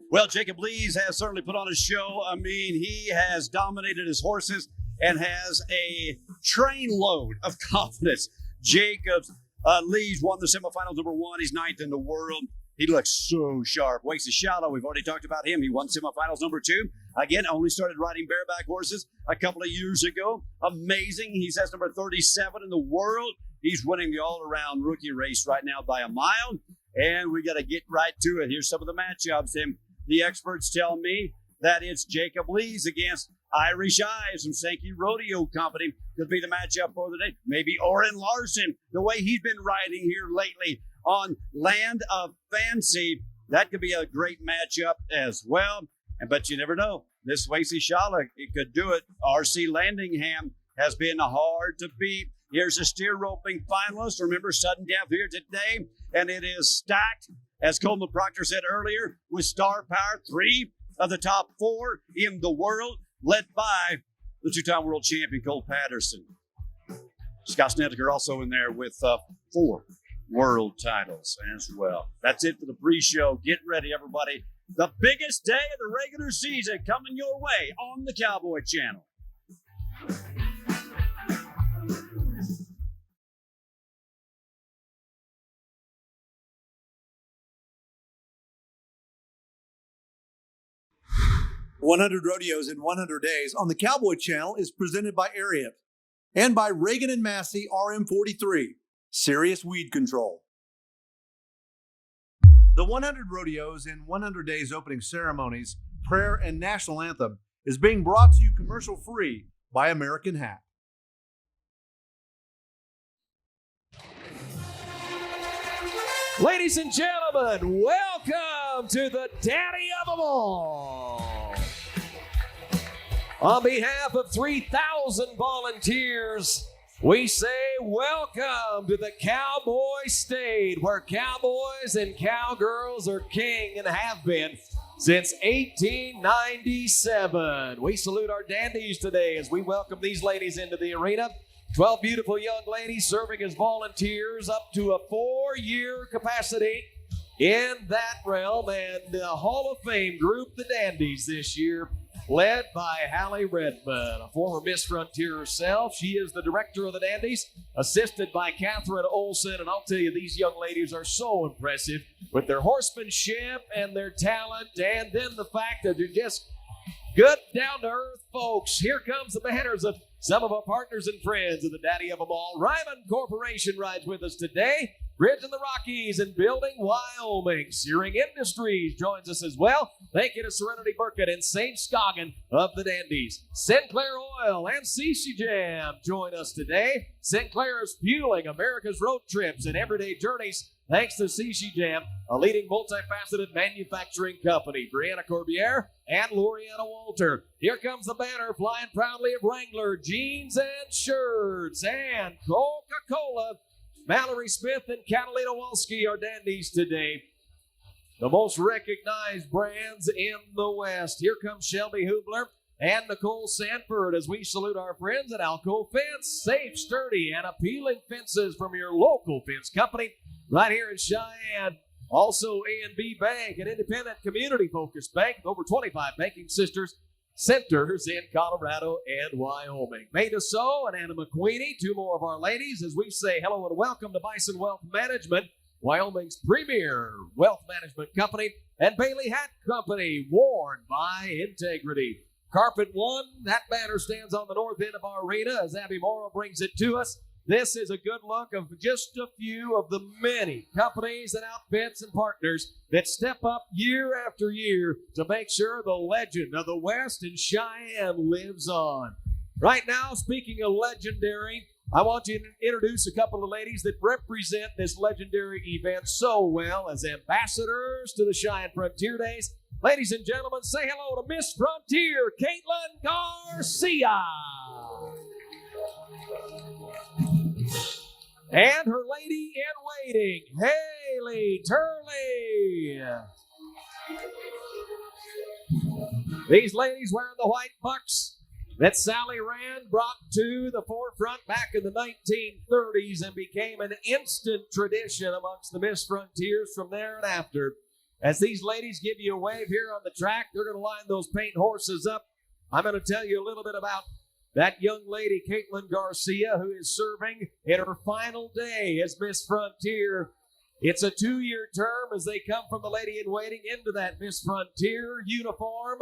Well, Jacob Lees has certainly put on a show. I mean, he has dominated his horses and has a trainload of confidence. Jacob Lees won the semifinals number 1. He's 9th in the world. He looks so sharp. Wastes Shallow, we've already talked about him. He won semifinals number 2. Again, only started riding bareback horses a couple of years ago. Amazing. He says number 37 in the world. He's winning the all-around rookie race right now by a mile. And we got to get right to it. Here's some of the matchups. And the experts tell me that it's Jacob Lees against Irish Eyes from Sankey Rodeo Company. Could be the matchup for the day. Maybe Oren Larson, the way he's been riding here lately on Land of Fancy. That could be a great matchup as well. But you never know. This Wasey Shala, it could do it. R.C. Landingham has been hard to beat. Here's a steer roping finalist. Remember, sudden death here today. And it is stacked, as Coleman Proctor said earlier, with star power. 3 of the top 4 in the world, led by the 2-time world champion, Cole Patterson. Scott Snedeker also in there with 4 world titles as well. That's it for the pre-show. Get ready, everybody. The biggest day of the regular season coming your way on the Cowboy Channel. 100 Rodeos in 100 Days on the Cowboy Channel is presented by Ariat and by Reagan and Massey RM43, Serious Weed Control. The 100 Rodeos in 100 Days opening ceremonies, prayer, and national anthem is being brought to you commercial-free by American Hat. Ladies and gentlemen, welcome to the Daddy of them all. On behalf of 3,000 volunteers, we say welcome to the Cowboy State, where cowboys and cowgirls are king and have been since 1897. We salute our dandies today as we welcome these ladies into the arena. 12 beautiful young ladies serving as volunteers up to a 4-year capacity in that realm. And the Hall of Fame group, the Dandies, this year, led by Hallie Redmond, a former Miss Frontier herself. She is the director of the Dandies, assisted by Catherine Olson. And I'll tell you, these young ladies are so impressive with their horsemanship and their talent, and then the fact that they're just good, down-to-earth folks. Here comes the banners of some of our partners and friends of the Daddy of them all. Ryman Corporation rides with us today. Bridge in the Rockies and Building, Wyoming. Searing Industries joins us as well. Thank you to Serenity Burkett and St. Scoggin of the Dandies. Sinclair Oil and CC Jam join us today. Sinclair is fueling America's road trips and everyday journeys thanks to CC Jam, a leading multifaceted manufacturing company. Brianna Corbiere and Loriana Walter. Here comes the banner flying proudly of Wrangler jeans and shirts and Coca-Cola. Mallory Smith and Catalina Walski are dandies today. The most recognized brands in the West. Here comes Shelby Hubler and Nicole Sanford as we salute our friends at Alco Fence. Safe, sturdy, and appealing fences from your local fence company right here in Cheyenne. Also A&B Bank, an independent community-focused bank with over 25 banking centers in Colorado and Wyoming. Maida So and Anna McQueenie, 2 more of our ladies, as we say hello and welcome to Bison Wealth Management, Wyoming's premier wealth management company, and Bailey Hat Company, worn by integrity. Carpet One, that banner stands on the north end of our arena as Abby Morrow brings it to us. This is a good look of just a few of the many companies and outfits and partners that step up year after year to make sure the legend of the West in Cheyenne lives on. Right now, speaking of legendary, I want to introduce a couple of ladies that represent this legendary event so well as ambassadors to the Cheyenne Frontier Days. Ladies and gentlemen, say hello to Miss Frontier, Caitlin Garcia. And her lady in waiting, Haley Turley. These ladies wearing the white bucks that Sally Rand brought to the forefront back in the 1930s and became an instant tradition amongst the Miss Frontiers from there and after. As these ladies give you a wave here on the track, they're going to line those paint horses up. I'm going to tell you a little bit about that young lady, Caitlin Garcia, who is serving in her final day as Miss Frontier. It's a 2-year term as they come from the lady in waiting into that Miss Frontier uniform.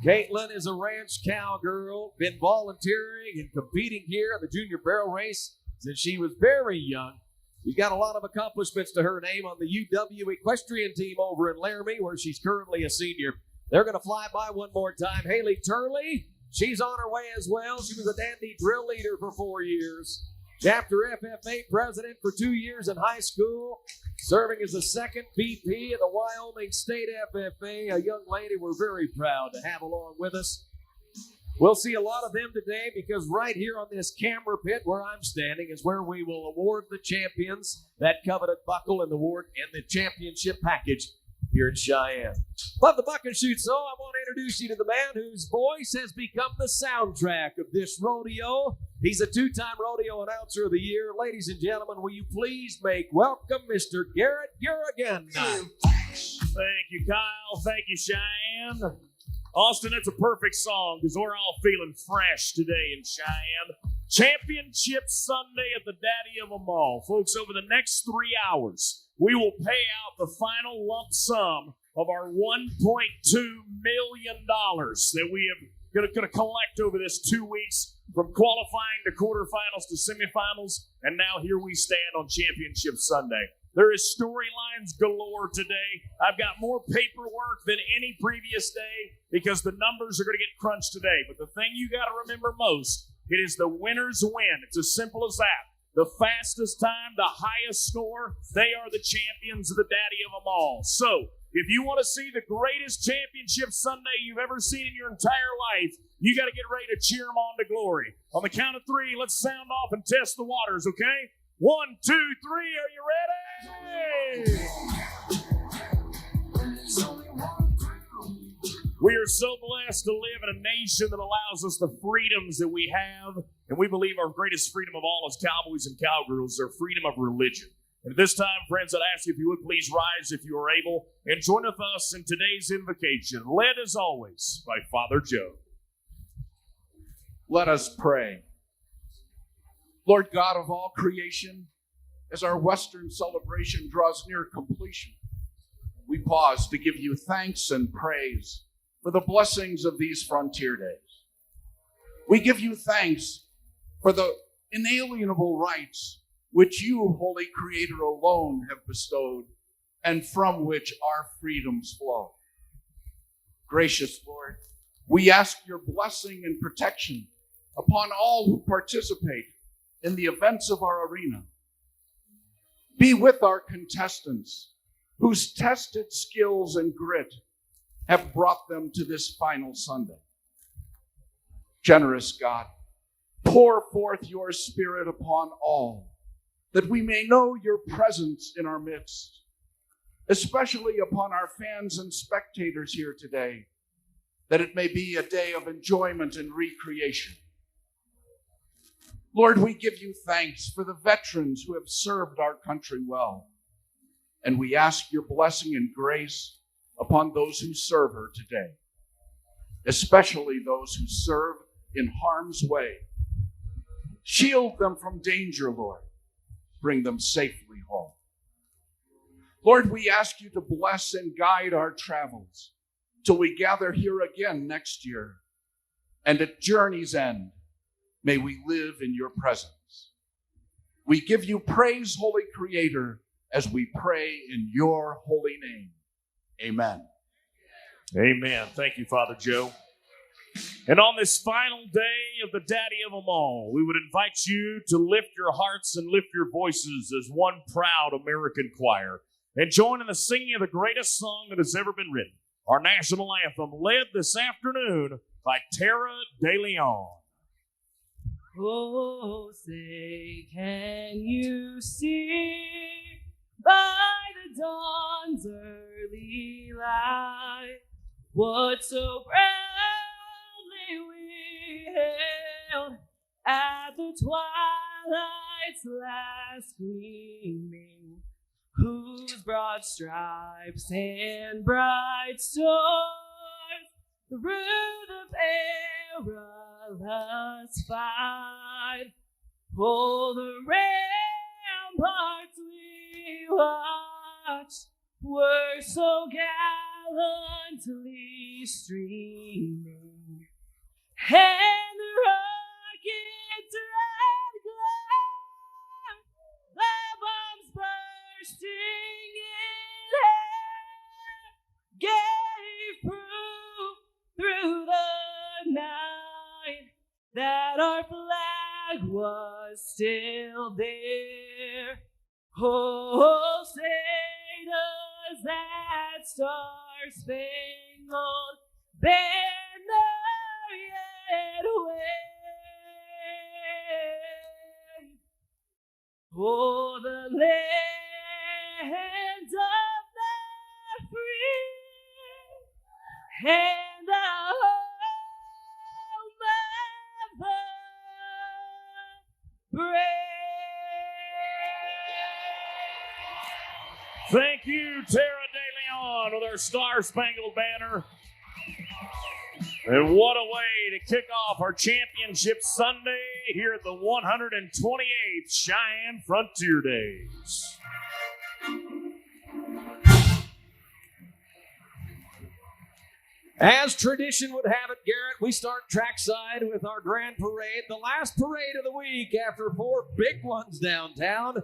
Caitlin is a ranch cowgirl, been volunteering and competing here in the junior barrel race since she was very young. She's got a lot of accomplishments to her name on the UW equestrian team over in Laramie, where she's currently a senior. They're going to fly by one more time. Haley Turley, she's on her way as well. She was a dandy drill leader for 4 years. Chapter FFA president for 2 years in high school, serving as the second VP of the Wyoming State FFA, a young lady we're very proud to have along with us. We'll see a lot of them today because right here on this camera pit where I'm standing is where we will award the champions that coveted buckle and the award and the championship package here in Cheyenne. But the buck and shoot, so I want to introduce you to the man whose voice has become the soundtrack of this rodeo. He's a 2-time rodeo announcer of the year. Ladies and gentlemen, will you please make welcome Mr. Garrett Urrigan. Thank you, Kyle. Thank you, Cheyenne. Austin, it's a perfect song because we're all feeling fresh today in Cheyenne. Championship Sunday at the Daddy of them all. Folks, over the next 3 hours, we will pay out the final lump sum of our $1.2 million that we have going to collect over this 2 weeks, from qualifying to quarterfinals to semifinals, and now here we stand on Championship Sunday. There is storylines galore today. I've got more paperwork than any previous day because the numbers are going to get crunched today. But the thing you got to remember most, it is the winners win. It's as simple as that. The fastest time, the highest score, they are the champions of the Daddy of them all. So, if you want to see the greatest championship Sunday you've ever seen in your entire life, you got to get ready to cheer them on to glory. On the count of 3, let's sound off and test the waters, okay? 1, 2, 3, are you ready? We are so blessed to live in a nation that allows us the freedoms that we have, and we believe our greatest freedom of all as cowboys and cowgirls are freedom of religion. And at this time, friends, I'd ask you if you would please rise if you are able and join with us in today's invocation, led as always by Father Joe. Let us pray. Lord God of all creation, as our Western celebration draws near completion, we pause to give you thanks and praise for the blessings of these frontier days. We give you thanks for the inalienable rights which you, Holy Creator, alone have bestowed, and from which our freedoms flow. Gracious Lord, we ask your blessing and protection upon all who participate in the events of our arena. Be with our contestants, whose tested skills and grit have brought them to this final Sunday. Generous God, pour forth your Spirit upon all, that we may know your presence in our midst, especially upon our fans and spectators here today, that it may be a day of enjoyment and recreation. Lord, we give you thanks for the veterans who have served our country well, and we ask your blessing and grace upon those who serve her today, especially those who serve in harm's way. Shield them from danger, Lord. Bring them safely home. Lord, we ask you to bless and guide our travels till we gather here again next year. And at journey's end, may we live in your presence. We give you praise, Holy Creator, as we pray in your holy name. Amen. Amen. Thank you, Father Joe. And on this final day of the Daddy of them all, we would invite you to lift your hearts and lift your voices as one proud American choir and join in the singing of the greatest song that has ever been written, our national anthem, led this afternoon by Tara De Leon. Oh, say, can you see by the dawn's early light what so proudly we hailed at the twilight's last gleaming? whose broad stripes and bright stars through the perilous fight. Oh, the ramparts we watched were so gallantly streaming, and the rocket's red glare, the bombs bursting in air, gave proof through the night that our flag was still there. Oh, say does that star-spangled banner yet wave? Oh, the land of the free and the home of the brave. Thank you, Tara De Leon, with our Star-Spangled Banner. And what a way to kick off our championship Sunday here at the 128th Cheyenne Frontier Days. As tradition would have it, Garrett, we start trackside with our grand parade, the last parade of the week after 4 big ones downtown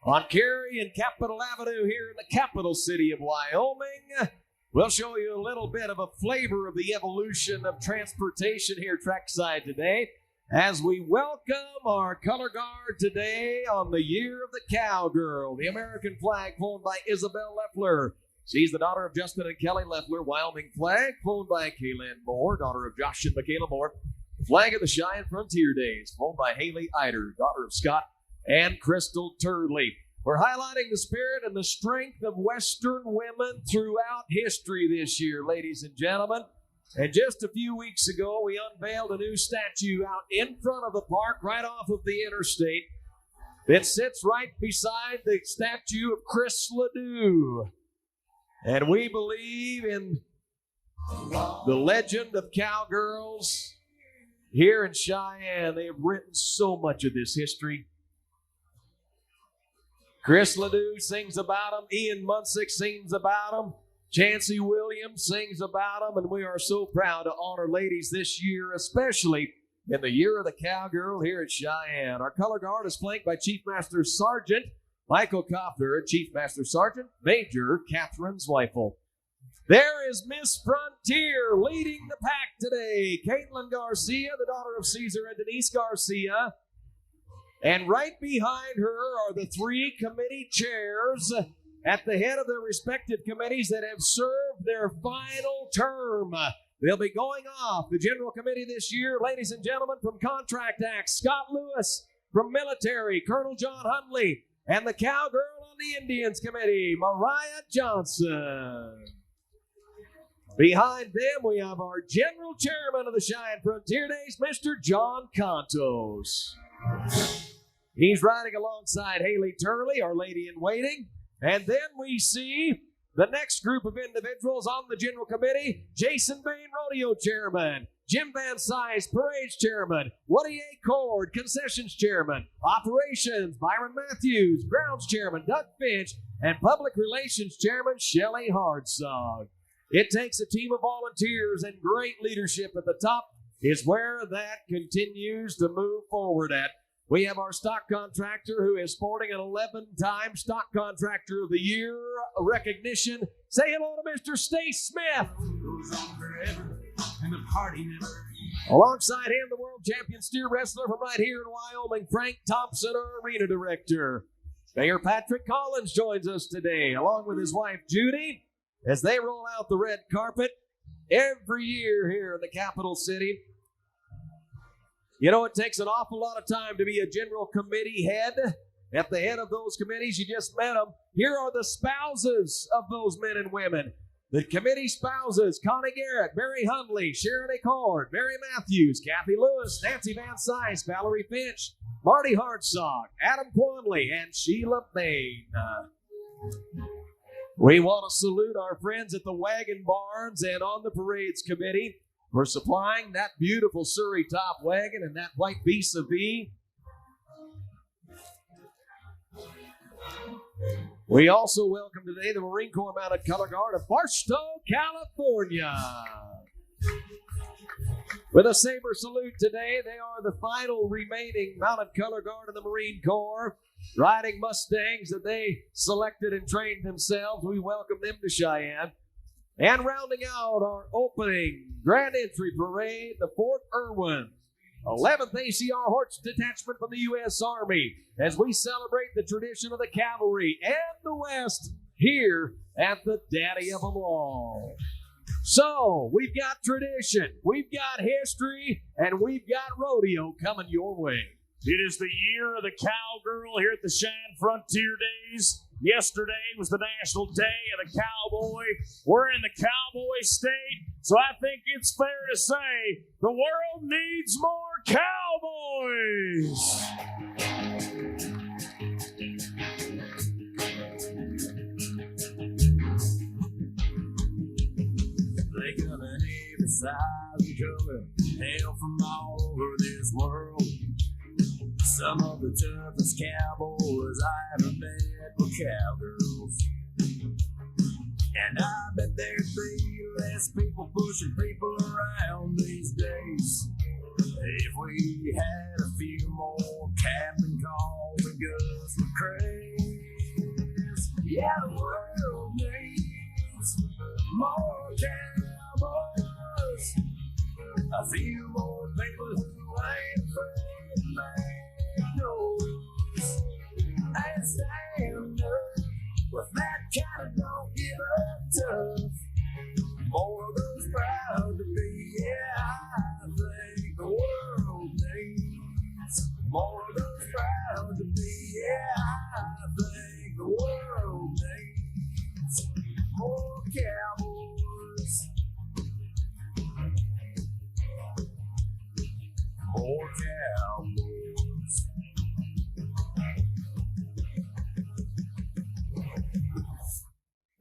on Cary and Capitol Avenue here in the capital city of Wyoming. We'll show you a little bit of a flavor of the evolution of transportation here trackside today as we welcome our color guard today on the Year of the Cowgirl, the American flag flown by Isabel Leffler. She's the daughter of Justin and Kelly Leffler. Wyoming flag flown by Kaylin Moore, daughter of Josh and Michaela Moore. The flag of the Cheyenne Frontier Days flown by Haley Eider, daughter of Scott and Crystal Turdley. We're highlighting the spirit and the strength of Western women throughout history this year, ladies and gentlemen. And just a few weeks ago, we unveiled a new statue out in front of the park, right off of the interstate. It sits right beside the statue of Chris Ledoux. And we believe in the legend of cowgirls here in Cheyenne. They have written so much of this history. Chris Ledoux sings about them. Ian Munsick sings about them. Chancey Williams sings about them. And we are so proud to honor ladies this year, especially in the Year of the Cowgirl here at Cheyenne. Our color guard is flanked by Chief Master Sergeant Michael Koffner and Chief Master Sergeant Major Catherine Zweifel. There is Miss Frontier leading the pack today. Caitlin Garcia, the daughter of Caesar and Denise Garcia. And right behind her are the 3 committee chairs at the head of their respective committees that have served their final term. They'll be going off. The General Committee this year, ladies and gentlemen, from Contract Acts, Scott Lewis. From Military, Colonel John Hundley. And the Cowgirl on the Indians Committee, Mariah Johnson. Behind them, we have our General Chairman of the Cheyenne Frontier Days, Mr. John Contos. He's riding alongside Haley Turley, our lady in waiting. And then we see the next group of individuals on the General Committee, Jason Bain, Rodeo Chairman, Jim Van Sice, Parades Chairman, Woody A. Cord, Concessions Chairman, Operations, Byron Matthews, Grounds Chairman, Doug Finch, and Public Relations Chairman, Shelley Hardsong. It takes a team of volunteers and great leadership at the top is where that continues to move forward at. We have our stock contractor who is sporting an 11-time Stock Contractor of the Year recognition. Say hello to Mr. Stace Smith. Alongside him, the world champion steer wrestler from right here in Wyoming, Frank Thompson, our arena director. Mayor Patrick Collins joins us today, along with his wife Judy, as they roll out the red carpet every year here in the capital city. You know, it takes an awful lot of time to be a general committee head. At the head of those committees, you just met them. Here are the spouses of those men and women. The committee spouses, Connie Garrett, Barry Hundley, Sharon Accord, Mary Matthews, Kathy Lewis, Nancy Van Sice, Valerie Finch, Marty Hartsog, Adam Quanley, and Sheila Bain. We want to salute our friends at the Wagon Barns and on the Parades Committee for supplying that beautiful Surrey top wagon and that white vis-a-vis. We also welcome today the Marine Corps Mounted Color Guard of Barstow, California. With a saber salute today, they are the final remaining Mounted Color Guard of the Marine Corps, riding Mustangs that they selected and trained themselves. We welcome them to Cheyenne. And rounding out our opening grand entry parade, the Fort Irwin 11th ACR Horse Detachment from the U.S. Army, as we celebrate the tradition of the cavalry and the West here at the Daddy of them all. So, we've got tradition, we've got history, and we've got rodeo coming your way. It is the year of the cowgirl here at the Cheyenne Frontier Days. Yesterday was the National Day of the Cowboy. We're in the Cowboy State, so I think it's fair to say the world needs more cowboys. They coming every size and color, hail from all over this world. Some of the toughest cowboys I ever met were cowgirls. And I bet there'd be less people pushing people around these days if we had a few more captain calls and guns with craze. Yeah, the world needs more cowboys, a few more people who ain't afraid to make noise and stand up with that kind of don't give up tough. More of those proud to be, yeah, I think the world needs more of those proud to be, yeah, I think the world needs more cowboys. More cowboys.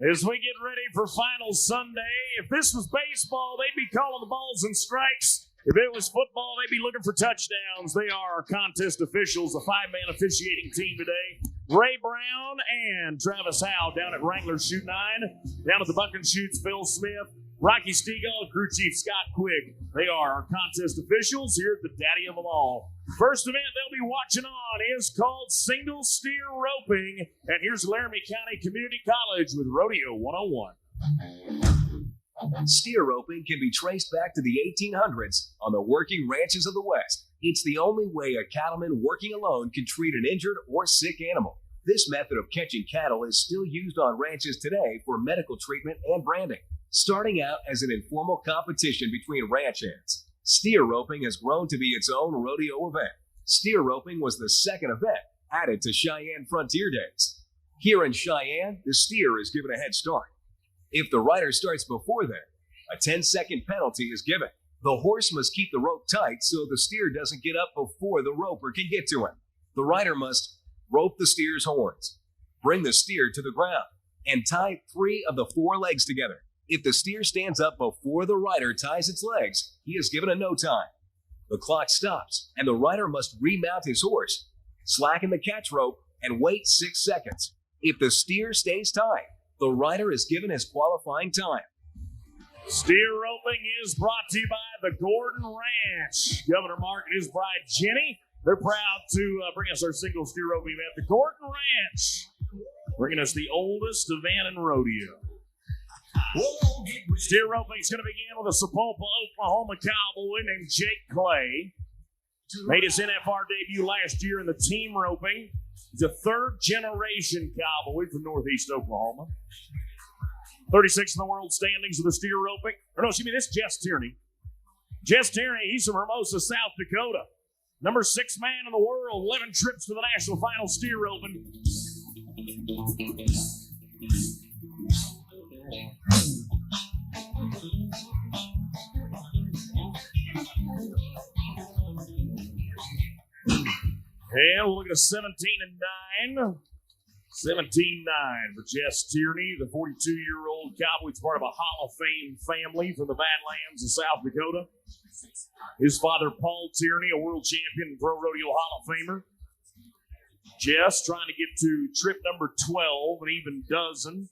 As we get ready for Final Sunday, if this was baseball, they'd be calling the balls and strikes. If it was football, they'd be looking for touchdowns. They are our contest officials, the five-man officiating team today. Ray Brown and Travis Howe down at Wrangler Chute 9. Down at the Bucking Chutes, Phil Smith, Rocky Stegall, and Crew Chief Scott Quigg. They are our contest officials here at the Daddy of them all. First event they'll be watching on is called Single Steer Roping. And here's Laramie County Community College with Rodeo 101. Steer roping can be traced back to the 1800s on the working ranches of the West. It's the only way a cattleman working alone can treat an injured or sick animal. This method of catching cattle is still used on ranches today for medical treatment and branding. Starting out as an informal competition between ranch hands, steer roping has grown to be its own rodeo event. Steer roping was the second event added to Cheyenne Frontier Days. Here in Cheyenne, the steer is given a head start. If the rider starts before then, a 10-second penalty is given. The horse must keep the rope tight so the steer doesn't get up before the roper can get to him. The rider must rope the steer's horns, bring the steer to the ground, and tie 3 of the 4 legs together. If the steer stands up before the rider ties its legs, he is given a no time. The clock stops, and the rider must remount his horse, slacken the catch rope, and wait 6 seconds. If the steer stays tied, the rider is given his qualifying time. Steer roping is brought to you by the Gordon Ranch. Governor Mark and his bride Jenny, they're proud to bring us our single steer roping event. The Gordon Ranch, bringing us the oldest event in rodeo. Steer roping is going to begin with a Sapulpa, Oklahoma cowboy named Jake Clay. Made his NFR debut last year in the team roping. He's a third-generation cowboy from northeast Oklahoma. 36 in the world standings with the steer roping. Or no, excuse me, this is Jess Tierney. Jess Tierney, he's from Hermosa, South Dakota. Number 6 man in the world, 11 trips to the national final steer roping. And we'll look at a 17-9. 17-9 for Jess Tierney, the 42-year-old cowboy. He's part of a Hall of Fame family from the Badlands of South Dakota. His father, Paul Tierney, a world champion and Pro Rodeo Hall of Famer. Jess trying to get to trip number 12, an even dozen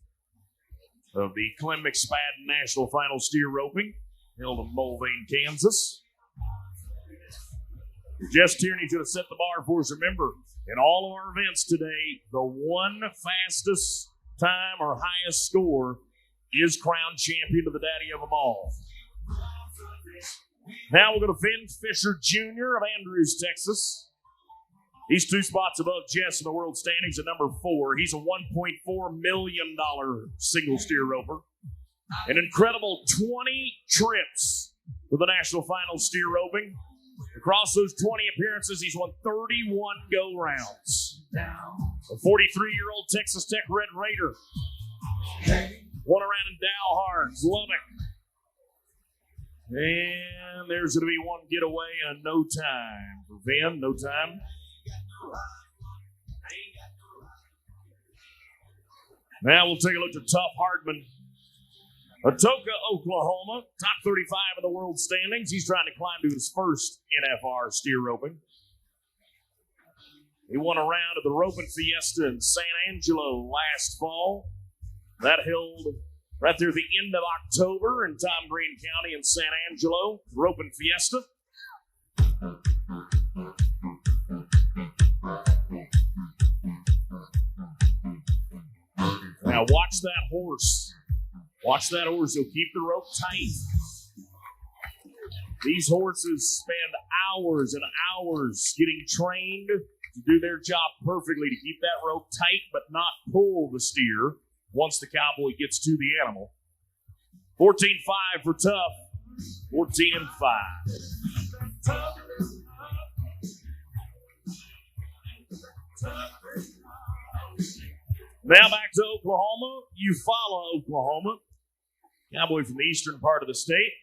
of the Clem McSpadden National Final Steer Roping, held in Mulvane, Kansas. Jess Tierney's going to set the bar for us. Remember, in all of our events today, the one fastest time or highest score is crowned champion of the daddy of them all. Now we're going to Finn Fisher Jr. of Andrews, Texas. He's 2 spots above Jess in the world standings at number 4. He's a $1.4 million single steer roper. An incredible 20 trips for the national final steer roping. Across those 20 appearances, he's won 31 go-rounds. A 43-year-old Texas Tech Red Raider. Won around in Dalhart, Lubbock. And there's going to be one getaway in no time. For Van, no time. Now we'll take a look at Tough Hardman. Atoka, Oklahoma, top 35 of the world standings. He's trying to climb to his first NFR steer roping. He won a round of the Roping Fiesta in San Angelo last fall. That held right there at the end of October in Tom Green County in San Angelo, Roping Fiesta. Now watch that horse. Watch that horse. He'll keep the rope tight. These horses spend hours and hours getting trained to do their job perfectly, to keep that rope tight but not pull the steer once the cowboy gets to the animal. 14-5 for Tough. 14-5. Now back to Oklahoma. Eufaula, Oklahoma. Cowboy from the eastern part of the state.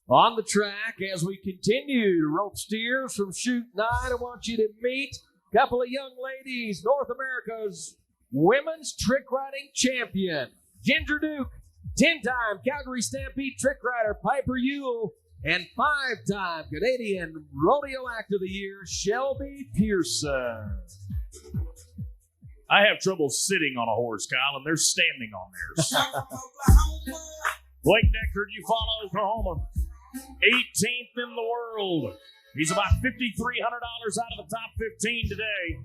On the track, as we continue to rope steers from Chute 9, I want you to meet a couple of young ladies, North America's women's trick riding champion, Ginger Duke, 10-time Calgary Stampede trick rider Piper Ewell, and 5-time Canadian Rodeo Act of the Year, Shelby Pearson. I have trouble sitting on a horse, Kyle, and they're standing on theirs. Blake Deckard, Eufaula, Oklahoma. 18th in the world. He's about $5,300 out of the top 15 today.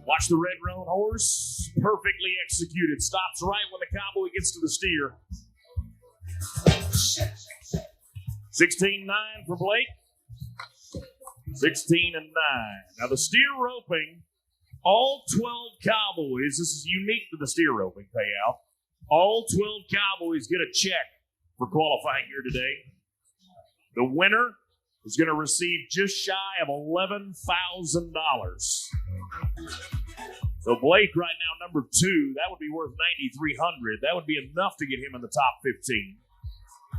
Watch the red roan horse. Perfectly executed. Stops right when the cowboy gets to the steer. 16-9 for Blake. 16-9. Now the steer roping, all 12 cowboys, this is unique to the steer roping payout. All 12 cowboys get a check for qualifying here today. The winner is going to receive just shy of $11,000. So Blake right now, number 2, that would be worth $9,300. That would be enough to get him in the top 15.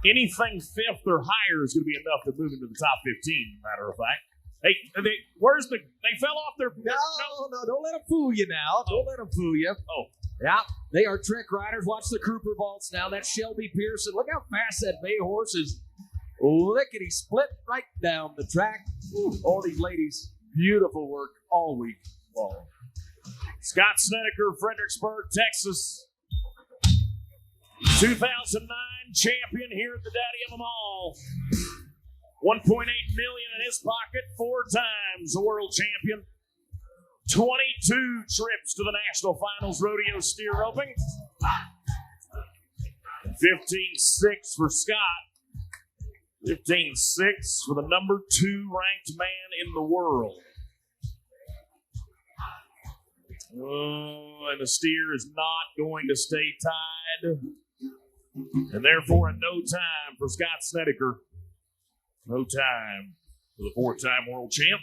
Anything 5th or higher is going to be enough to move into the top 15, matter of fact. Hey, they fell off their... No, don't let them fool you now. Don't let them fool you. Oh. Yeah, they are trick riders. Watch the Cooper vaults now. That's Shelby Pearson. Look how fast that bay horse is lickety split right down the track. Ooh, all these ladies, beautiful work all week long. Scott Snedeker, Fredericksburg, Texas. 2009 champion here at the Daddy of them all. $1.8 million in his pocket, 4 times the world champion. 22 trips to the national finals rodeo steer roping. 15-6 for Scott. 15-6 for the number 2 ranked man in the world. Oh, and the steer is not going to stay tied. And therefore, in no time for Scott Snedeker. No time for the 4-time world champ.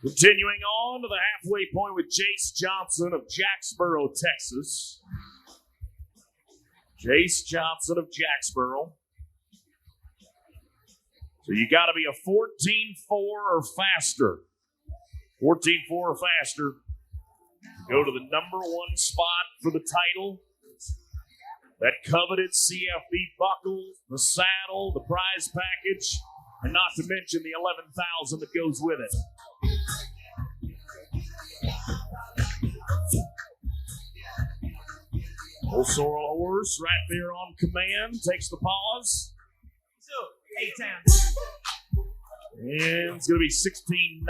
Continuing on to the halfway point with Jace Johnson of Jacksboro, Texas. Jace Johnson of Jacksboro. So you got to be a 14-4 or faster 14-4 or faster. Go to the number one spot for the title. That coveted CFB buckle, the saddle, the prize package, and not to mention the $11,000 that goes with it. Old sorrel horse right there on command, takes the pause. And it's going to be 16-9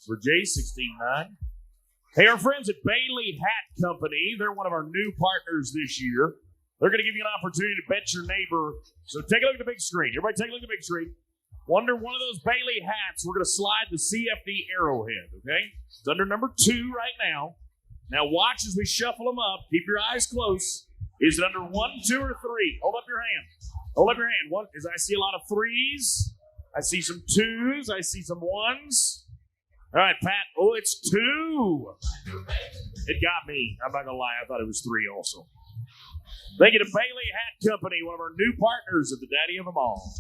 for Jay, 16-9. Hey, our friends at Bailey Hat Company, they're one of our new partners this year. They're going to give you an opportunity to bet your neighbor. So take a look at the big screen. Everybody take a look at the big screen. Under one of those Bailey hats, we're going to slide the CFD arrowhead, okay? It's under number 2 right now. Now watch as we shuffle them up. Keep your eyes close. Is it under 1, 2, or 3? Hold up your hand. Hold up your hand. One, as I see a lot of 3s. I see some 2s. I see some 1s. All right, Pat. Oh, it's 2. It got me. I'm not going to lie. I thought it was 3 also. Thank you to Bailey Hat Company, one of our new partners at the Daddy of them all.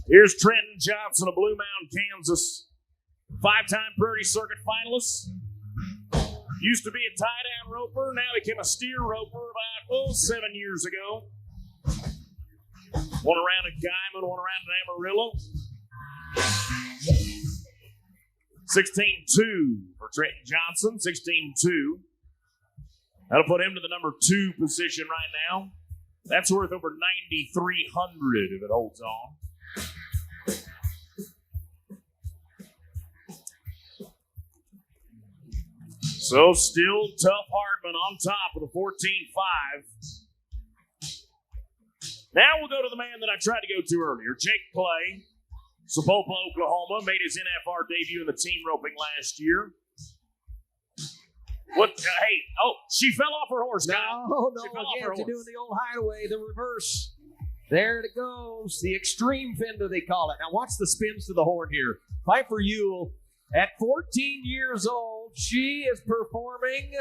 Here's Trenton Johnson of Blue Mound, Kansas. 5-time Prairie Circuit finalist. Used to be a tie-down roper, now became a steer roper about 7 years ago. One around at Guyman, one around at Amarillo. 16-2 for Trenton Johnson, 16-2. That'll put him to the number 2 position right now. That's worth over $9,300 if it holds on. So still Tough Hardman on top of the 14-5. Now we'll go to the man that I tried to go to earlier, Jake Clay. Sapulpa, Oklahoma, made his NFR debut in the team roping last year. What? Hey, she fell off her horse, Kyle. No, She fell off again, her they're horse. doing the old hideaway, the reverse. There it goes, the extreme fender, they call it. Now watch the spins to the horn here. Piper Ewell, at 14 years old, she is performing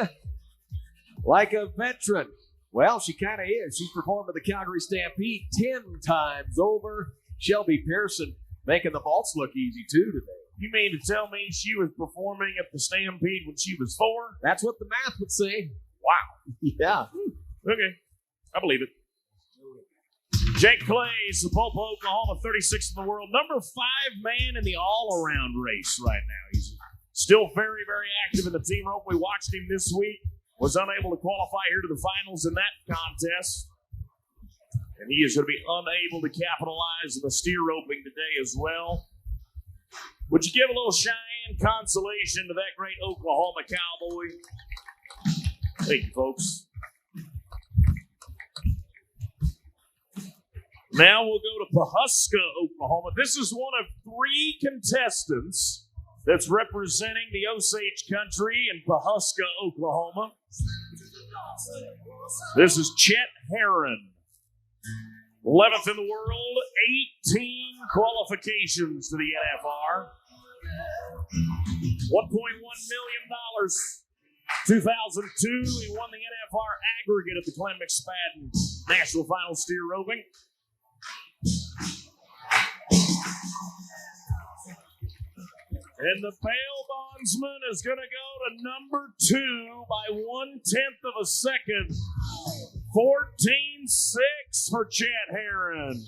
like a veteran. Well, she kind of is. She's performed at the Calgary Stampede 10 times over. Shelby Pearson making the vaults look easy, too, today. You mean to tell me she was performing at the Stampede when she was 4? That's what the math would say. Wow. Yeah. Okay. I believe it. Jake Clay, Sapulpa, Oklahoma, 36th in the world. Number 5 man in the all-around race right now. He's still very, very active in the team rope. We watched him this week. Was unable to qualify here to the finals in that contest. And he is going to be unable to capitalize in the steer roping today as well. Would you give a little Cheyenne consolation to that great Oklahoma cowboy? Thank you, folks. Now we'll go to Pawhuska, Oklahoma. This is one of 3 contestants that's representing the Osage country in Pawhuska, Oklahoma. This is Chet Herron. 11th in the world, 18 qualifications to the NFR. $1.1 million. 2002, he won the NFR aggregate at the Clem McSpadden National Final Steer Roping. And the bail bondsman is going to go to number 2 by 1/10 of a second. 14-6 for Chet Herron.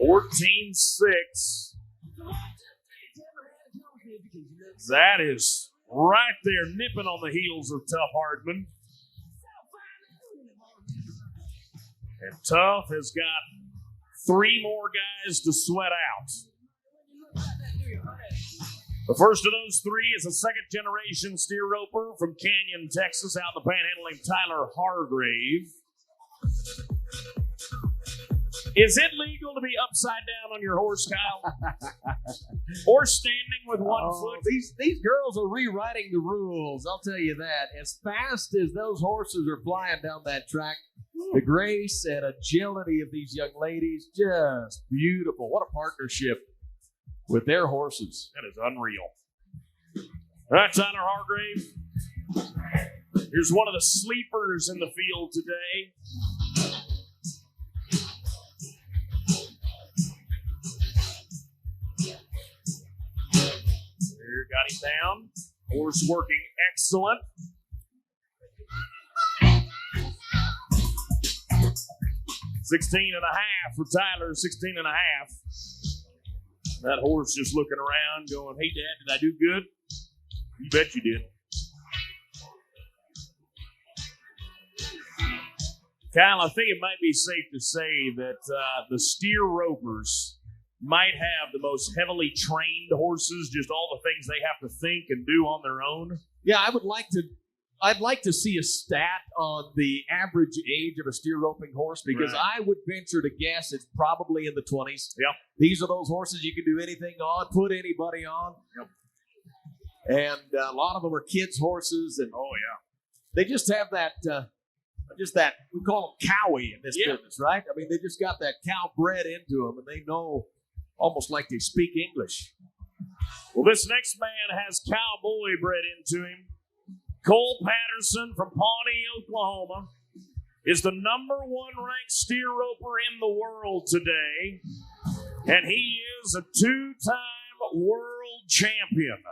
14-6. That is right there, nipping on the heels of Tough Hardman. And Tough has got 3 more guys to sweat out. The first of those 3 is a second-generation steer roper from Canyon, Texas, out in the Panhandle, named Tyler Hargrave. Is it legal to be upside down on your horse, Kyle? Or standing with one foot? These girls are rewriting the rules, I'll tell you that. As fast as those horses are flying down that track, the grace and agility of these young ladies, just beautiful. What a partnership with their horses. That is unreal. All right, Tyler Hargrave. Here's one of the sleepers in the field today. Got him down. Horse working excellent. 16 and a half for Tyler, 16 and a half. That horse just looking around going, hey, Dad, did I do good? You bet you did. Kyle, I think it might be safe to say that the steer ropers might have the most heavily trained horses, just all the things they have to think and do on their own. Yeah, I'd like to see a stat on the average age of a steer roping horse, because Right. I would venture to guess it's probably in the 20s. Yep. These are those horses you can do anything on, put anybody on. Yep. And a lot of them are kids' horses, and Oh, yeah. they just have that, we call them cowy in this Yeah. business, right? I mean, they just got that cow bred into them, and they know almost like they speak English. Well, this next man has cowboy bred into him. Cole Patterson from Pawnee, Oklahoma, is the #1 ranked steer roper in the world today, and he is a 2-time world champion.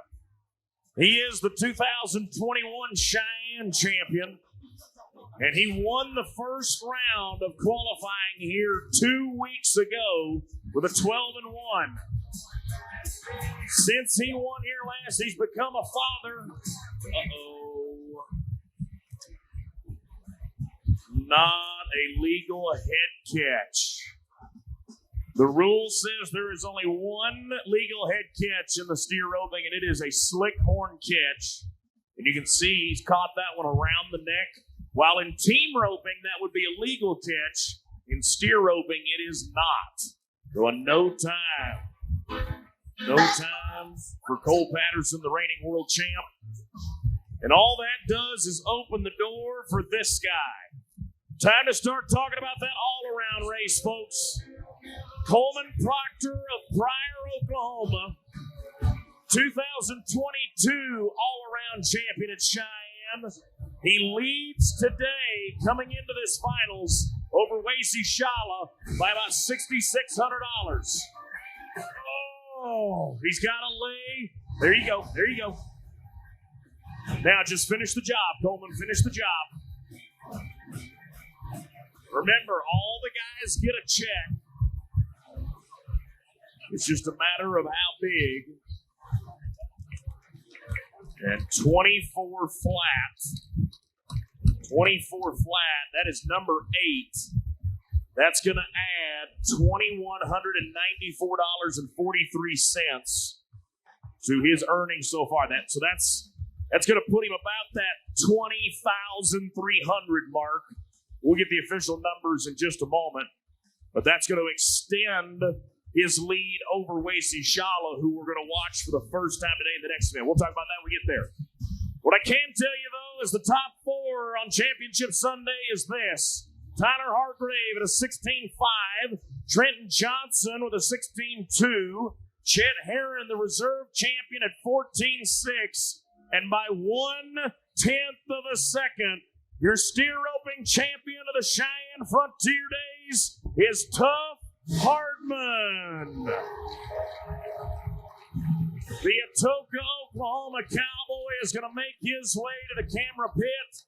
He is the 2021 Cheyenne champion, and he won the first round of qualifying here 2 weeks ago with a 12-1. Since he won here last, he's become a father. Not a legal head catch. The rule says there is only one legal head catch in the steer roping, and it is a slick horn catch. And you can see he's caught that one around the neck. While in team roping, that would be a legal catch. In steer roping, it is not. So a no time. No time for Cole Patterson, the reigning world champ. And all that does is open the door for this guy. Time to start talking about that all-around race, folks. Coleman Proctor of Pryor, Oklahoma, 2022 all-around champion at Cheyenne. He leads today coming into this finals over Wacy Shala by about $6,600. Oh, he's got a lay. There you go. There you go. Now just finish the job, Coleman. Finish the job. Remember, all the guys get a check. It's just a matter of how big. And 24 flat. 24 flat. That is number 8. That's going to add $2,194.43 to his earnings so far. That's going to put him about that 20,300 mark. We'll get the official numbers in just a moment, but that's going to extend his lead over Wacy Shala, who we're going to watch for the first time today in the next event. We'll talk about that when we get there. What I can tell you, though, is the top 4 on Championship Sunday is this. Tyler Hargrave at a 16.5, Trenton Johnson with a 16.2, Chet Herron, the reserve champion, at 14.6, and by 1/10 of a second, your steer roping champion of the Cheyenne Frontier Days is Tough Hardman. The Atoka, Oklahoma Cowboy is going to make his way to the camera pit.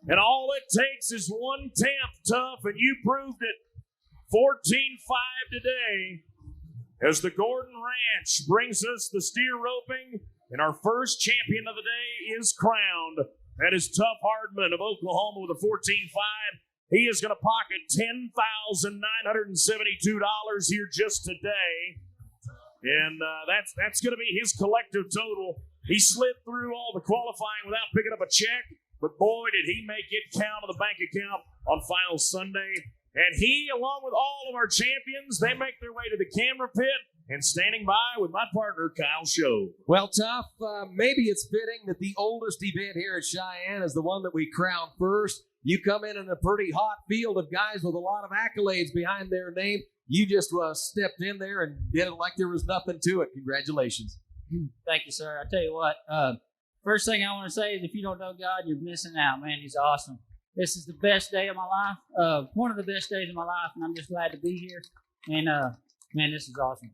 And all it takes is 1/10, Tough, and you proved it. 14.5 today as the Gordon Ranch brings us the steer roping, and our first champion of the day is crowned. That is Tough Hardman of Oklahoma with a 14.5. He is going to pocket $10,972 here just today. And that's going to be his collective total. He slid through all the qualifying without picking up a check, but boy, did he make it count on the bank account on final Sunday. And he, along with all of our champions, they make their way to the camera pit. And standing by with my partner, Kyle Show. Well, Tough, maybe it's fitting that the oldest event here at Cheyenne is the one that we crown first. You come in a pretty hot field of guys with a lot of accolades behind their name. You just stepped in there and did it like there was nothing to it. Congratulations. Thank you, sir. I tell you what, first thing I want to say is if you don't know God, you're missing out, man. He's awesome. This is the best day of my life, one of the best days of my life, and I'm just glad to be here. And, man, this is awesome.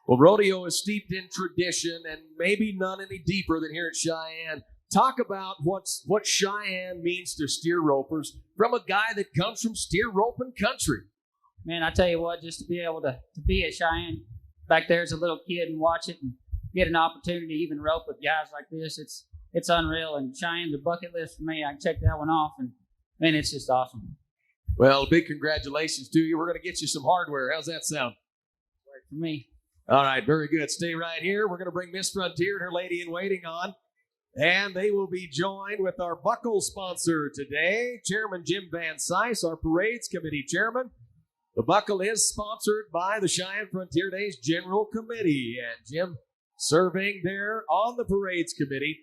Well, rodeo is steeped in tradition and maybe none any deeper than here at Cheyenne. Talk about what Cheyenne means to steer ropers from a guy that comes from steer roping country. Man, I tell you what, just to be able to be at Cheyenne back there as a little kid and watch it and get an opportunity to even rope with guys like this, it's unreal. And Cheyenne's a bucket list for me. I can check that one off, and man, it's just awesome. Well, big congratulations to you. We're going to get you some hardware. How's that sound? Work for me. All right, very good. Stay right here. We're going to bring Miss Frontier and her lady in waiting on. And they will be joined with our buckle sponsor today, Chairman Jim Van Sice, our parades committee chairman. The buckle is sponsored by the Cheyenne Frontier Days General Committee. And Jim serving there on the parades committee.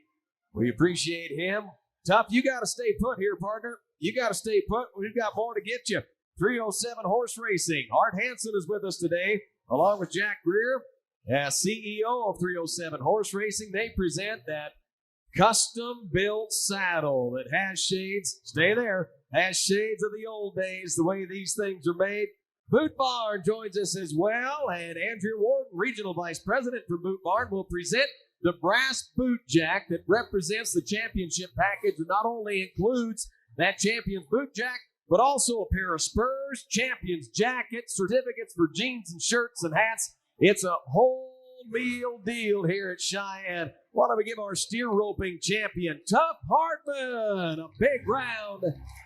We appreciate him. Tough, you got to stay put here, partner. You got to stay put. We've got more to get you. 307 Horse Racing. Art Hansen is with us today, along with Jack Greer, as CEO of 307 Horse Racing. They present that custom-built saddle that has shades, stay there, has shades of the old days, the way these things are made. Boot Barn joins us as well, and Andrew Ward, Regional Vice President for Boot Barn, will present the brass boot jack that represents the championship package that not only includes that champion's boot jack, but also a pair of spurs, champion's jackets, certificates for jeans and shirts and hats. It's a whole meal deal here at Cheyenne. Why don't we give our steer roping champion, Tough Hartman, a big round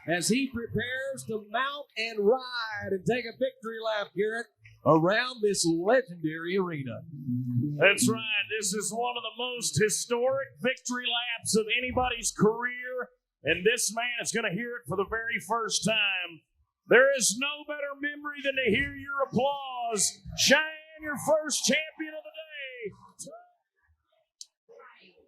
as he prepares to mount and ride and take a victory lap, Garrett, around this legendary arena. That's right. This is one of the most historic victory laps of anybody's career, and this man is going to hear it for the very first time. There is no better memory than to hear your applause. Cheyenne, your first champion of the day.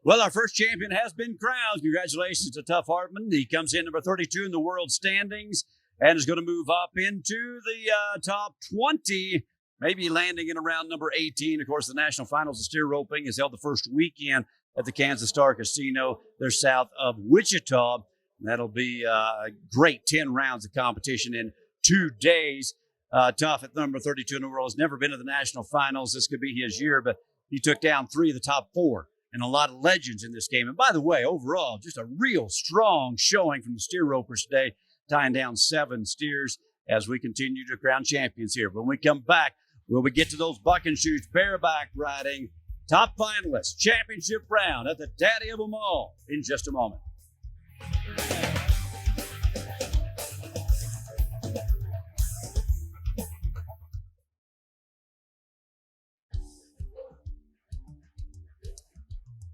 Well, our first champion has been crowned. Congratulations to Tough Hartman. He comes in number 32 in the world standings and is going to move up into the top 20, maybe landing in around number 18. Of course, the National Finals of Steer Roping is held the first weekend at the Kansas Star Casino. They're south of Wichita. That'll be a great 10 rounds of competition in 2 days. Tough at number 32 in the world has never been to the National Finals. This could be his year, but he took down 3 of the top 4. And a lot of legends in this game. And by the way, overall, just a real strong showing from the steer ropers today, tying down 7 steers as we continue to crown champions here. When we come back, we'll get to those buck and shoots, bareback riding, top finalists, championship round at the daddy of them all in just a moment.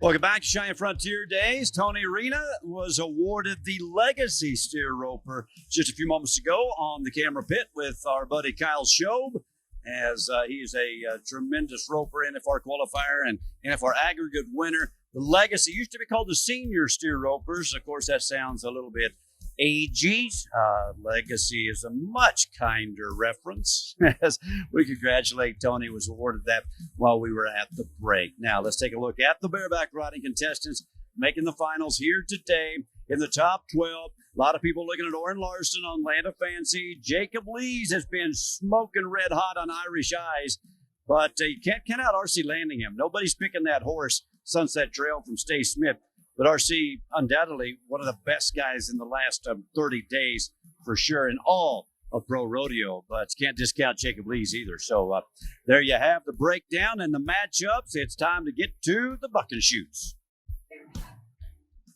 Welcome back to Cheyenne Frontier Days. Tony Arena was awarded the Legacy Steer Roper just a few moments ago on the camera pit with our buddy Kyle Shobe, as he's a tremendous roper, NFR qualifier and NFR aggregate winner. The Legacy used to be called the Senior Steer Ropers. Of course, that sounds a little bit agey. Legacy is a much kinder reference, as we congratulate Tony, was awarded that while we were at the break. Now let's take a look at the bareback riding contestants making the finals here today in the top 12. A lot of people looking at Oren Larson on Land of Fancy. Jacob Lees has been smoking red hot on Irish Eyes, but you can't count out RC Landingham. Nobody's picking that horse, Sunset Trail from Stay Smith. But RC, undoubtedly, one of the best guys in the last 30 days for sure in all of pro rodeo. But you can't discount Jacob Lees either. So there you have the breakdown and the matchups. It's time to get to the buck and shoots.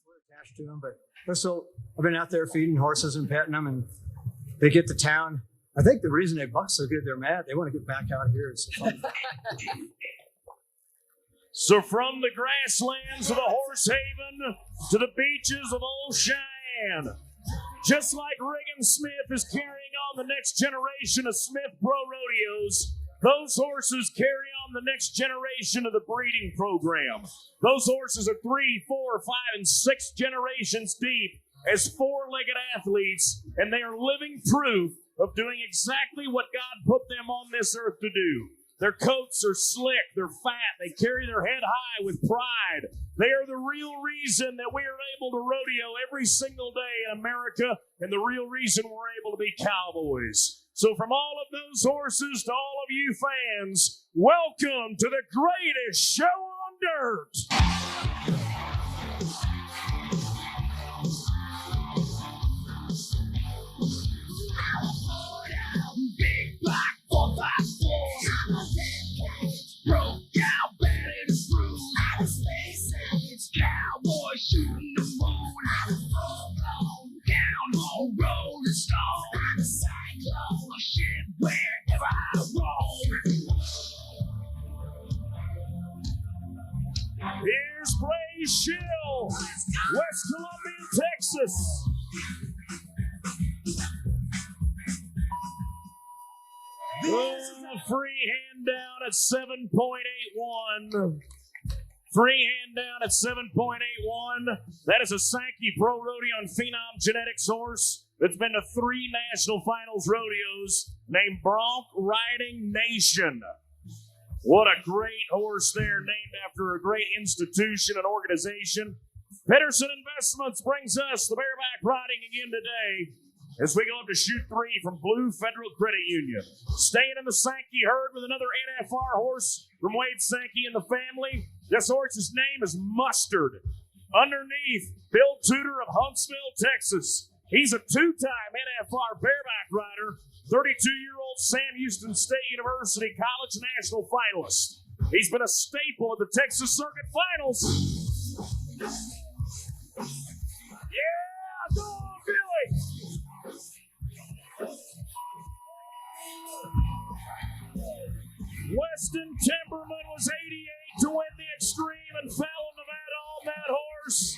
We're attached to them, but I've been out there feeding horses and petting them, and they get to town. I think the reason they buck so good, they're mad. They want to get back out here. It's fun. So from the grasslands of the Horse Haven to the beaches of old Cheyenne, just like Regan Smith is carrying on the next generation of Smith Pro Rodeos, those horses carry on the next generation of the breeding program. Those horses are 3, 4, 5, and 6 generations deep as 4-legged athletes, and they are living proof of doing exactly what God put them on this earth to do. Their coats are slick, they're fat, they carry their head high with pride. They are the real reason that we are able to rodeo every single day in America, and the real reason we're able to be cowboys. So from all of those horses to all of you fans, welcome to the greatest show on dirt. Big black 4x4. Broke down, battered through. Out of space, it's cowboy shooting the moon. Out of full blown, down on rolling stone. Out of cyclone, shit wherever I roam. Here's Blaze Shill, West Columbia, Texas. Free hand down at 7.81. Free hand down at 7.81. That is a Sankey Pro Rodeo and Phenom Genetics horse that's been to 3 national finals rodeos named Bronc Riding Nation. What a great horse there, named after a great institution and organization. Pedersen Investments brings us the bareback riding again today as we go up to shoot 3 from Blue Federal Credit Union. Staying in the Sankey herd with another NFR horse from Wade Sankey and the family. This horse's name is Mustard. Underneath, Bill Tudor of Huntsville, Texas. He's a 2-time NFR bareback rider, 32-year-old Sam Houston State University College national finalist. He's been a staple of the Texas Circuit Finals. Yeah, go on, Billy! Weston Timberman was 88 to win the Extreme and fell in Nevada on that horse.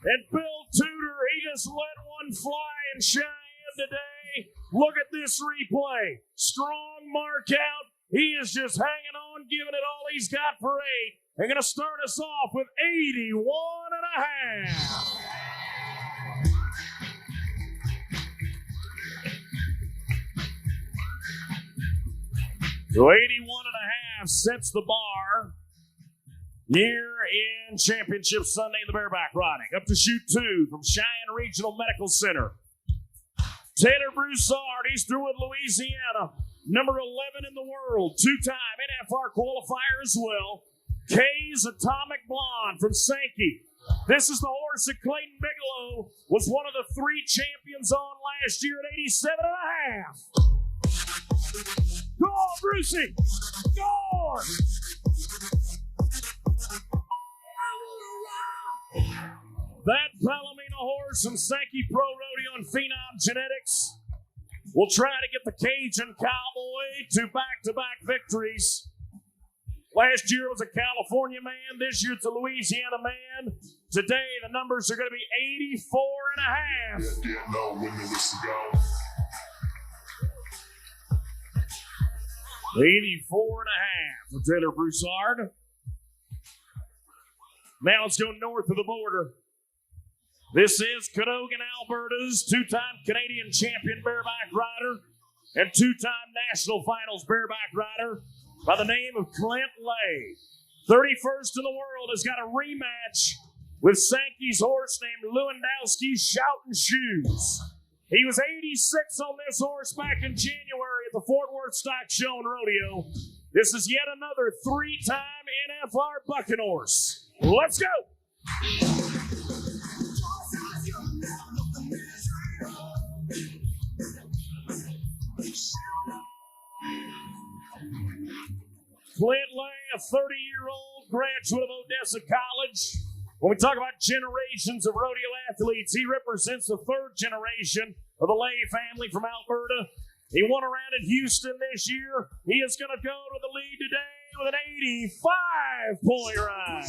And Bill Tudor, he just let one fly in Cheyenne today. Look at this replay. Strong mark out. He is just hanging on, giving it all he's got for 8. They're going to start us off with 81.5. So 81.5 sets the bar here in Championship Sunday in the bareback riding. Up to shoot 2 from Cheyenne Regional Medical Center. Taylor Broussard, he's through with Louisiana. Number 11 in the world, 2-time NFR qualifier as well. Kay's Atomic Blonde from Sankey. This is the horse that Clayton Bigelow was one of the 3 champions on last year at 87.5. Go on, Brucey! Go on! That Palomino horse from Sankey Pro Rodeo and Phenom Genetics will try to get the Cajun Cowboy to back-to-back victories. Last year it was a California man. This year it's a Louisiana man. Today the numbers are going to be 84.5. 84.5 for Taylor Broussard. Now let's go north of the border. This is Cadogan, Alberta's 2-time Canadian champion bareback rider and 2-time national finals bareback rider by the name of Clint Lay. 31st in the world, has got a rematch with Sankey's horse named Lewandowski Shoutin' Shoes. He was 86 on this horse back in January at the Fort Worth Stock Show and Rodeo. This is yet another 3-time NFR bucking horse. Let's go! Clint Lay, a 30-year-old graduate of Odessa College. When we talk about generations of rodeo athletes, he represents the 3rd generation of the Lay family from Alberta. He won around in Houston this year. He is going to go to the lead today with an 85-point ride.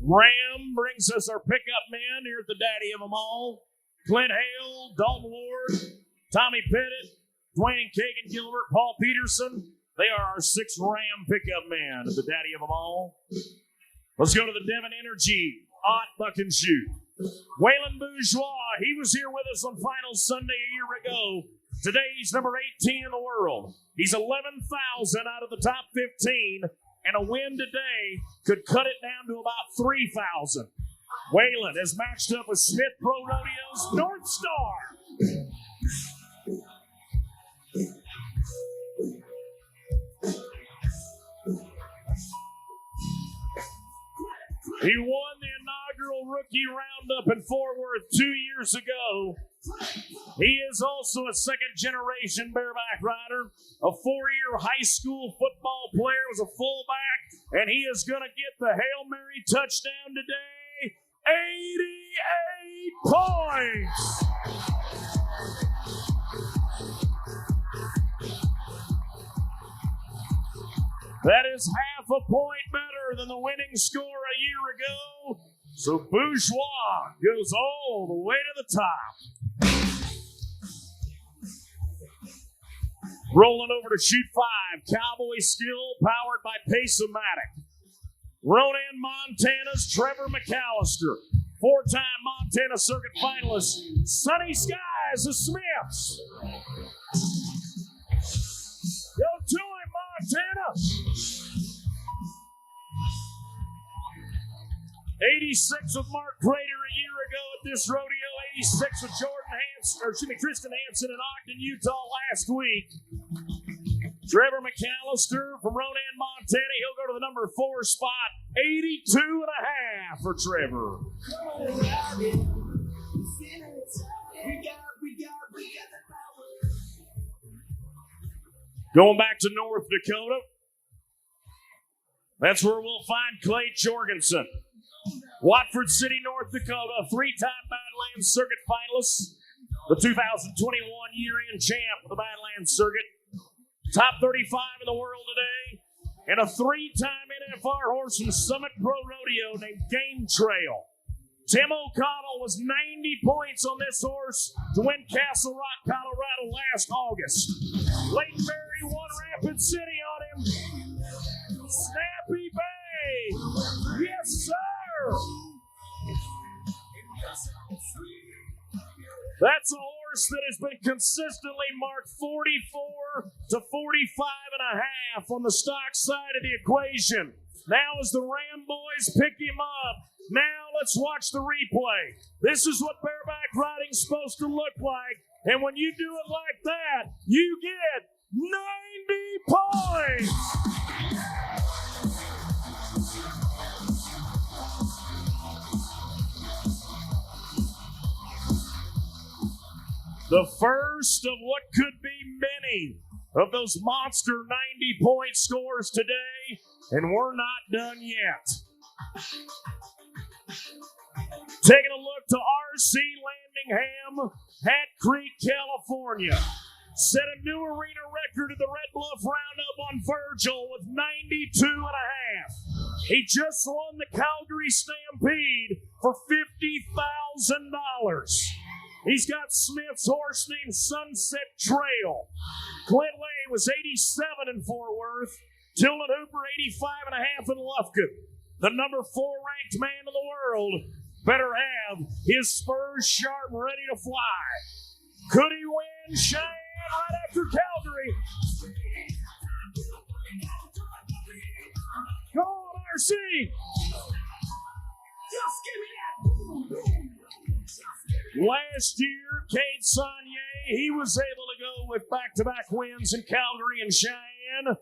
Ram brings us our pickup men here at the daddy of them all. Clint Hale, Dalton Ward, Tommy Pettit, Dwayne Kagan Gilbert, Paul Peterson. They are our 6 Ram pickup men at the daddy of them all. Let's go to the Devon Energy Ott Buck and Shoot. Waylon Bourgeois, he was here with us on Finals Sunday a year ago. Today he's number 18 in the world. He's 11,000 out of the top 15, and a win today could cut it down to about 3,000. Wayland is matched up with Smith Pro Rodeo's North Star. He won the inaugural rookie roundup in Fort Worth 2 years ago. He is also a second-generation bareback rider, a 4-year high school football player, was a fullback, and he is going to get the Hail Mary touchdown today. 88 points! That is half a point better than the winning score a year ago. So Bourgeois goes all the way to the top. Rolling over to shoot 5. Cowboy skill powered by Pace-O-Matic. Ronan, Montana's Trevor McAllister. 4-time Montana Circuit finalist. Sunny Skies, the Smiths. Go to him, Montana. 86 with Mark Prater a year ago at this rodeo. 86 with Tristan Hansen in Ogden, Utah last week. Trevor McAllister from Ronan, Montana. He'll go to the number 4 spot. 82 and a half for Trevor. Going back to North Dakota. That's where we'll find Clay Jorgensen. Watford City, North Dakota, 3-time Badlands Circuit finalist, the 2021 year-end champ of the Badlands Circuit, top 35 in the world today, and a 3-time NFR horse from Summit Pro Rodeo named Game Trail. Tim O'Connell was 90 points on this horse to win Castle Rock, Colorado last August. Leighton Berry won Rapid City on him. Snappy Bay, yes sir! That's a horse that has been consistently marked 44 to 45 and a half on the stock side of the equation. Now as the Ram boys pick him up, now let's watch the replay. This is what bareback riding's supposed to look like, and when you do it like that, you get 90 points! The first of what could be many of those monster 90-point scores today, and we're not done yet. Taking a look to R.C. Landingham, Hat Creek, California. Set a new arena record at the Red Bluff Roundup on Virgil with 92 and a half. He just won the Calgary Stampede for $50,000. He's got Smith's horse named Sunset Trail. Clint Way was 87 in Fort Worth. Tilden Hooper, 85 and a half in Lufkin. The number 4 ranked man in the world better have his spurs sharp and ready to fly. Could he win Cheyenne right after Calgary? Come on, RC! Just give me that! Last year, Cade Saunier, he was able to go with back-to-back wins in Calgary and Cheyenne.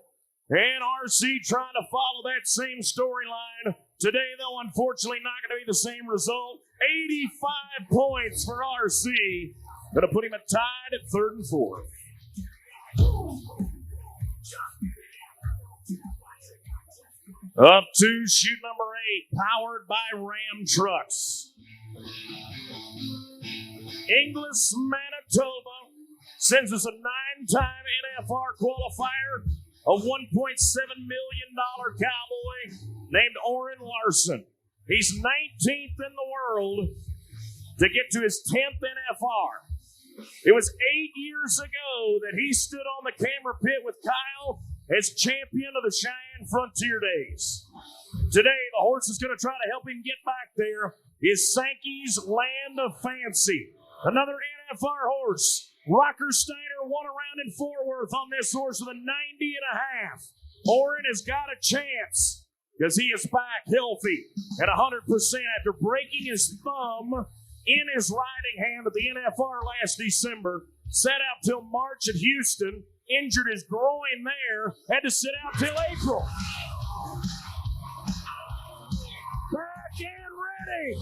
And RC trying to follow that same storyline. Today, though, unfortunately, not going to be the same result. 85 points for RC. Going to put him tied at 3rd and 4th. Up to chute number 8, powered by Ram Trucks. Inglis, Manitoba, sends us a 9-time NFR qualifier, a $1.7 million cowboy named Orrin Larson. He's 19th in the world to get to his 10th NFR. It was 8 years ago that he stood on the camera pit with Kyle as champion of the Cheyenne Frontier Days. Today, the horse is going to try to help him get back there. Is Sankey's Land of Fancy. Another NFR horse. Rocker Steiner won around in Fort Worth on this horse with a 90 and a half. Orrin has got a chance because he is back healthy at 100% after breaking his thumb in his riding hand at the NFR last December. Sat out till March at Houston, injured his groin there, had to sit out till April. Back and ready.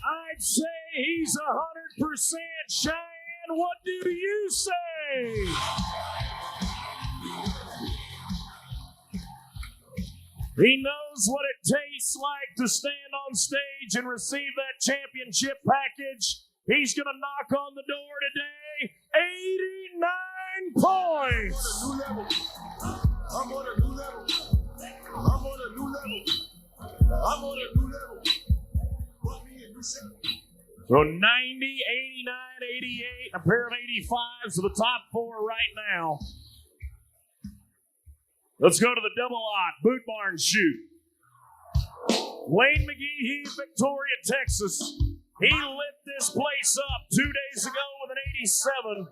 I'd say he's 100%. Cheyenne, what do you say? He knows what it tastes like to stand on stage and receive that championship package. He's going to knock on the door today. 89 points. I'm on a new level. I'm on a new level. I'm on a new level. Put me in new level. So 90, 89, 88, a pair of 85s to the top four right now. Let's go to the double odd boot barn shoot. Wayne McGee, Victoria, Texas. He lit this place up 2 days ago with an 87,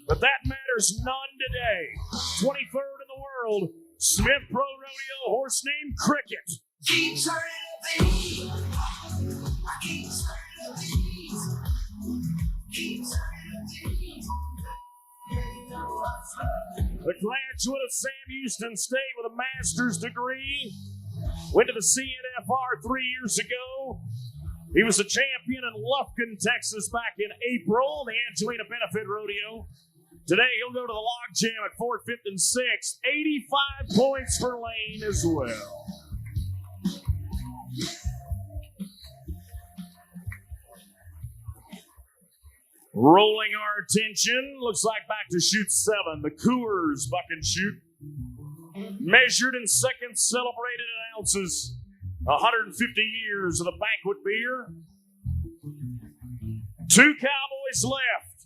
but that matters none today. 23rd in the world, Smith Pro Rodeo, horse named Cricket. Keep turning the beat. I keep turning the beat. Keep turning the beat. The graduate of Sam Houston State with a master's degree. Went to the CNFR 3 years ago. He was a champion in Lufkin, Texas back in April, the Angelina Benefit Rodeo. Today he'll go to the log jam at 4th, 5th, and 6th. 85 points for Lane as well. Rolling our attention, looks like back to chute 7, the Coors buck and chute. Measured in seconds, celebrated in ounces. 150 years of the banquet beer. 2 cowboys left.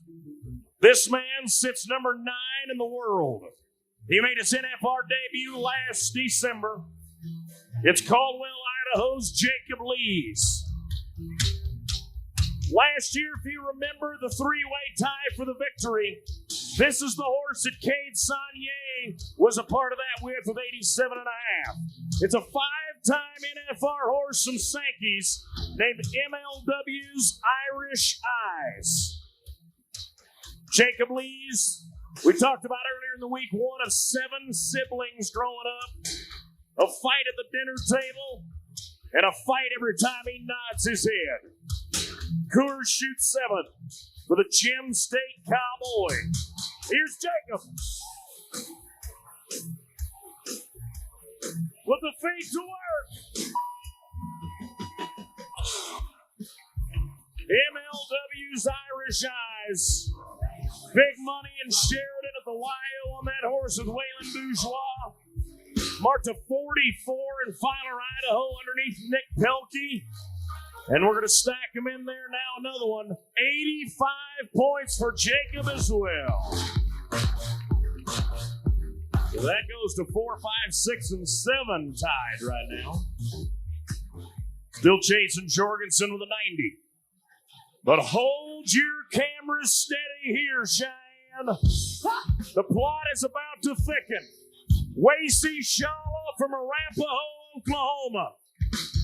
This man sits number 9 in the world. He made his NFR debut last December. It's Caldwell, Idaho's Jacob Lees. Last year, if you remember, the 3-way tie for the victory. This is the horse that Cade Saunier was a part of that with 87.5. It's a 5-time NFR horse from Sankey's named MLW's Irish Eyes. Jacob Lees, we talked about earlier in the week, one of 7 siblings growing up. A fight at the dinner table, and a fight every time he nods his head. Coors shoots 7 for the Gem State Cowboy. Here's Jacob. With the feet to work. MLW's Irish Eyes. Big money in Sheridan at the YO on that horse with Waylon Bourgeois. Marked a 44 in Filer, Idaho underneath Nick Pelkey. And we're going to stack him in there now. Another one. 85 points for Jacob as well. So that goes to 4, 5, 6, and 7 tied right now. Still chasing Jorgensen with a 90. But hold your cameras steady here, Cheyenne. The plot is about to thicken. Wasey Shala from Arapahoe, Oklahoma.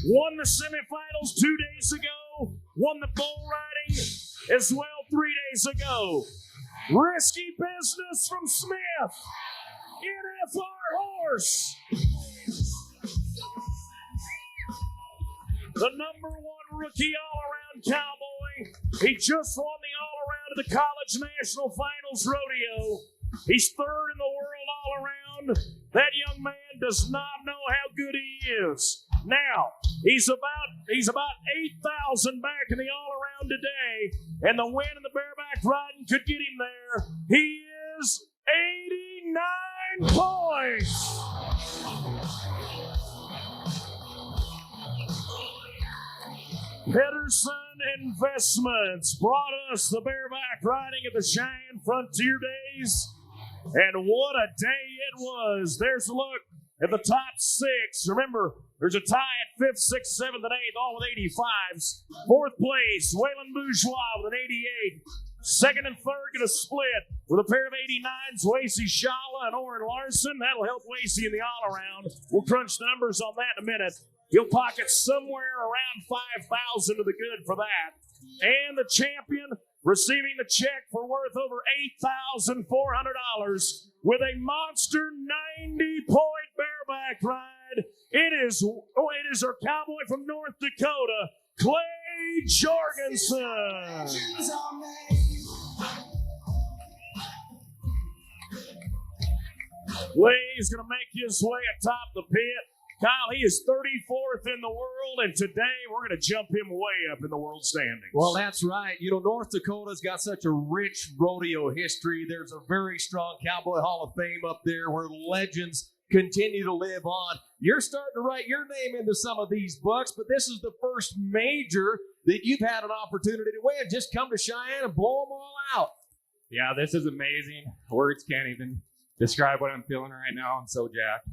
Won the semifinals 2 days ago. Won the bull riding as well 3 days ago. Risky business from Smith. NFR horse. The number 1 rookie all-around cowboy. He just won the all-around of the College National Finals Rodeo. He's 3rd in the world all-around. That young man does not know how good he is. Now, he's about 8,000 back in the all-around today, and the win in the bareback riding could get him there. He is 89 points. Pedersen Investments brought us the bareback riding at the Cheyenne Frontier Days, and what a day it was. There's a look at the top 6. Remember, there's a tie at 5th, 6th, 7th, and 8th, all with 85s. 4th place, Waylon Bourgeois with an 88. Second and third going to split with a pair of 89s, Wasey Shala and Oren Larson. That'll help Wasey in the all-around. We'll crunch the numbers on that in a minute. He'll pocket somewhere around 5,000 to the good for that. And the champion receiving the check for worth over $8,400 with a monster 90-point bareback ride. It is our cowboy from North Dakota, Clay Jorgensen. Clay's going to make his way atop the pit. Kyle, he is 34th in the world, and today we're going to jump him way up in the world standings. Well, that's right. You know, North Dakota's got such a rich rodeo history. There's a very strong Cowboy Hall of Fame up there where legends continue to live on. You're starting to write your name into some of these books, but this is the first major that you've had an opportunity to win. Just come to Cheyenne and blow them all out. Yeah, this is amazing. Words can't even describe what I'm feeling right now. I'm so jacked.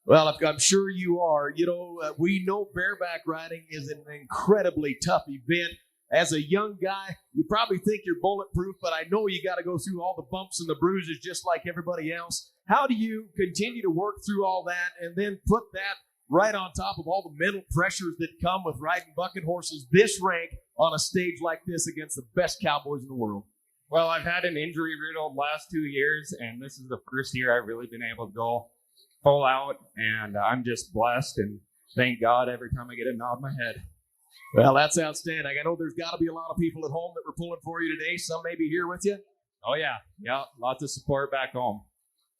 Well, I'm sure you are. You know, we know bareback riding is an incredibly tough event. As a young guy, you probably think you're bulletproof, but I know you got to go through all the bumps and the bruises just like everybody else. How do you continue to work through all that and then put that right on top of all the mental pressures that come with riding bucket horses this rank on a stage like this against the best cowboys in the world? Well, I've had an injury-riddled last 2 years, and this is the first year I've really been able to go full out, and I'm just blessed, and thank God every time I get a nod in my head. Well, that's outstanding. I know there's got to be a lot of people at home that were pulling for you today. Some may be here with you. Oh, yeah. Yeah, lots of support back home.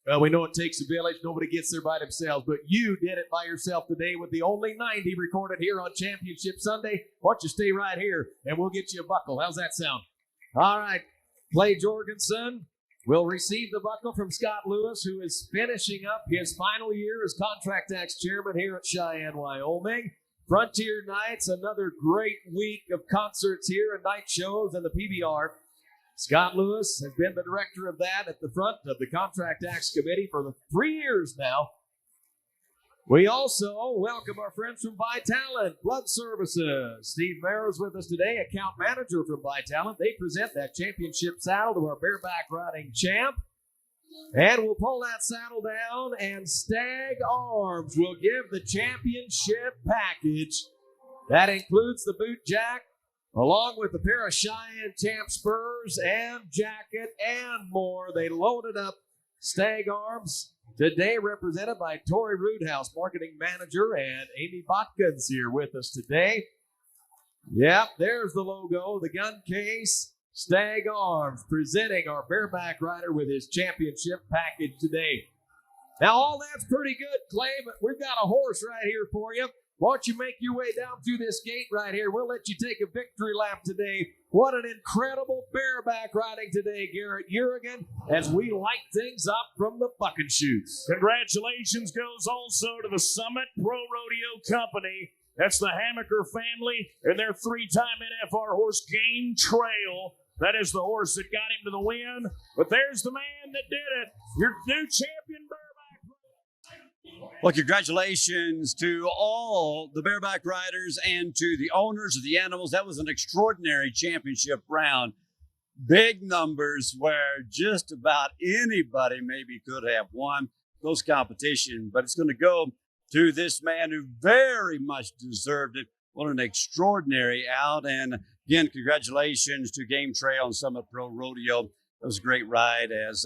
Well, we know it takes a village. Nobody gets there by themselves, but you did it by yourself today with the only 90 recorded here on Championship Sunday. Why don't you stay right here, and we'll get you a buckle. How's that sound? All right. Clay Jorgensen will receive the buckle from Scott Lewis, who is finishing up his final year as Contract Acts chairman here at Cheyenne, Wyoming. Frontier Nights, another great week of concerts here and night shows in the PBR. Scott Lewis has been the director of that at the front of the Contract Acts Committee for 3 years now. We also welcome our friends from Vitalent Blood Services. Steve Mayer is with us today, account manager from Vitalent. They present that championship saddle to our bareback riding champ. And we'll pull that saddle down, and Stag Arms will give the championship package. That includes the boot jack, along with a pair of Cheyenne Champ spurs and jacket and more. They loaded up Stag Arms. Today represented by Tori Roodhouse, marketing manager, and Amy Botkins here with us today. Yep, there's the logo, the gun case, Stag Arms, presenting our bareback rider with his championship package today. Now, all that's pretty good, Clay, but we've got a horse right here for you. Why don't you make your way down through this gate right here? We'll let you take a victory lap today. What an incredible bareback riding today, Garrett Urigan, as we light things up from the bucket chutes. Congratulations goes also to the Summit Pro Rodeo Company. That's the Hammaker family and their 3-time NFR horse, Game Trail. That is the horse that got him to the win. But there's the man that did it, your new champion bareback. Well, congratulations to all the bareback riders and to the owners of the animals. That was an extraordinary championship round. Big numbers where just about anybody maybe could have won those competition. But it's going to go to this man who very much deserved it. What an extraordinary out. And again, congratulations to Game Trail and Summit Pro Rodeo. That was a great ride as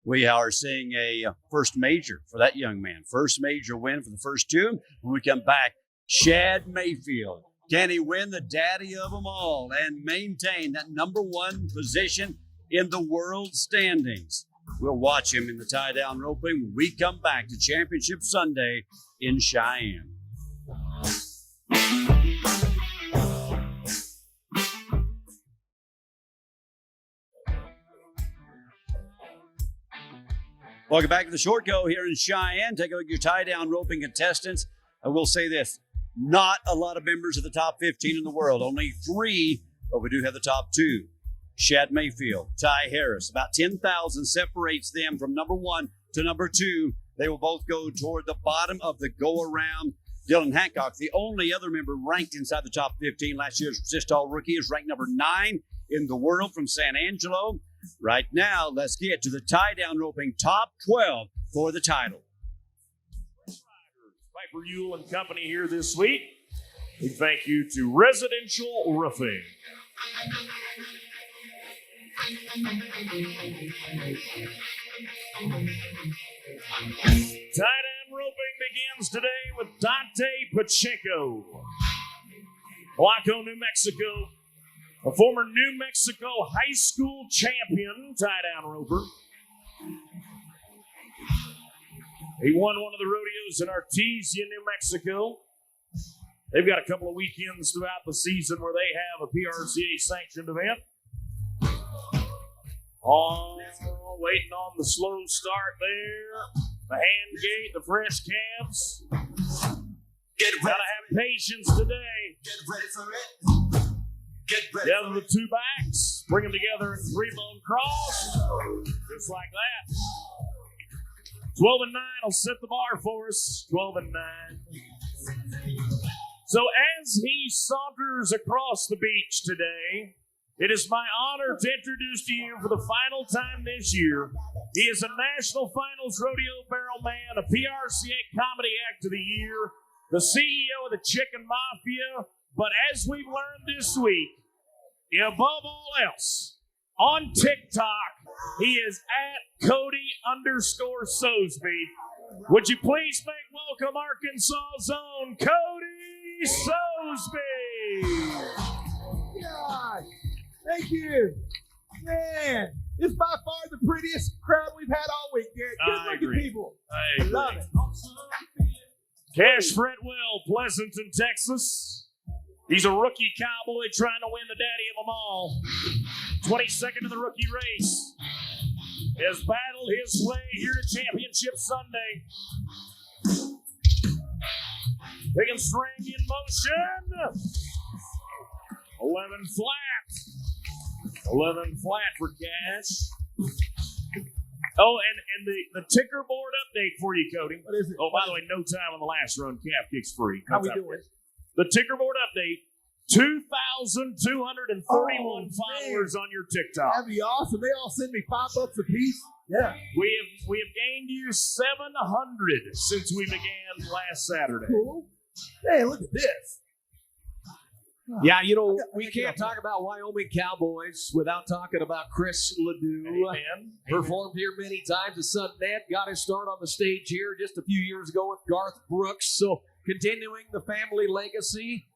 we are seeing a first major for that young man. First major win for the first two. When we come back, Shad Mayfield. Can he win the daddy of them all and maintain that #1 position in the world standings? We'll watch him in the tie-down roping when we come back to Championship Sunday in Cheyenne. Welcome back to the Short Go here in Cheyenne. Take a look at your tie-down roping contestants. I will say this, not a lot of members of the top 15 in the world. Only 3, but we do have the top 2. Shad Mayfield, Ty Harris. About 10,000 separates them from #1 to #2. They will both go toward the bottom of the go-around. Dylan Hancock, the only other member ranked inside the top 15. Last year's Resistol rookie, is ranked #9 in the world from San Angelo. Right now, let's get to the tie-down roping top 12 for the title. Piper Ewell and Company here this week. We thank you to Residential Roofing. Tie-down roping begins today with Dante Pacheco, Blanco, New Mexico, a former New Mexico high school champion tie-down roper. He won one of the rodeos in Artesia, New Mexico. They've got a couple of weekends throughout the season where they have a PRCA-sanctioned event. Oh, waiting on the slow start there. The hand gate, the fresh calves. Gotta have patience today. Get ready for it. Get ready. Gather the two backs, bring them together in 3-bone cross, just like that. 12 and 9 will set the bar for us. 12 and 9. So as he saunters across the beach today, it is my honor to introduce to you for the final time this year. He is a National Finals Rodeo Barrel Man, a PRCA Comedy Act of the Year, the CEO of the Chicken Mafia. But as we've learned this week, above all else, on TikTok, he is at Cody_Sosby. Would you please make welcome Arkansas' own Cody Sosby? God, thank you. Man, it's by far the prettiest crowd we've had all week, Garrett. Good looking people. I agree. Love it. Cash Fretwell, Pleasanton, Texas. He's a rookie cowboy trying to win the daddy of them all. 22nd in the rookie race. Has battled his way here to Championship Sunday. Big and string in motion. 11 flat. 11 flat for Cash. Oh, and the ticker board update for you, Cody. What is it? Oh, by the way, no time on the last run. Calf kicks free. How we doing? The ticker board update. 2,231 followers on your TikTok. That'd be awesome. They all send me $5 a piece. Yeah. We have gained you 700 since we began last Saturday. Cool. Hey, look at this. Yeah, you know, we can't talk about Wyoming Cowboys without talking about Chris Ledoux. Amen. Performed here many times at Sunnet. Got his start on the stage here just a few years ago with Garth Brooks. So continuing the family legacy.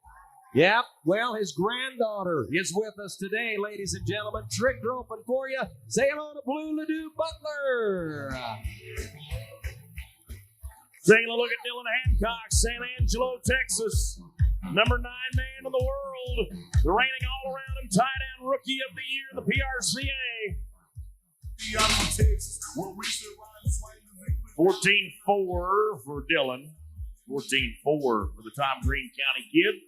Yep, well, his granddaughter is with us today, ladies and gentlemen. Trick roping for you. Say hello to Blue Ledoux Butler. Taking a look at Dylan Hancock, San Angelo, Texas. Number 9 man in the world. The reigning all-around and tie-down rookie of the year in the PRCA. 14-4 for Dylan. 14-4 for the Tom Green County kid.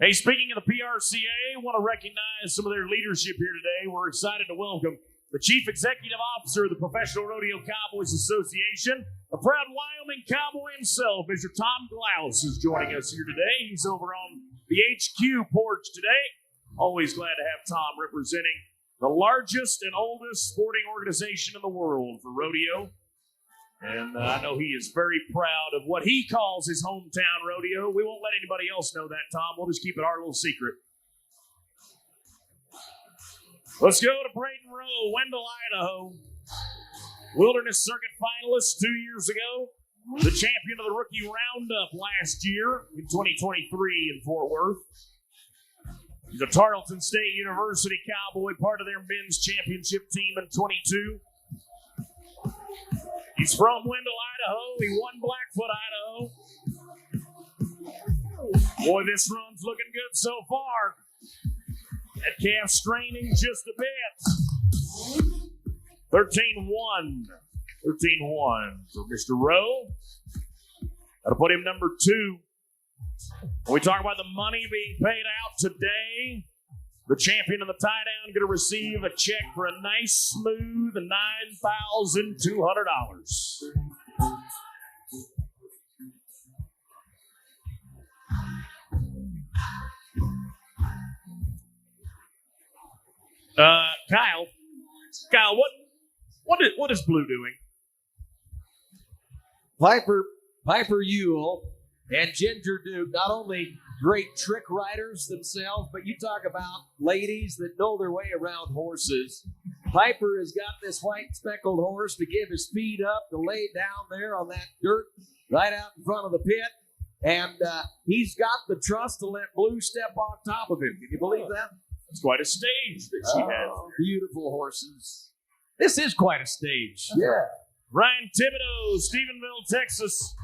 Hey, speaking of the PRCA, I want to recognize some of their leadership here today. We're excited to welcome the Chief Executive Officer of the Professional Rodeo Cowboys Association, a proud Wyoming cowboy himself, Mr. Tom Glaus is joining us here today. He's over on the HQ porch today. Always glad to have Tom representing the largest and oldest sporting organization in the world for rodeo. And I know he is very proud of what he calls his hometown rodeo. We won't let anybody else know that, Tom. We'll just keep it our little secret. Let's go to Braden Rowe, Wendell, Idaho. Wilderness Circuit finalist 2 years ago. The champion of the Rookie Roundup last year in 2023 in Fort Worth. He's a Tarleton State University Cowboy, part of their men's championship team in 22. He's from Wendell, Idaho. He won Blackfoot, Idaho. Boy, this run's looking good so far. That calf straining just a bit. 13-1. 13-1 for Mr. Rowe. That'll put him number 2. When we talk about the money being paid out today, the champion of the tie-down going to receive a check for a nice, smooth $9,200. Kyle, what is Blue doing? Piper Ewell and Ginger Duke, not only great trick riders themselves, but you talk about ladies that know their way around horses. Piper has got this white speckled horse to give his feet up, to lay down there on that dirt right out in front of the pit. And he's got the trust to let Blue step on top of him. Can you believe that? It's quite a stage that she has. Beautiful horses. This is quite a stage. Yeah. Ryan Thibodeau, Stephenville, Texas.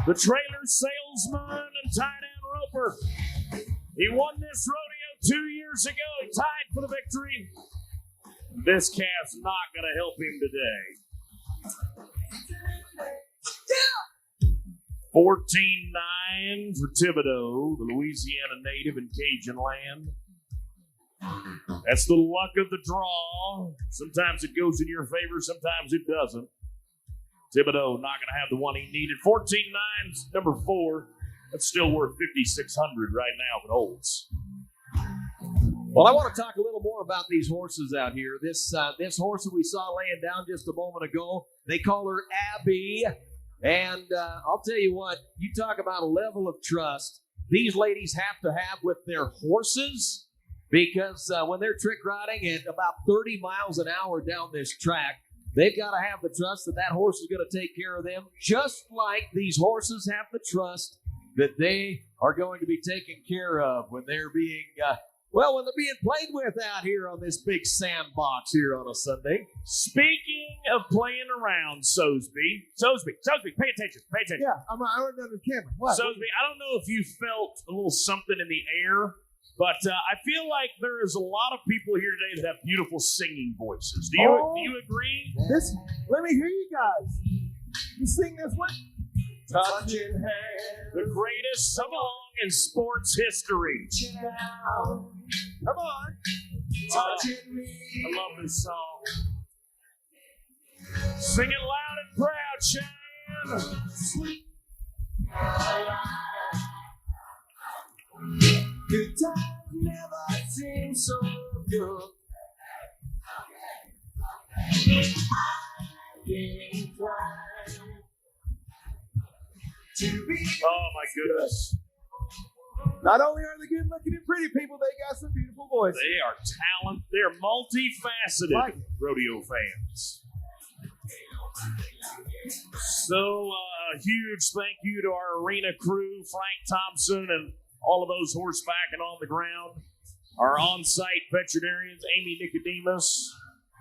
The trailer salesman and tie-down roper. He won this rodeo 2 years ago. He tied for the victory. This calf's not going to help him today. 14-9 for Thibodeau, the Louisiana native in Cajun land. That's the luck of the draw. Sometimes it goes in your favor, sometimes it doesn't. Thibodeau not going to have the one he needed. 14-9's number 4. That's still worth $5,600 right now if it holds. Well, I want to talk a little more about these horses out here. This horse that we saw laying down just a moment ago, they call her Abby. And I'll tell you what, you talk about a level of trust these ladies have to have with their horses, because when they're trick riding at about 30 miles an hour down this track, they've got to have the trust that that horse is going to take care of them, just like these horses have the trust that they are going to be taken care of when they're being, when they're being played with out here on this big sandbox here on a Sunday. Speaking of playing around, Sosby, pay attention. Yeah, I'm under the camera. What? Sosby, I don't know if you felt a little something in the air, but I feel like there is a lot of people here today that have beautiful singing voices. Do you agree? Let me hear you guys. You sing this one? Touching hands, the greatest song in sports history. Come on. Touching me. I love this song. Sing it loud and proud, Cheyenne. Good times never seem so good. I can't climb to be. Oh my goodness. Not only are they good looking and pretty people, they got some beautiful voices. They are talented. They're multifaceted rodeo fans. So a huge thank you to our arena crew, Frank Thompson and all of those horseback and on the ground. Our on-site veterinarians, Amy Nicodemus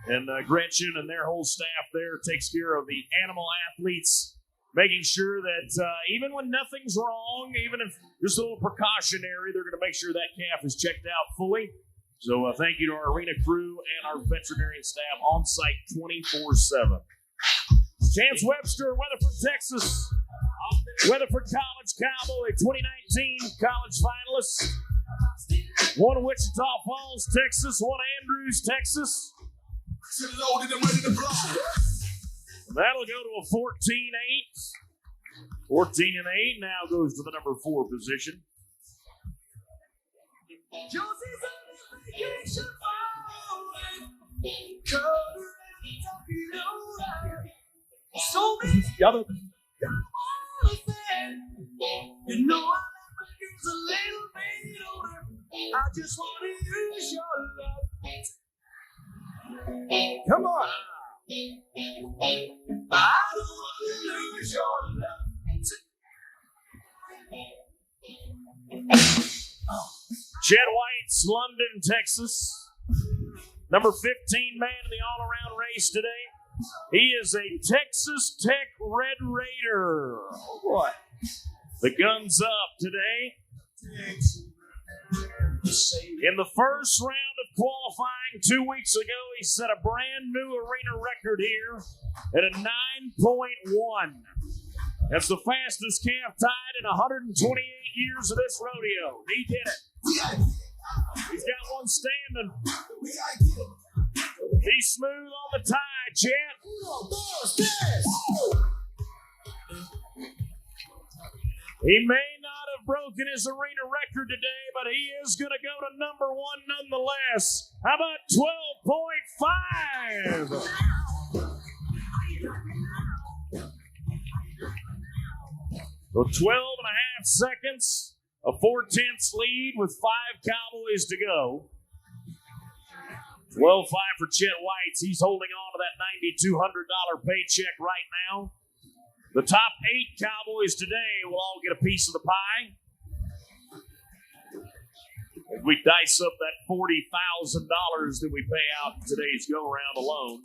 and Gretchen and their whole staff there takes care of the animal athletes, making sure that even when nothing's wrong, even if just a little precautionary, they're going to make sure that calf is checked out fully. So thank you to our arena crew and our veterinarian staff on site 24/7. Chance Webster, Weatherford, Texas. Weatherford College Cowboy 2019 college finalists. One Wichita Falls, Texas. One Andrews, Texas. That'll go to a 14-8. 14-8 now goes to the number 4 position. Josie's on vacation so many you know I like my girls a little bit older. I just want to use your love. Come on. I don't want to lose your love. Chet White's London, Texas. Number 15 man in the all-around race today. He is a Texas Tech Red Raider. Oh, boy. The gun's up today. In the first round of qualifying 2 weeks ago, he set a brand new arena record here at a 9.1. That's the fastest calf tied in 128 years of this rodeo. He did it. He's got one standing. He's smooth on the tie, Chet. He may not have broken his arena record today, but he is going to go to number one nonetheless. How about 12.5? So 12 and a half seconds, a 4/10 lead with 5 Cowboys to go. 12.5 for Chet Whites. He's holding on to that $9,200 paycheck right now. The top 8 Cowboys today will all get a piece of the pie. As we dice up that $40,000 that we pay out in today's go-round alone.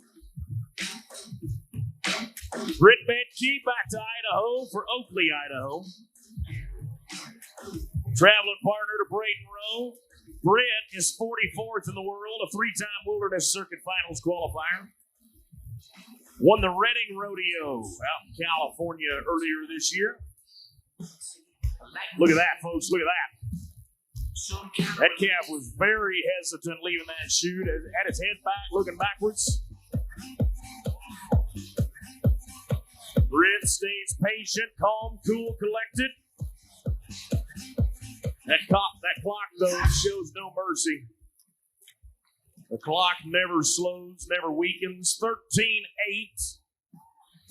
Britt Bedke back to Idaho for Oakley, Idaho. Traveling partner to Brayton Rowe. Britt is 44th in the world, a 3-time Wilderness Circuit Finals qualifier. Won the Redding Rodeo out in California earlier this year. Look at that, folks. Look at that. That calf was very hesitant leaving that chute. Had his head back, looking backwards. Britt stays patient, calm, cool, collected. That clock, though, shows no mercy. The clock never slows, never weakens. 13.8.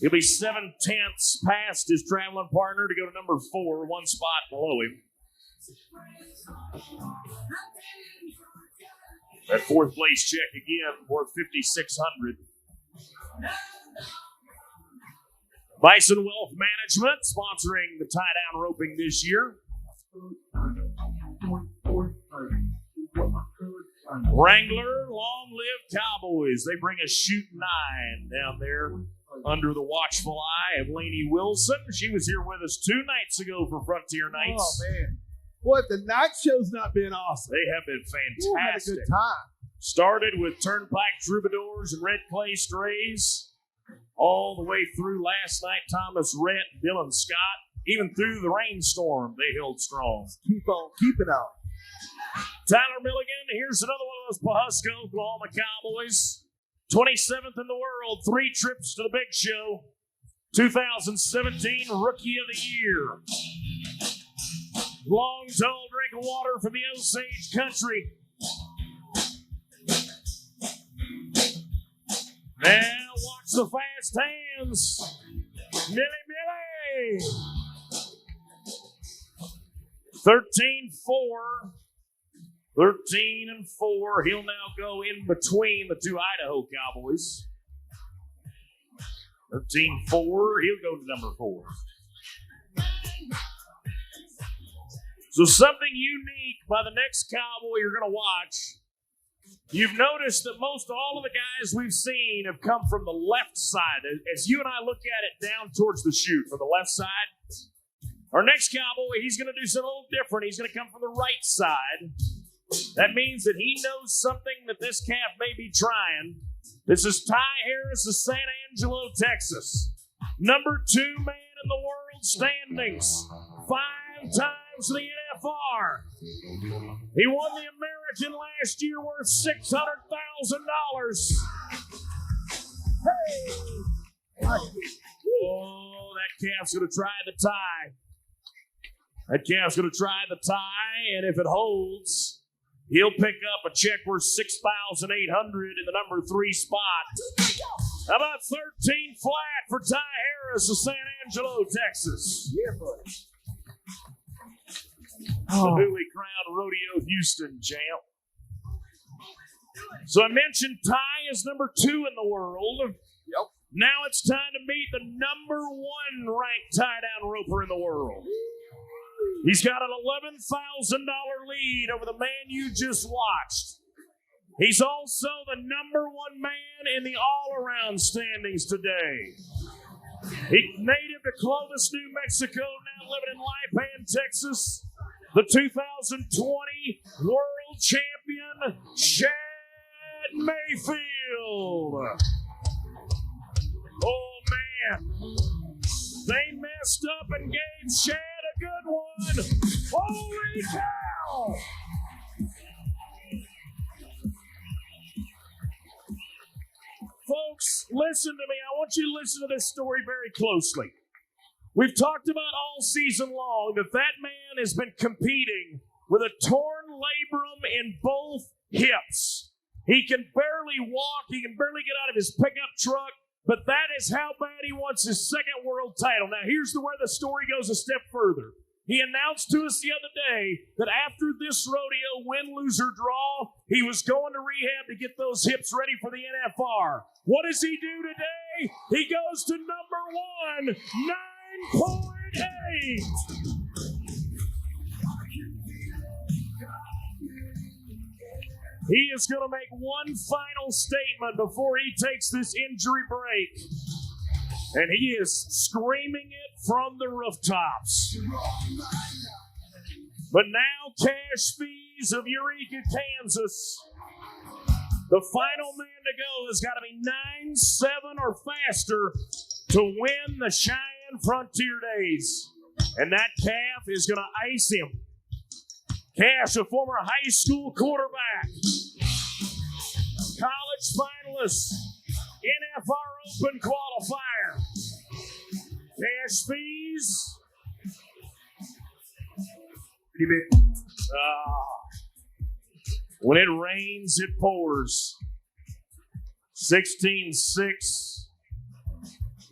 He'll be 7/10 past his traveling partner to go to number 4, 1 spot below him. That 4th place check again, worth $5,600. Bison Wealth Management sponsoring the tie-down roping this year. Wrangler, long-lived Cowboys. They bring a shoot 9 down there under the watchful eye of Lainey Wilson. She was here with us 2 nights ago for Frontier Nights. Oh, man. What, the night show's not been awesome. They have been fantastic. Ooh, had a good time. Started with Turnpike Troubadours and Red Clay Strays. All the way through last night, Thomas Rhett, Dylan Scott. Even through the rainstorm, they held strong. Keep on keeping on. Tyler Milligan, here's another one of those Pawhuska, Oklahoma Cowboys. 27th in the world, 3 trips to the big show. 2017 Rookie of the Year. Long, tall drink of water from the Osage country. Now watch the fast hands. Millie. 13-4. 13-4. He'll now go in between the 2 Idaho Cowboys. 13-4. He'll go to number 4. So something unique by the next Cowboy you're going to watch. You've noticed that most all of the guys we've seen have come from the left side. As you and I look at it down towards the chute from the left side, our next Cowboy, he's going to do something a little different. He's going to come from the right side. That means that he knows something that this calf may be trying. This is Ty Harris of San Angelo, Texas. Number 2 man in the world standings. 5 times the NFR. He won the American last year worth $600,000. Hey! Oh, that calf's going to try the tie. That calf's going to try the tie, and if it holds, he'll pick up a check worth $6,800 in the number 3 spot. How about 13 flat for Ty Harris of San Angelo, Texas? Yeah, buddy. The newly crowned Rodeo Houston champ. So I mentioned Ty is number 2 in the world. Yep. Now it's time to meet the number 1 ranked tie-down roper in the world. He's got an $11,000 lead over the man you just watched. He's also the number 1 man in the all-around standings today. He's native to Clovis, New Mexico, now living in Lipan, Texas. The 2020 World Champion, Chad Mayfield. Oh, man. They messed up and gave Chad a good one. Holy cow! Folks, listen to me. I want you to listen to this story very closely. We've talked about all season long that man has been competing with a torn labrum in both hips. He can barely walk. He can barely get out of his pickup truck. But that is how bad he wants his second world title. Now, here's where the story goes a step further. He announced to us the other day that after this rodeo, win, lose, or draw, he was going to rehab to get those hips ready for the NFR. What does he do today? He goes to number 1, 9.8. He is going to make one final statement before he takes this injury break. And he is screaming it from the rooftops. But now, Cash Fees of Eureka, Kansas. The final man to go has got to be 9.7 or faster to win the Cheyenne Frontier Days. And that calf is going to ice him. Cash, a former high school quarterback, college finalist, NFR Open qualifier. Cash Fees. When it rains, it pours. 16-6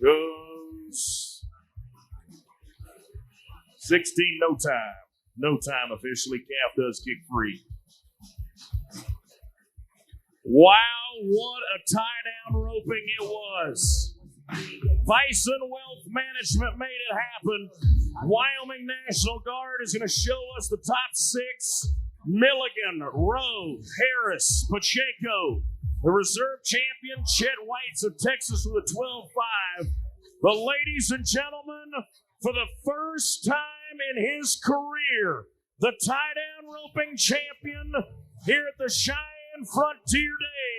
goes. 16, no time. No time officially. Calf does kick free. Wow, what a tie-down roping it was. Bison Wealth Management made it happen. Wyoming National Guard is going to show us the top 6. Milligan, Rowe, Harris, Pacheco. The reserve champion, Chet Whites of Texas with a 12-5. But ladies and gentlemen, for the first time in his career, the tie-down roping champion here at the Cheyenne Frontier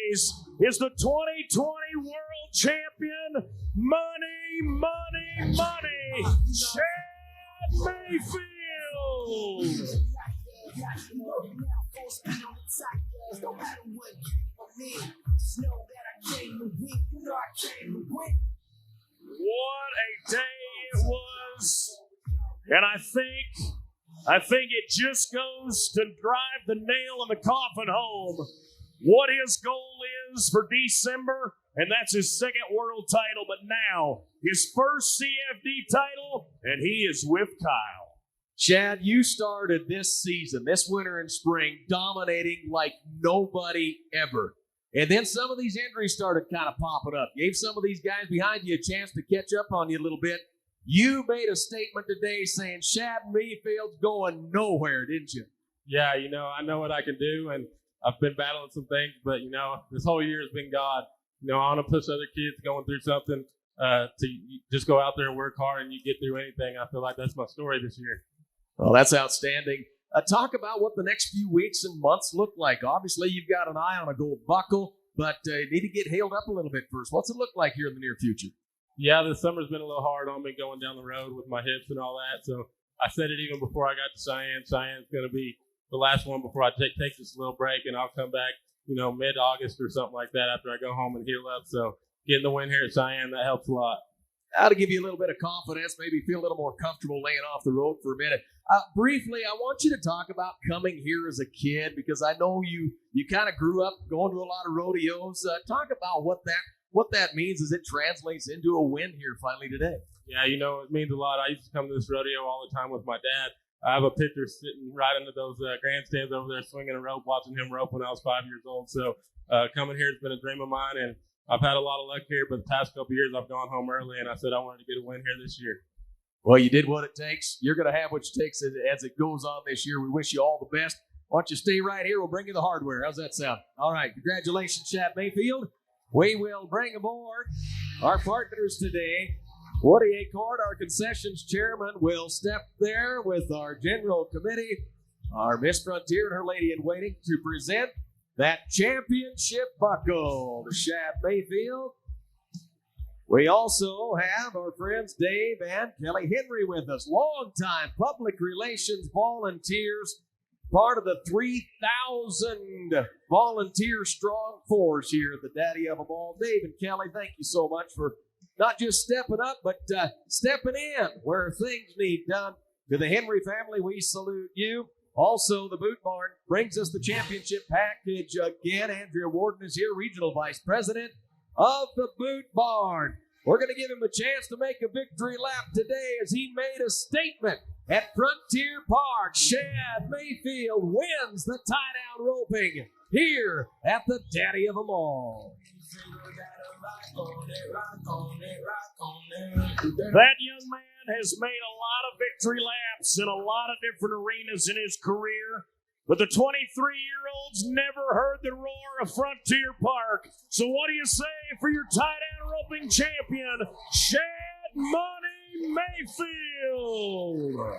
Days is the 2020 World Champion, Money, Chad Mayfield. What a day it was. And I think it just goes to drive the nail in the coffin home what his goal is for December, and that's his second world title, but now his first CFD title, and he is with Kyle. Chad, you started this season, this winter and spring, dominating like nobody ever. And then some of these injuries started kind of popping up. Gave some of these guys behind you a chance to catch up on you a little bit. You made a statement today saying Chad Mayfield's going nowhere, didn't you? Yeah, I know what I can do, and I've been battling some things, but, this whole year has been God. I want to push other kids going through something to just go out there and work hard, and you get through anything. I feel like that's my story this year. Well, that's outstanding. Talk about what the next few weeks and months look like. Obviously, you've got an eye on a gold buckle, but you need to get healed up a little bit first. What's it look like here in the near future? Yeah, this summer's been a little hard on me going down the road with my hips and all that. So I said it even before I got to Cheyenne. Cheyenne's going to be the last one before I take this little break, and I'll come back, mid-August or something like that after I go home and heal up. So getting the win here at Cheyenne, that helps a lot. To give you a little bit of confidence, maybe feel a little more comfortable laying off the road for a minute. Briefly, I want you to talk about coming here as a kid, because I know you kind of grew up going to a lot of rodeos. Talk about what that means as it translates into a win here finally today. Yeah, it means a lot. I used to come to this rodeo all the time with my dad. I have a picture sitting right under those grandstands over there swinging a rope, watching him rope when I was 5 years old. So coming here has been a dream of mine, and I've had a lot of luck here, but the past couple of years I've gone home early, and I said I wanted to get a win here this year. Well, you did what it takes. You're going to have what it takes as it goes on this year. We wish you all the best. Why don't you stay right here? We'll bring you the hardware. How's that sound? All right. Congratulations, Chad Mayfield. We will bring aboard our partners today. Woody Acord, our concessions chairman, will step there with our general committee, our Miss Frontier and her lady in waiting, to present that championship buckle to Chad Mayfield. We also have our friends Dave and Kelly Henry with us, longtime public relations volunteers, part of the 3,000 volunteer strong force here at the Daddy of them all. Dave and Kelly, thank you so much for not just stepping up, but stepping in where things need done. To the Henry family, we salute you. Also, the Boot Barn brings us the championship package again. Andrea Warden is here, Regional Vice President of the Boot Barn. We're going to give him a chance to make a victory lap today as he made a statement at Frontier Park. Shad Mayfield wins the tie-down roping here at the Daddy of them all. That young man has made a lot of victory laps in a lot of different arenas in his career, but the 23-year-old's never heard the roar of Frontier Park. So what do you say for your tie-down roping champion, Shad Money Mayfield?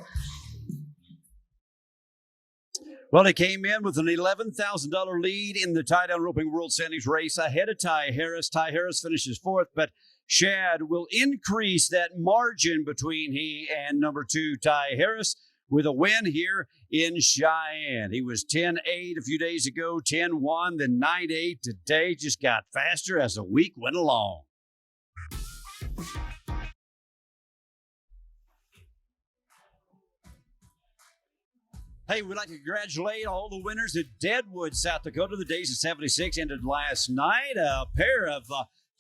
Well, he came in with an $11,000 lead in the tie-down roping world standings race ahead of Ty Harris. Ty Harris finishes fourth, but Shad will increase that margin between he and number 2, Ty Harris, with a win here in Cheyenne. He was 10-8 a few days ago, 10-1, then 9-8 today. Just got faster as the week went along. Hey, we'd like to congratulate all the winners at Deadwood, South Dakota. The Days of 76 ended last night. A pair of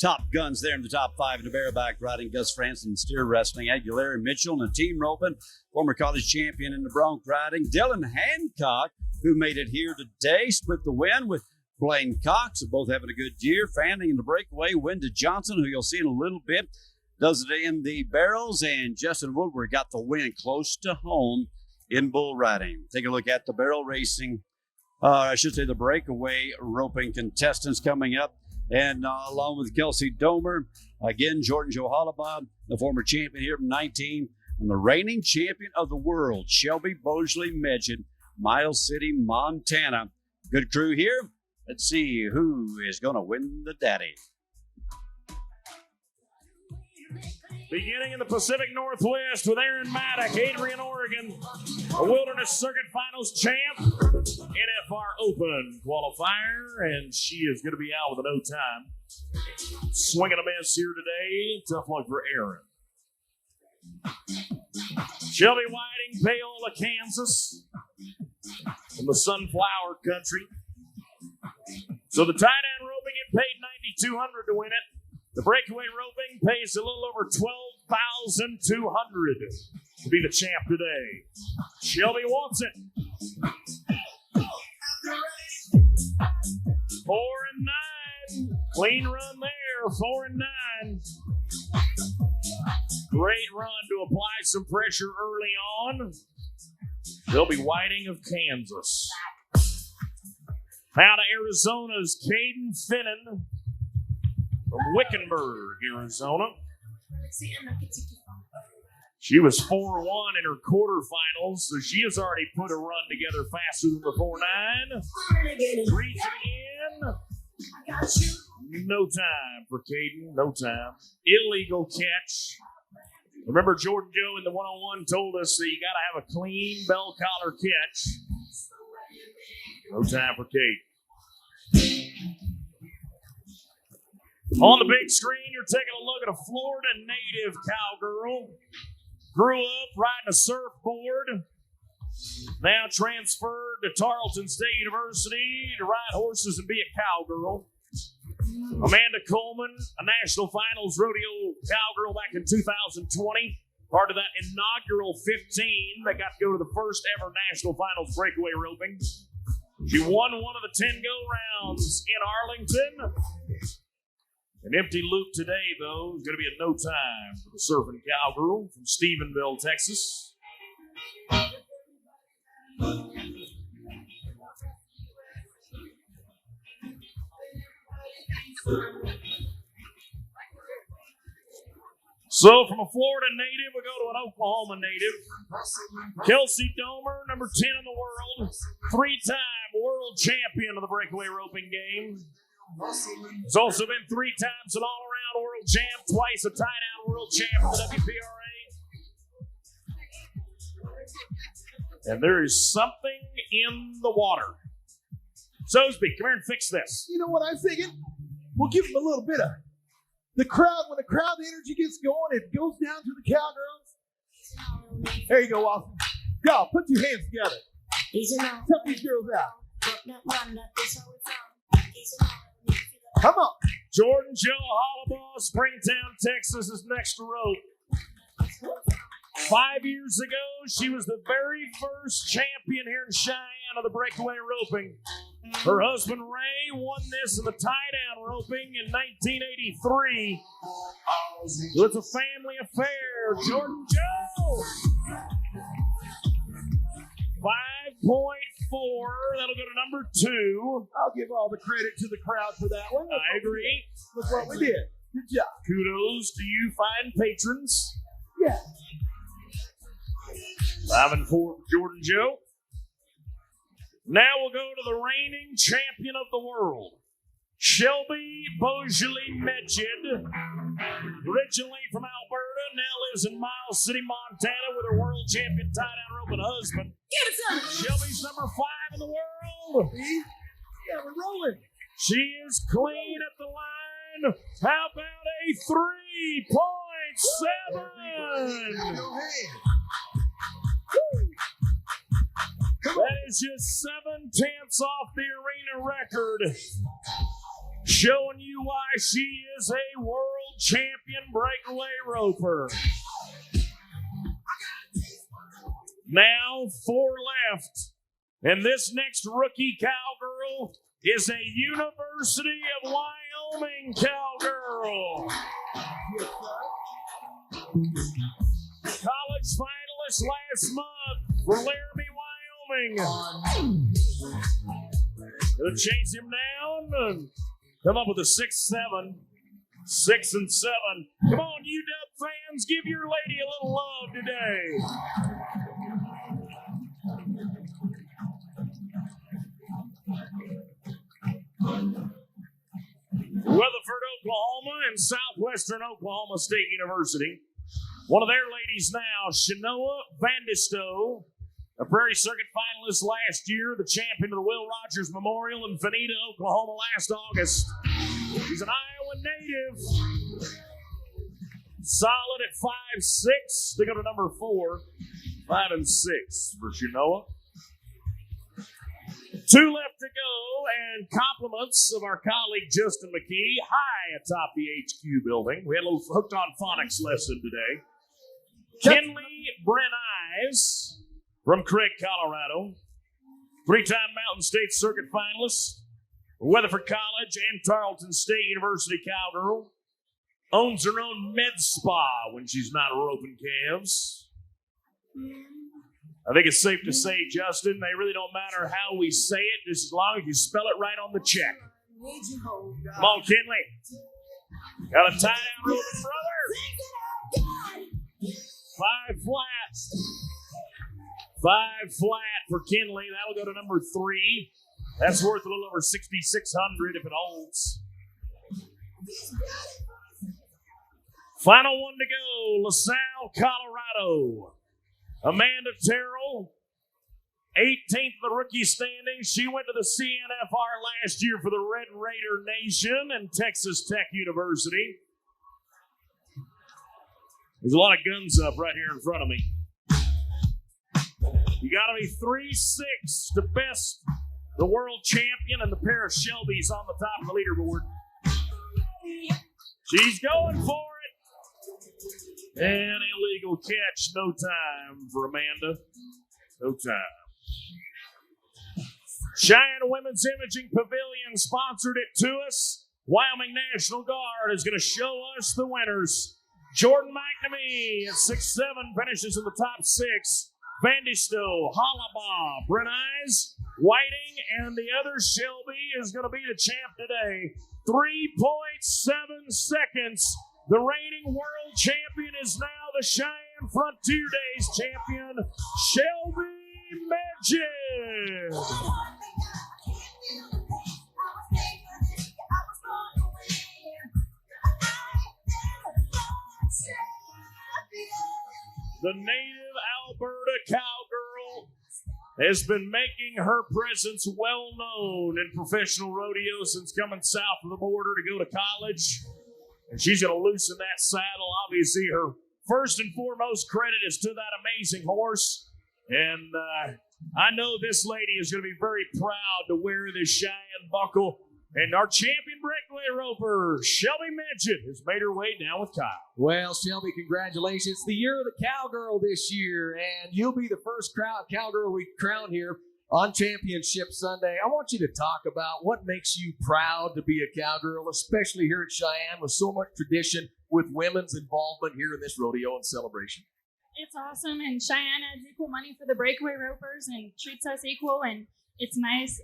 top guns there in the top 5 in the bareback riding. Gus Franson, steer wrestling. Aguilera Mitchell and team roping. Former college champion in the bronc riding. Dylan Hancock, who made it here today, split the win with Blaine Cox. Both having a good year. Fanning in the breakaway. Wendy Johnson, who you'll see in a little bit, does it in the barrels. And Justin Woodward got the win close to home in bull riding. Take a look at the barrel racing, the breakaway roping contestants coming up. And along with Kelsey Domer, again, Jordan Johalaba, the former champion here from 19, and the reigning champion of the world, Shelby Bosley Medjid, Miles City, Montana. Good crew here. Let's see who is going to win the Daddy. Beginning in the Pacific Northwest with Aaron Maddock, Adrian, Oregon, a Wilderness Circuit Finals champ, NFR Open qualifier, and she is going to be out with a no time. Swinging a miss here today. Tough luck for Aaron. Shelby Whiting, Paola, Kansas, from the Sunflower Country. So the tie-down roping, it paid $9,200 to win it. The breakaway roping pays a little over $12,200 to be the champ today. Shelby wants it. 4-9. Clean run there. 4-9. Great run to apply some pressure early on. Shelby Whiting of Kansas. Now to Arizona's Caden Finnan from Wickenburg, Arizona. She was 4-1 in her quarterfinals, so she has already put a run together faster than the 4-9. Reaching in. No time for Caden, no time. Illegal catch. Remember, Jordan Joe in the one-on-one told us that you got to have a clean bell collar catch. No time for Caden. On the big screen, you're taking a look at a Florida native cowgirl. Grew up riding a surfboard. Now transferred to Tarleton State University to ride horses and be a cowgirl. Amanda Coleman, a National Finals Rodeo cowgirl back in 2020. Part of that inaugural 15 that got to go to the first ever National Finals breakaway roping. She won one of the 10 go-rounds in Arlington. An empty loop today, though, is going to be at no time for the surfing cowgirl from Stephenville, Texas. So from a Florida native, we go to an Oklahoma native. Kelsey Domer, number 10 in the world, 3-time world champion of the breakaway roping game. He's also been 3 times an all-around world champ, twice a tie-down world champ of the WPRA. And there is something in the water. Sosby, come here and fix this. You know what I'm thinking? We'll give him a little bit of The crowd, when the crowd energy gets going, it goes down to the cowgirls. There you go, Austin. Y'all, put your hands together. Help these girls out. Come on. Jordan Joe Hollabaugh, Springtown, Texas is next to rope. 5 years ago, she was the very first champion here in Cheyenne of the breakaway roping. Her husband Ray won this in the tie-down roping in 1983. So it's a family affair. Jordan Joe. 5.4. That'll go to number 2. I'll give all the credit to the crowd for that one. I agree. Look what we did. Good job. Kudos to you fine patrons. Yeah. 5 and 4 for Jordan Joe. Now we'll go to the reigning champion of the world, Shelby Beaujolais Medjid. Originally from Alberta, now lives in Miles City, Montana with her world champion tie-down roping husband. Shelby's number 5 in the world. Yeah, we're rolling. She is clean at the line. How about a 3.7? That is just 7/10 off the arena record, showing you why she is a world champion breakaway roper. Now 4 left, and this next rookie cowgirl is a University of Wyoming cowgirl. College finalist last month for Laramie, Wyoming. Gonna chase him down and come up with a 6-7. 6 and 7. Come on, UW fans, give your lady a little love today. Weatherford, Oklahoma, and Southwestern Oklahoma State University. One of their ladies now, Shanoa Vandisto, a Prairie Circuit finalist last year, the champion of the Will Rogers Memorial in Veneta, Oklahoma last August. She's an Iowa native. Solid at 5'6". They go to number 4. 5 and 6 for Shanoa. 2 left to go, and compliments of our colleague Justin McKee, high atop the HQ building. We had a little hooked on phonics lesson today. Kinley Brent Eyes from Craig, Colorado. 3-time Mountain State Circuit finalist. Weatherford College and Tarleton State University cowgirl. Owns her own med spa when she's not roping calves. I think it's safe to say, Justin, they really don't matter how we say it, just as long as you spell it right on the check. Come on, Kinley. Got a tie-down roping brother. 5 flat. 5 flat for Kinley. That'll go to number 3. That's worth a little over $6,600 if it holds. Final one to go, LaSalle, Colorado. Amanda Terrell, 18th of the rookie standings. She went to the CNFR last year for the Red Raider Nation and Texas Tech University. There's a lot of guns up right here in front of me. You got to be 3'6" to best the world champion and the pair of Shelbys on the top of the leaderboard. She's going for it. And illegal catch. No time for Amanda. No time. Cheyenne Women's Imaging Pavilion sponsored it to us. Wyoming National Guard is going to show us the winners. Jordan McNamee at 6'7", finishes in the top 6. Vandisto, Hollabaugh, Brent Eyes, Whiting, and the other Shelby is going to be the champ today. 3.7 seconds. The reigning world champion is now the Cheyenne Frontier Days champion, Shelby Medjid. The native Alberta cowgirl has been making her presence well known in professional rodeo since coming south of the border to go to college. and she's going to loosen that saddle. Obviously, her first and foremost credit is to that amazing horse. And I know this lady is going to be very proud to wear this Cheyenne buckle. And our champion breakaway roper, Shelby Midget, has made her way down with Kyle. Well, Shelby, congratulations. It's the year of the cowgirl this year, and you'll be the first cowgirl we crown here on Championship Sunday. I want you to talk about what makes you proud to be a cowgirl, especially here at Cheyenne with so much tradition with women's involvement here in this rodeo and celebration. It's awesome, and Cheyenne adds equal money for the breakaway ropers and treats us equal, and it's nice.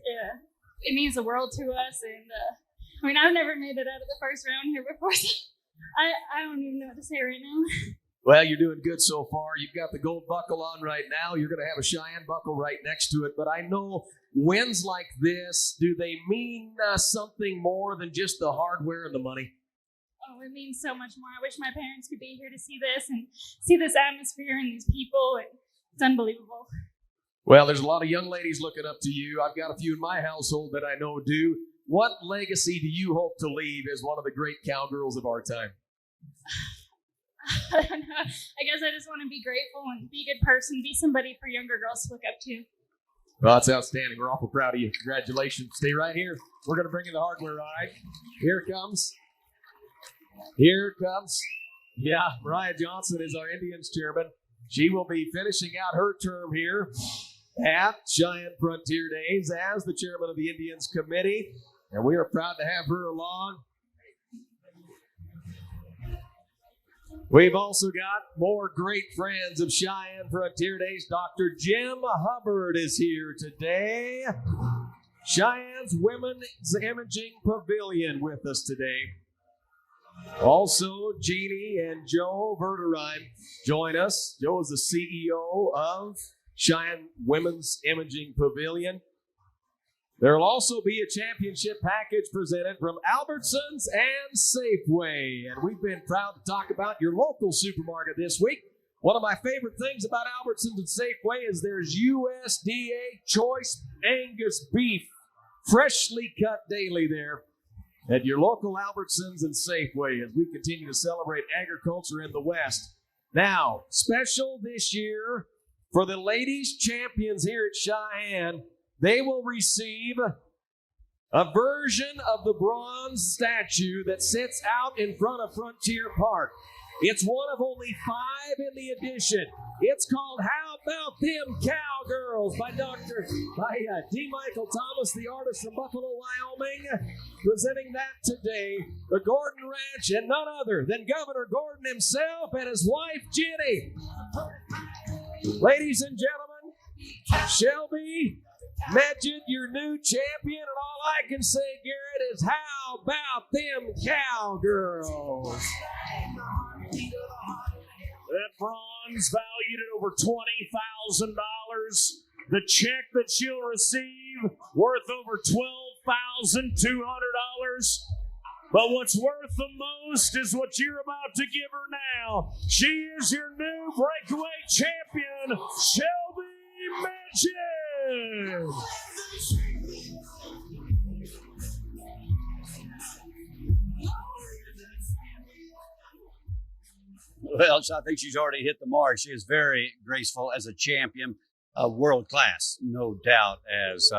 It means the world to us, and I mean, I've never made it out of the first round here before, so I don't even know what to say right now. Well, you're doing good so far. You've got the gold buckle on right now. You're going to have a Cheyenne buckle right next to it, but I know wins like this, do they mean something more than just the hardware and the money? Oh, it means so much more. I wish my parents could be here to see this and see this atmosphere and these people, and it's unbelievable. Well, there's a lot of young ladies looking up to you. I've got a few in my household that I know do. What legacy do you hope to leave as one of the great cowgirls of our time? I don't know. I guess I just want to be grateful and be a good person, be somebody for younger girls to look up to. Well, that's outstanding. We're awful proud of you. Congratulations. Stay right here. We're going to bring you the hardware, all right? Here it comes. Here it comes. Yeah, Mariah Johnson is our Indians chairman. She will be finishing out her term here at Cheyenne Frontier Days as the chairman of the Indians Committee, and we are proud to have her along. We've also got more great friends of Cheyenne Frontier Days. Dr. Jim Hubbard is here today. Cheyenne's Women's Imaging Pavilion with us today. Also, Jeannie and Joe Verderine join us. Joe is the CEO of Cheyenne Women's Imaging Pavilion. There will also be a championship package presented from Albertsons and Safeway. And we've been proud to talk about your local supermarket this week. One of my favorite things about Albertsons and Safeway is there's USDA choice Angus beef, freshly cut daily there at your local Albertsons and Safeway as we continue to celebrate agriculture in the West. Now, special this year for the ladies champions here at Cheyenne, they will receive a version of the bronze statue that sits out in front of Frontier Park. It's one of only 5 in the edition. It's called How About Them Cowgirls by D. Michael Thomas, the artist from Buffalo, Wyoming. Presenting that today, the Gordon Ranch, and none other than Governor Gordon himself and his wife, Jenny. Ladies and gentlemen, Shelby Midget, your new champion, and all I can say, Garrett, is how about them cowgirls? That bronze valued at over $20,000. The check that she'll receive worth over $12,200. But what's worth the most is what you're about to give her now. She is your new breakaway champion, Shelby Midget. Well, I think she's already hit the mark. She is very graceful as a champion, world class, no doubt, as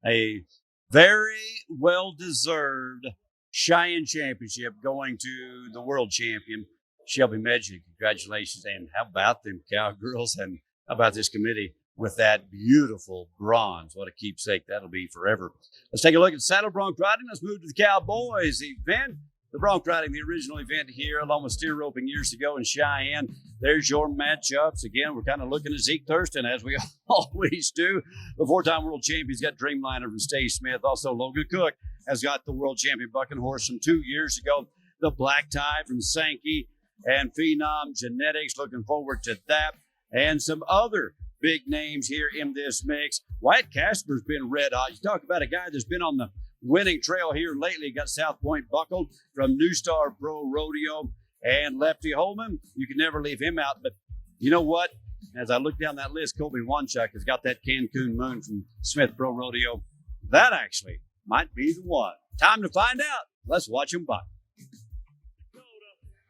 a very well-deserved Cheyenne championship going to the world champion, Shelby Midget. Congratulations. And how about them cowgirls? And how about this committee with that beautiful bronze? What a keepsake that'll be forever. Let's take a look at saddle bronc riding. Let's move to the Cowboys event. The bronc riding, the original event here, along with steer roping years ago in Cheyenne. There's your matchups. Again, we're kind of looking at Zeke Thurston, as we always do. The 4-time world champion's got Dreamliner from Steve Smith. Also, Logan Cook has got the world champion bucking horse from 2 years ago. The Black Tie from Sankey and Phenom Genetics. Looking forward to that. And some other big names here in this mix. Wyatt Casper's been red hot. You talk about a guy that's been on the winning trail here lately. Got South Point buckled from New Star Pro Rodeo. And Lefty Holman, you can never leave him out. But you know what? As I look down that list, Colby Wanchuk has got that Cancun Moon from Smith Pro Rodeo. That actually might be the one. Time to find out. Let's watch him buck.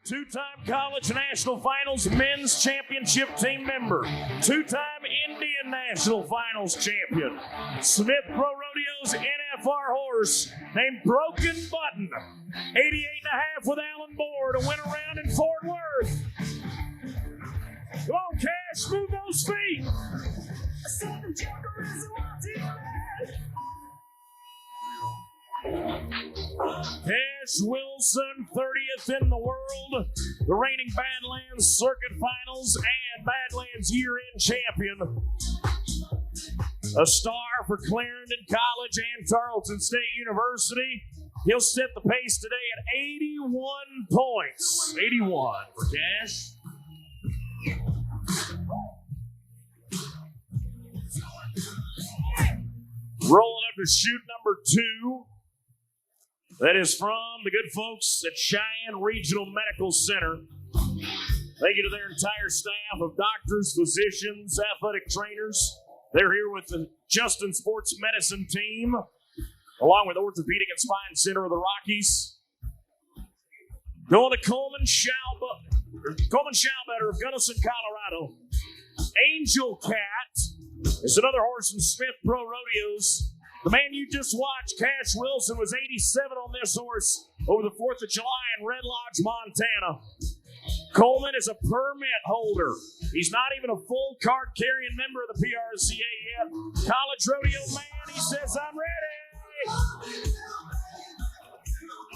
two-time college national finals men's championship team member, two-time Indian national finals champion, Smith Pro Rodeo's NFR horse named Broken Button, 88.5 with Alan Bohr to win around in Fort Worth. Come on, Cash, move those feet. Cash Wilson, 30th in the world, the reigning Badlands Circuit Finals and Badlands year-end champion. A star for Clarendon College and Tarleton State University. He'll set the pace today at 81 points. 81 for Cash. Rolling up to chute number 2. That is from the good folks at Cheyenne Regional Medical Center. Thank you to their entire staff of doctors, physicians, athletic trainers. They're here with the Justin Sports Medicine team, along with Orthopedic and Spine Center of the Rockies. Going to Coleman Schaubetter of Gunnison, Colorado. Angel Cat is another horse in Smith Pro Rodeos. The man you just watched, Cash Wilson, was 87 on this horse over the 4th of July in Red Lodge, Montana. Coleman is a permit holder. He's not even a full card-carrying member of the PRCA yet. College rodeo man, he says, I'm ready.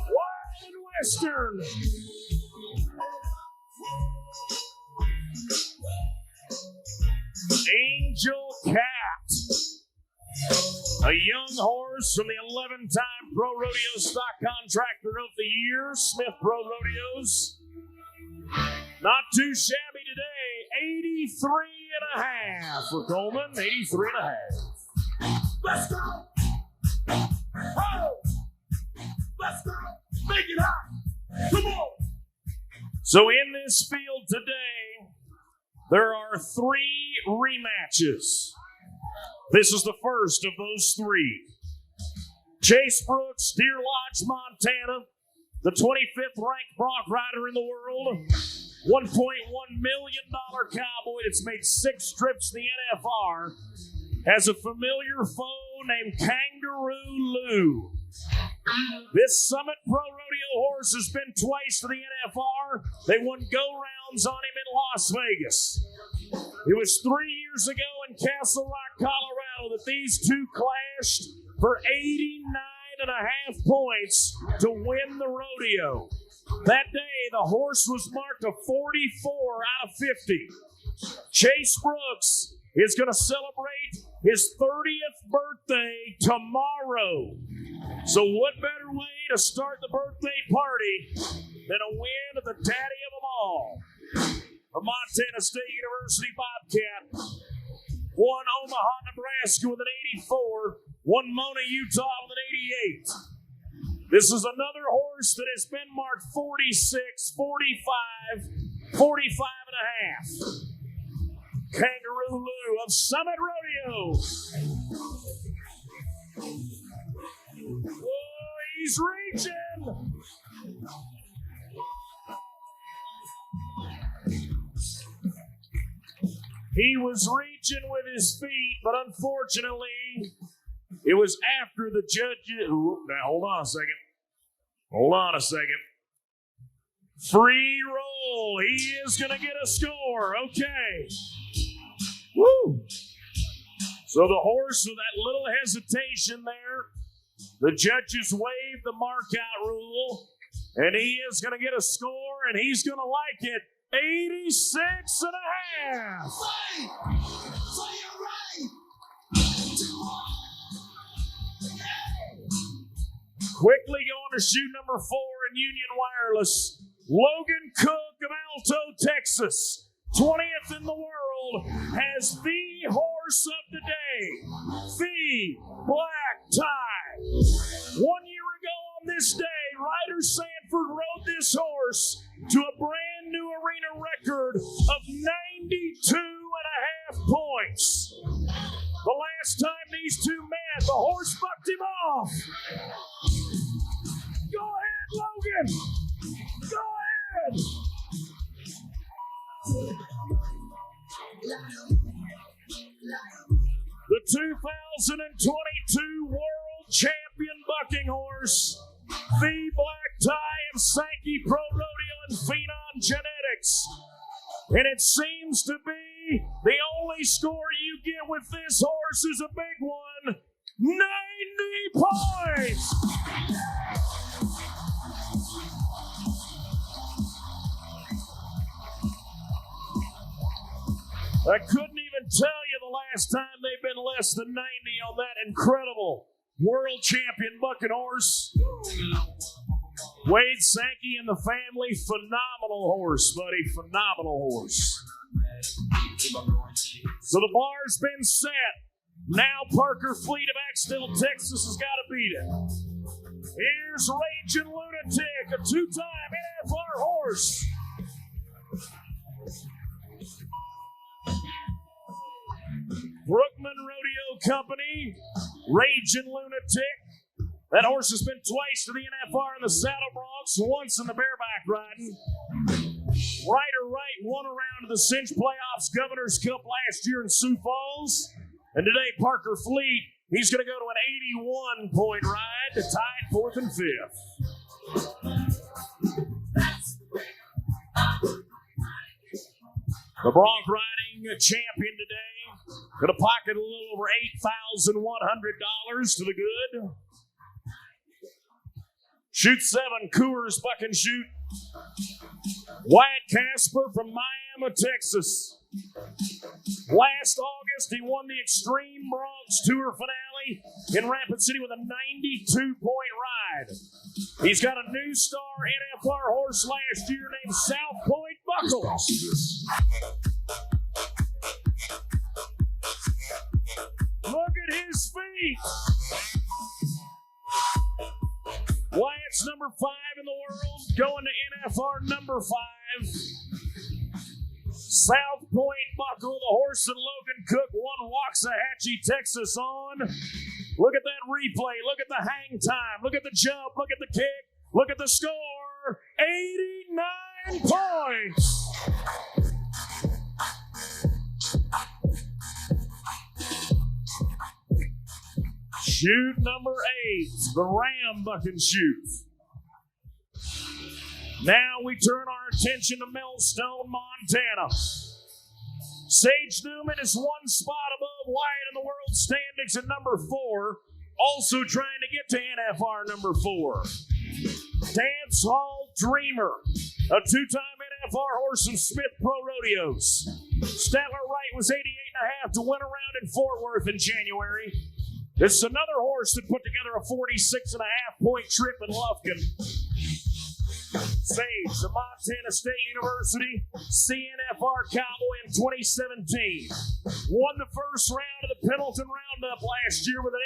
Wild and Western. Angel Cat. A young horse from the 11-time Pro Rodeo Stock Contractor of the Year, Smith Pro Rodeos. Not too shabby today. 83.5 for Coleman. 83.5. Let's go! Oh! Let's go! Make it hot! Come on! So in this field today, there are 3 rematches. This is the first of those 3. Chase Brooks, Deer Lodge, Montana, the 25th ranked bronc rider in the world, $1.1 million cowboy that's made 6 trips in the NFR, has a familiar foe named Kangaroo Lou. This Summit Pro Rodeo horse has been twice to the NFR. They won go-rounds on him in Las Vegas. It was 3 years ago in Castle Rock, Colorado, that these two clashed for 89.5 points to win the rodeo. That day, the horse was marked a 44 out of 50. Chase Brooks is going to celebrate his 30th birthday tomorrow. So what better way to start the birthday party than a win of the daddy of them all? A Montana State University Bobcat, won Omaha, Nebraska with an 84, won Mona, Utah with an 88. This is another horse that has been marked 46, 45, 45 and a half. Kangaroo Lou of Summit Rodeo. Oh, he's reaching. He was reaching with his feet, but unfortunately, it was after the judges. Now, hold on a second. Free roll. He is going to get a score. Okay. Woo. So the horse with that little hesitation there, the judges waived the mark-out rule, and he is going to get a score, and he's going to like it. 86.5. Quickly going to chute number 4 in Union Wireless. Logan Cook of Alto, Texas, 20th in the world, has the horse of the day, the Black Tie. 1 year ago on this day, Ryder Sanford rode this horse to a brand new arena record of 92.5 points. The last time these two met, the horse bucked him off. Go ahead, Logan. Go ahead. good. The 2022 World Champion bucking horse, the Black Tie of Sankey Pro Rodeo and Phenom Genetics. And it seems to be the only score you get with this horse is a big one, 90 points. I couldn't even tell you the last time they've been less than 90 on that incredible world champion bucking horse. Wade Sankey and the family, phenomenal horse, buddy, phenomenal horse. So the bar's been set. Now Parker Fleet of Axtell, Texas has got to beat it. Here's Raging Lunatic, a two-time NFR horse. Brookman Rodeo Company, Raging Lunatic. That horse has been twice to the NFR in the Saddle Broncs, once in the Bareback riding. Rider Wright won around to the Cinch Playoffs Governor's Cup last year in Sioux Falls. And today, Parker Fleet, he's going to go to an 81-point ride to tie it 4th and 5th. The bronc riding champion today going to pocket a little over $8,100 to the good. Chute 7, Coors Buck and Chute. Wyatt Casper from Miami, Texas. Last August, he won the Extreme Bronx Tour finale in Rapid City with a 92-point ride. He's got a new star NFR horse last year named South Point Buckles. Look at his feet. Wyatt's number 5 in the world, going to NFR number 5. South Point Buckle, the horse that Logan Cook won Waxahachie, Texas on. Look at that replay. Look at the hang time. Look at the jump. Look at the kick. Look at the score. 89 points. Chute number 8, the Ram Buck and Chute. Now we turn our attention to Millstone, Montana. Sage Newman is one spot above Wyatt in the world standings at number 4, also trying to get to NFR number 4. Dance Hall Dreamer, a 2-time NFR horse in Smith Pro Rodeos. Statler Wright was 88.5 to win around in Fort Worth in January. This is another horse that put together a 46.5-point trip in Lufkin. Sage, the Montana State University CNFR Cowboy in 2017. Won the first round of the Pendleton Roundup last year with an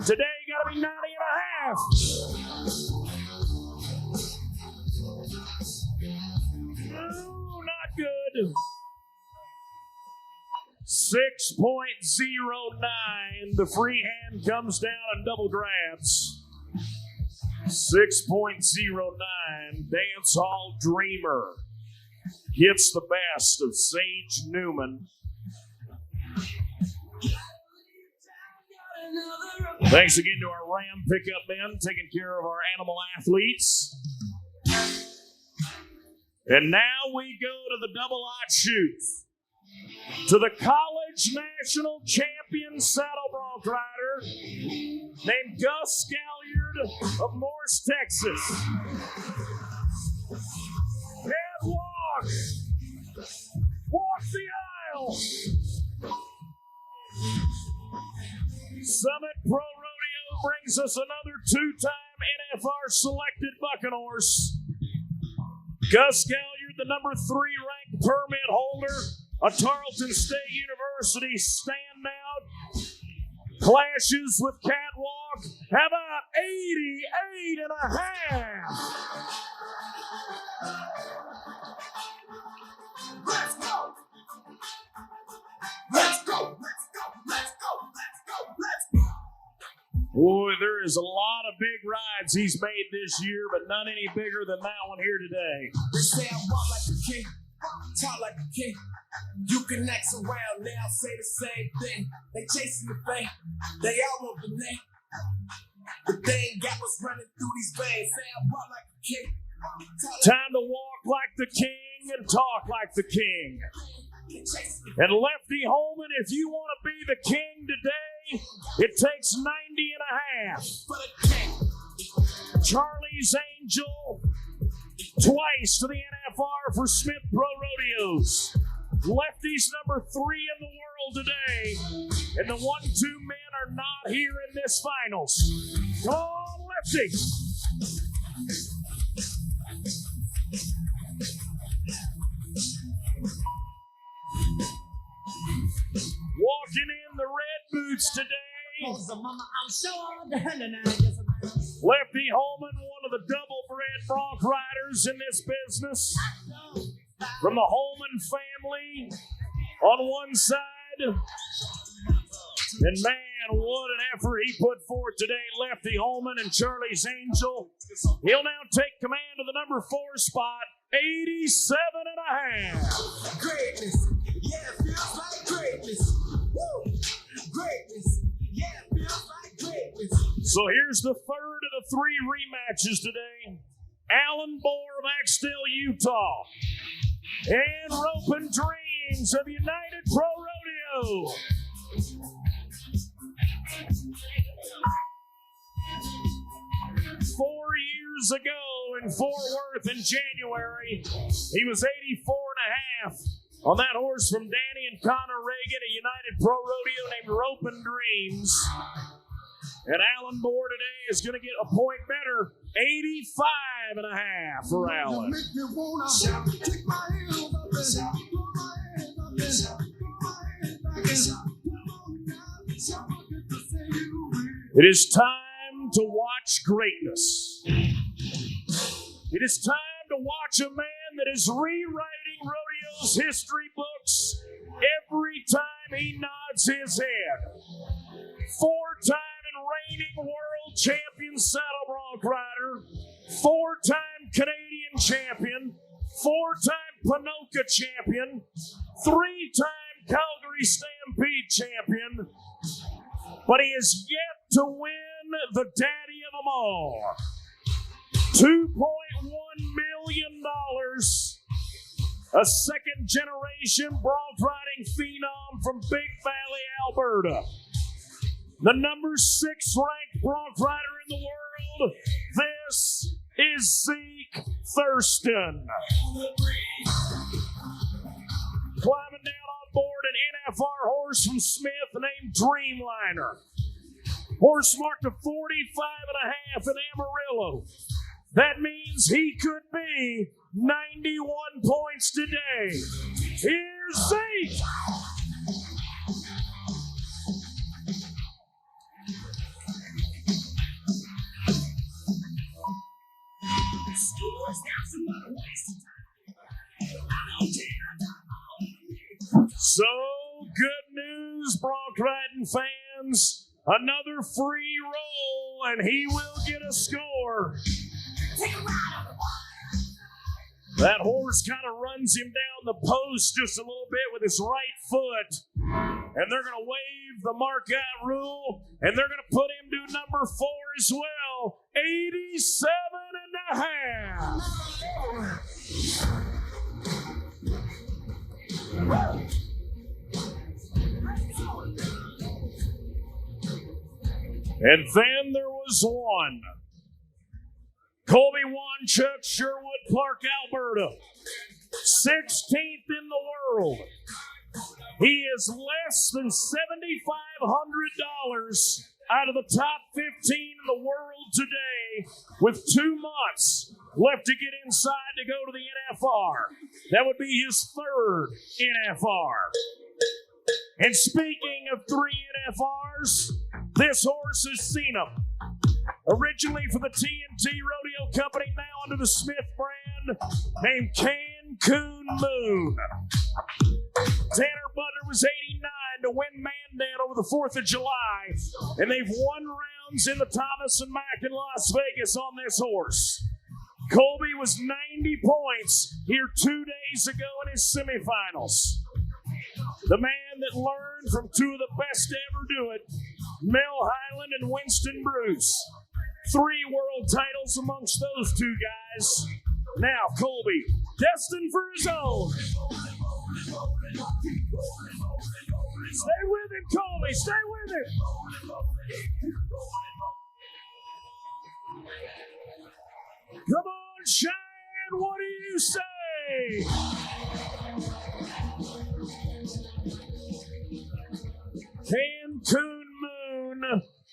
88. Today, got to be 90.5. No, not good. 6.09. The free hand comes down and double grabs. 6.09. Dance Hall Dreamer gets the best of Sage Newman. Thanks again to our Ram pickup men taking care of our animal athletes. And now we go to the double-aught chute. To the college national champion saddle bronc rider named Gus Scalliard of Morse, Texas. Can't walk. Walk the aisle. Summit Pro Rodeo brings us another 2-time NFR selected bucking horse. Gus Scalliard, the number 3 ranked permit holder, a Tarleton State University standout, clashes with Catwalk. How about 88.5? Let's go! Let's go! Let's go! Let's go! Let's go! Let's go! Boy, there is a lot of big rides he's made this year, but none any bigger than that one here today. They say I walk like a king, talk like a king. You can act around now, say the same thing. They chasing the fame, they all want the name. But they ain't got what's running through these veins. Say I walk like a king. Time to walk like the king and talk like the king. And Lefty Holman, if you want to be the king today, it takes 90 and a half. Charlie's Angel, twice to the NFR for Smith Pro Rodeos. Lefty's number 3 in the world today. And the 1-2 men are not here in this finals. Come on, Lefty. Walking in the red boots today, Lefty Holman, one of the double-bred bronc riders in this business. From the Holman family on one side. And man, what an effort he put forth today, Lefty Holman and Charlie's Angel. He'll now take command of the number 4 spot, 87 and a half. Greatness, yeah, it feels like greatness. Woo! Greatness, yeah, it feels like greatness. So here's the third of the 3 rematches today. Alan Bohr of Axtell, Utah. And Ropin' Dreams of United Pro Rodeo. Four years ago in Fort Worth in January, he was 84 and a half on that horse from Danny and Connor Reagan, a United Pro Rodeo named Ropin' Dreams. And Alan Bohr today is going to get a point better, 85 and a half for Alan. It is time to watch greatness. It is time to watch a man that is rewriting rodeo's history books every time he nods his head. 4-time reigning world champion saddle bronc rider, 4-time Canadian champion, 4-time Ponoka champion, 3-time Calgary Stampede champion, but he has yet to win the daddy of them all. $2.1 million, a second-generation bronc riding phenom from Big Valley, Alberta. The number 6 ranked bronc rider in the world, this is Zeke Thurston. Climbing down on board an NFR horse from Smith named Dreamliner. Horse marked a 45 and a half in Amarillo. That means he could be 91 points today. Here's Zeke. So, good news, bronc riding fans. Another free roll, and he will get a score. That horse kind of runs him down the post just a little bit with his right foot. And they're going to waive the mark-out rule, and they're going to put him to number 4 as well. 87 and a half. And then there was one. Colby Wanchuk, Sherwood Park, Alberta. 16th in the world. He is less than $7,500 out of the top 15 in the world today with 2 months left to get inside to go to the NFR. That would be his 3rd NFR. And speaking of 3 NFRs, this horse has seen them. Originally for the TNT Rodeo Company, now under the Smith brand, named Cancun Moon. Tanner Butler was 89 to win Mandan over the 4th of July, and they've won round rounds in the Thomas and Mack in Las Vegas on this horse. Colby was 90 points here 2 days ago in his semifinals. The man that learned from two of the best to ever do it, Mel Highland and Winston Bruce. 3 world titles amongst those two guys. Now Colby, destined for his own. Stay with him, Colby, stay with him. Come on, Cheyenne, what do you say? Cancun Moon.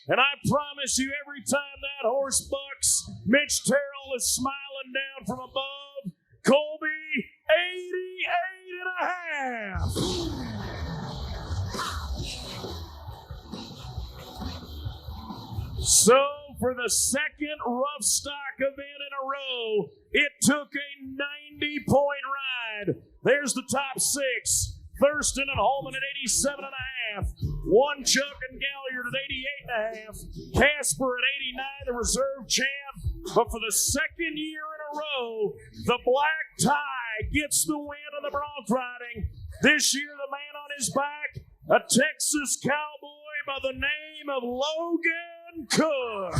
And I promise you, every time that horse bucks, Mitch Terrell is smiling down from above. Colby, 88 and a half. So for the second rough stock event in a row, it took a 90-point ride. There's the top 6. Thurston and Holman at 87 and a half. One Chuck and Galliard at 88 and a half. Casper at 89, the reserve champ. But for the second year in a row, the black tie gets the win of the bronc riding. This year, the man on his back, a Texas cowboy by the name of Logan Cook.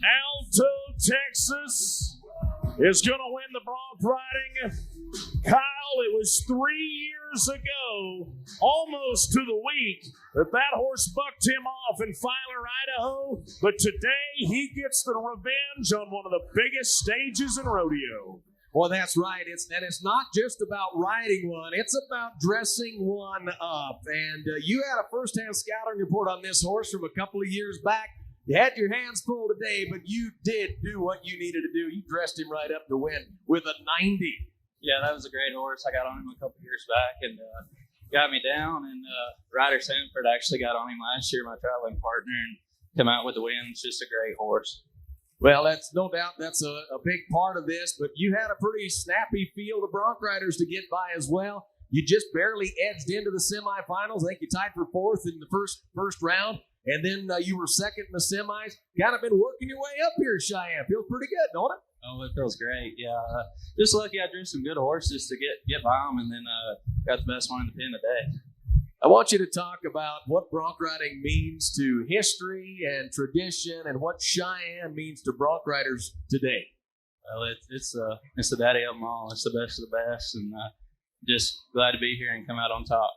Alto, Texas is going to win the bronc riding. Kyle, it was 3 years ago, almost to the week, that horse bucked him off in Filer, Idaho. But today he gets the revenge on one of the biggest stages in rodeo. Well, that's right. It's not just about riding one. It's about dressing one up. And you had a first-hand scouting report on this horse from a couple of years back. You had your hands full today, but you did do what you needed to do. You dressed him right up to win with a 90. Yeah, that was a great horse. I got on him a couple years back and got me down. And Ryder Sanford actually got on him last year, my traveling partner, and come out with the win. It's just a great horse. Well, that's no doubt that's a big part of this, but you had a pretty snappy field of bronc riders to get by as well. You just barely edged into the semifinals. I think you tied for 4th in the first round. And then you were second in the semis. Kind of been working your way up here, Cheyenne. Feels pretty good, don't it? Oh, it feels great. Yeah, just lucky I drew some good horses to get by them, and then got the best one in the pen today. I want you to talk about what bronc riding means to history and tradition, and what Cheyenne means to bronc riders today. Well, it's the daddy of them all. It's the best of the best, and just glad to be here and come out on top.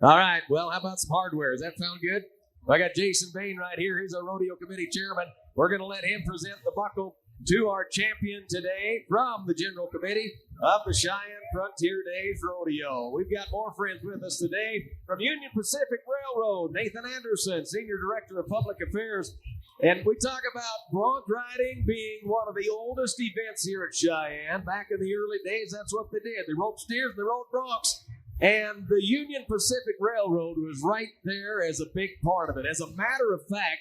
All right. Well, how about some hardware? Does that sound good? I got Jason Bain right here. He's our rodeo committee chairman. We're going to let him present the buckle to our champion today from the general committee of the Cheyenne Frontier Days Rodeo. We've got more friends with us today from Union Pacific Railroad. Nathan Anderson, Senior Director of Public Affairs. And we talk about bronc riding being one of the oldest events here at Cheyenne. Back in the early days, that's what they did. They rode steers, they rode broncs. And the Union Pacific Railroad was right there as a big part of it. As a matter of fact,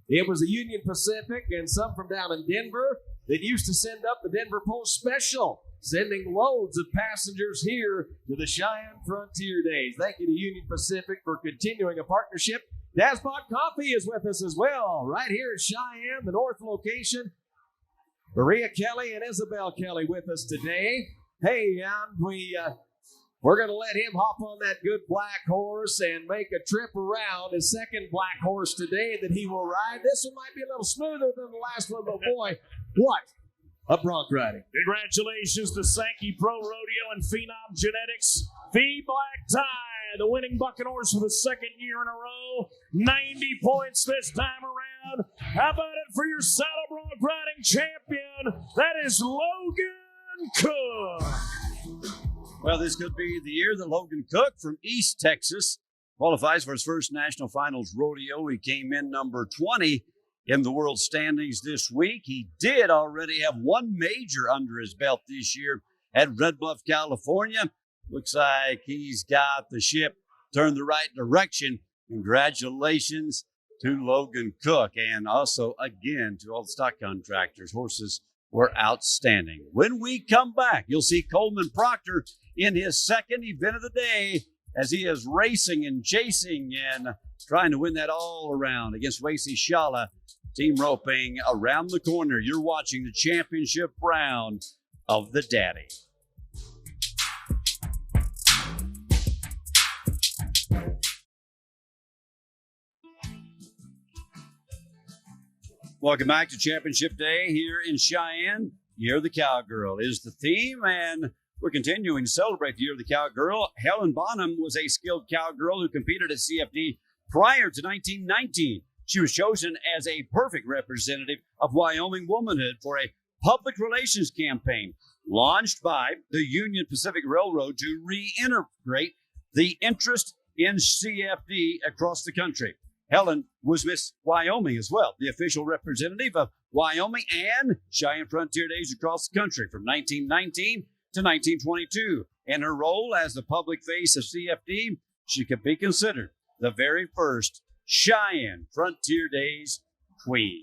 it was the Union Pacific and some from down in Denver that used to send up the Denver Post Special, sending loads of passengers here to the Cheyenne Frontier Days. Thank you to Union Pacific for continuing a partnership. Dasbot Coffee is with us as well, right here at Cheyenne, the north location. Maria Kelly and Isabel Kelly with us today. Hey, we're going to let him hop on that good black horse and make a trip around his second black horse today that he will ride. This one might be a little smoother than the last one, but boy, what a bronc riding. Congratulations to Sankey Pro Rodeo and Phenom Genetics. The Black Tie, the winning bucking horse for the second year in a row. 90 points this time around. How about it for your saddle bronc riding champion? That is Logan Cook. Well, this could be the year that Logan Cook from East Texas qualifies for his first National Finals rodeo. He came in number 20 in the world standings this week. He did already have one major under his belt this year at Red Bluff, California. Looks like he's got the ship turned the right direction. Congratulations to Logan Cook, and also, again, to all the stock contractors. Horses were outstanding. When we come back, you'll see Coleman Proctor in his second event of the day as he is racing and chasing and trying to win that all around against Wacy Shala. Team roping around the corner. You're watching the championship round of the Daddy. Welcome back to Championship Day here in Cheyenne. Year of the Cowgirl is the theme, and we're continuing to celebrate the Year of the Cowgirl. Helen Bonham was a skilled cowgirl who competed at CFD prior to 1919. She was chosen as a perfect representative of Wyoming womanhood for a public relations campaign launched by the Union Pacific Railroad to reintegrate the interest in CFD across the country. Helen was Miss Wyoming as well, the official representative of Wyoming and Cheyenne Frontier Days across the country from 1919 to 1922. In her role as the public face of CFD, she could be considered the very first Cheyenne Frontier Days Queen.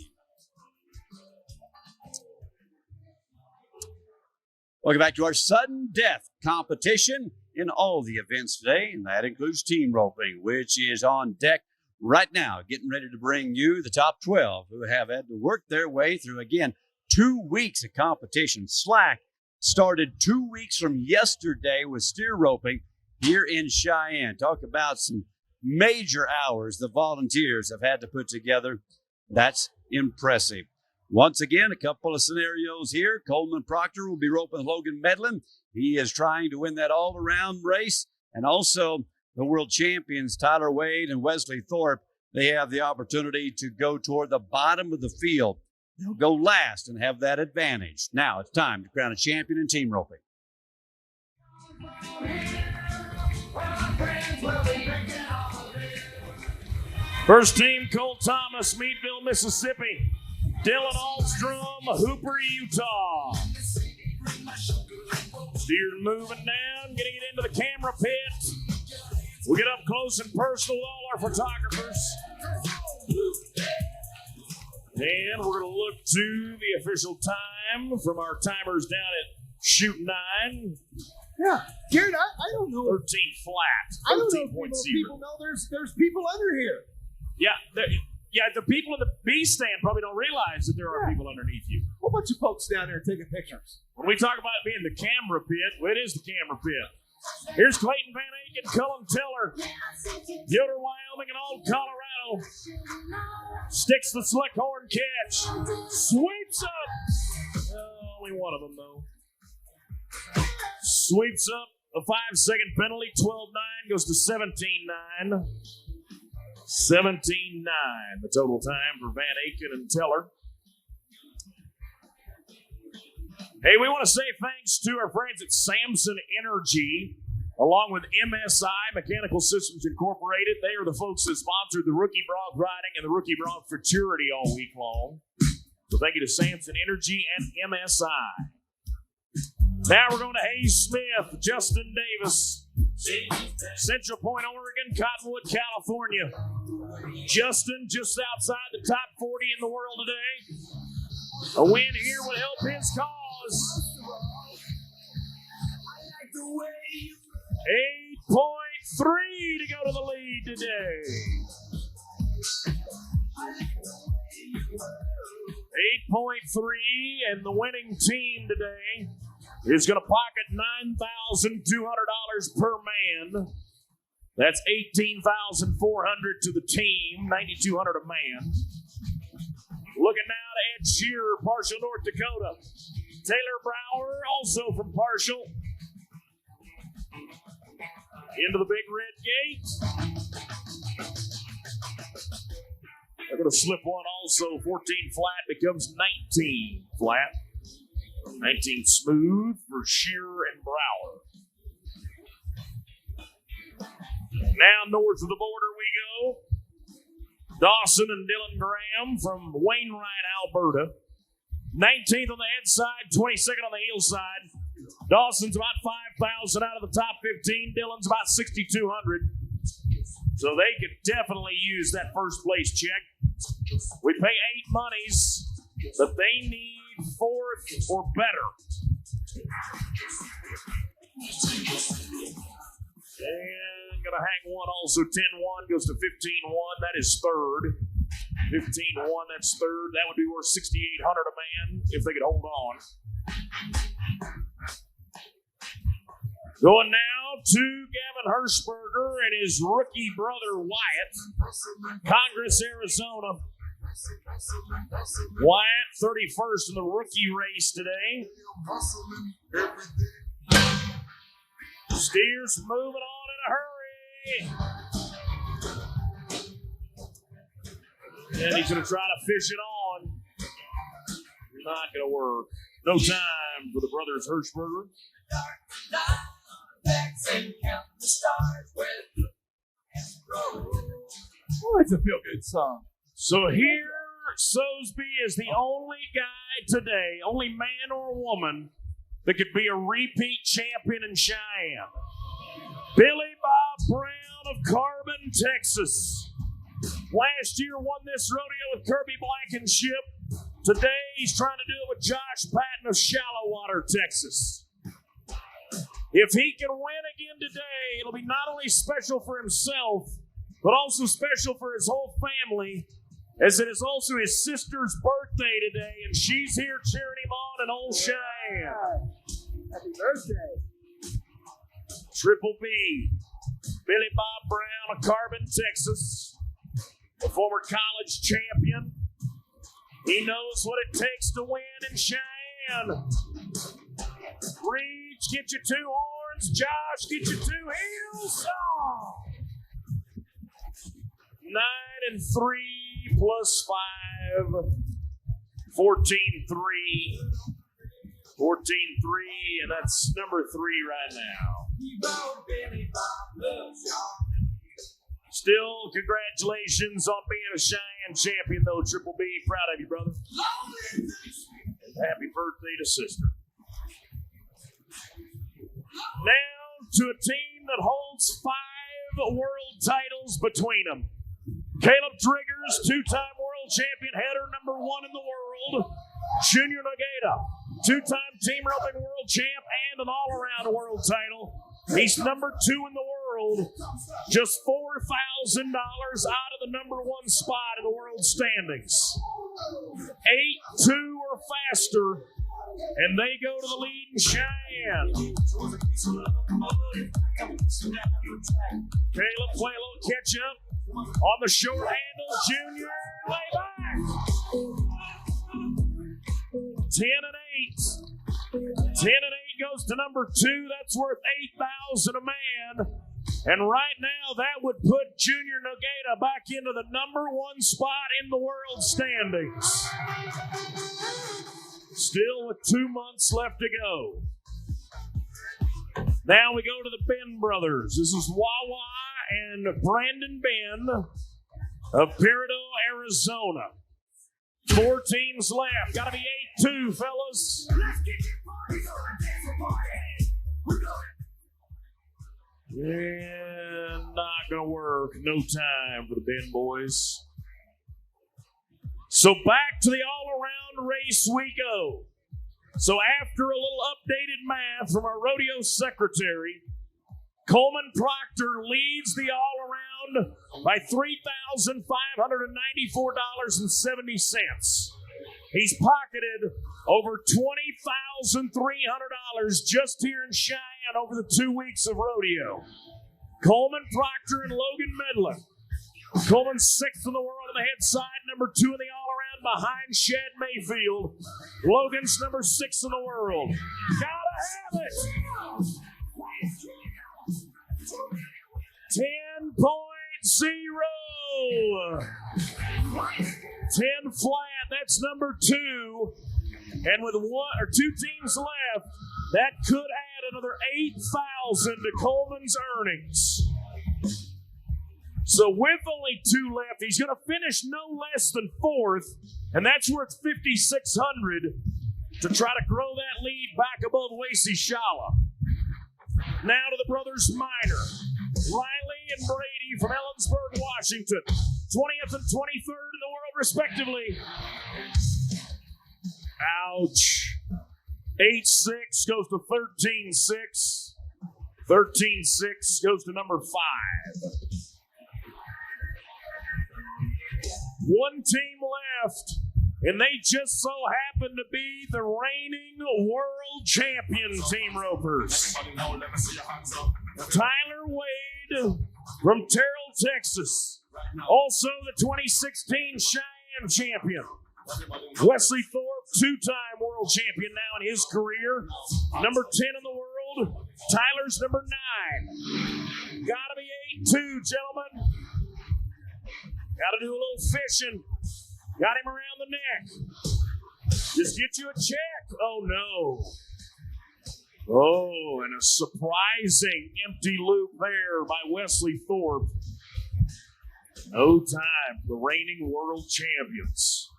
Welcome back to our sudden death competition in all the events today, and that includes team roping, which is on deck right now, getting ready to bring you the top 12 who have had to work their way through, again, 2 weeks of competition. Slack started 2 weeks from yesterday with steer roping here in Cheyenne. Talk about some major hours the volunteers have had to put together. That's impressive. Once again, a couple of scenarios here. Coleman Proctor will be roping Logan Medlin. He is trying to win that all-around race. And also the world champions, Tyler Wade and Wesley Thorpe, they have the opportunity to go toward the bottom of the field. They'll go last and have that advantage. Now it's time to crown a champion in team roping. First team, Cole Thomas, Meadville, Mississippi. Dylan Alstrom, Hooper, Utah. Steers moving down, getting it into the camera pit. We'll get up close and personal with all our photographers. And we're going to look to the official time from our timers down at shoot 9. Yeah, Garrett, I don't know. 13 flat. I don't know if people know there's people under here. Yeah, the people in the B stand probably don't realize that there are people underneath you. A whole bunch of folks down there taking pictures. When we talk about it being the camera pit, well, it is the camera pit. Here's Clayton Van Aken, Cullen Tiller, Yoder, Wyoming, and Old Colorado. Sticks the slick horn catch. Sweeps up. Only one of them, though. Sweeps up a 5-second penalty. 12-9 goes to 17-9. 17-9, the total time for Van Aken and Teller. Hey, we want to say thanks to our friends at Samson Energy, along with MSI, Mechanical Systems Incorporated. They are the folks that sponsored the Rookie Bronc riding and the Rookie Bronc Futurity all week long. So thank you to Samson Energy and MSI. Now we're going to Hayes Smith, Justin Davis, Central Point, Oregon, Cottonwood, California. Justin just outside the top 40 in the world today. A win here would help his cause. 8.3 to go to the lead today. 8.3, and the winning team today is going to pocket $9,200 per man. That's $18,400 to the team, $9,200 a man. Looking now to Ed Shearer, Partial, North Dakota. Taylor Brower, also from Partial. Into the big red gate. They're going to slip one also. 14 flat becomes 19 flat. 19 smooth for Shearer and Brower. Now north of the border we go. Dawson and Dylan Graham from Wainwright, Alberta. 19th on the head side, 22nd on the heel side. Dawson's about 5,000 out of the top 15. Dylan's about 6,200. So they could definitely use that first place check. We pay 8 monies, but they need 4th, or better. And going to hang one also. 10-1 goes to 15-1. That is third. 15-1, that's third. That would be worth $6,800 a man if they could hold on. Going now to Gavin Hirschberger and his rookie brother Wyatt, Congress, Arizona. Wyatt, 31st in the rookie race today. Steers moving on in a hurry. And he's going to try to fish it on. Not going to work. No time for the brothers Hirschberger. Oh, it's a feel-good song. So here, Sosby is the only guy today, only man or woman, that could be a repeat champion in Cheyenne. Billy Bob Brown of Carbon, Texas. Last year won this rodeo with Kirby Blankenship. Today he's trying to do it with Josh Patton of Shallow Water, Texas. If he can win again today, it'll be not only special for himself, but also special for his whole family, as it is also his sister's birthday today, and she's here cheering him on in Old Cheyenne. Happy birthday. Triple B, Billy Bob Brown of Carbon, Texas, a former college champion. He knows what it takes to win in Cheyenne. Reach, get your 2 horns. Josh, get your 2 heels. Oh. 9 and 3 plus 5. 14-3. 14-3, and that's number 3 right now. Still, congratulations on being a Cheyenne champion, though, Triple B. Proud of you, brother. And happy birthday to sister. Now to a team that holds 5 world titles between them. Caleb Driggers, 2-time world champion, header number 1 in the world. Junior Nogata, 2-time team roping world champ and an all-around world title. He's number 2 in the world. Just $4,000 out of the number 1 spot in the world standings. 8-2 or faster, and they go to the lead in Cheyenne. Caleb play a little catch up on the short handle. Junior lay back. 10 and 8. 10 and 8 goes to number 2. That's worth $8,000 a man. And right now, that would put Junior Nogata back into the number 1 spot in the world standings. Still with 2 months left to go. Now we go to the Ben brothers. This is Wawa and Brandon Ben of Peridot, Arizona. 4 teams left. Got to be 8-2, fellas. Yeah, not going to work. No time for the Ben boys. So back to the all-around race we go. So after a little updated math from our rodeo secretary, Coleman Proctor leads the all-around by $3,594.70. He's pocketed over $20,300 just here in Cheyenne over the 2 weeks of rodeo. Coleman Proctor and Logan Medlin. Coleman's 6th in the world on the head side, number 2 in the all-around behind Shad Mayfield. Logan's number 6 in the world. Gotta have it! 10.0. 10 flat, that's number 2. And with 1 or 2 teams left, that could add another $8,000 to Coleman's earnings. So with only 2 left, he's going to finish no less than 4th, and that's worth $5,600 to try to grow that lead back above Lacey Shala. Now to the brothers Minor, Riley and Brady from Ellensburg, Washington, 20th and 23rd in the world respectively. Ouch. 8-6 goes to 13-6. 13-6 goes to number 5. One team left, and they just so happen to be the reigning world champion Team Ropers. Tyler Wade from Terrell, Texas. Also the 2016 Cheyenne champion. Wesley Thorpe, two-time world champion now in his career. Number 10 in the world. Tyler's number 9. Gotta be 8-2, gentlemen. Gotta do a little fishing. Got him around the neck. Just get you a check. Oh, no. Oh, and a surprising empty loop there by Wesley Thorpe. No time for the reigning world champions.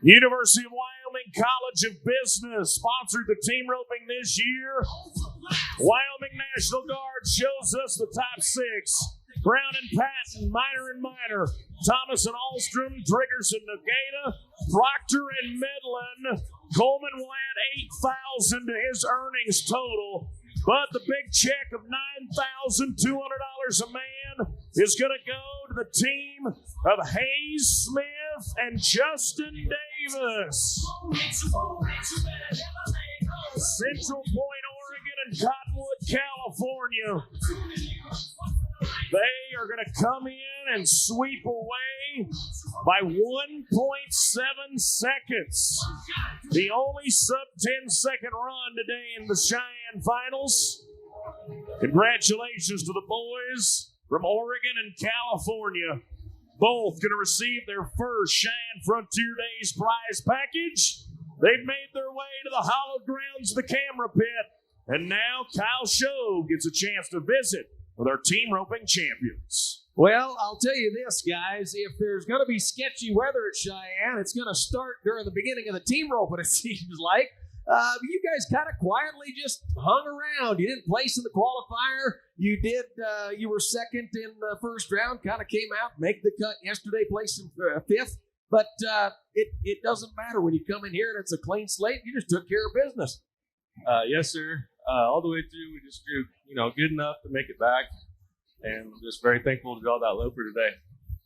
University of Wyoming College of Business sponsored the team roping this year. Wyoming National Guard shows us the top 6. Brown and Patton, Minor and Minor, Thomas and Alstrom, Driggers and Nogata, Proctor and Midland. Coleman will add $8,000 to his earnings total, but the big check of $9,200 a man is going to go to the team of Hayes Smith and Justin Davis. Central Point, Oregon, and Cottonwood, California. They are going to come in and sweep away by 1.7 seconds. The only sub-10-second run today in the Cheyenne finals. Congratulations to the boys from Oregon and California. Both going to receive their first Cheyenne Frontier Days prize package. They've made their way to the hallowed grounds of the camera pit. And now Kyle Show gets a chance to visit with our team roping champions. Well, I'll tell you this, guys. If there's going to be sketchy weather at Cheyenne, it's going to start during the beginning of the team roping, it seems like. You guys kind of quietly just hung around. You didn't place in the qualifier. You did. You were second in the first round, kind of came out, make the cut yesterday, placed in 5th. But it doesn't matter when you come in here and it's a clean slate. You just took care of business. Yes, sir. All the way through, we just drew, good enough to make it back. And I'm just very thankful to draw that loper today.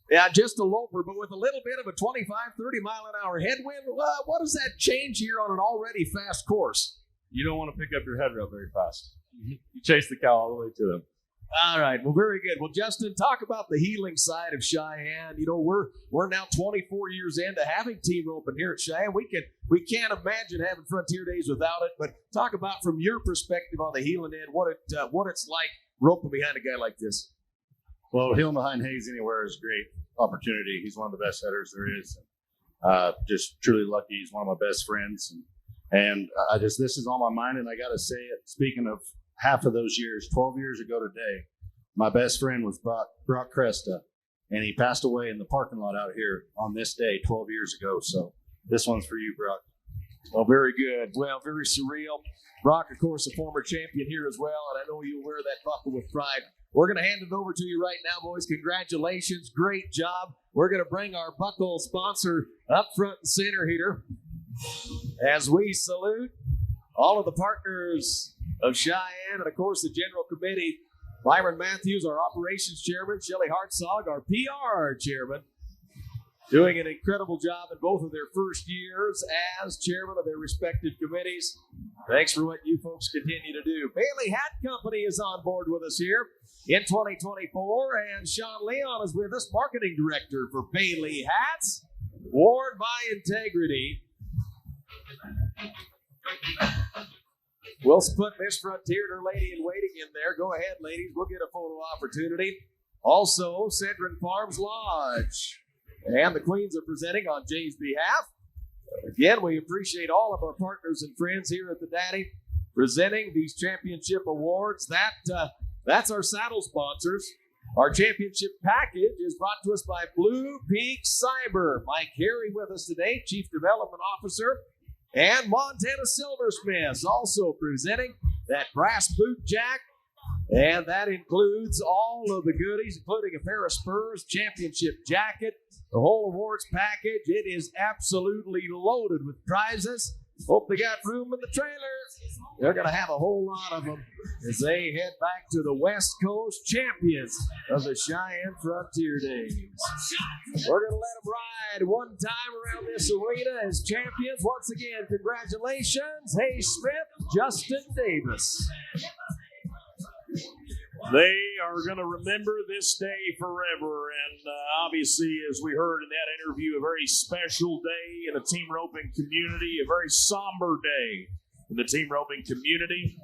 Yeah, just a loper, but with a little bit of a 25, 30-mile-an-hour headwind. What does that change here on an already fast course? You don't want to pick up your head rope very fast. You chase the cow all the way to them. All right, well, very good. Well, Justin, talk about the healing side of Cheyenne. We're now 24 years into having team roping here at Cheyenne. We can't imagine having Frontier Days without it. But talk about from your perspective on the healing end, what it's like roping behind a guy like this. Well, healing behind Hayes anywhere is a great opportunity. He's one of the best headers there is. Just truly lucky. He's one of my best friends, and this is on my mind. And I got to say it. Speaking of half of those years, 12 years ago today, my best friend was Brock Cresta, and he passed away in the parking lot out here on this day 12 years ago. So this one's for you, Brock. Well, very good. Well, very surreal. Brock, of course, a former champion here as well, and I know you'll wear that buckle with pride. We're going to hand it over to you right now, boys. Congratulations. Great job. We're going to bring our buckle sponsor up front and center here as we salute all of the partners of Cheyenne and, of course, the General Committee. Byron Matthews, our operations chairman. Shelley Hartzog, our PR chairman. Doing an incredible job in both of their first years as chairman of their respective committees. Thanks for what you folks continue to do. Bailey Hat Company is on board with us here in 2024, and Sean Leon is with us, marketing director for Bailey Hats, worn by integrity. We'll put Miss Frontier and her lady in waiting in there. Go ahead, ladies. We'll get a photo opportunity. Also, Cedron Farms Lodge. And the Queens are presenting on Jay's behalf. Again, we appreciate all of our partners and friends here at the Daddy presenting these championship awards. That's our saddle sponsors. Our championship package is brought to us by Blue Peak Cyber. Mike Harry with us today, Chief Development Officer. And Montana Silversmiths also presenting that brass boot jack And that includes all of the goodies, including a pair of spurs, championship jacket, the whole awards package. It is absolutely loaded with prizes. Hope they got room in the trailer. They're going to have a whole lot of them as they head back to the West Coast champions of the Cheyenne Frontier Days. We're going to let them ride one time around this arena as champions. Once again, congratulations, Hayes Smith, Justin Davis. They are going to remember this day forever. And obviously, as we heard in that interview, a very special day in the team roping community, a very somber day in the team roping community.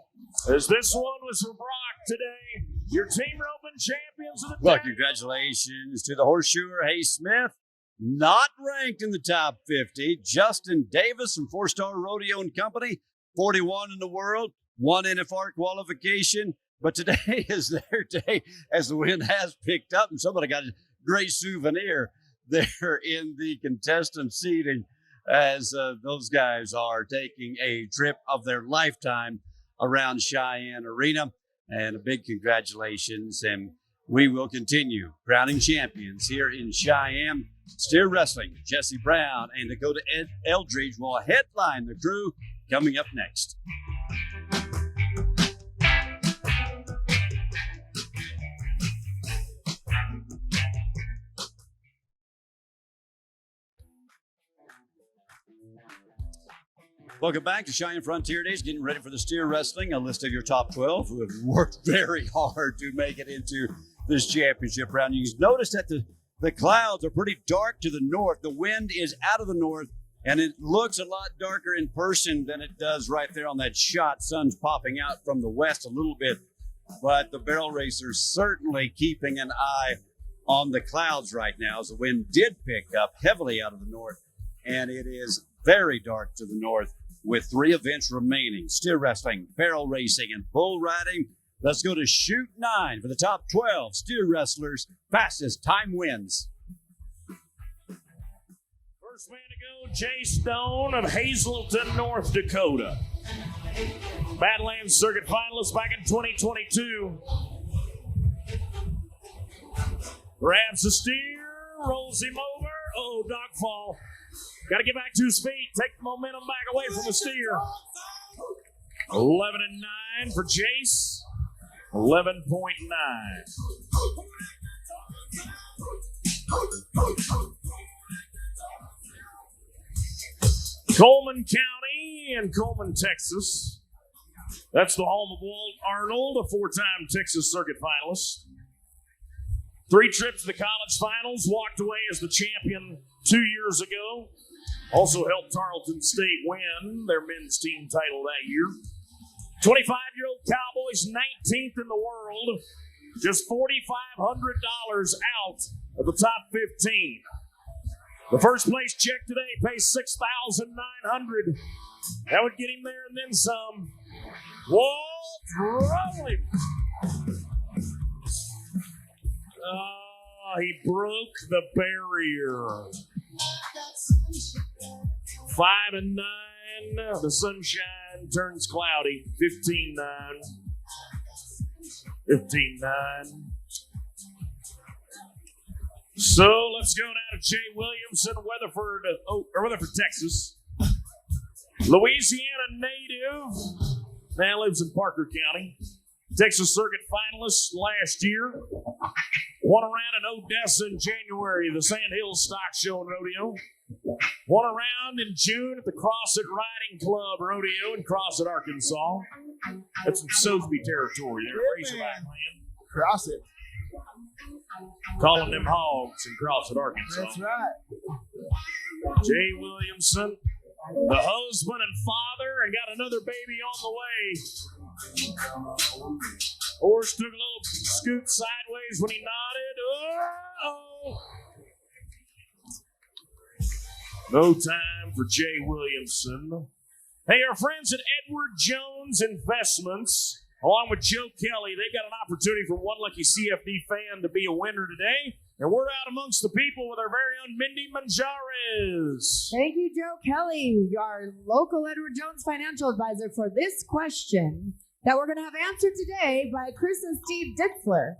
As this one was for Brock today, your team roping champions of the Well, day. congratulations to the horseshoer, Hayes Smith. Not ranked in the top 50. Justin Davis from 4-Star Rodeo and Company, 41 in the world, 1 NFR qualification. But today is their day as the wind has picked up, and somebody got a great souvenir there in the contestant seating as those guys are taking a trip of their lifetime around Cheyenne Arena. And a big congratulations, and we will continue crowning champions here in Cheyenne. Steer Wrestling, Jesse Brown and Dakota Eldridge will headline the crew coming up next. Welcome back to Cheyenne Frontier Days, getting ready for the Steer Wrestling. A list of your top 12 who have worked very hard to make it into this championship round. You notice that the clouds are pretty dark to the north. The wind is out of the north, and it looks a lot darker in person than it does right there on that shot. Sun's popping out from the west a little bit, but the barrel racers certainly keeping an eye on the clouds right now as the wind did pick up heavily out of the north, and it is very dark to the north. With 3 events remaining: steer wrestling, barrel racing, and bull riding. Let's go to shoot 9 for the top 12 steer wrestlers. Fastest time wins. First man to go, Jay Stone of Hazleton, North Dakota. Badlands Circuit finalist back in 2022. Grabs the steer, rolls him over. Oh, dogfall. Got to get back to his feet. Take the momentum back away from the steer. 11 and 9 for Jace. 11.9. Coleman County and Coleman, Texas. That's the home of Walt Arnold, a 4-time Texas Circuit finalist. 3 trips to the college finals, walked away as the champion 2 years ago. Also helped Tarleton State win their men's team title that year. 25-year-old Cowboys, 19th in the world, just $4,500 out of the top 15. The first place check today pays $6,900. That would get him there and then some. Walt rolling. He broke the barrier. 5 and 9. The sunshine turns cloudy. 15-9. 15-9. So let's go now to Jay Williamson, Weatherford, Texas. Louisiana native. Now lives in Parker County. Texas Circuit finalist last year. Won a round in Odessa in January, the Sand Hills Stock Show and Rodeo. Won a round in June at the Crosset Riding Club Rodeo in Crosset, Arkansas. That's in Sosby territory there, Razorback land. Crosset. Calling them hogs in Crosset, Arkansas. That's right. Jay Williamson, the husband and father, and got another baby on the way. Horse took a little scoot sideways when he nodded. Oh! No time for Jay Williamson. Hey, our friends at Edward Jones Investments, along with Joe Kelly, they've got an opportunity for one lucky CFD fan to be a winner today. And we're out amongst the people with our very own Mindy Manjares. Thank you, Joe Kelly, our local Edward Jones financial advisor, for this question. that we're going to have answered today by Chris and Steve Ditzler.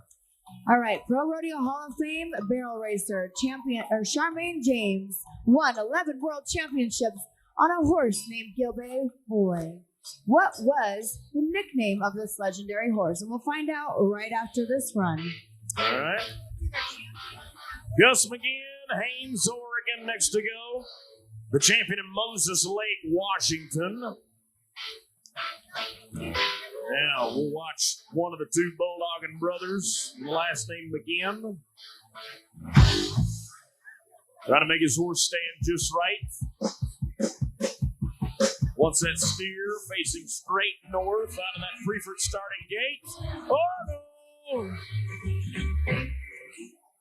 All right, Pro Rodeo Hall of Fame barrel racer champion Charmaine James won 11 world championships on a horse named Gilbert Boy. What was the nickname of this legendary horse? And we'll find out right after this run. All right. Gus McGinn, Haines, Oregon, next to go. The champion in Moses Lake, Washington. Now we'll watch one of the two Bulldogging brothers, last name McGinn. Trying to make his horse stand just right. Once that steer facing straight north out of that Freeford starting gate. Oh no!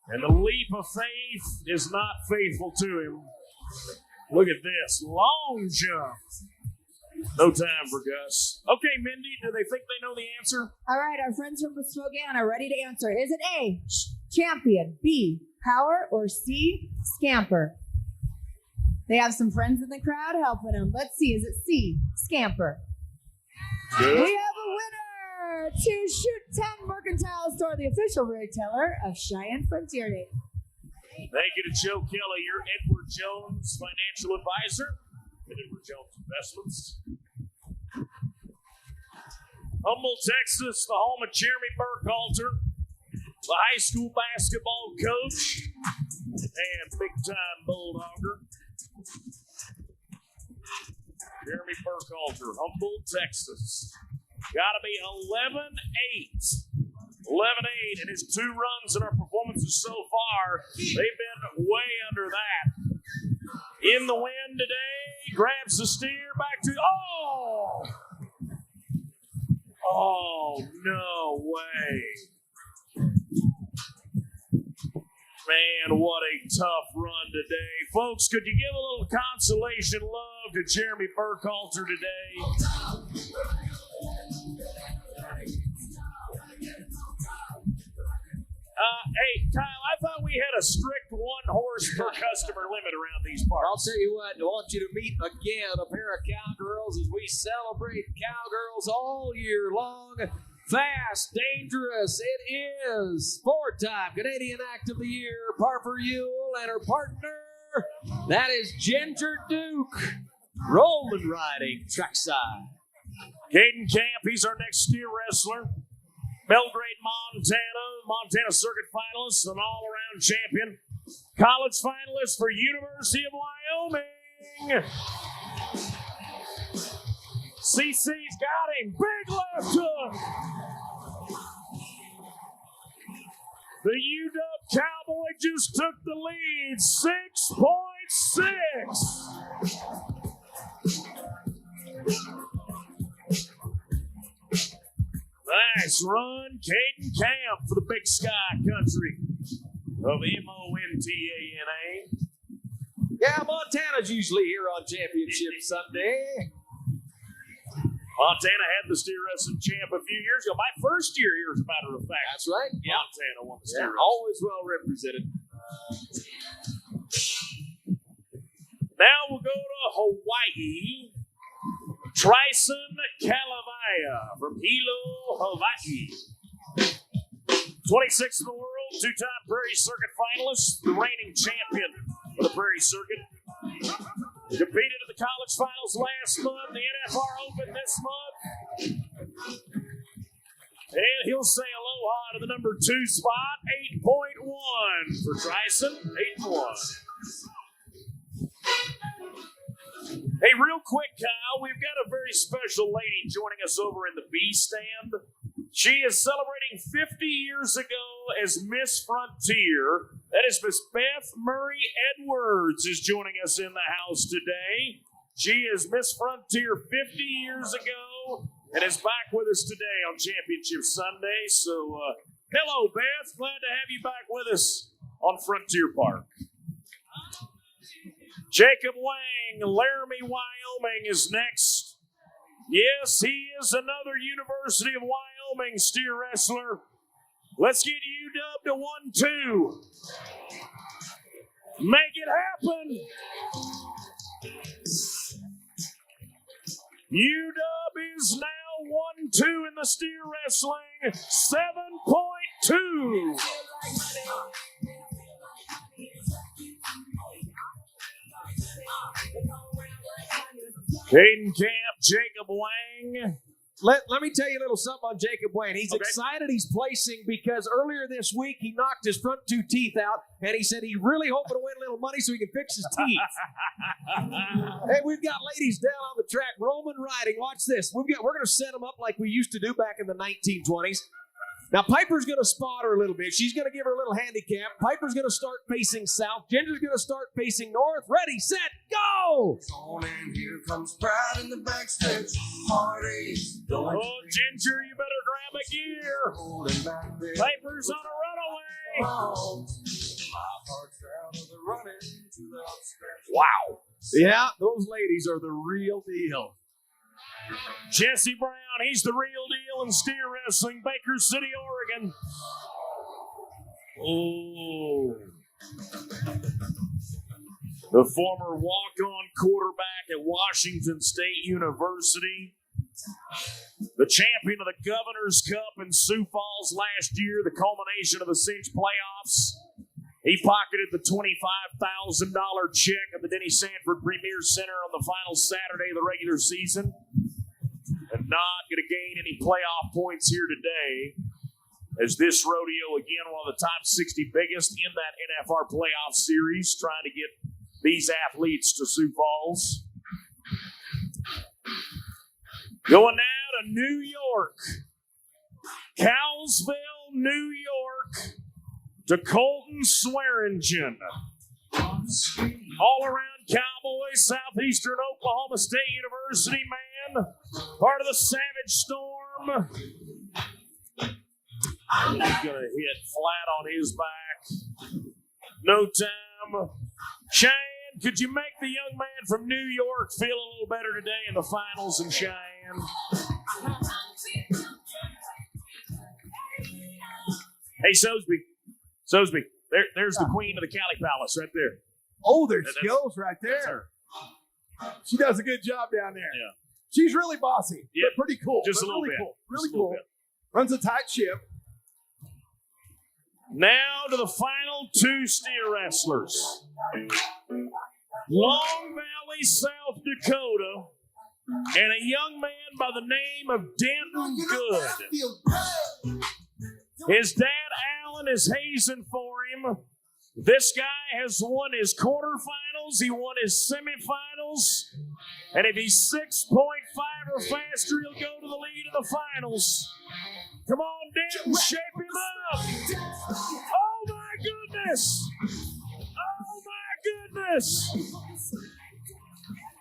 And the leap of faith is not faithful to him. Look at this. Long jump. No time for Gus. Okay, Mindy, do they think they know the answer? All right, our friends from Spokane are ready to answer. Is it A, champion, B, power, or C, scamper? They have some friends in the crowd helping them. Let's see. Is it C, scamper? Good. We have a winner to Shoot 10 Mercantile Store, the official retailer of Cheyenne Frontier Day. Thank you to Joe Kelly, your Edward Jones financial advisor at Edward Jones Investments. Humboldt, Texas, the home of Jeremy Burkhalter, the high school basketball coach and big-time Bulldogger. Jeremy Burkhalter, Humboldt, Texas. Got to be 11-8. 11-8, and his 2 runs in our performances so far, they've been way under that. In the wind today, grabs the steer back to, oh, no way. Man, what a tough run today. Folks, could you give a little consolation love to Jeremy Burkhalter today? Hey, Kyle, I thought we had a strict 1 horse per customer limit around these parks. I'll tell you what, I want you to meet again a pair of cowgirls as we celebrate cowgirls all year long. Fast, dangerous, it is 4-time Canadian Act of the Year, Parker Yule, and her partner, that is Ginger Duke, rolling riding trackside. Caden Camp, he's our next steer wrestler. Belgrade, Montana Circuit finalist, an all-around champion. College finalist for University of Wyoming. CC's got him. Big left hook. The UW Cowboy just took the lead. 6.6. Nice run, Caden Camp for the Big Sky Country of MONTANA. Yeah, Montana's usually here on Championship Sunday. Montana had the steer wrestling champ a few years ago. My first year here, as a matter of fact. That's right. Montana won the steer wrestling. Always well represented. Now we'll go to Hawaii. Tryson Calavaya from Hilo, Hawaii. 26th in the world, 2-time Prairie Circuit finalist, the reigning champion of the Prairie Circuit. Competed in the college finals last month, the NFR Open this month. And he'll say aloha to the number 2 spot, 8.1 for Tryson, 8.1. Hey, real quick, Kyle, we've got a very special lady joining us over in the B stand. She is celebrating 50 years ago as Miss Frontier. That is Miss Beth Murray Edwards is joining us in the house today. She is Miss Frontier 50 years ago and is back with us today on Championship Sunday. So, hello, Beth. Glad to have you back with us on Frontier Park. Jacob Wang, Laramie, Wyoming is next. Yes, he is another University of Wyoming steer wrestler. Let's get UW to 1-2. Make it happen. UW is now 1-2 in the steer wrestling, 7.2. Caden Camp, Jacob Wang. Let me tell you a little something on Jacob Wayne. He's Okay. excited he's placing because earlier this week he knocked his front 2 teeth out, and he said he really hoping to win a little money so he can fix his teeth. Hey, we've got ladies down on the track, Roman riding. Watch this. We're going to set them up like we used to do back in the 1920s. Now, Piper's going to spot her a little bit. She's going to give her a little handicap. Piper's going to start facing south. Ginger's going to start facing north. Ready, set, go! On and here comes pride in the backstretch. Parties. Oh, Ginger, you better grab a gear. Piper's on a runaway. Wow. Yeah, those ladies are the real deal. Jesse Brown, he's the real deal in steer wrestling, Baker City, Oregon. Oh. The former walk-on quarterback at Washington State University. The champion of the Governor's Cup in Sioux Falls last year, the culmination of the cinch playoffs. He pocketed the $25,000 check at the Denny Sanford Premier Center on the final Saturday of the regular season. And not going to gain any playoff points here today, as this rodeo, again, one of the top 60 biggest in that NFR playoff series, trying to get these athletes to Sioux Falls. Going now to New York. Cowlsville, New York, to Colton Swearingen. All around Cowboys, Southeastern Oklahoma State University man. Part of the Savage Storm. He's going to hit flat on his back. No time. Cheyenne, could you make the young man from New York feel a little better today in the finals in Cheyenne? Hey, Sosby, there's the queen of the Cali Palace right there. Oh, there she goes right there. She does a good job down there. Yeah. She's really bossy, but pretty cool. Just a but little really bit. cool. Just Really a little cool. bit. Runs a tight ship. Now to the final 2 steer wrestlers. Long Valley, South Dakota, and a young man by the name of Denton Good. His dad, Alan, is hazing for him. This guy has won his quarterfinals. He won his semifinals. And if he's 6.5 or faster, he'll go to the lead in the finals. Come on, Denton, shape him up. Oh, my goodness. Oh, my goodness.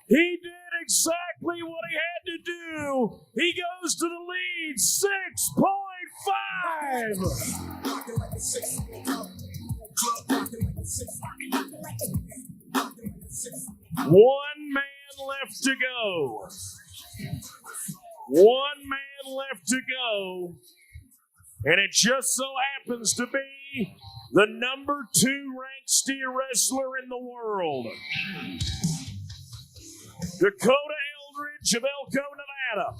He did exactly what he had to do. He goes to the lead, 6.5. One man left to go. One man left to go. And it just so happens to be the number 2 ranked steer wrestler in the world. Dakota Eldridge of Elko, Nevada.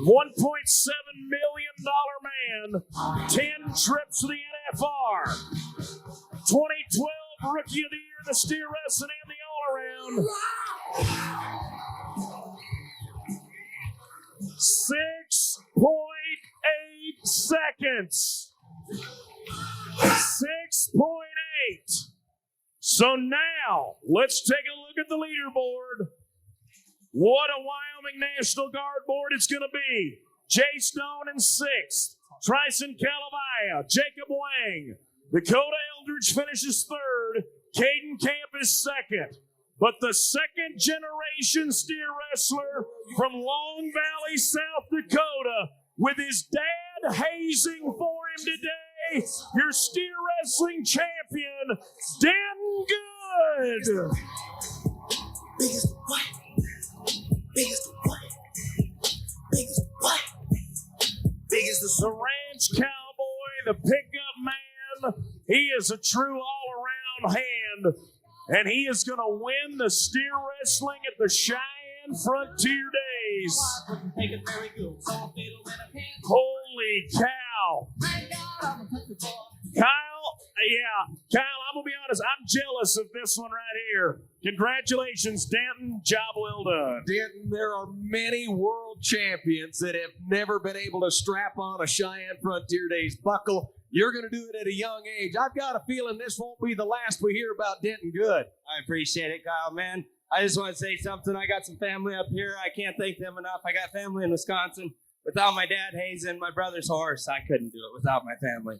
$1.7 million man. 10 trips to the NFR. 2012 Rookie of the Year in the steer wrestling and the all-around. 6.8 seconds. 6.8. So now, let's take a look at the leaderboard. What a Wyoming National Guard board it's going to be. Jay Stone in 6th. Tryson Calavaya, Jacob Wang. Dakota Eldridge finishes 3rd. Caden Camp is 2nd. But the second generation steer wrestler from Long Valley, South Dakota, with his dad hazing for him today, your steer wrestling champion, Denton Good. Biggest what? Biggest what? Biggest what? Biggest The ranch cowboy, the pickup man, he is a true all-around hand, and he is going to win the steer wrestling at the Cheyenne Frontier ladies. Holy cow. Kyle, I'm going to be honest. I'm jealous of this one right here. Congratulations, Denton. Job well done. Denton, there are many world champions that have never been able to strap on a Cheyenne Frontier Days buckle. You're going to do it at a young age. I've got a feeling this won't be the last we hear about Denton Good. I appreciate it, Kyle, man. I just want to say something. I got some family up here. I can't thank them enough. I got family in Wisconsin. Without my dad, Hazen, my brother's horse, I couldn't do it without my family.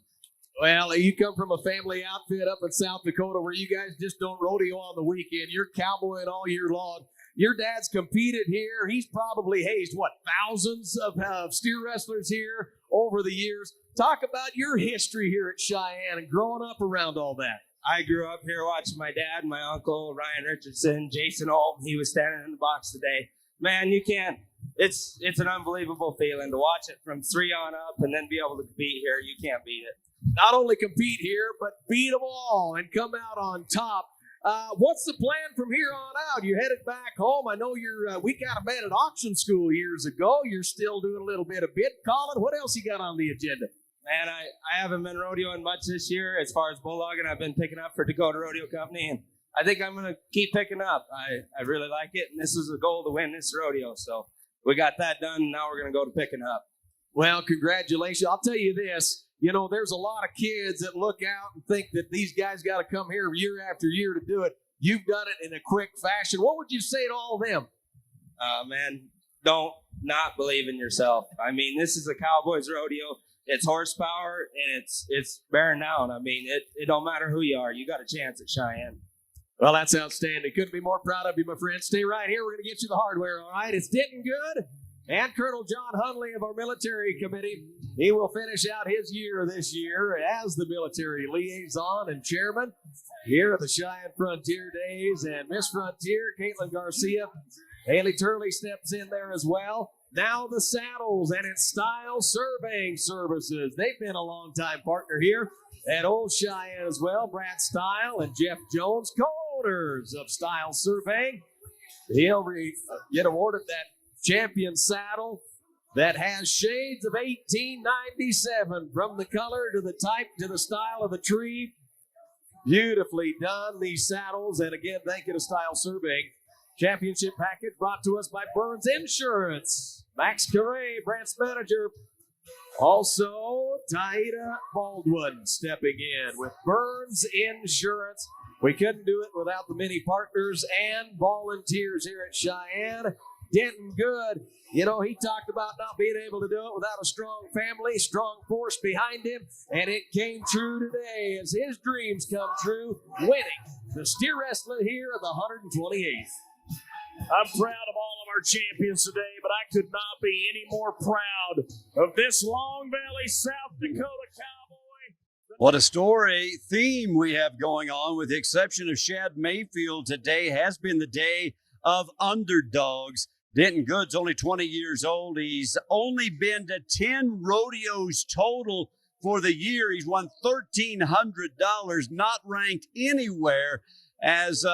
Well, you come from a family outfit up in South Dakota where you guys just don't rodeo on the weekend. You're cowboying all year long. Your dad's competed here. He's probably hazed, thousands of steer wrestlers here over the years. Talk about your history here at Cheyenne and growing up around all that. I grew up here watching my dad, my uncle, Ryan Richardson, Jason Alton. He was standing in the box today. Man, you can't. It's an unbelievable feeling to watch it from 3 on up and then be able to compete here. You can't beat it. Not only compete here, but beat them all and come out on top. What's the plan from here on out? You headed back home. I know we kind of met at auction school years ago. You're still doing a little bit of bid calling. What else you got on the agenda? Man, I haven't been rodeoing much this year. As far as bulldogging, I've been picking up for Dakota Rodeo Company, and I think I'm going to keep picking up. I really like it, and this is a goal to win this rodeo. So we got that done, and now we're going to go to picking up. Well, congratulations. I'll tell you this. You know, there's a lot of kids that look out and think that these guys got to come here year after year to do it. You've done it in a quick fashion. What would you say to all of them? Man, don't not believe in yourself. I mean, this is a Cowboys rodeo. It's horsepower, and it's bearing down. I mean, it don't matter who you are. You got a chance at Cheyenne. Well, that's outstanding. Couldn't be more proud of you, my friend. Stay right here. We're going to get you the hardware, all right? It's Denton Good and Colonel John Hunley of our military committee. He will finish out his year this year as the military liaison and chairman here at the Cheyenne Frontier Days. And Miss Frontier, Caitlin Garcia, Haley Turley steps in there as well. Now the saddles and its Style Surveying Services. They've been a long-time partner here at Old Cheyenne as well. Brad Style and Jeff Jones, co-owners of Style Surveying. He'll get awarded that champion saddle that has shades of 1897 from the color to the type to the style of the tree. Beautifully done, these saddles. And again, thank you to Style Surveying. Championship package brought to us by Burns Insurance. Max Carre, branch manager. Also, Taida Baldwin stepping in with Burns Insurance. We couldn't do it without the many partners and volunteers here at Cheyenne. Denton Good, you know, he talked about not being able to do it without a strong family, strong force behind him, and it came true today as his dreams come true, winning the steer wrestling here at the 128th. I'm proud of all of our champions today, but I could not be any more proud of this Long Valley, South Dakota cowboy. What a story theme we have going on. With the exception of Shad Mayfield, today has been the day of underdogs. Denton Good's only 20 years old. He's only been to 10 rodeos total for the year. He's won $1,300, not ranked anywhere, as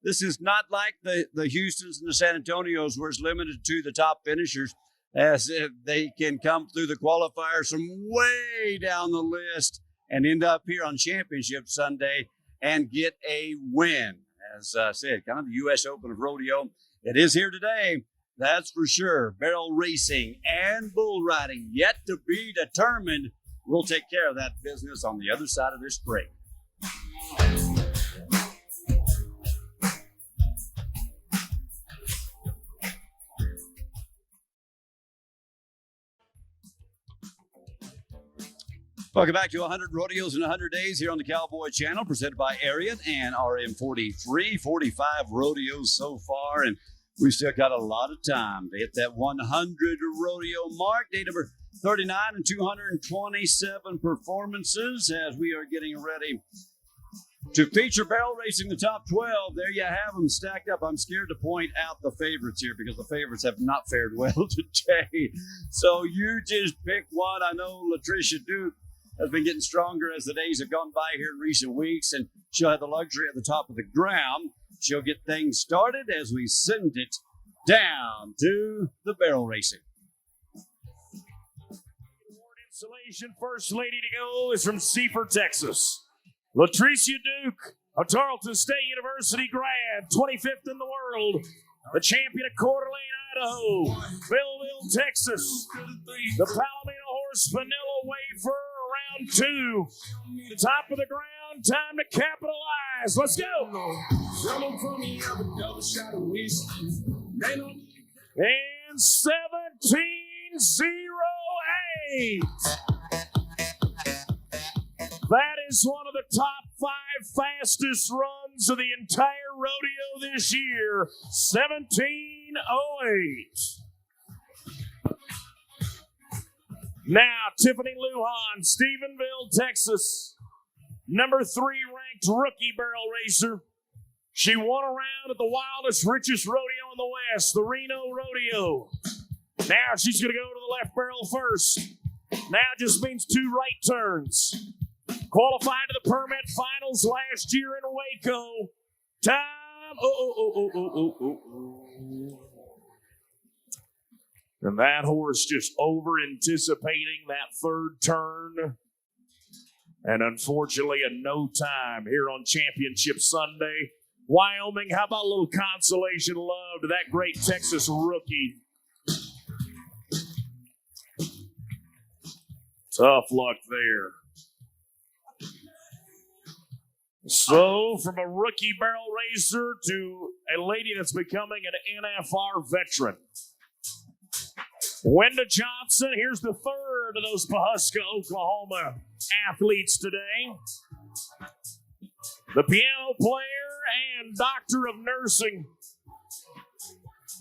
this is not like the Houstons and the San Antonios, where it's limited to the top finishers, as if they can come through the qualifiers from way down the list and end up here on Championship Sunday and get a win. As I said, kind of the U.S. Open of rodeo. It is here today, that's for sure. Barrel racing and bull riding yet to be determined. We'll take care of that business on the other side of this break. Welcome back to 100 Rodeos in 100 Days here on the Cowboy Channel, presented by Ariat and RM43. 45 rodeos so far, and we still got a lot of time to hit that 100 rodeo mark. Day number 39 and 227 performances as we are getting ready to feature barrel racing the top 12. There you have them stacked up. I'm scared to point out the favorites here because the favorites have not fared well today. So you just pick one. I know Latricia Duke has been getting stronger as the days have gone by here in recent weeks, and she'll have the luxury at the top of the ground. She'll get things started as we send it down to the barrel racing. Installation first lady to go is from Seaford, Texas. Latricia Duke, a Tarleton State University grad, 25th in the world. The champion of Coeur d'Alene, Idaho. Belleville, Texas. The Palomino horse, Vanilla Wafer, round 2. The top of the ground, time to capitalize. Let's go. And 17:08. That is one of the top 5 fastest runs of the entire rodeo this year. 17:08. Now, Tiffany Lujan, Stephenville, Texas. Number 3 ranked rookie barrel racer. She won a round at the wildest, richest rodeo in the West, the Reno Rodeo. Now she's going to go to the left barrel first. Now just means 2 right turns. Qualified to the permit finals last year in Waco. Time. And that horse just over anticipating that 3rd turn. And unfortunately, a no time here on Championship Sunday. Wyoming, how about a little consolation love to that great Texas rookie? Tough luck there. So, from a rookie barrel racer to a lady that's becoming an NFR veteran. Wenda Johnson, here's the 3rd of those Pahuska, Oklahoma athletes today. The piano player and doctor of nursing.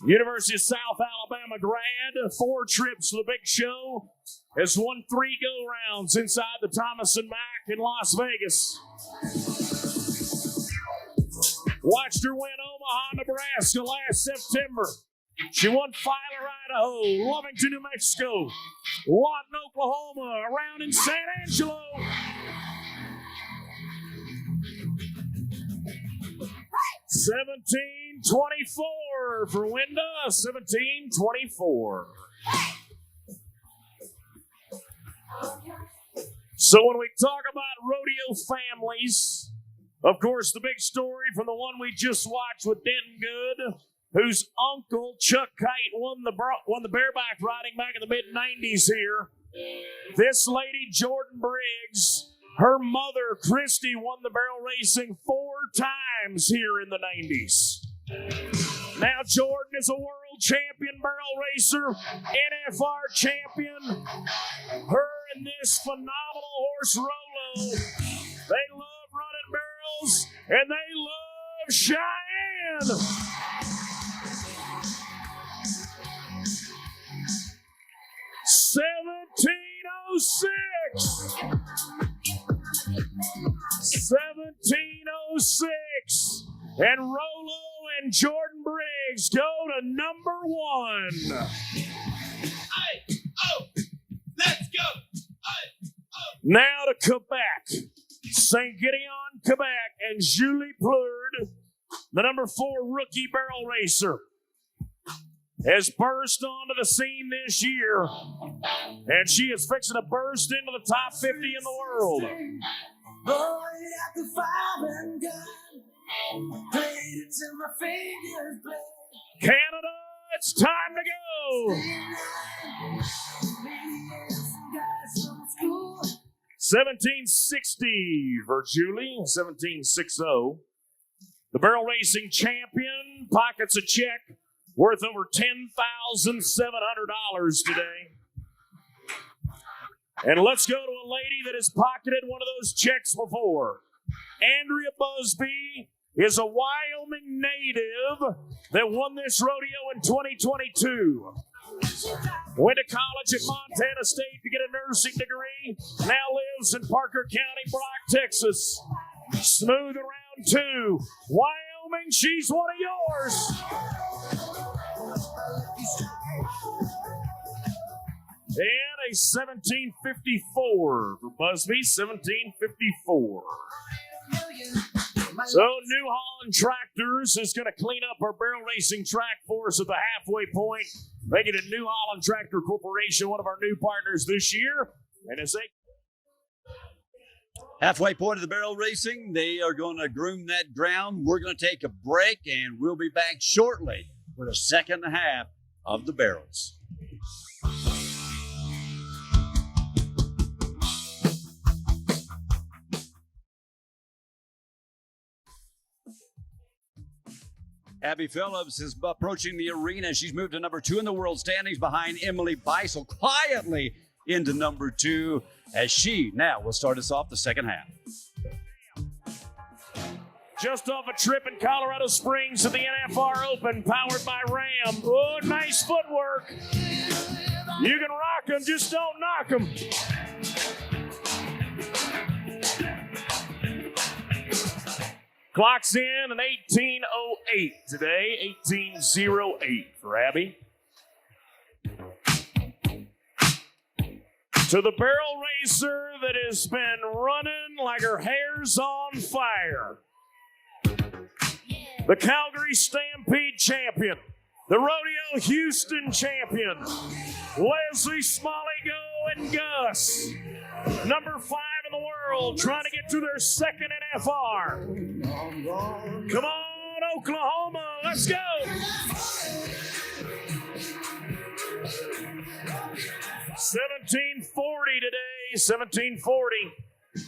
University of South Alabama grad, 4 trips to the big show. Has won 3 go-rounds inside the Thomas & Mack in Las Vegas. Watched her win Omaha, Nebraska last September. She won Filer, Idaho, Lovington, New Mexico, Lawton, Oklahoma, around in San Angelo. $17.24 for Wenda, $17.24. So when we talk about rodeo families, of course, the big story from the one we just watched with Denton Good, whose uncle, Chuck Kite, won the bareback riding back in the mid-90s here. This lady, Jordan Briggs, her mother, Christy, won the barrel racing 4 times here in the 90s. Now Jordan is a world champion barrel racer, NFR champion. Her and this phenomenal horse, Rolo, they love running barrels, and they love Cheyenne. $17.06. And Rolo and Jordan Briggs go to number 1. Let's go. Now to Quebec. St. Gideon, Quebec, and Julie Plourde, the number 4 rookie barrel racer, has burst onto the scene this year, and she is fixing to burst into the top 50 in the world. Canada, it's time to go. 1760 for Julie, 1760. The barrel racing champion pockets a check worth over $10,700 today. And let's go to a lady that has pocketed one of those checks before. Andrea Busby is a Wyoming native that won this rodeo in 2022. Went to college at Montana State to get a nursing degree. Now lives in Parker County, Brock, Texas. Smooth around 2. Wyoming, she's one of yours. And a 1754 for Busby, 1754. So New Holland Tractors is going to clean up our barrel racing track for us at the halfway point, making it New Holland Tractor Corporation one of our new partners this year. And as they halfway point of the barrel racing, they are going to groom that ground. We're going to take a break, and we'll be back shortly with a second half of the barrels. Abby Phillips is approaching the arena. She's moved to number 2 in the world standings behind Emily Beisel, quietly into number 2 as she now will start us off the second half. just off a trip in Colorado Springs to the NFR Open, powered by Ram. Oh, nice footwork. You can rock them, just don't knock them. Clocks in at 18:08 today, 18:08 for Abby. To the barrel racer that has been running like her hair's on fire. The Calgary Stampede champion, the Rodeo Houston champion, Leslie Smalley-Go and Gus, number 5 in the world, trying to get to their second NFR. Come on, Oklahoma, let's go. $17.40 today, $17.40.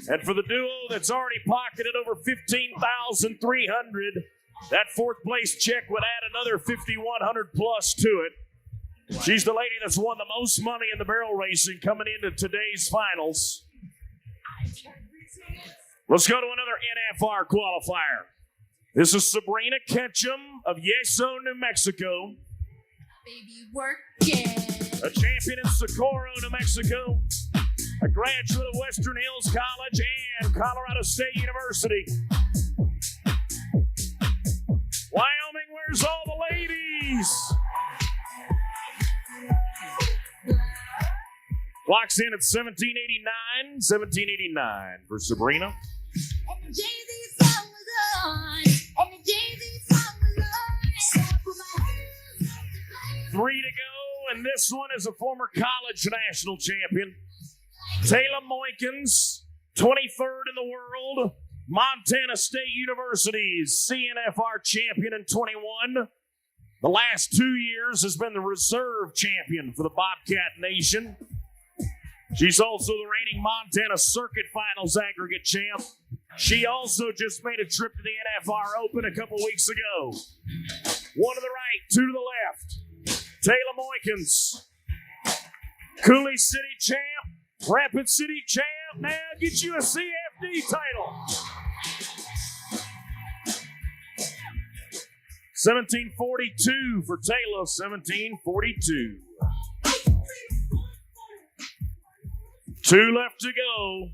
And for the duo that's already pocketed over $15,300, that fourth place check would add another $5,100 plus to it. She's the lady that's won the most money in the barrel racing coming into today's finals. Let's go to another NFR qualifier. This is Sabrina Ketchum of Yeso, New Mexico. Baby, work it. A champion in Socorro, New Mexico. A graduate of Western Hills College and Colorado State University. Wyoming, where's all the ladies? Clocks in at 17:89, 17:89 for Sabrina. And the Jay-Z song was on. And the Jay-Z song was on. Put my hands up to 3 to go, and this one is a former college national champion. Taylor Moykins, 23rd in the world. Montana State University's CNFR champion in 21. The last 2 years has been the reserve champion for the Bobcat Nation. She's also the reigning Montana Circuit Finals aggregate champ. She also just made a trip to the NFR Open a couple weeks ago. 1 to the right, 2 to the left. Taylor Moykins, Cooley City champ, Rapid City champ, now get you a CFD title. 17:42 for Taylor, 17:42. 2 left to go.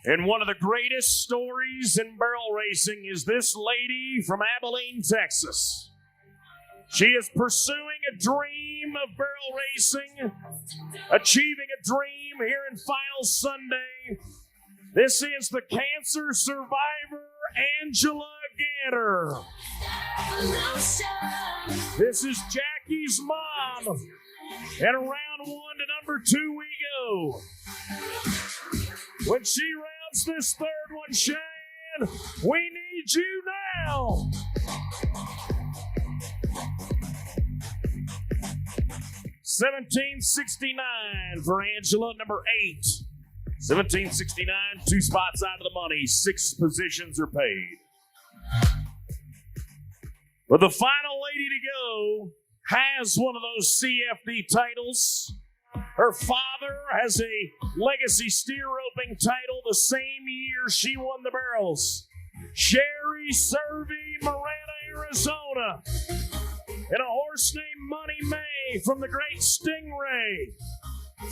And one of the greatest stories in barrel racing is this lady from Abilene, Texas. She is pursuing a dream of barrel racing, achieving a dream here in Finals Sunday. This is the cancer survivor, Angela Gatter. This is Jackie's mom. And round 1 to number 2 we go. When she rounds this third one, Cheyenne, we need you now. $17.69 for Angela, number 8. $17.69, 2 spots out of the money. 6 positions are paid. But the final lady to go has one of those CFD titles. Her father has a legacy steer roping title the same year she won the barrels. Sherry Servey, Marana, Arizona. And a horse named Money May from the great Stingray.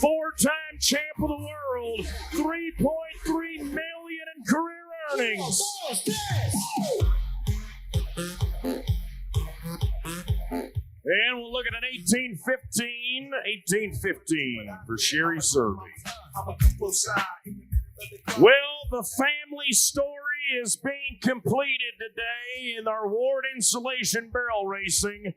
4-time champ of the world. $3.3 million in career earnings. And we'll look at an 18:15 for Sherry Servey. Well, the family story is being completed today in our Ward Insulation Barrel Racing.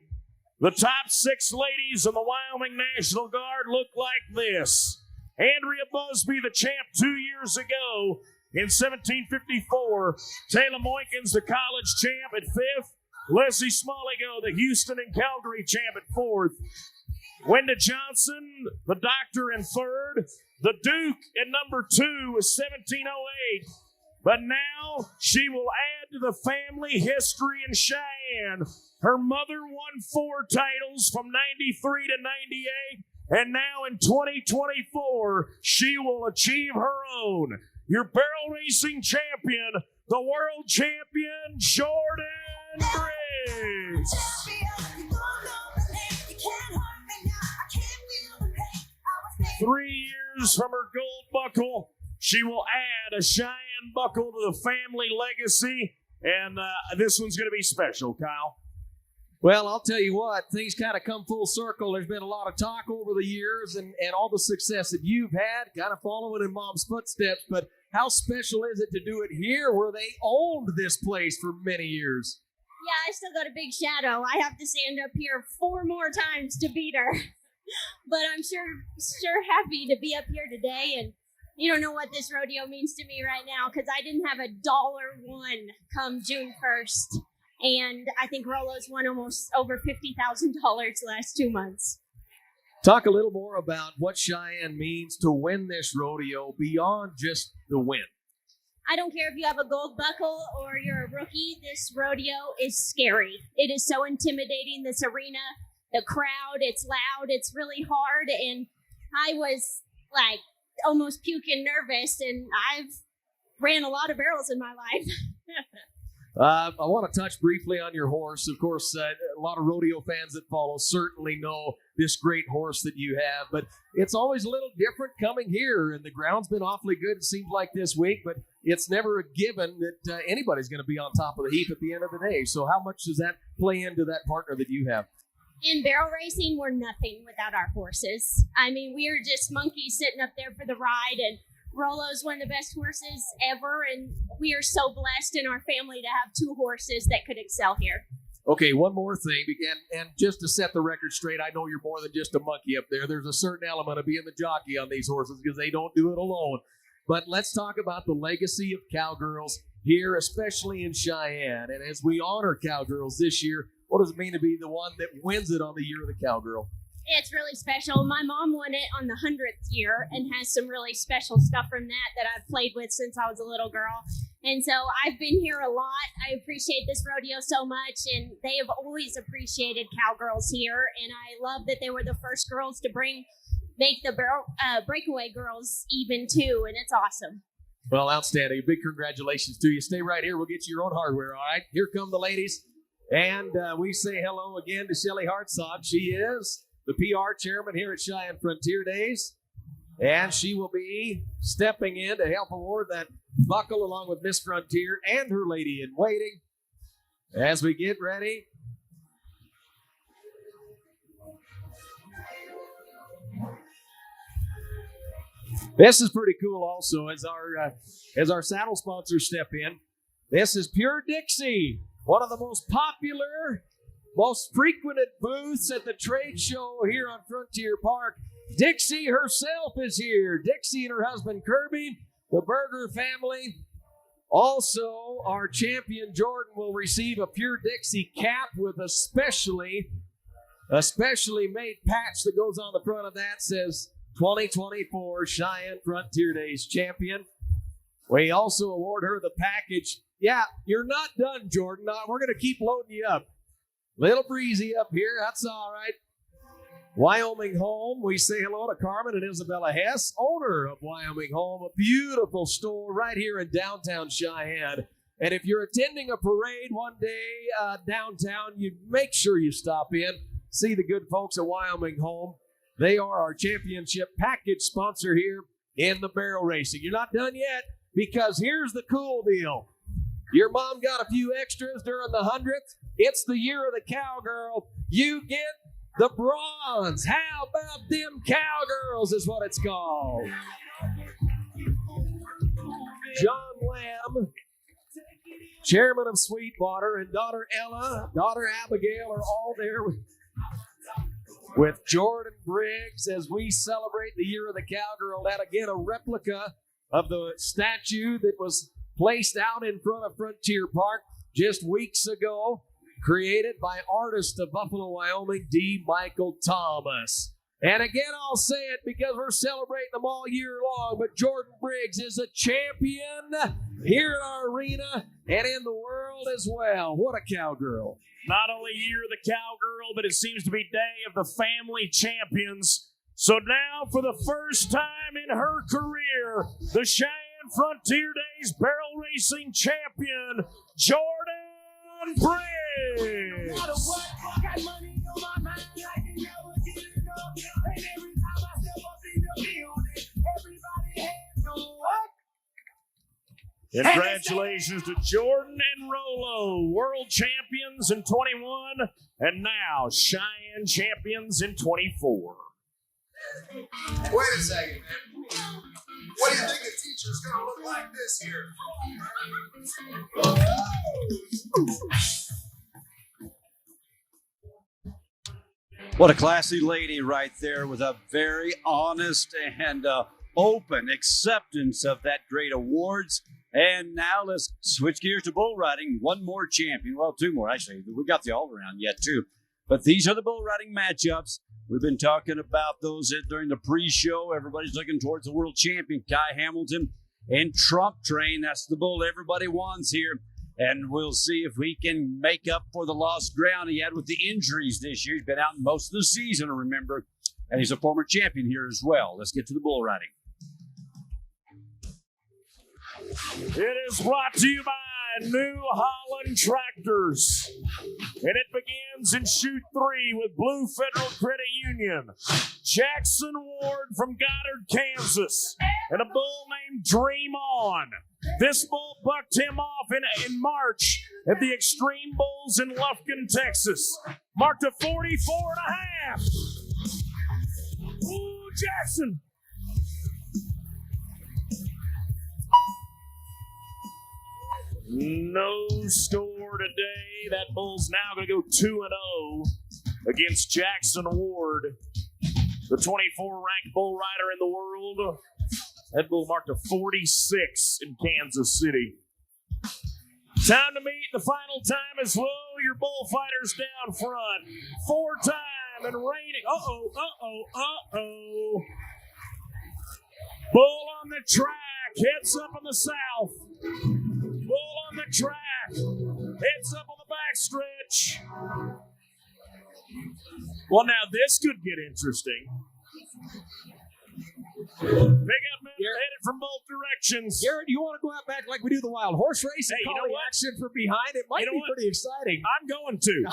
The top 6 ladies in the Wyoming National Guard look like this. Andrea Busby, the champ 2 years ago in 1754. Taylor Moykins, the college champ at 5th. Leslie Smallego, the Houston and Calgary champ at 4th. Wenda Johnson, the doctor in 3rd. The Duke at number 2 is 1708. But now she will add to the family history in Cheyenne. Her mother won 4 titles from 93 to 98. And now in 2024, she will achieve her own. Your barrel racing champion, the world champion, Jordan Briggs. 3 years from her gold buckle, she will add a Cheyenne buckle to the family legacy. And this one's going to be special, Kyle. Well, I'll tell you what, things kind of come full circle. There's been a lot of talk over the years and all the success that you've had, kind of following in Mom's footsteps. But how special is it to do it here where they owned this place for many years? Yeah, I still got a big shadow. I have to stand up here 4 more times to beat her. But I'm sure happy to be up here today. And you don't know what this rodeo means to me right now because I didn't have $1 come June 1st. And I think Rolo's won almost over $50,000 the last 2 months. Talk a little more about what Cheyenne means to win this rodeo beyond just the win. I don't care if you have a gold buckle or you're a rookie, this rodeo is scary. It is so intimidating, this arena, the crowd, it's loud, it's really hard. And I was like almost puking nervous, and I've ran a lot of barrels in my life. I want to touch briefly on your horse. Of course, a lot of rodeo fans that follow certainly know this great horse that you have, but it's always a little different coming here, and the ground's been awfully good, it seems like this week, but it's never a given that anybody's going to be on top of the heap at the end of the day. So how much does that play into that partner that you have? In barrel racing, we're nothing without our horses. I mean, we are just monkeys sitting up there for the ride, and Rolo's one of the best horses ever, and we are so blessed in our family to have 2 horses that could excel here. Okay, one more thing, and just to set the record straight, I know you're more than just a monkey up there. There's a certain element of being the jockey on these horses because they don't do it alone. But let's talk about the legacy of cowgirls here, especially in Cheyenne. And as we honor cowgirls this year, what does it mean to be the one that wins it on the Year of the Cowgirl? It's really special. My mom won it on the 100th year and has some really special stuff from that I've played with since I was a little girl. And so I've been here a lot. I appreciate this rodeo so much, and they have always appreciated cowgirls here. And I love that they were the first girls to make the Breakaway girls even too, and it's awesome. Well, outstanding. Big congratulations to you. Stay right here. We'll get you your own hardware, all right? Here come the ladies. And we say hello again to Shelly Hartzog. She is the PR chairman here at Cheyenne Frontier Days. And she will be stepping in to help award that buckle along with Miss Frontier and her lady in waiting as we get ready. This is pretty cool also as our saddle sponsors step in. This is Pure Dixie, one of the most popular, most frequented booths at the trade show here on Frontier Park. Dixie herself is here. Dixie and her husband Kirby, the Berger family. Also, our champion Jordan will receive a Pure Dixie cap with a specially made patch that goes on the front of that. Says 2024 Cheyenne Frontier Days champion. We also award her the package. Yeah, you're not done, Jordan. We're going to keep loading you up. Little breezy up here. That's all right. Wyoming Home. We say hello to Carmen and Isabella Hess, owner of Wyoming Home, a beautiful store right here in downtown Cheyenne. And if you're attending a parade one day downtown, you make sure you stop in, see the good folks at Wyoming Home. They are our championship package sponsor here in the barrel racing. You're not done yet, because here's the cool deal. Your mom got a few extras during the 100th. It's the Year of the Cowgirl. You get the bronze. How about them cowgirls is what it's called. John Lamb Chairman of Sweetwater, and daughter Ella, daughter Abigail are all there with Jordan Briggs as we celebrate the Year of the Cowgirl. That again, a replica of the statue that was placed out in front of Frontier Park just weeks ago, created by artist of Buffalo, Wyoming, D. Michael Thomas. And again, I'll say it because we're celebrating them all year long, but Jordan Briggs is a champion here in our arena and in the world as well. What a cowgirl. Not only Year of the Cowgirl, but it seems to be Day of the Family Champions. So now, for the first time in her career, the Cheyenne Frontier Days Barrel Racing Champion, Jordan Briggs. No matter what, got money on my mind, I can never get enough. And every time I step up in the building, everybody hands go up. Congratulations to Jordan and Rolo, world champions in 21, and now Cheyenne champions in 24. Wait a second, man. What do you think the teacher's gonna look like this year? What a classy lady right there with a very honest and open acceptance of that great awards. And now let's switch gears to bull riding. One more champion. Well, two more, actually. We got the all-around yet, too. But these are the bull riding matchups. We've been talking about those during the pre-show. Everybody's looking towards the world champion, Kai Hamilton and Trump Train. That's the bull everybody wants here. And we'll see if we can make up for the lost ground he had with the injuries this year. He's been out most of the season, remember. And he's a former champion here as well. Let's get to the bull riding. It is brought to you by New Holland Tractors. And it begins in chute 3 with Blue Federal Credit Union. Jackson Ward from Goddard, Kansas. And a bull named Dream On. This bull bucked him off in March at the Extreme Bulls in Lufkin, Texas. Marked a 44 and a half. Ooh, Jackson. No score today. That bull's now going to go 2-0 against Jackson Ward, the 24th-ranked bull rider in the world. That bull marked a 46 in Kansas City. Time to meet. The final time is low. Your bullfighters down front. 4-time and reigning. Bull on the track. Heads up on the south. Bull on the track. Heads up on the backstretch. Well, now this could get interesting. Big up men headed from both directions. Garrett, you want to go out back like we do the wild horse race and call the action from behind? It might be pretty exciting. I'm going to.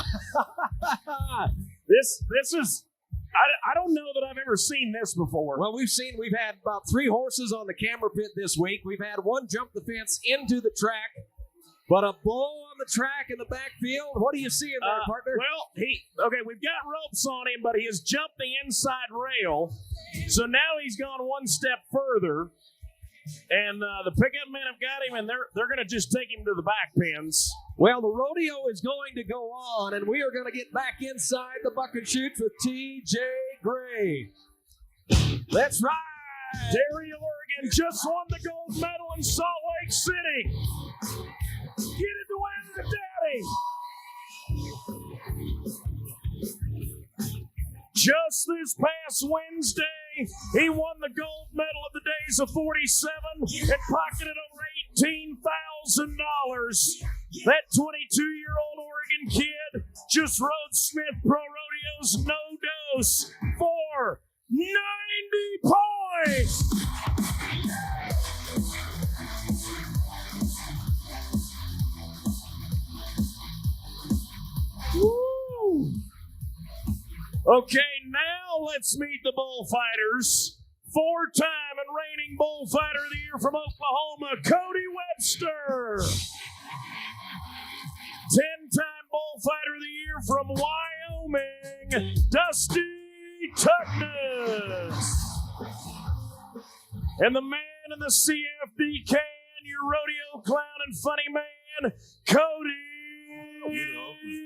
This is, I don't know that I've ever seen this before. Well, we've had about 3 horses on the camera pit this week. We've had one jump the fence into the track, but a bull on the track in the backfield. What do you see in there, partner? Well, we've got ropes on him, but he has jumped the inside rail. So now he's gone one step further. And the pickup men have got him, and they're going to just take him to the back pins. Well, the rodeo is going to go on, and we are going to get back inside the bucket chutes with T.J. Gray. Let's ride! Derry, Oregon just won the gold medal in Salt Lake City. Get it the way of the daddy. Just this past Wednesday, he won the gold medal of the days of 47 and pocketed over $18,000. That 22-year-old Oregon kid just rode Smith Pro Rodeo's No Dose for 90 points. Woo! Okay, now let's meet the bullfighters. 4-time and reigning bullfighter of the year from Oklahoma, Cody Webster. 10-time bullfighter of the year from Wyoming, Dusty Tuckness. And the man in the CFD can, your rodeo clown and funny man, and Cody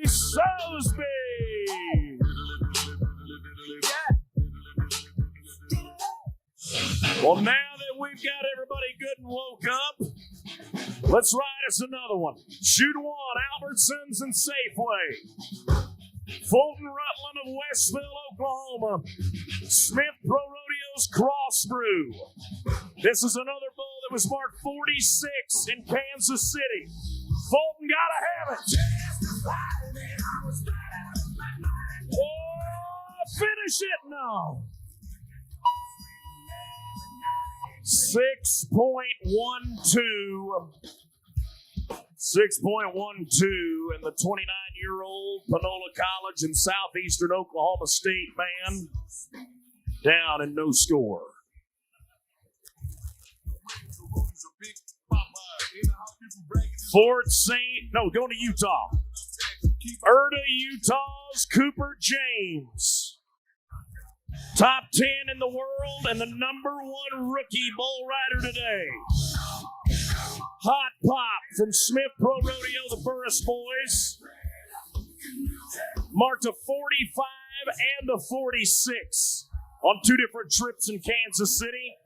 Sosby. Well, now that we've got everybody good and woke up, let's ride us another one. Shoot one, Albertsons and Safeway. Fulton Rutland of Westville, Oklahoma. Smith Pro Rodeo's Cross Brew. This is another bull that was marked 46 in Kansas City. Fulton gotta have it. Oh, finish it now. 6.12. 6.12, and the 29-year-old Panola College in southeastern Oklahoma State man down in no score. Going to Utah. Erda, Utah's Cooper James. Top 10 in the world and the #1 rookie bull rider today. Hot Pop from Smith Pro Rodeo, the Burris boys. Marked a 45 and a 46 on 2 different trips in Kansas City.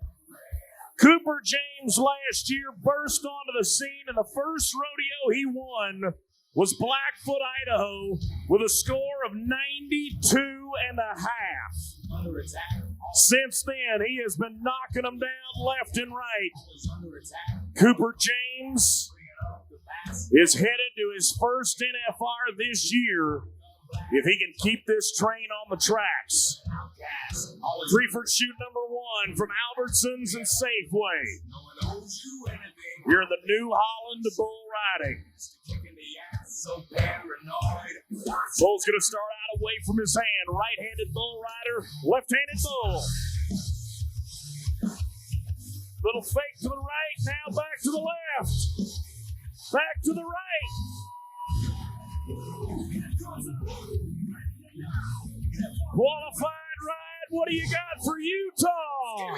Cooper James last year burst onto the scene, and the first rodeo he won was Blackfoot, Idaho, with a score of 92.5. Since then, he has been knocking them down left and right. Cooper James is headed to his first NFR this year if he can keep this train on the tracks. Freeford shoot #1 from Albertsons and Safeway. Here in the New Holland bull riding. Bull's going to start out away from his hand. Right-handed bull rider, left-handed bull. Little fake to the right, now back to the left. Back to the right. Qualified ride, what do you got for Utah?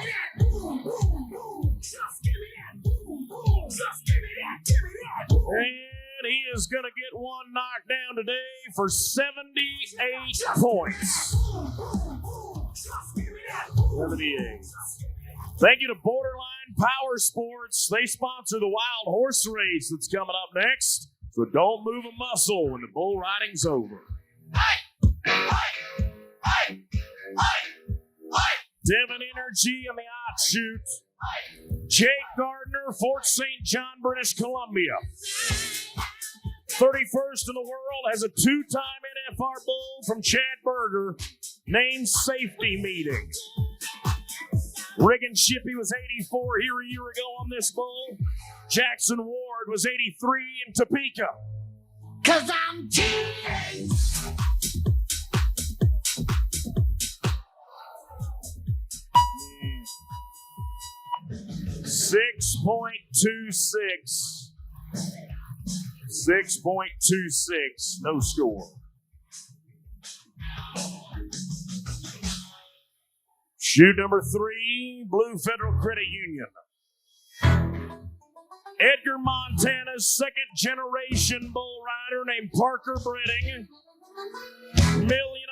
And he is going to get one knocked down today for 78 points. 78. Thank you to Borderline Power Sports. They sponsor the wild horse race that's coming up next. So don't move a muscle when the bull riding's over. Devon Energy in the offshoot. Jake Gardner, Fort St. John, British Columbia. 31st in the world, has a 2-time NFR bull from Chad Berger named Safety Meeting. Riggin Shippey was 84 here a year ago on this bull. Jackson Ward was 83 in Topeka. 'Cause I'm cheating. .26. 6.26. No score. Shoot #3, Blue Federal Credit Union. Edgar, Montana's second-generation bull rider named Parker Breding. $1.5 million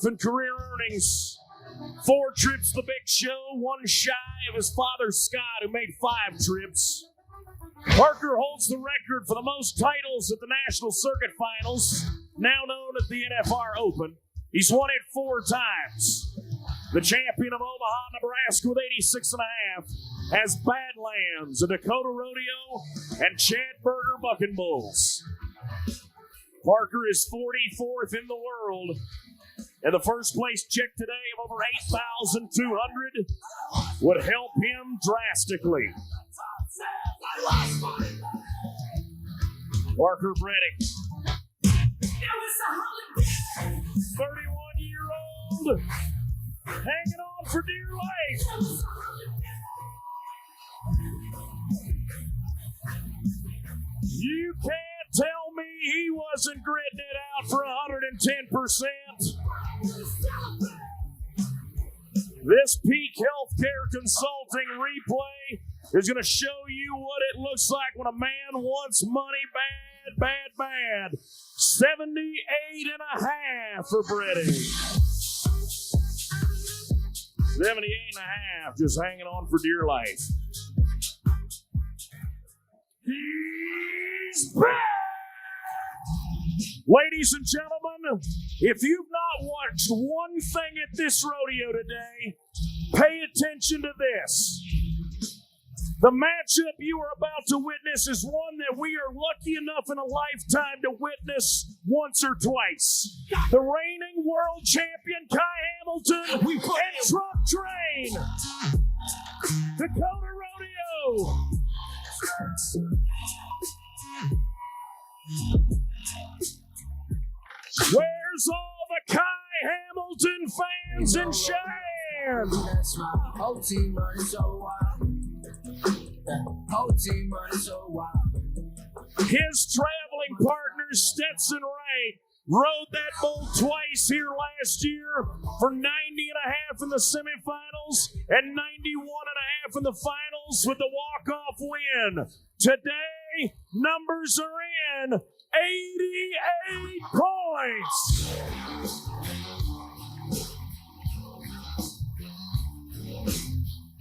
in career earnings. 4 trips to the big show, 1 shy of his father, Scott, who made 5 trips. Parker holds the record for the most titles at the National Circuit Finals, now known as the NFR Open. He's won it 4 times. The champion of Omaha, Nebraska with 86.5 has Badlands, a Dakota Rodeo, and Chad Berger Bucking Bulls. Parker is 44th in the world, and the first place check today of over 8,200 would help him drastically. Parker Breding, 31-year-old, hanging on for dear life. You can't tell me he wasn't gritting it out for 110%. This Peak Healthcare Consulting replay is going to show you what it looks like when a man wants money bad, bad, bad. 78 and a half for Brady. 78 and a half, just hanging on for dear life. He's back! Ladies and gentlemen, if you've not watched one thing at this rodeo today, pay attention to this. The matchup you are about to witness is one that we are lucky enough in a lifetime to witness once or twice. The reigning world champion Kai Hamilton and Truck Train. Dakota Rodeo. Where's all the Kai Hamilton fans in Cheyenne? That's right. Whole team running so wild. Whole team running so wild. His traveling partner, Stetson Ray, rode that bull twice here last year for 90 and a half in the semifinals and 91 and a half in the finals with the walk-off win. Today, numbers are in 88 points.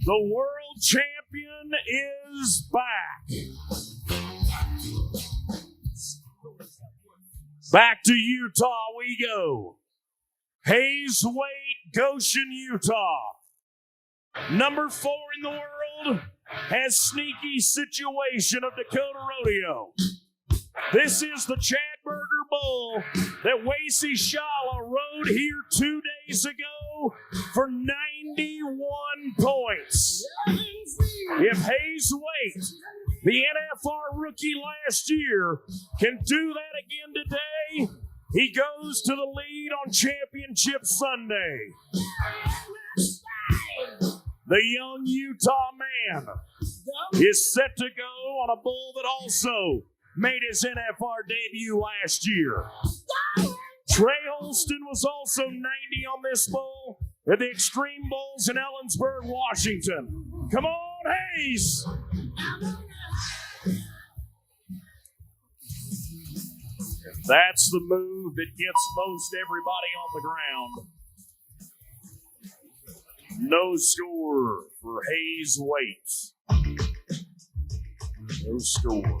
The world champion is back. Back to Utah we go. Hayes Wade, Goshen, Utah. Number 4 in the world has Sneaky Situation of Dakota Rodeo. This is the Chadburger Bull that Wasey Shala rode here 2 days ago for 91 points. If Hayes Wade, the NFR rookie last year, can do that again today, he goes to the lead on Championship Sunday. The young Utah man is set to go on a bull that also made his NFR debut last year. Trey Holston was also 90 on this bull at the Extreme Bulls in Ellensburg, Washington. Come on, Hayes! That's the move that gets most everybody on the ground. No score for Hayes Waite. No score.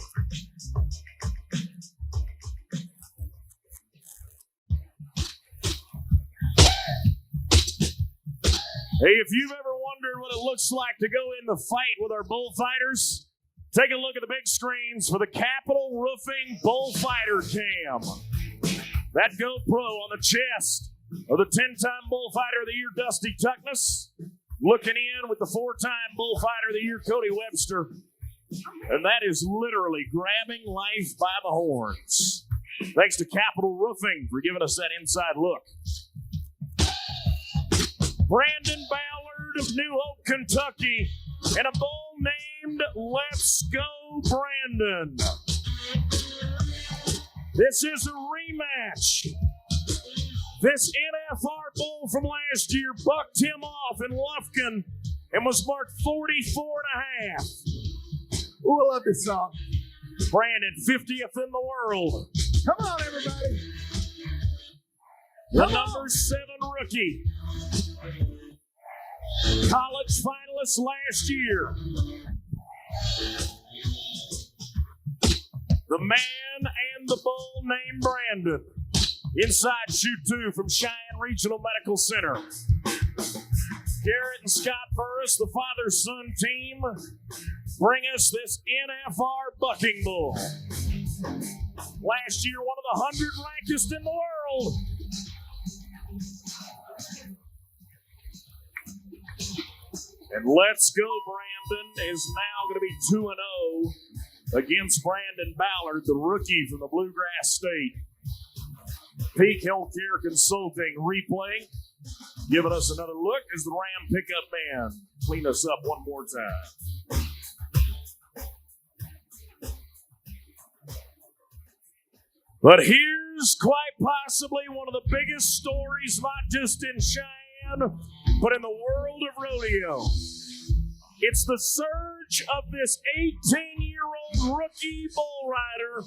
Hey, if you've ever wondered what it looks like to go in the fight with our bullfighters, take a look at the big screens for the Capital Roofing Bullfighter Cam. That GoPro on the chest of the 10-time Bullfighter of the Year, Dusty Tuckness, looking in with the 4-time Bullfighter of the Year, Cody Webster. And that is literally grabbing life by the horns. Thanks to Capital Roofing for giving us that inside look. Brandon Ballard of New Hope, Kentucky, and a bull named Let's Go Brandon. This is a rematch. This NFR bull from last year bucked him off in Lufkin and was marked 44 and a half. Ooh, I love this song. Brandon, 50th in the world. Come on, everybody. The number 7 rookie. College finalist last year. The man and the bull named Brandon. Inside shoot 2 from Cheyenne Regional Medical Center. Garrett and Scott Burris, the father-son team, bring us this NFR bucking bull. Last year, one of the 100 rankest in the world. And Let's Go Brandon is now going to be 2-0 against Brandon Ballard, the rookie from the Bluegrass State. Peak Healthcare Consulting replay, giving us another look as the Ram pickup man clean us up one more time. But here's quite possibly one of the biggest stories, not just in Cheyenne, but in the world of rodeo. It's the surge of this 18-year-old rookie bull rider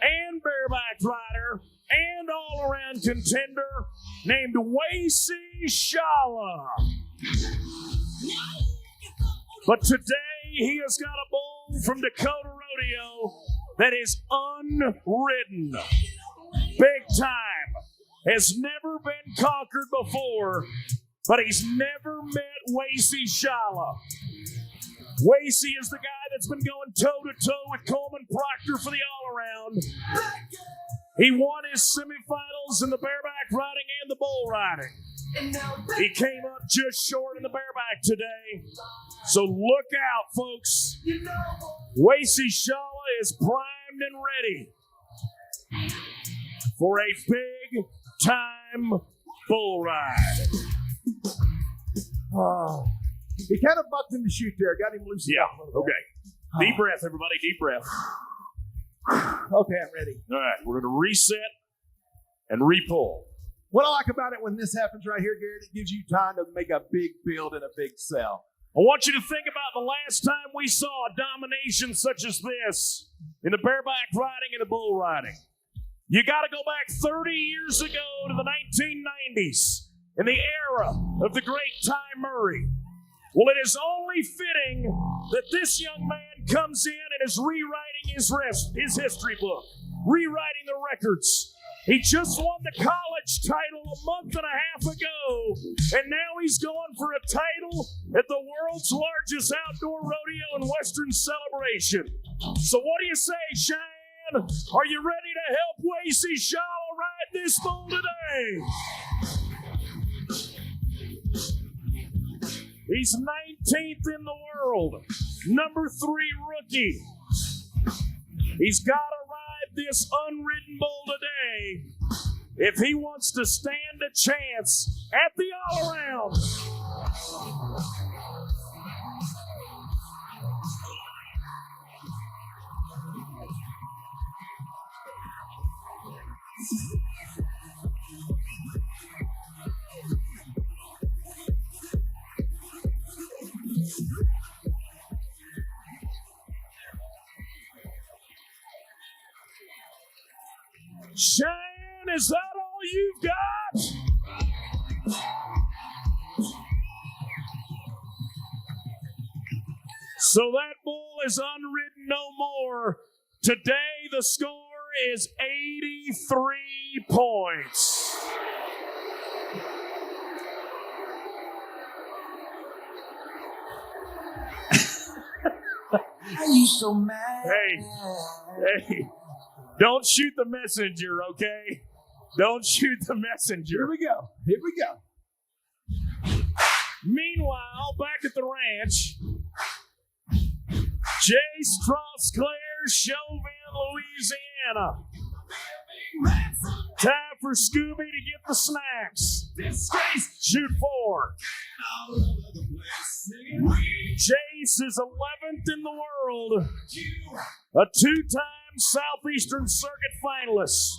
and bareback rider and all-around contender named Wacy Shala. But today he has got a bull from Dakota Rodeo that is unridden. Big time. Has never been conquered before, but he's never met Wacy Shala. Wacy is the guy that's been going toe-to-toe with Coleman Proctor for the all-around. He won his semifinals in the bareback riding and the bull riding. He came up just short in the bareback today. So look out, folks. Wacy Shala is primed and ready for a big-time bull ride. Oh, he kind of bucked in the chute there. Got him loose. Yeah, okay. Deep breath, everybody. Deep breath. Okay, I'm ready. All right, we're going to reset and re-pull. What I like about it when this happens right here, Garrett, it gives you time to make a big build and a big sell. I want you to think about the last time we saw a domination such as this in the bareback riding and the bull riding. You got to go back 30 years ago to the 1990s in the era of the great Ty Murray. Well, it is only fitting that this young man comes in and is rewriting his history book, rewriting the records. He just won the college title a month and a half ago, and now he's going for a title at the world's largest outdoor rodeo and Western celebration. So what do you say, Cheyenne? Are you ready to help Wacy Shala ride this bull today? He's 19th in the world, number 3 rookie. He's got to ride this unridden bull today if he wants to stand a chance at the all-around. Cheyenne, is that all you've got? So that bull is unridden no more. Today the score is 83 points. Are you so mad? Hey. Don't shoot the messenger, okay? Don't shoot the messenger. Here we go. Meanwhile, back at the ranch, Jace Trosclair, Chauvin, Louisiana. Time for Scooby to get the snacks. Shoot 4. Jace is 11th in the world, a 2-time Southeastern Circuit finalist.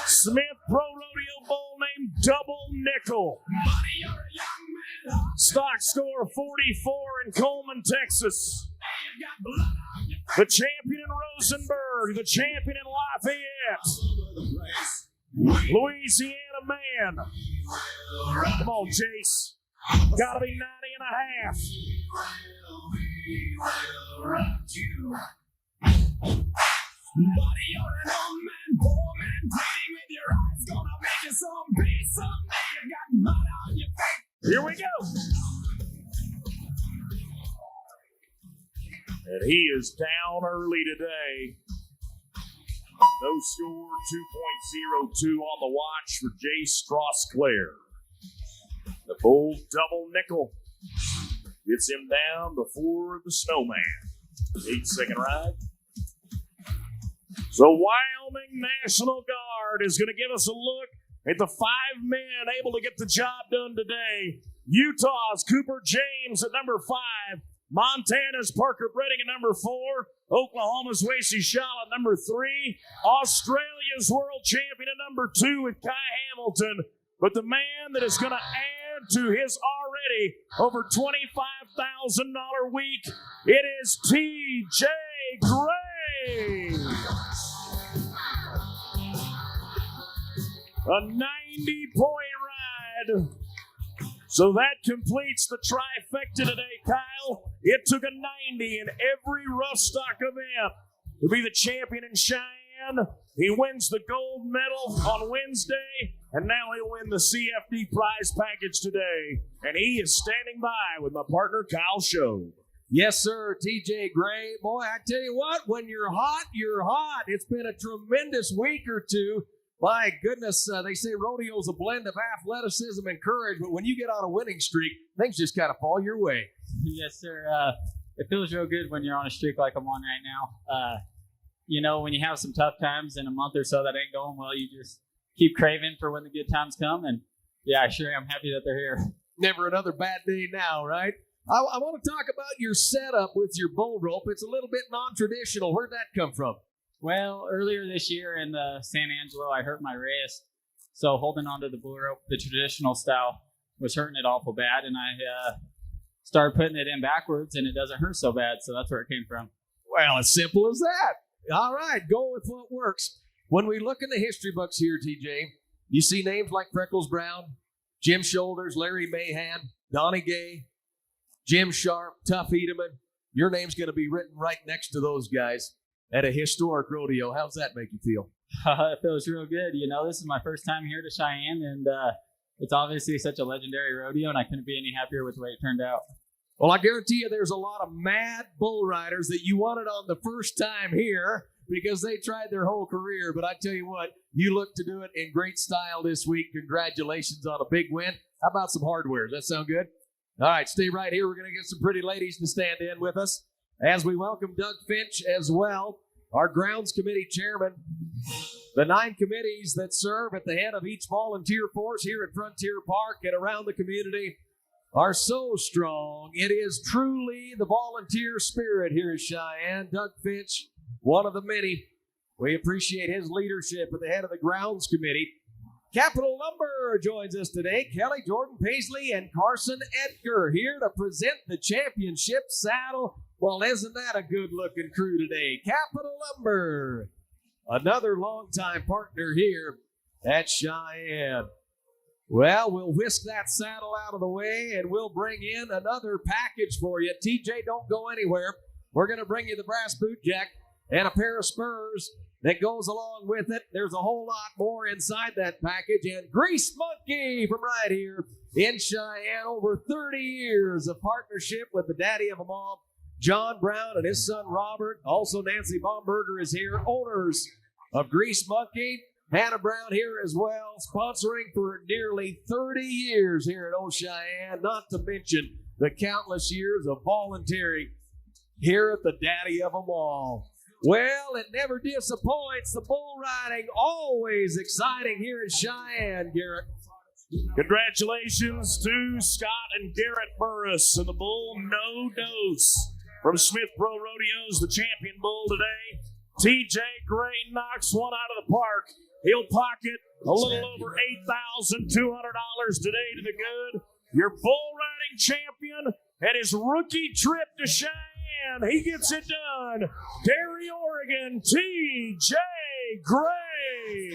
Smith Pro Rodeo bull named Double Nickel. Stock score 44 in Coleman, Texas. The champion in Rosenberg, the champion in Lafayette. Louisiana man. Come on, Jace. Gotta be 90 and a half. Buddy, you're an old man, poor man, playing with your eyes, gonna make you some peace someday. You got mud on your face. Here we go. And he is down early today. No score, 2.02 on the watch for Jace Trosclair. The bull Double Nickel gets him down before the snowman. 8-second ride. So Wyoming National Guard is going to give us a look at the 5 men able to get the job done today. Utah's Cooper James at number 5. Montana's Parker Redding at number 4. Oklahoma's Wacy Shala at number 3. Australia's world champion at number 2 with Kai Hamilton. But the man that is going to add to his already over $25,000 week, it is T.J. Gray. A 90-point ride. So that completes the trifecta today, Kyle. It took a 90 in every rough stock event to be the champion in Cheyenne. He wins the gold medal on Wednesday, and now he'll win the CFD prize package today. And he is standing by with my partner, Kyle Show. Yes, sir, TJ Gray. Boy, I tell you what, when you're hot, you're hot. It's been a tremendous week or two. My goodness, they say rodeo's a blend of athleticism and courage, but when you get on a winning streak, things just kind of fall your way. Yes, sir. It feels real good when you're on a streak like I'm on right now. You know, when you have some tough times in a month or so that ain't going well, you just keep craving for when the good times come. And yeah, sure, I'm happy that they're here. Never another bad day now, right? I want to talk about your setup with your bull rope. It's a little bit non-traditional. Where'd that come from? Well, earlier this year in the San Angelo, I hurt my wrist. So holding onto the bull rope, the traditional style, was hurting it awful bad. And I started putting it in backwards, and it doesn't hurt so bad. So that's where it came from. Well, as simple as that. All right, go with what works. When we look in the history books here, TJ, you see names like Freckles Brown, Jim Shoulders, Larry Mahan, Donnie Gay, Jim Sharp, Tuff Edeman. Your name's going to be written right next to those guys at a historic rodeo. How's that make you feel? It feels real good. You know, this is my first time here to Cheyenne, and it's obviously such a legendary rodeo, and I couldn't be any happier with the way it turned out. Well, I guarantee you there's a lot of mad bull riders that you wanted on the first time here because they tried their whole career. But I tell you what, you look to do it in great style this week. Congratulations on a big win. How about some hardware? Does that sound good? All right, stay right here. We're going to get some pretty ladies to stand in with us as we welcome Doug Finch as well, our grounds committee chairman. The 9 committees that serve at the head of each volunteer force here at Frontier Park and around the community are so strong. It is truly the volunteer spirit here at Cheyenne. Doug Finch, one of the many. We appreciate his leadership at the head of the grounds committee. Capital Lumber joins us today. Kelly, Jordan Paisley, and Carson Edgar here to present the championship saddle. Well, isn't that a good-looking crew today? Capital Lumber, another longtime partner here at Cheyenne. Well, we'll whisk that saddle out of the way, and we'll bring in another package for you. TJ, don't go anywhere. We're going to bring you the brass boot jack and a pair of spurs that goes along with it. There's a whole lot more inside that package. And Grease Monkey from right here in Cheyenne. Over 30 years of partnership with the daddy of them all, John Brown, and his son Robert. Also, Nancy Baumberger is here. Owners of Grease Monkey. Hannah Brown here as well, sponsoring for nearly 30 years here at Old Cheyenne, not to mention the countless years of volunteering here at the daddy of them all. Well, it never disappoints. The bull riding, always exciting here in Cheyenne, Garrett. Congratulations to Scott and Garrett Burris and the bull No Dose from Smith Pro Rodeos, the champion bull today. TJ Gray knocks one out of the park. He'll pocket a little over $8,200 today to the good. Your bull riding champion at his rookie trip to Cheyenne. He gets it done. Gary, Oregon, TJ Gray.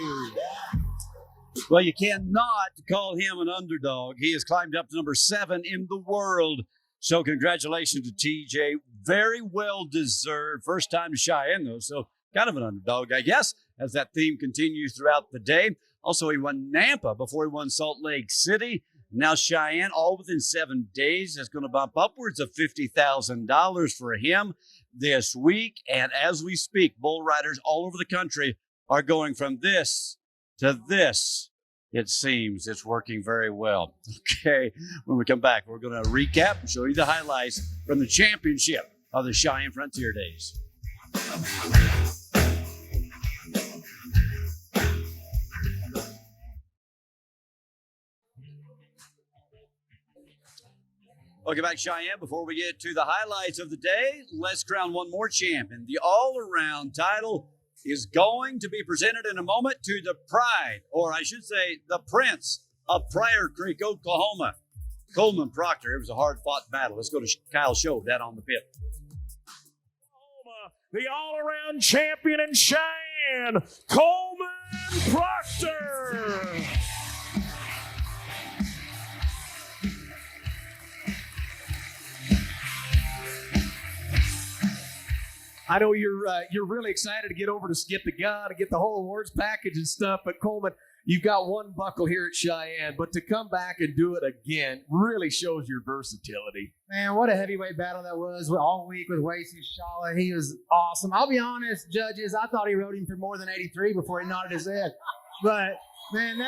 Well, you cannot call him an underdog. He has climbed up to number 7 in the world. So congratulations to TJ. Very well deserved. First time to Cheyenne, though, so kind of an underdog, I guess, as that theme continues throughout the day. Also, he won Nampa before he won Salt Lake City. Now Cheyenne, all within 7 days, is going to bump upwards of $50,000 for him this week. And as we speak, bull riders all over the country are going from this to this. It seems it's working very well. Okay, when we come back, we're going to recap and show you the highlights from the championship of the Cheyenne Frontier Days. Welcome back, Cheyenne. Before we get to the highlights of the day, let's crown one more champion. The all-around title is going to be presented in a moment to the pride, or I should say the prince of Pryor Creek, Oklahoma, Coleman Proctor. It was a hard-fought battle. Let's go to Kyle Show down on the pit. the all-around champion in Cheyenne, Coleman Proctor. I know you're really excited to get over to Skip the Gun and get the whole awards package and stuff, but Coleman, you've got one buckle here at Cheyenne, but to come back and do it again really shows your versatility. Man, what a heavyweight battle that was all week with Wasey Shala. He was awesome. I'll be honest, judges, I thought he rode him for more than 83 before he nodded his head. But, man,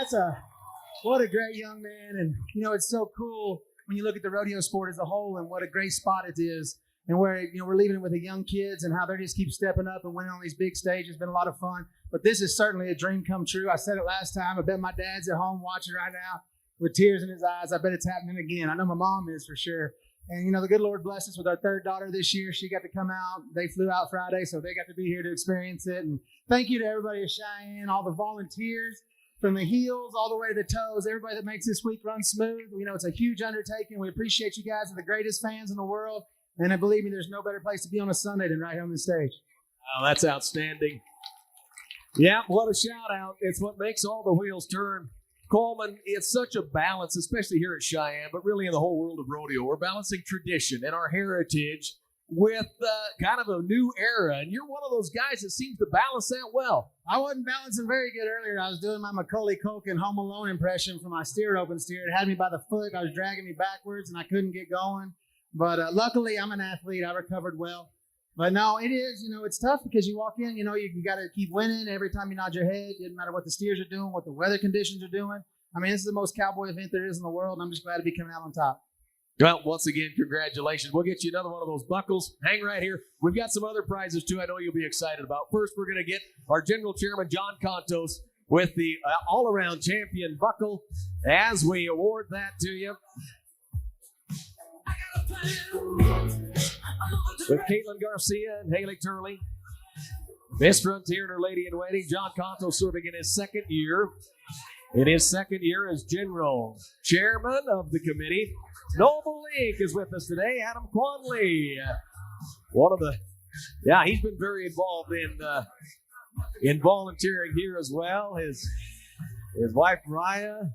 what a great young man. And, you know, it's so cool when you look at the rodeo sport as a whole and what a great spot it is. And where, you know, we're leaving it with the young kids and how they just keep stepping up and winning on these big stages. It's been a lot of fun. But this is certainly a dream come true. I said it last time. I bet my dad's at home watching right now with tears in his eyes. I bet it's happening again. I know my mom is for sure. And, you know, the good Lord bless us with our third daughter this year. She got to come out. They flew out Friday, so they got to be here to experience it. And thank you to everybody at Cheyenne, all the volunteers, from the heels all the way to the toes, everybody that makes this week run smooth. You know, it's a huge undertaking. We appreciate you guys. Are the greatest fans in the world. And believe me, there's no better place to be on a Sunday than right here on the stage. Oh, that's outstanding. Yeah, what a shout out. It's what makes all the wheels turn. Coleman, it's such a balance, especially here at Cheyenne, but really in the whole world of rodeo. We're balancing tradition and our heritage with kind of a new era. And you're one of those guys that seems to balance that well. I wasn't balancing very good earlier. I was doing my Macaulay Culkin Home Alone impression for my steer open steer. It had me by the foot. I was dragging me backwards, and I couldn't get going. But luckily, I'm an athlete. I recovered well. But no, it is, you know, it's tough because you walk in, you know, you got to keep winning every time you nod your head. It doesn't matter what the steers are doing, what the weather conditions are doing. I mean, this is the most cowboy event there is in the world, and I'm just glad to be coming out on top. Well, once again, congratulations. We'll get you another one of those buckles. Hang right here. We've got some other prizes, too, I know you'll be excited about. First, we're going to get our General Chairman, John Contos, with the all-around champion buckle as we award that to you. With Caitlin Garcia and Haley Turley, Miss Frontier and her lady in waiting, John Conto serving in his second year. In his second year as General Chairman of the committee. Noble Inc. is with us today. Adam Quanley, he's been very involved in volunteering here as well. His wife Raya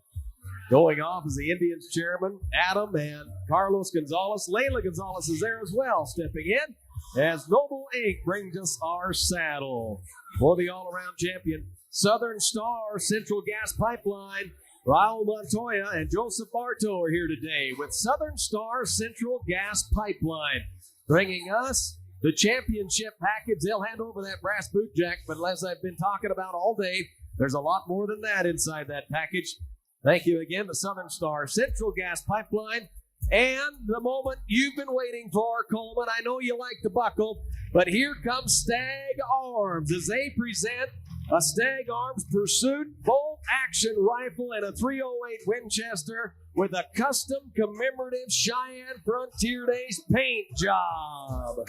going off as the Indians chairman. Adam and Carlos Gonzalez. Layla Gonzalez is there as well, stepping in as Noble Inc. brings us our saddle for the all-around champion. Southern Star Central Gas Pipeline. Raul Montoya and Joseph Barto are here today with Southern Star Central Gas Pipeline, bringing us the championship package. They'll hand over that brass boot jack, but as I've been talking about all day, there's a lot more than that inside that package. Thank you again to Southern Star Central Gas Pipeline. And the moment you've been waiting for, Coleman. I know you like the buckle, but here comes Stag Arms as they present a Stag Arms Pursuit bolt action rifle and a .308 Winchester with a custom commemorative Cheyenne Frontier Days paint job.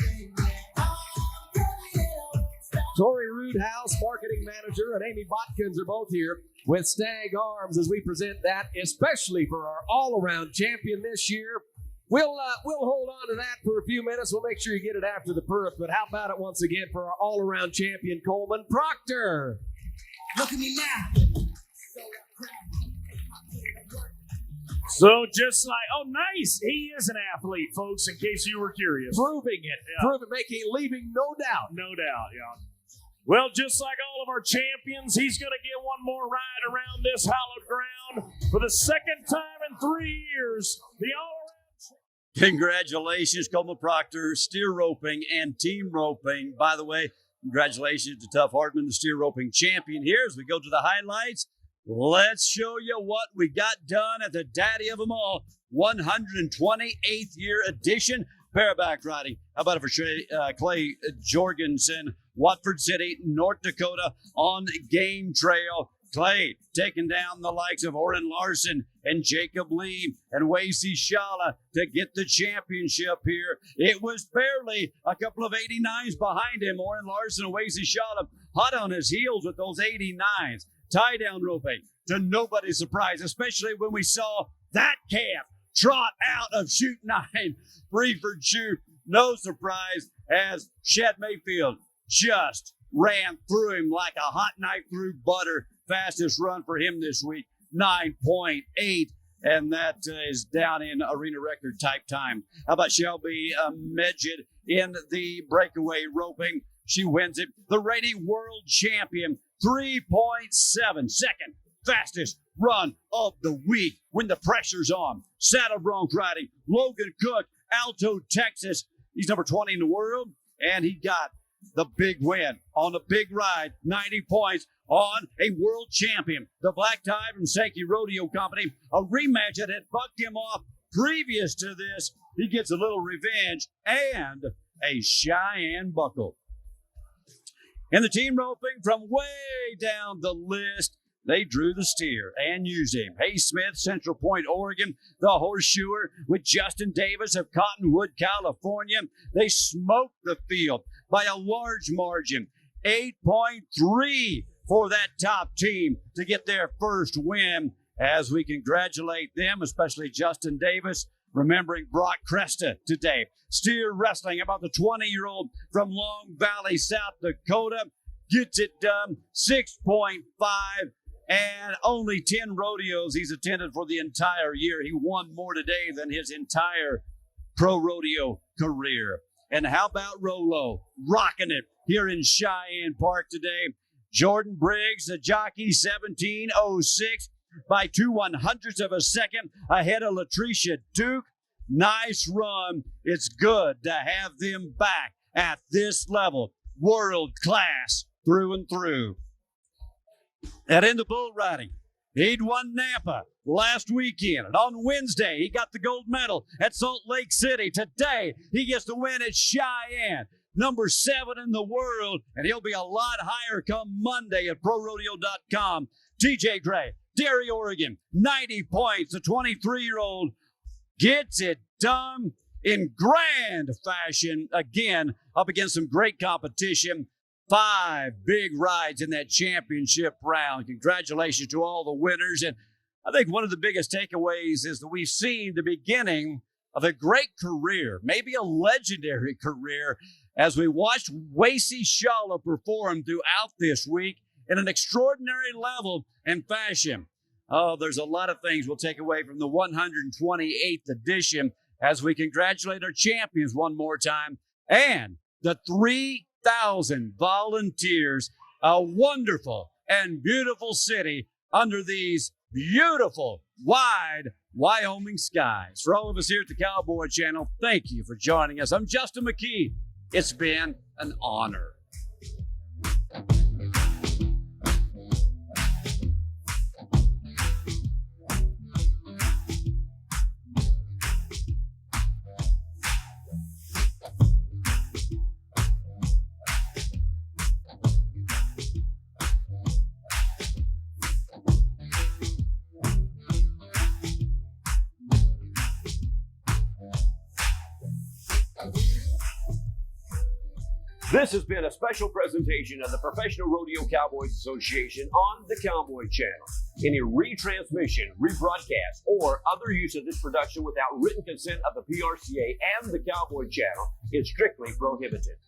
Tori Roodhouse, marketing manager, and Amy Botkins are both here with Stag Arms as we present that, especially for our all-around champion this year. We'll hold on to that for a few minutes. We'll make sure you get it after the perf. But how about it once again for our all-around champion, Coleman Proctor? Look at me now. So just like, oh, nice. He is an athlete, folks, in case you were curious. Proving it, leaving no doubt. No doubt, yeah. Well, just like all of our champions, he's going to get one more ride around this hallowed ground for the second time in 3 years. The all-around. Congratulations, Coleman Proctor, steer roping and team roping. By the way, congratulations to Tough Hartman, the steer roping champion here. As we go to the highlights, let's show you what we got done at the Daddy of them all, 128th year edition. Bareback riding. How about it for Clay Jorgensen, Watford City, North Dakota, on Game Trail. Clay taking down the likes of Oren Larson and Jacob Lee and Wasey Shala to get the championship here. It was barely a couple of 89s behind him. Oren Larson and Wasey Shala hot on his heels with those 89s. Tie down roping to nobody's surprise, especially when we saw that calf trot out of chute 9, Freeford chute. No surprise, as Shad Mayfield just ran through him like a hot knife through butter. Fastest run for him this week, 9.8. And that is down in arena record type time. How about Shelby Medjid in the breakaway roping? She wins it. The reigning world champion, 3.7. Second fastest run of the week when the pressure's on. Saddle bronc riding. Logan Cook, Alto, Texas. He's number 20 in the world, and he got the big win on a big ride, 90 points on a world champion. The Black Tie from Sankey Rodeo Company, a rematch that had bucked him off previous to this. He gets a little revenge and a Cheyenne buckle. In the team roping from way down the list, they drew the steer and used him. Hayes Smith, Central Point, Oregon. The horseshoer with Justin Davis of Cottonwood, California. They smoked the field by a large margin. 8.3 for that top team to get their first win. As we congratulate them, especially Justin Davis, remembering Brock Cresta today. Steer wrestling, about the 20-year-old from Long Valley, South Dakota, gets it done. 6.5. And only 10 rodeos he's attended for the entire year. He won more today than his entire pro rodeo career. And how about Rolo rocking it here in Cheyenne Park today? Jordan Briggs, the jockey, 17.06 by 2/100ths of a second ahead of Latricia Duke. Nice run. It's good to have them back at this level. World class through and through. And in the bull riding, he'd won Nampa last weekend. And on Wednesday, he got the gold medal at Salt Lake City. Today, he gets the win at Cheyenne, number 7 in the world. And he'll be a lot higher come Monday at ProRodeo.com. TJ Gray, Derry, Oregon, 90 points. The 23-year-old gets it done in grand fashion. Again, up against some great competition. 5 big rides in that championship round. Congratulations to all the winners. And I think one of the biggest takeaways is that we've seen the beginning of a great career, maybe a legendary career, as we watched Wacy Shala perform throughout this week in an extraordinary level and fashion. Oh, there's a lot of things we'll take away from the 128th edition as we congratulate our champions one more time and the 3,000 volunteers, a wonderful and beautiful city under these beautiful, wide Wyoming skies. For all of us here at the Cowboy Channel, thank you for joining us. I'm Justin McKee. It's been an honor. This has been a special presentation of the Professional Rodeo Cowboys Association on the Cowboy Channel. Any retransmission, rebroadcast, or other use of this production without written consent of the PRCA and the Cowboy Channel is strictly prohibited.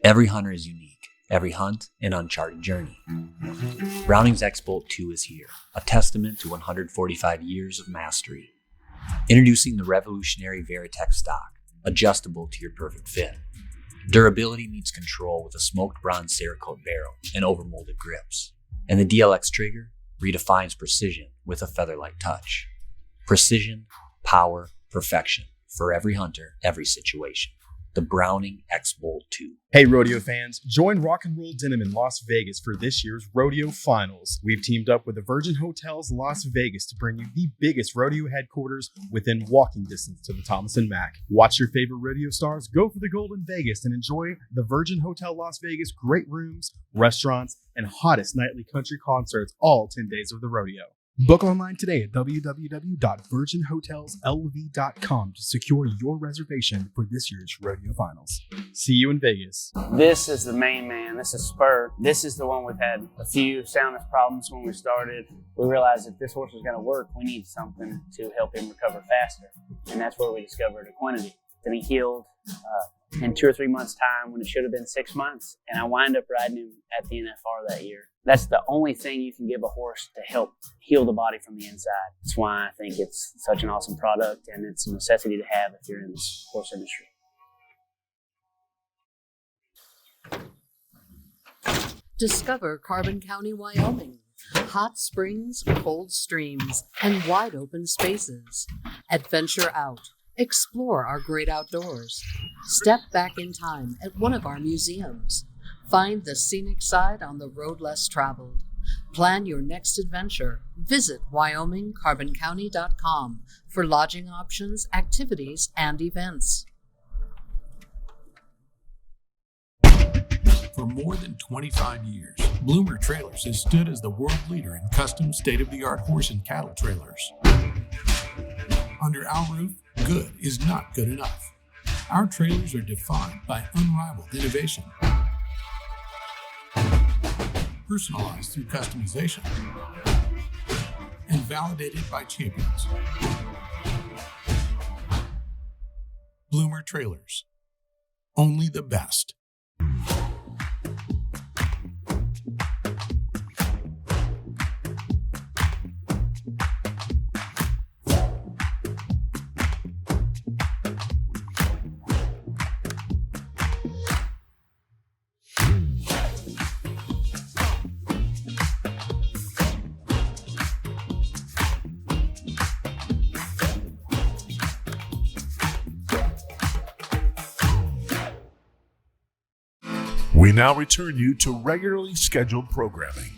Every hunter is unique. Every hunt, an uncharted journey. Browning's X-Bolt 2 is here, a testament to 145 years of mastery. Introducing the revolutionary Veritech stock, adjustable to your perfect fit. Durability meets control with a smoked bronze Cerakote barrel and overmolded grips. And the DLX trigger redefines precision with a feather-like touch. Precision, power, perfection for every hunter, every situation. The Browning X-Bolt 2. Hey rodeo fans, join Rock and Roll Denim in Las Vegas for this year's Rodeo Finals. We've teamed up with the Virgin Hotels Las Vegas to bring you the biggest rodeo headquarters within walking distance to the Thomas and Mack. Watch your favorite rodeo stars go for the gold in Vegas and enjoy the Virgin Hotel Las Vegas great rooms, restaurants, and hottest nightly country concerts all 10 days of the rodeo. Book online today at www.virginhotelslv.com to secure your reservation for this year's Rodeo Finals. See you in Vegas. This is the main man. This is Spur. This is the one we've had a few soundness problems when we started. We realized if this horse was going to work, we need something to help him recover faster. And that's where we discovered Equinety. Then he healed in 2 or 3 months' time when it should have been 6 months. And I wind up riding him at the NFR that year. That's the only thing you can give a horse to help heal the body from the inside. That's why I think it's such an awesome product, and it's a necessity to have if you're in this horse industry. Discover Carbon County, Wyoming. Hot springs, cold streams, and wide open spaces. Adventure out. Explore our great outdoors. Step back in time at one of our museums. Find the scenic side on the road less traveled. Plan your next adventure. Visit WyomingCarbonCounty.com for lodging options, activities, and events. For more than 25 years, Bloomer Trailers has stood as the world leader in custom state-of-the-art horse and cattle trailers. Under our roof, good is not good enough. Our trailers are defined by unrivaled innovation. Personalized through customization, and validated by champions. Bloomer Trailers. Only the best. We now return you to regularly scheduled programming.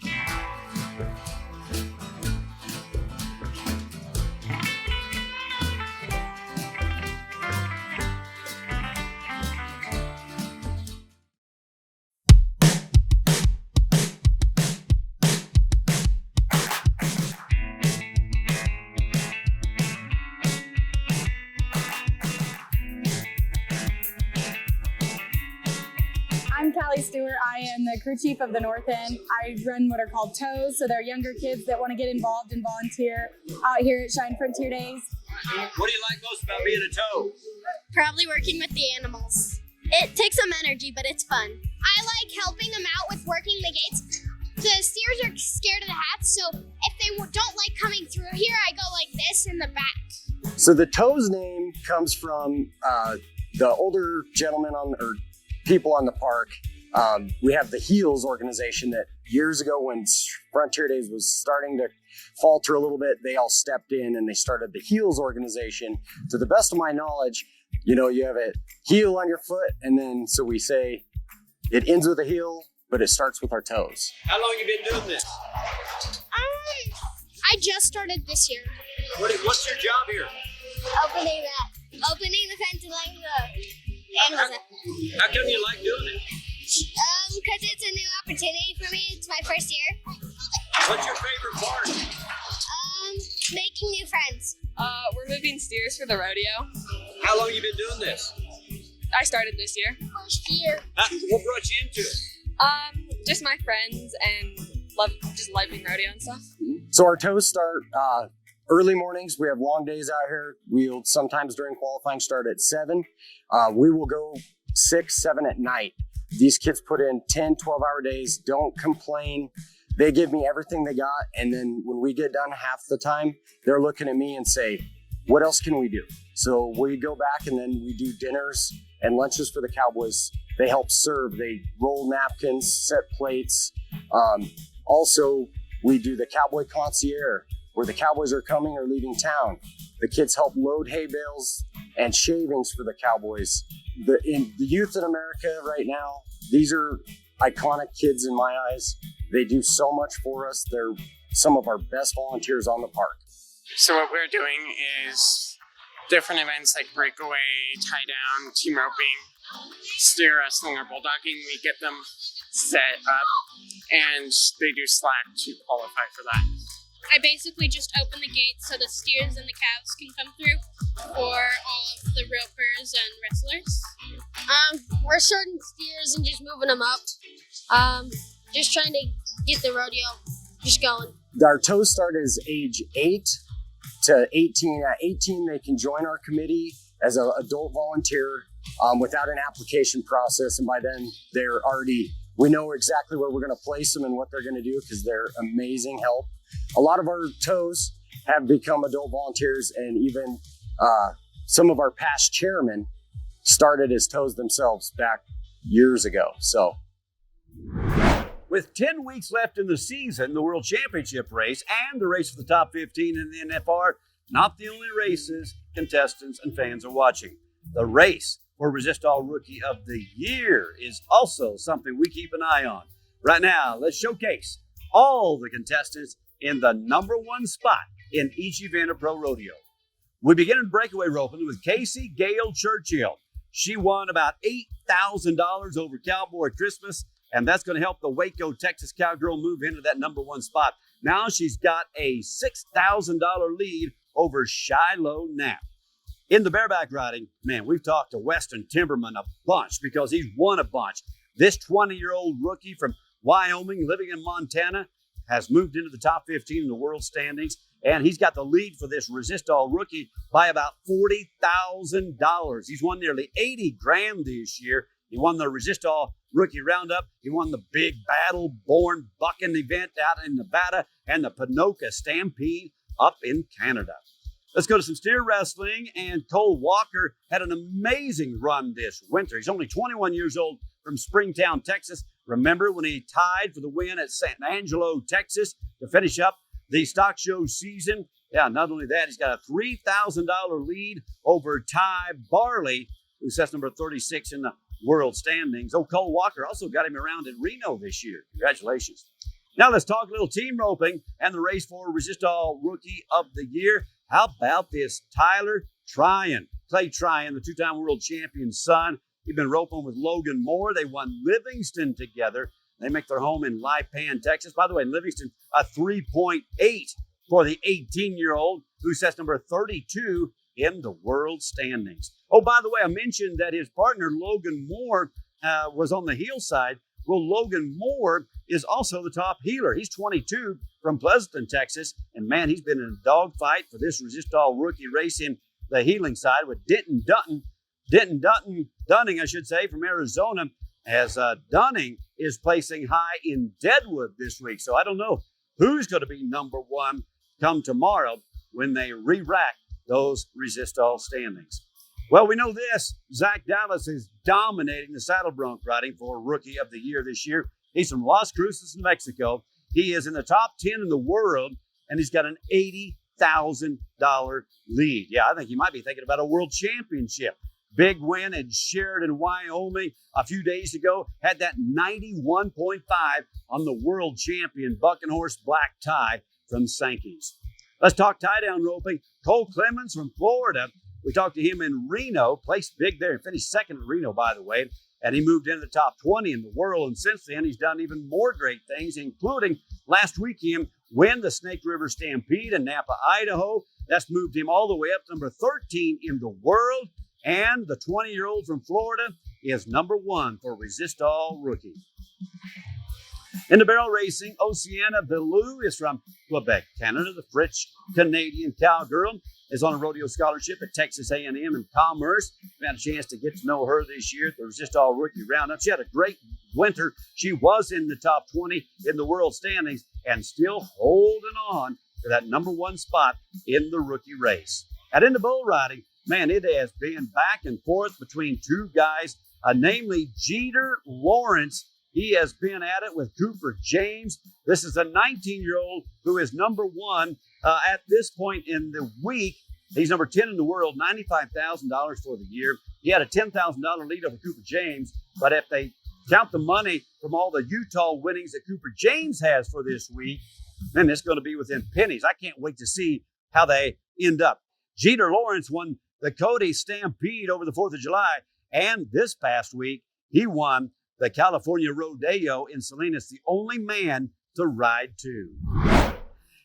I'm Callie Stewart. I am the crew chief of the North End. I run what are called tows, so they're younger kids that want to get involved and volunteer out here at Cheyenne Frontier Days. What do you like most about being a tow? Probably working with the animals. It takes some energy, but it's fun. I like helping them out with working the gates. The steers are scared of the hats, so if they don't like coming through here, I go like this in the back. So the tows name comes from the older gentlemen or people on the park. We have the Heels organization that years ago when Frontier Days was starting to falter a little bit, they all stepped in and they started the Heels organization. To the best of my knowledge, you know, you have a heel on your foot, and then so we say it ends with a heel, but it starts with our toes. How long have you been doing this? I just started this year. What's your job here? Opening the fence and letting the animals out. How come you like doing it? Because it's a new opportunity for me. It's my first year. What's your favorite part? Making new friends. We're moving steers for the rodeo. How long have you been doing this? I started this year. First year. What brought you into it? Just my friends and just loving rodeo and stuff. So our tows start early mornings. We have long days out here. We'll sometimes during qualifying start at 7. We will go 6, 7 at night. These kids put in 10, 12-hour days, don't complain. They give me everything they got. And then when we get done half the time, they're looking at me and say, what else can we do? So we go back and then we do dinners and lunches for the Cowboys. They help serve. They roll napkins, set plates. Also, we do the Cowboy Concierge, where the Cowboys are coming or leaving town. The kids help load hay bales and shavings for the Cowboys. The youth in America right now, these are iconic kids in my eyes. They do so much for us. They're some of our best volunteers on the park. So what we're doing is different events like Breakaway, tie down, team roping, steer wrestling, or bulldogging. We get them set up and they do slack to qualify for that. I basically just open the gates so the steers and the calves can come through for all of the ropers and wrestlers. We're sorting steers and just moving them up. Just trying to get the rodeo just going. Our toes start as age 8 to 18. At 18, they can join our committee as an adult volunteer without an application process. And by then, we know exactly where we're going to place them and what they're going to do because they're amazing help. A lot of our toes have become adult volunteers, and even some of our past chairmen started as toes themselves back years ago. So, with 10 weeks left in the season, the World Championship race and the race for the top 15 in the NFR, not the only races contestants and fans are watching. The race for Resist All Rookie of the Year is also something we keep an eye on. Right now, let's showcase all the contestants in the number one spot in each event of Pro Rodeo. We begin in breakaway roping with Casey Gale Churchill. She won about $8,000 over Cowboy Christmas, and that's going to help the Waco, Texas Cowgirl move into that number one spot. Now she's got a $6,000 lead over Shiloh Knapp. In the bareback riding, man, we've talked to Weston Timberman a bunch because he's won a bunch. This 20-year-old rookie from Wyoming, living in Montana, has moved into the top 15 in the world standings, and he's got the lead for this Resist All Rookie by about $40,000. He's won nearly $80,000 this year. He won the Resist All Rookie Roundup. He won the Big Battle Born Bucking event out in Nevada and the Ponoka Stampede up in Canada. Let's go to some steer wrestling, and Cole Walker had an amazing run this winter. He's only 21 years old from Springtown, Texas. Remember when he tied for the win at San Angelo, Texas to finish up the stock show season? Yeah, not only that, he's got a $3,000 lead over Ty Barley, who sets number 36 in the world standings. Oh, Cole Walker also got him around in Reno this year. Congratulations. Now let's talk a little team roping and the race for Resist All Rookie of the Year. How about this Tyler Tryon? Clay Tryon, the two-time world champion son. He's been roping with Logan Moore. They won Livingston together. They make their home in Lipan, Texas. By the way, Livingston, a 3.8 for the 18-year-old who sets number 32 in the world standings. Oh, by the way, I mentioned that his partner, Logan Moore, was on the heel side. Well, Logan Moore is also the top healer. He's 22 from Pleasanton, Texas. And, man, he's been in a dogfight for this Resist All Rookie race in the healing side with Dunning, I should say, from Arizona, as Dunning is placing high in Deadwood this week. So I don't know who's going to be number one come tomorrow when they re-rack those Resist All standings. Well, we know this. Zach Dallas is dominating the saddle bronc riding for Rookie of the Year this year. He's from Las Cruces, New Mexico. He is in the top 10 in the world, and he's got an $80,000 lead. Yeah, I think he might be thinking about a world championship. Big win in Sheridan, Wyoming a few days ago. Had that 91.5 on the world champion Bucking Horse Black Tie from Sankey's. Let's talk tie-down roping. Cole Clemens from Florida. We talked to him in Reno. Placed big there. He finished second in Reno, by the way. And he moved into the top 20 in the world. And since then, he's done even more great things, including last weekend win the Snake River Stampede in Napa, Idaho. That's moved him all the way up to number 13 in the world. And the 20-year-old from Florida is number one for Resist All Rookie. In the barrel racing, Oceana Bellou is from Quebec, Canada, the French Canadian cowgirl. is on a rodeo scholarship at Texas A&M in Commerce. We had a chance to get to know her this year. There was just all rookie roundup. She had a great winter. She was in the top 20 in the world standings and still holding on to that number one spot in the rookie race. And in the bull riding, man, it has been back and forth between two guys, namely Jeter Lawrence. He has been at it with Cooper James. This is a 19-year-old who is number one at this point in the week. He's number 10 in the world, $95,000 for the year. He had a $10,000 lead over Cooper James, but if they count the money from all the Utah winnings that Cooper James has for this week, then it's going to be within pennies. I can't wait to see how they end up. Jeter Lawrence won the Cody Stampede over the 4th of July, and this past week, he won the California Rodeo in Salinas, the only man to ride two.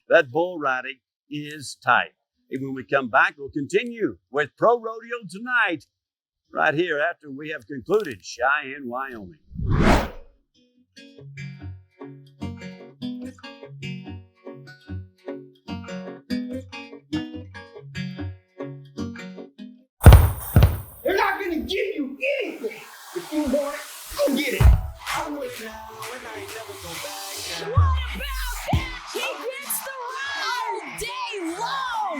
That bull riding is tight. And when we come back, we'll continue with Pro Rodeo tonight, right here after we have concluded Cheyenne, Wyoming. They're not gonna give you anything. If you want it, go get it. I went now and I ain't never go back now. What about that? He gets the ride all day long.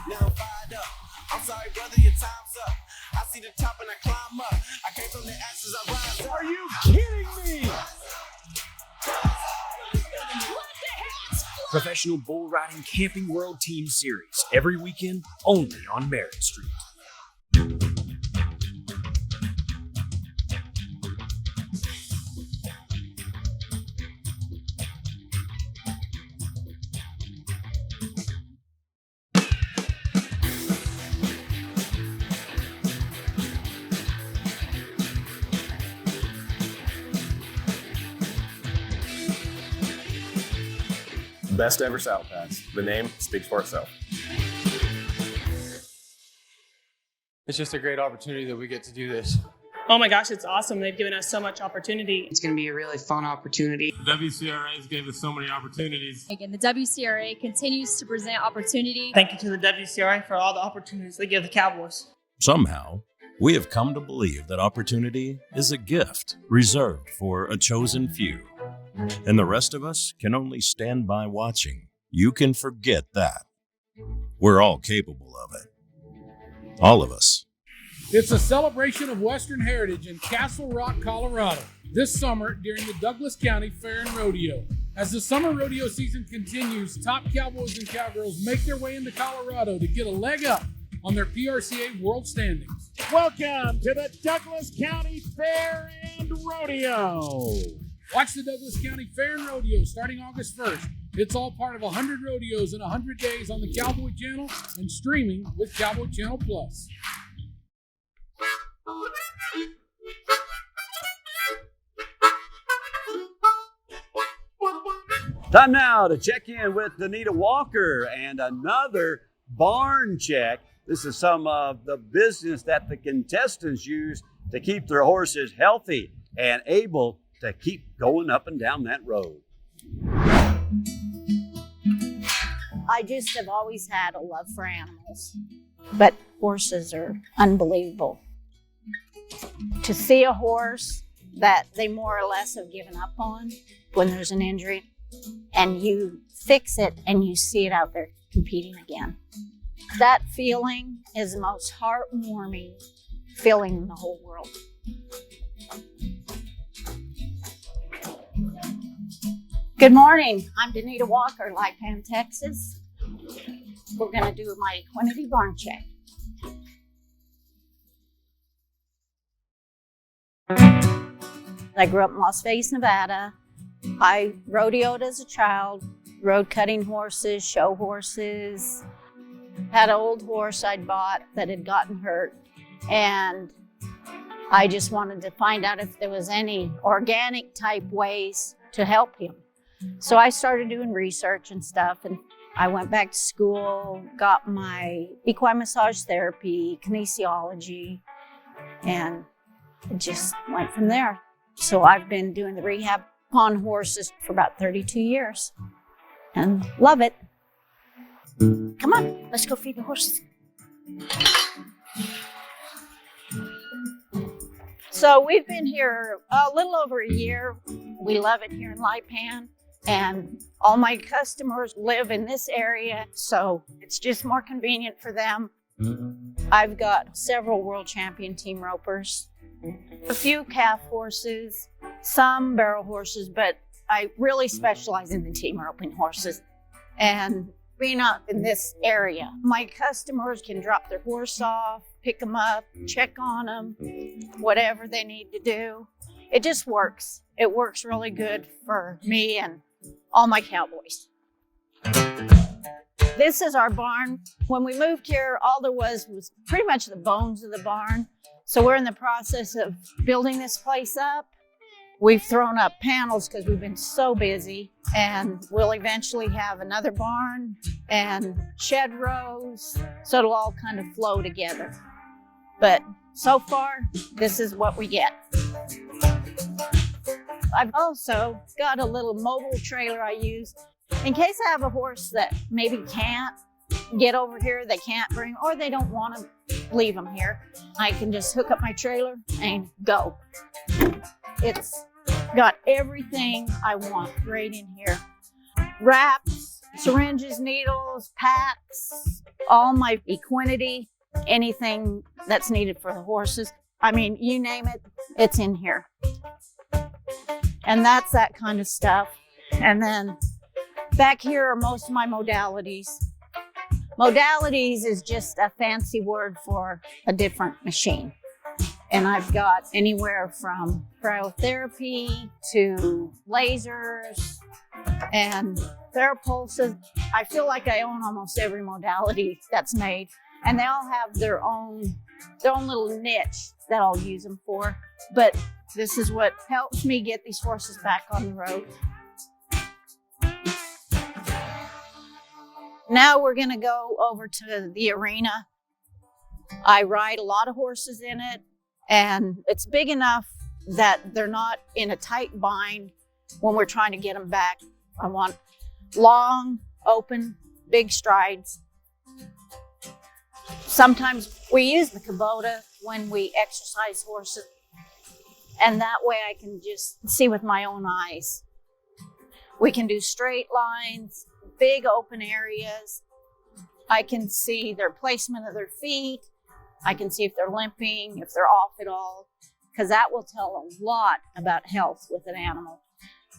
Now I'm fired up. I'm sorry, brother, your time's up. I see the top and I climb up. I came from the ashes, I rise up. Are you kidding me? Professional Bull Riding Camping World Team Series every weekend only on Merritt Street. Best ever saddle pass. The name speaks for itself. It's just a great opportunity that we get to do this. Oh my gosh, it's awesome. They've given us so much opportunity. It's going to be a really fun opportunity. The WCRA's gave us so many opportunities. Again, the WCRA continues to present opportunity. Thank you to the WCRA for all the opportunities they give the Cowboys. Somehow, we have come to believe that opportunity is a gift reserved for a chosen few. And the rest of us can only stand by watching. You can forget that. We're all capable of it. All of us. It's a celebration of Western heritage in Castle Rock, Colorado, this summer during the Douglas County Fair and Rodeo. As the summer rodeo season continues, top cowboys and cowgirls make their way into Colorado to get a leg up on their PRCA world standings. Welcome to the Douglas County Fair and Rodeo. Watch the Douglas County Fair and Rodeo starting August 1st. It's all part of 100 rodeos in 100 days on the Cowboy Channel and streaming with Cowboy Channel Plus. Time now to check in with Anita Walker and another barn check. This is some of the business that the contestants use to keep their horses healthy and able to keep going up and down that road. I just have always had a love for animals, but horses are unbelievable. To see a horse that they more or less have given up on when there's an injury, and you fix it and you see it out there competing again. That feeling is the most heartwarming feeling in the whole world. Good morning, I'm Danita Walker, Lipan, Texas. We're gonna do my equinety barn check. I grew up in Las Vegas, Nevada. I rodeoed as a child, rode cutting horses, show horses. Had an old horse I'd bought that had gotten hurt, and I just wanted to find out if there was any organic type ways to help him. So I started doing research and stuff, and I went back to school, got my equine massage therapy, kinesiology, and it just went from there. So I've been doing the rehab on horses for about 32 years and love it. Come on, let's go feed the horses. So we've been here a little over a year. We love it here in Lipan, and all my customers live in this area, so it's just more convenient for them. I've got several world champion team ropers, a few calf horses, some barrel horses, but I really specialize in the team roping horses. And being up in this area, my customers can drop their horse off, pick them up, check on them, whatever they need to do. It just works. It works really good for me and all my cowboys. This is our barn. When we moved here, all there was pretty much the bones of the barn. So we're in the process of building this place up. We've thrown up panels because we've been so busy, and we'll eventually have another barn and shed rows, so it'll all kind of flow together. But so far, this is what we get. I've also got a little mobile trailer I use in case I have a horse that maybe can't get over here, they can't bring, or they don't want to leave them here. I can just hook up my trailer and go. It's got everything I want right in here. Wraps, syringes, needles, packs, all my equinety, anything that's needed for the horses. I mean, you name it, it's in here. And that's that kind of stuff. And then back here are most of my modalities. Modalities is just a fancy word for a different machine. And I've got anywhere from cryotherapy to lasers and TheraPulses. I feel like I own almost every modality that's made. And they all have their own little niche that I'll use them for. But this is what helps me get these horses back on the road. Now we're gonna go over to the arena. I ride a lot of horses in it, and it's big enough that they're not in a tight bind when we're trying to get them back. I want long, open, big strides. Sometimes we use the Kubota when we exercise horses, and that way I can just see with my own eyes. We can do straight lines, big open areas. I can see their placement of their feet. I can see if they're limping, if they're off at all, because that will tell a lot about health with an animal.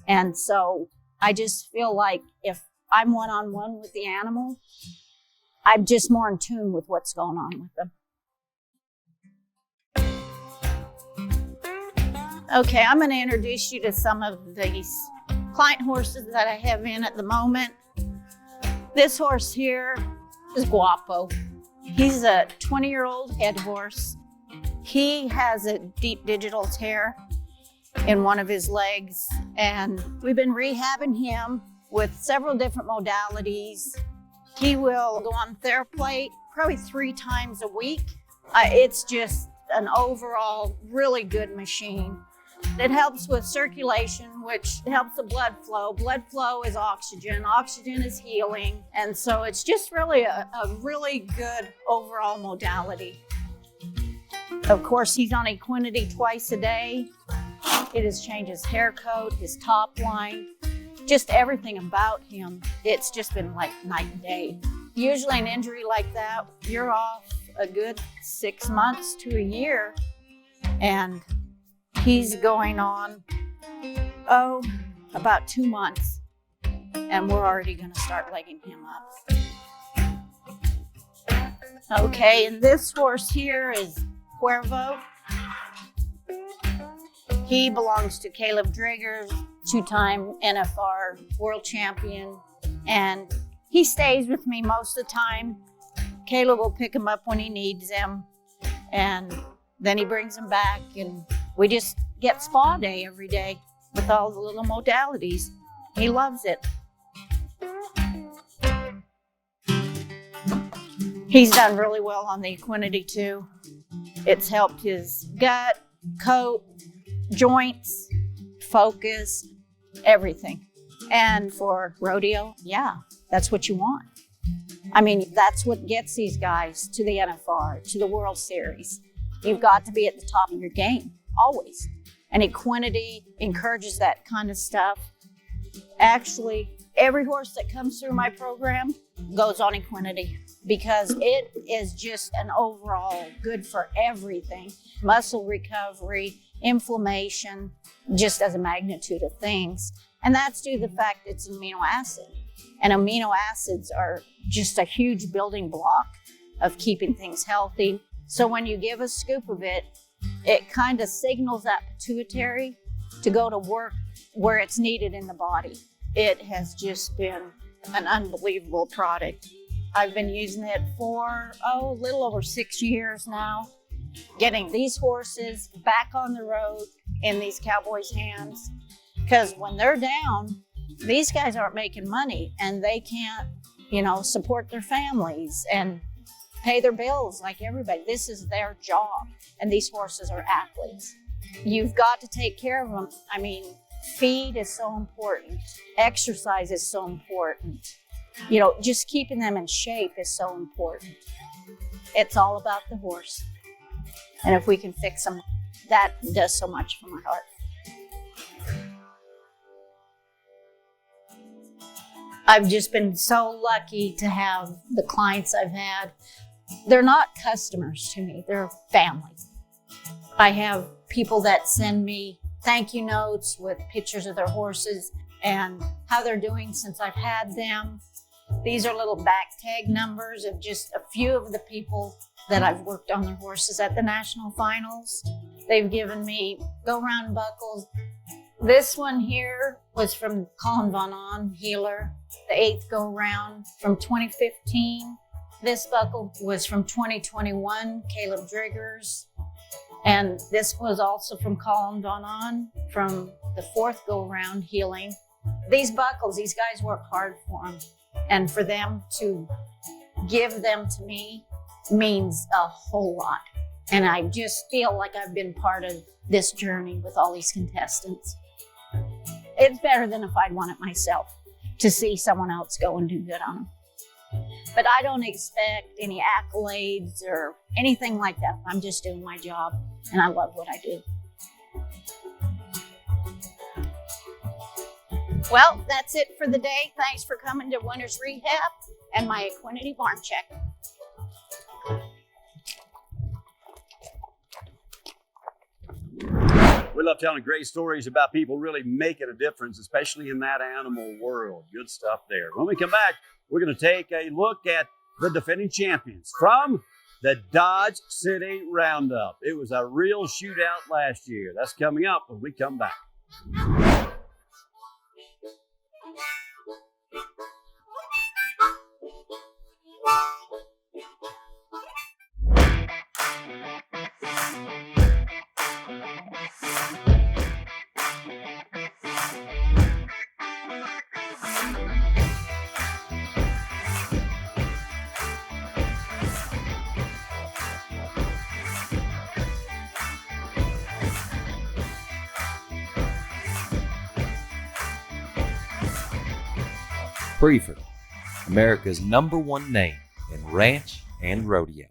And so I just feel like if I'm one-on-one with the animal, I'm just more in tune with what's going on with them. Okay, I'm going to introduce you to some of these client horses that I have in at the moment. This horse here is Guapo. He's a 20-year-old head horse. He has a deep digital tear in one of his legs, and we've been rehabbing him with several different modalities. He will go on TheraPlate probably 3 times a week. It's just an overall really good machine. It helps with circulation, which helps the blood flow. Blood flow is oxygen. Oxygen is healing. And so it's just really a really good overall modality. Of course, he's on equinety twice a day. It has changed his hair coat, his top line, just everything about him. It's just been like night and day. Usually an injury like that, you're off a good 6 months to a year. And he's going on, about 2 months, and we're already going to start legging him up. Okay, and this horse here is Cuervo. He belongs to Caleb Drager, 2-time NFR world champion, and he stays with me most of the time. Caleb will pick him up when he needs him, and then he brings him back, and we just get spa day every day with all the little modalities. He loves it. He's done really well on the equinety too. It's helped his gut, coat, joints, focus, everything. And for rodeo, yeah, that's what you want. I mean, that's what gets these guys to the NFR, to the World Series. You've got to be at the top of your game, always. And Equinety encourages that kind of stuff. Actually, every horse that comes through my program goes on Equinety because it is just an overall good for everything. Muscle recovery, inflammation, just as a magnitude of things. And that's due to the fact it's an amino acid. And amino acids are just a huge building block of keeping things healthy. So when you give a scoop of it, it kind of signals that pituitary to go to work where it's needed in the body. It has just been an unbelievable product. I've been using it for, a little over 6 years now, getting these horses back on the road in these cowboys' hands. Because when they're down, these guys aren't making money and they can't, support their families and pay their bills like everybody. This is their job, and these horses are athletes. You've got to take care of them. I mean, feed is so important. Exercise is so important. Just keeping them in shape is so important. It's all about the horse. And if we can fix them, that does so much for my heart. I've just been so lucky to have the clients I've had. They're not customers to me, they're family. I have people that send me thank you notes with pictures of their horses and how they're doing since I've had them. These are little back tag numbers of just a few of the people that I've worked on their horses at the national finals. They've given me go-round buckles. This one here was from Colin Von On, Healer, the 8th go-round from 2015. This buckle was from 2021, Caleb Driggers. And this was also from Colin Von On from the 4th go-round, Healing. These buckles, these guys work hard for them. And for them to give them to me means a whole lot. And I just feel like I've been part of this journey with all these contestants. It's better than if I'd won it myself to see someone else go and do good on them. But I don't expect any accolades or anything like that. I'm just doing my job, and I love what I do. Well, that's it for the day. Thanks for coming to Winter's Rehab and my Equinety Barn Check. We love telling great stories about people really making a difference, especially in that animal world. Good stuff there. When we come back, we're going to take a look at the defending champions from the Dodge City Roundup. It was a real shootout last year. That's coming up when we come back. Prefer, America's #1 name in ranch and rodeo.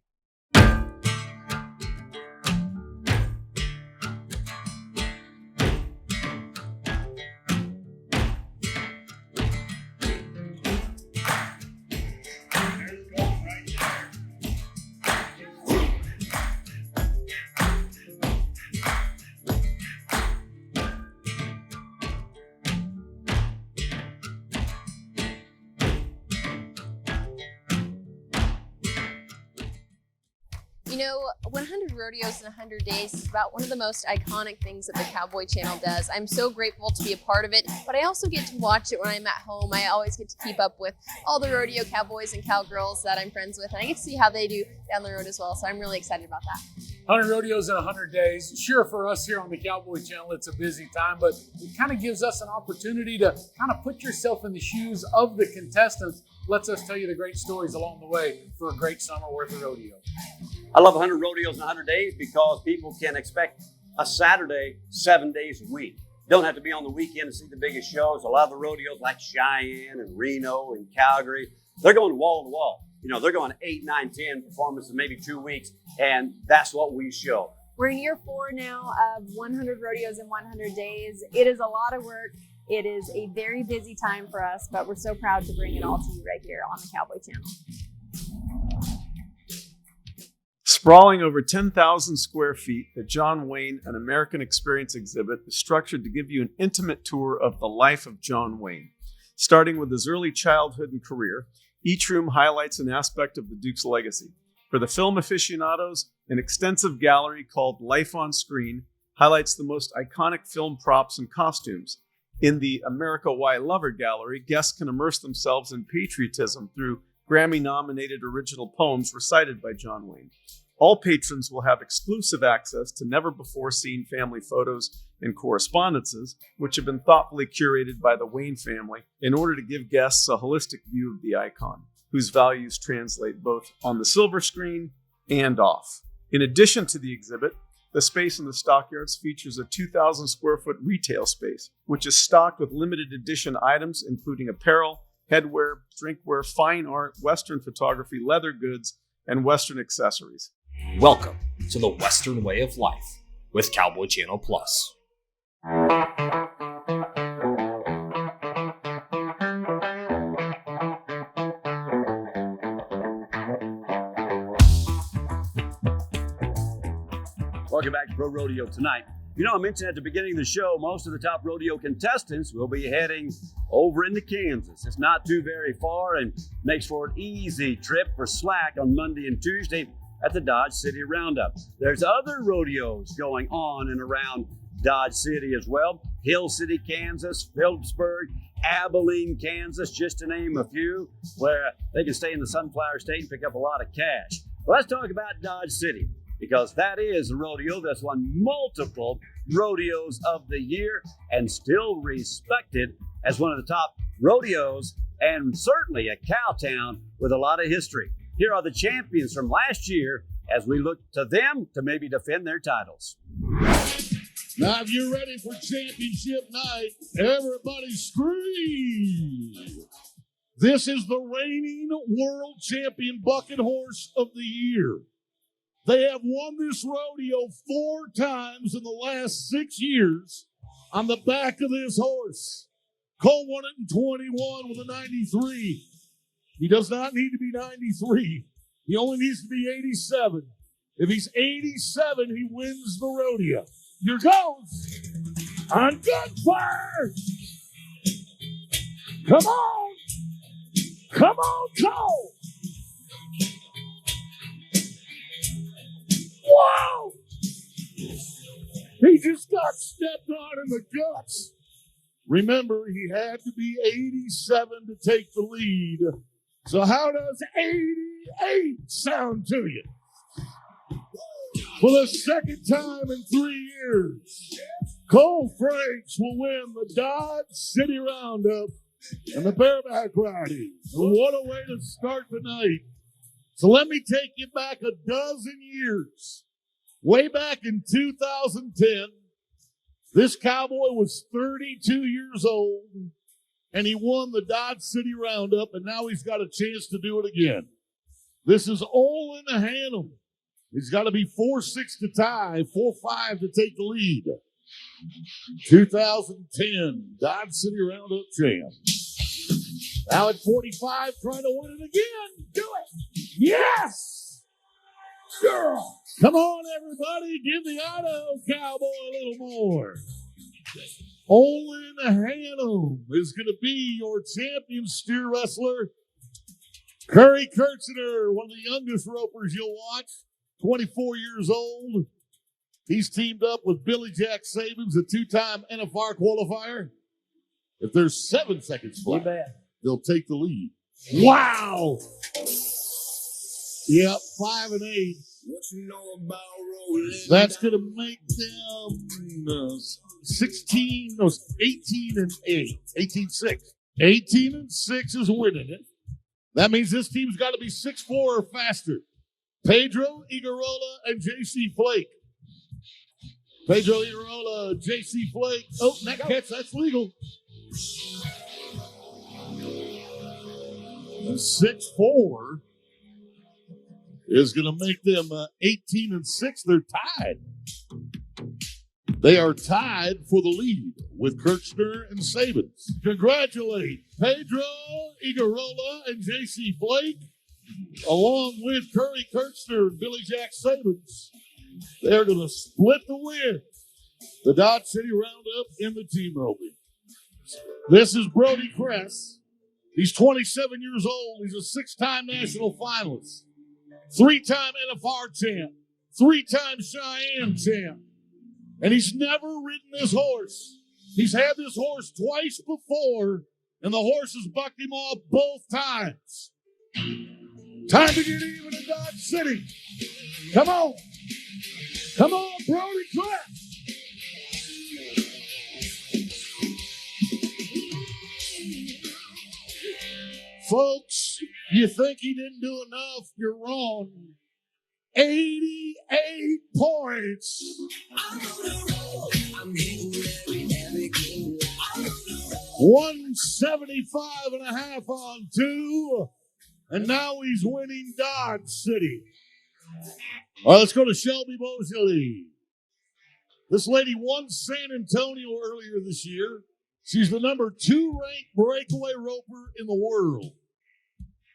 You know, 100 Rodeos in 100 Days is about one of the most iconic things that the Cowboy Channel does. I'm so grateful to be a part of it, but I also get to watch it when I'm at home. I always get to keep up with all the rodeo cowboys and cowgirls that I'm friends with, and I get to see how they do down the road as well, so I'm really excited about that. 100 Rodeos in 100 days. Sure, for us here on the Cowboy Channel, it's a busy time, but it kind of gives us an opportunity to kind of put yourself in the shoes of the contestants. Lets us tell you the great stories along the way for a great summer worth of rodeo. I love 100 Rodeos in 100 days because people can expect a Saturday 7 days a week. Don't have to be on the weekend to see the biggest shows. A lot of the rodeos like Cheyenne and Reno and Calgary, they're going wall to wall. they're going 8, 9, 10 performances in maybe 2 weeks, and that's what we show. We're in year 4 now of 100 rodeos in 100 days. It is a lot of work. It is a very busy time for us, but we're so proud to bring it all to you right here on the Cowboy Channel. Sprawling over 10,000 square feet, the John Wayne, an American Experience exhibit is structured to give you an intimate tour of the life of John Wayne. Starting with his early childhood and career, each room highlights an aspect of the Duke's legacy. For the film aficionados, an extensive gallery called Life on Screen highlights the most iconic film props and costumes. In the America Why Lover Gallery, guests can immerse themselves in patriotism through Grammy-nominated original poems recited by John Wayne. All patrons will have exclusive access to never-before-seen family photos and correspondences, which have been thoughtfully curated by the Wayne family in order to give guests a holistic view of the icon, whose values translate both on the silver screen and off. In addition to the exhibit, the space in the stockyards features a 2,000 square foot retail space, which is stocked with limited edition items including apparel, headwear, drinkware, fine art, Western photography, leather goods, and Western accessories. Welcome to the Western Way of Life with Cowboy Channel Plus. Welcome back to Pro Rodeo Tonight. I mentioned at the beginning of the show, most of the top rodeo contestants will be heading over into Kansas. It's not too very far and makes for an easy trip for slack on Monday and Tuesday at the Dodge City Roundup. There's other rodeos going on and around Dodge City as well. Hill City, Kansas, Phillipsburg, Abilene, Kansas, just to name a few, where they can stay in the Sunflower State and pick up a lot of cash. Well, let's talk about Dodge City, because that is a rodeo that's won multiple rodeos of the year and still respected as one of the top rodeos and certainly a cow town with a lot of history. Here are the champions from last year as we look to them to maybe defend their titles. Now, if you're ready for championship night, everybody scream. This is the reigning world champion bucket horse of the year. They have won this rodeo 4 times in the last 6 years on the back of this horse. Cole won it in 21 with a 93. He does not need to be 93. He only needs to be 87. If he's 87, he wins the rodeo. Here goes. On gunfire. Come on. Come on, Cole. Whoa! He just got stepped on in the guts. Remember, he had to be 87 to take the lead. So how does 88 sound to you? For the second time in 3 years, Cole Franks will win the Dodge City Roundup and the Bareback Riding. What a way to start the night. So let me take you back a dozen years. Way back in 2010, this cowboy was 32 years old, and he won the Dodge City Roundup, and now he's got a chance to do it again. This is Olin Hannum. He's got to be 4-6 to tie, 4-5 to take the lead. 2010 Dodge City Roundup champ. Now at 45, trying to win it again. Do it. Yes! Girl. Come on, everybody. Give the Auto Cowboy a little more. Olin Hannum is going to be your champion steer wrestler. Curry Kurtzner, one of the youngest ropers you'll watch, 24 years old. He's teamed up with Billy Jack Sabins, a 2-time NFR qualifier. If there's 7 seconds flat, they'll take the lead. Wow! Yep, 5 and 8. What you know about rolling? That's going to make them 18 and 8. 18-6. 18 and 6 is winning it. That means this team's got to be 6-4 or faster. Pedro Igarola and J.C. Flake. Pedro Igarola, J.C. Flake. Oh, neck catch, that's legal. 6-4. is going to make them 18-6. They're tied. They are tied for the lead with Kirchner and Sabins. Congratulate Pedro Igarola and J.C. Blake, along with Curry Kirchner and Billy Jack Sabins. They're going to split the win. The Dodge City Roundup in the team roping. This is Brody Kress. He's 27 years old. He's a six-time national finalist, three-time NFR champ, three-time Cheyenne champ. And he's never ridden this horse. He's had this horse twice before, and the horse has bucked him off both times. Time to get even in Dodge City. Come on. Come on, Brody Kress. Folks, you think he didn't do enough? You're wrong. 88 points. 175.5 on 2. And now he's winning Dodge City. All right, let's go to Shelby Mosley. This lady won San Antonio earlier this year. She's the number 2 ranked breakaway roper in the world.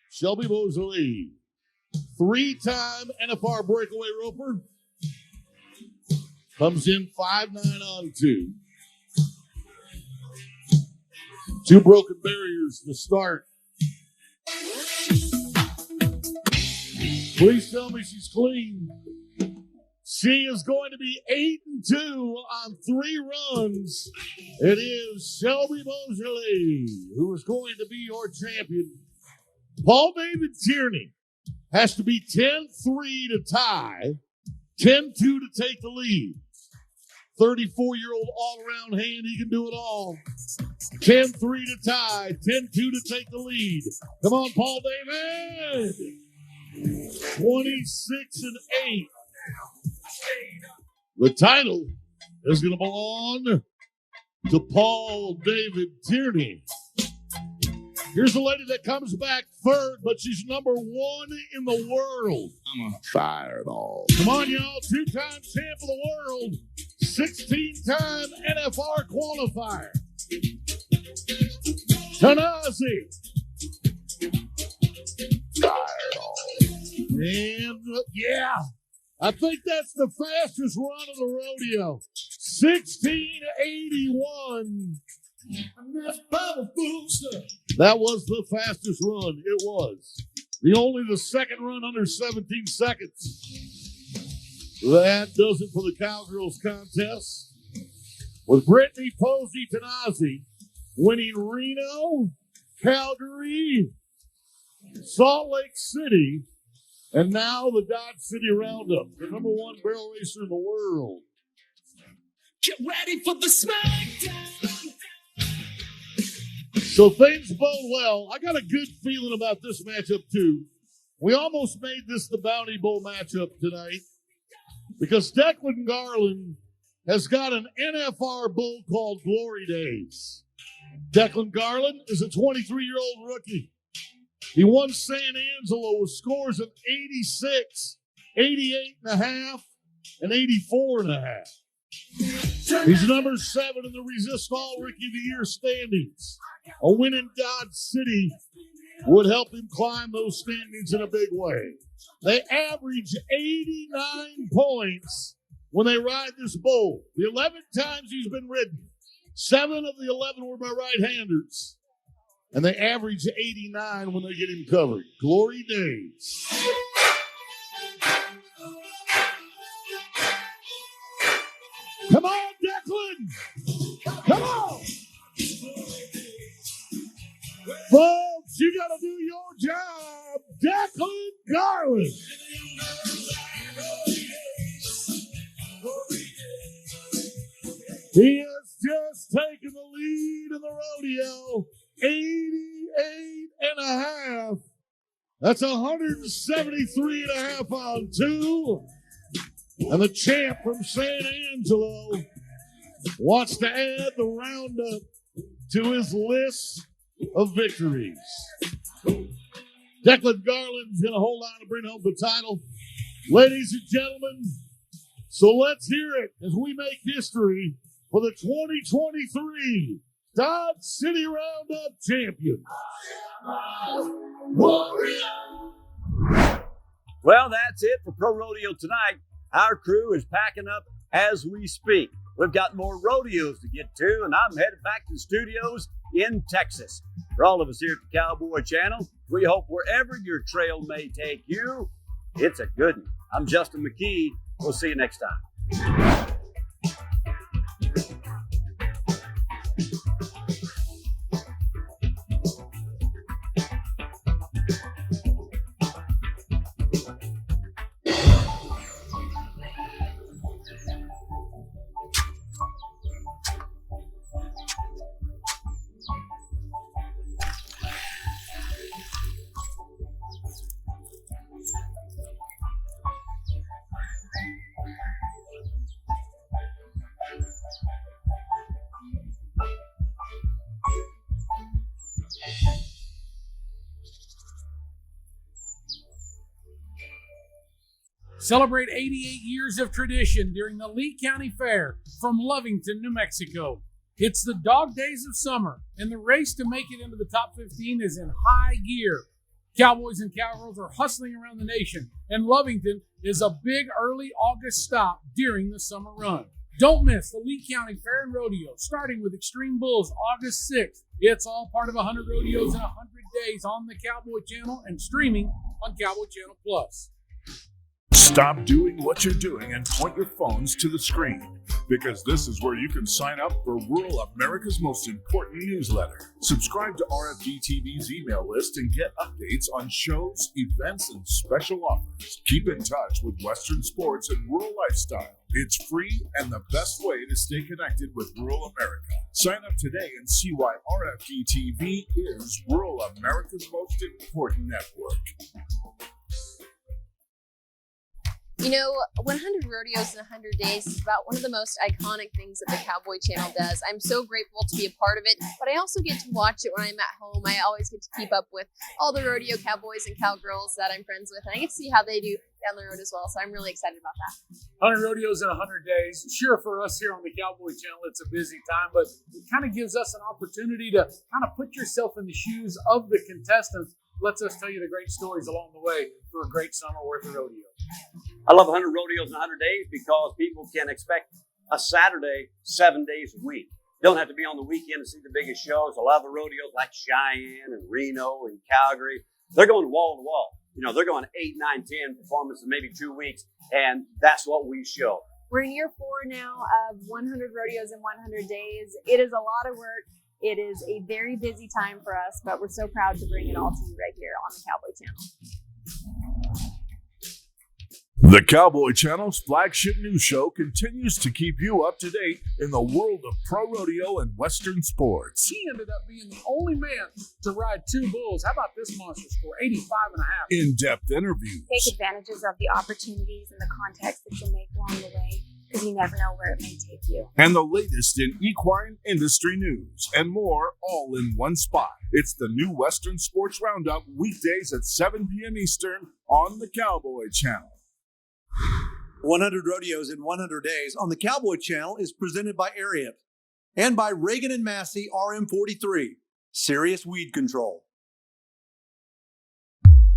Shelby Mosley, 3-time NFR breakaway roper. Comes in 5'9" on 2. 2 broken barriers to start. Please tell me she's clean. She is going to be 8-2 on 3 runs. It is Shelby Mosley who is going to be your champion. Paul David Tierney has to be 10-3 to tie, 10-2 to take the lead. 34-year-old all-around hand, he can do it all. 10-3 to tie, 10-2 to take the lead. Come on, Paul David. 26-8. The title is going to belong to Paul David Tierney. Here's the lady that comes back third, but she's number 1 in the world. I'm a fireball. Come on, y'all. 2-time champ of the world. 16-time NFR qualifier. Tanazi. Fireball. And, yeah, I think that's the fastest run of the rodeo. 16:81. That was the fastest run. It was. The second run under 17 seconds. That does it for the Cowgirls contest. With Brittany Posey Tanazi winning Reno, Calgary, Salt Lake City, and now the Dodge City Roundup, the number 1 barrel racer in the world. Get ready for the smackdown. So things bode well. I got a good feeling about this matchup, too. We almost made this the Bounty Bowl matchup tonight because Declan Garland has got an NFR bull called Glory Days. Declan Garland is a 23-year-old rookie. He won San Angelo with scores of 86, 88.5, and 84.5. He's number 7 in the Resist All Rookie of the Year standings. A win in Dodge City would help him climb those standings in a big way. They average 89 points when they ride this bull. The 11 times he's been ridden, 7 of the 11 were by right-handers. And they average 89 when they get him covered. Glory Days. Come on, Declan! Come on! Folks, you got to do your job. Declan Garland. He has just taken the lead in the rodeo. 88.5. That's 173.5 on 2. And the champ from San Angelo wants to add the roundup to his list of victories. Declan Garland's going to hold on to bring home the title. Ladies and gentlemen, so let's hear it as we make history for the 2023 Dodge City Roundup champion. Well, that's it for Pro Rodeo tonight. Our crew is packing up as we speak. We've got more rodeos to get to, and I'm headed back to the studios in Texas. For all of us here at the Cowboy Channel, we hope wherever your trail may take you, it's a good one. I'm Justin McKee. We'll see you next time. Celebrate 88 years of tradition during the Lee County Fair from Lovington, New Mexico. It's the dog days of summer, and the race to make it into the top 15 is in high gear. Cowboys and cowgirls are hustling around the nation, and Lovington is a big early August stop during the summer run. Don't miss the Lee County Fair and Rodeo, starting with Extreme Bulls August 6th. It's all part of 100 rodeos in 100 days on the Cowboy Channel and streaming on Cowboy Channel Plus. Stop doing what you're doing and point your phones to the screen, because this is where you can sign up for rural America's most important newsletter. Subscribe to RFD TV's email list and get updates on shows, events, and special offers. Keep in touch with Western sports and rural lifestyle. It's free and the best way to stay connected with rural America. Sign up today and see why RFD TV is rural America's most important network. You know, 100 rodeos in 100 days is about one of the most iconic things that the Cowboy Channel does. I'm so grateful to be a part of it, but I also get to watch it when I'm at home. I always get to keep up with all the rodeo cowboys and cowgirls that I'm friends with, and I get to see how they do down the road as well, so I'm really excited about that. 100 rodeos in 100 days. Sure, for us here on the Cowboy Channel, it's a busy time, but it kind of gives us an opportunity to kind of put yourself in the shoes of the contestants. Lets us tell you the great stories along the way for a great summer worth of rodeo. I love 100 rodeos in 100 days because people can expect a Saturday 7 days a week. Don't have to be on the weekend to see the biggest shows. A lot of the rodeos like Cheyenne and Reno and Calgary, they're going wall to wall. You know, they're going 8, 9, 10 performances in maybe 2 weeks, and that's what we show. We're in year 4 now of 100 rodeos in 100 days. It is a lot of work. It is a very busy time for us, but we're so proud to bring it all to you right here on the Cowboy Channel. The Cowboy Channel's flagship news show continues to keep you up to date in the world of pro rodeo and Western sports. He ended up being the only man to ride 2 bulls. How about this monster score? 85.5. In-depth interviews. Take advantages of the opportunities and the contacts that you'll make along the way, because you never know where it may take you. And the latest in equine industry news and more, all in one spot. It's the new Western Sports Roundup, weekdays at 7 p.m. Eastern on the Cowboy Channel. 100 Rodeos in 100 Days on the Cowboy Channel is presented by Ariat and by Reagan & Massey RM43, Serious Weed Control.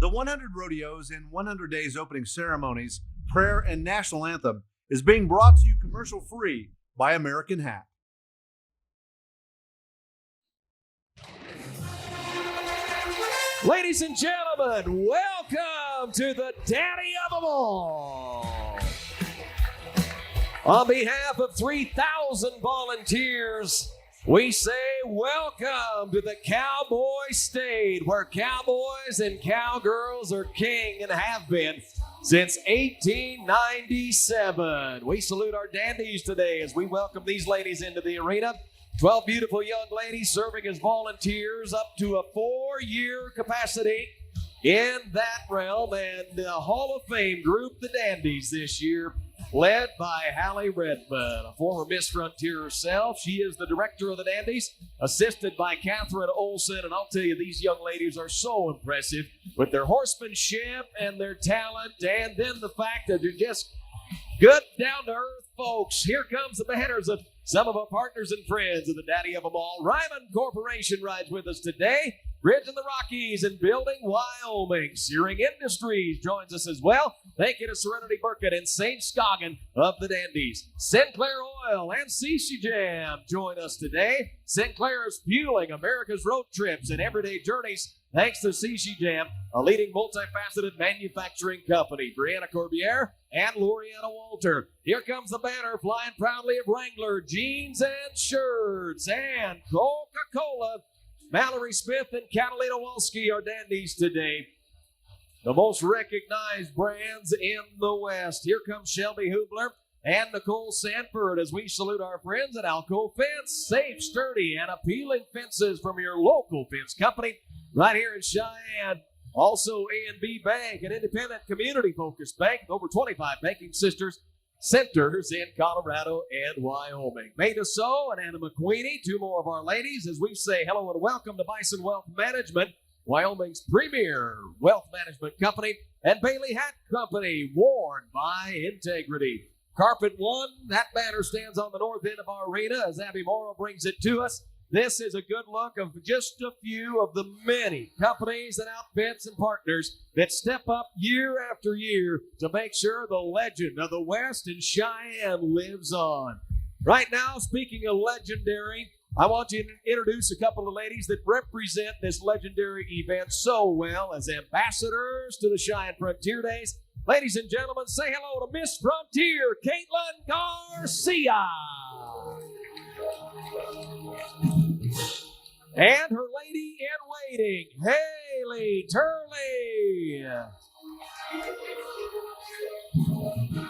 The 100 Rodeos in 100 Days opening ceremonies, prayer, and national anthem is being brought to you commercial-free by American Hat. Ladies and gentlemen, welcome to the Daddy of them all. On behalf of 3,000 volunteers, we say welcome to the Cowboy State, where cowboys and cowgirls are king and have been since 1897. We salute our dandies today as we welcome these ladies into the arena. 12 beautiful young ladies serving as volunteers up to a 4-year capacity in that realm. And the Hall of Fame group, the Dandies, this year led by Hallie Redmond, a former Miss Frontier herself. She is the director of the Dandies, assisted by Catherine Olson. And I'll tell you, these young ladies are so impressive with their horsemanship and their talent, and then the fact that they're just good, down-to-earth folks. Here comes the banners of some of our partners and friends of the Daddy of them all. Ryman Corporation rides with us today. Bridge in the Rockies and Building, Wyoming. Searing Industries joins us as well. Thank you to Serenity Burkett and St. Scoggin of the Dandies. Sinclair Oil and CC Jam join us today. Sinclair is fueling America's road trips and everyday journeys thanks to CC Jam, a leading multifaceted manufacturing company. Brianna Corbiere and Loriana Walter. Here comes the banner flying proudly of Wrangler jeans and shirts and Coca-Cola. Mallory Smith and Catalina Wolski are Dandies today. The most recognized brands in the West. Here comes Shelby Hubler and Nicole Sanford as we salute our friends at Alco Fence. Safe, sturdy, and appealing fences from your local fence company right here in Cheyenne. Also A&B Bank, an independent community-focused bank with over 25 banking centers in Colorado and Wyoming. Maida So and Anna McQueenie, two more of our ladies, as we say hello and welcome to Bison Wealth Management, Wyoming's premier wealth management company, and Bailey Hat Company, worn by integrity. Carpet One, that banner stands on the north end of our arena as Abby Morrow brings it to us. This is a good look of just a few of the many companies and outfits and partners that step up year after year to make sure the legend of the West in Cheyenne lives on. Right now, speaking of legendary, I want you to introduce a couple of ladies that represent this legendary event so well as ambassadors to the Cheyenne Frontier Days. Ladies and gentlemen, say hello to Miss Frontier, Caitlin Garcia. And her lady in waiting, Haley Turley.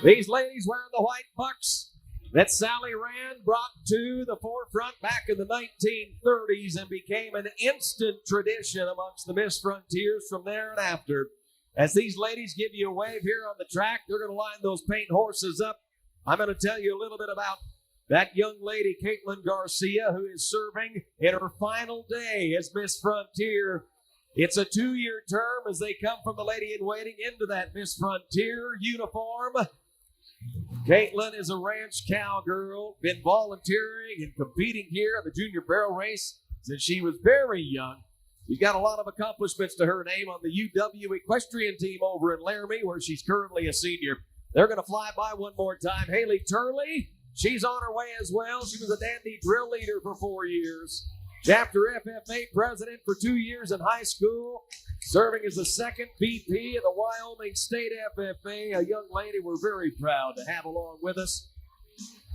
These ladies wearing the white bucks that Sally Rand brought to the forefront back in the 1930s and became an instant tradition amongst the Miss Frontiers from there and after. As these ladies give you a wave here on the track, they're going to line those paint horses up. I'm going to tell you a little bit about that young lady, Caitlin Garcia, who is serving in her final day as Miss Frontier. It's a 2-year term as they come from the lady in waiting into that Miss Frontier uniform. Caitlin is a ranch cowgirl, been volunteering and competing here in the junior barrel race since she was very young. She's got a lot of accomplishments to her name on the UW equestrian team over in Laramie, where she's currently a senior. They're going to fly by one more time. Haley Turley, she's on her way as well. She was a Dandy drill leader for 4 years. Chapter FFA president for 2 years in high school. Serving as the second VP of the Wyoming State FFA. A young lady we're very proud to have along with us.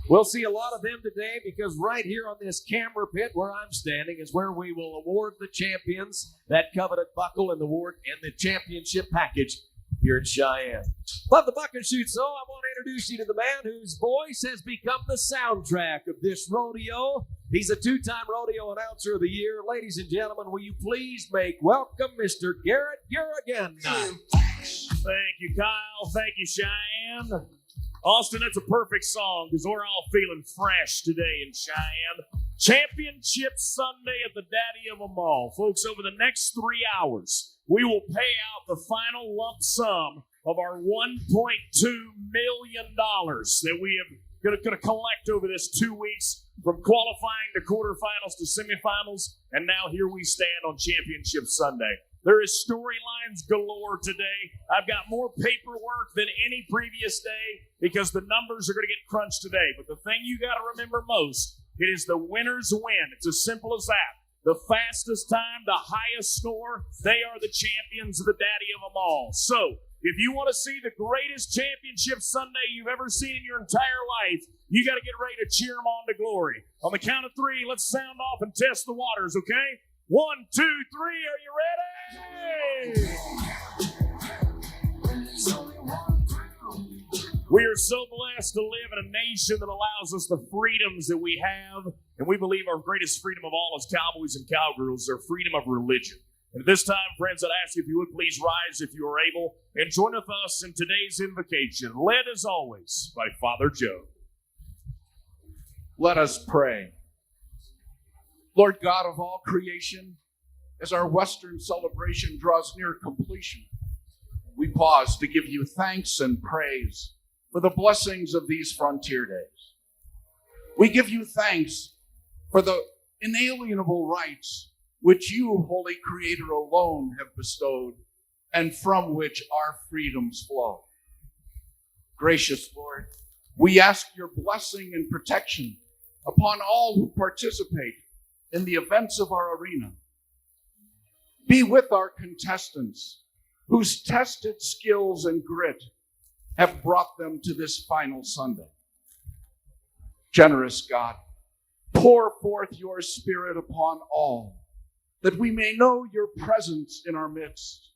We'll see a lot of them today because right here on this camera pit where I'm standing is where we will award the champions that coveted buckle and the award and the championship package here in Cheyenne. But the bucket shoot, so I want to introduce you to the man whose voice has become the soundtrack of this rodeo. He's a 2-time rodeo announcer of the year. Ladies and gentlemen, will you please make welcome Mr. Garrett Garrigan. Thank you, Kyle. Thank you, Cheyenne. Austin, that's a perfect song because we're all feeling fresh today in Cheyenne. Championship Sunday at the Daddy of them all. Folks, over the next 3 hours, we will pay out the final lump sum of our $1.2 million that we have going to collect over this 2 weeks from qualifying to quarterfinals to semifinals. And now here we stand on Championship Sunday. There is storylines galore today. I've got more paperwork than any previous day because the numbers are going to get crunched today. But the thing you got to remember most, it is the winners win. It's as simple as that. The fastest time, the highest score, they are the champions of the Daddy of them all. So, if you want to see the greatest championship Sunday you've ever seen in your entire life, you got to get ready to cheer them on to glory. On the count of 3, let's sound off and test the waters, okay? 1, 2, 3, are you ready? We are so blessed to live in a nation that allows us the freedoms that we have, and we believe our greatest freedom of all as cowboys and cowgirls is our freedom of religion. And at this time, friends, I'd ask you if you would please rise if you are able and join with us in today's invocation, led as always by Father Joe. Let us pray. Lord God of all creation, as our Western celebration draws near completion, we pause to give you thanks and praise for the blessings of these frontier days. We give you thanks for the inalienable rights which you, Holy Creator, alone have bestowed, and from which our freedoms flow. Gracious Lord, we ask your blessing and protection upon all who participate in the events of our arena. Be with our contestants, whose tested skills and grit have brought them to this final Sunday. Generous God, pour forth your Spirit upon all, that we may know your presence in our midst,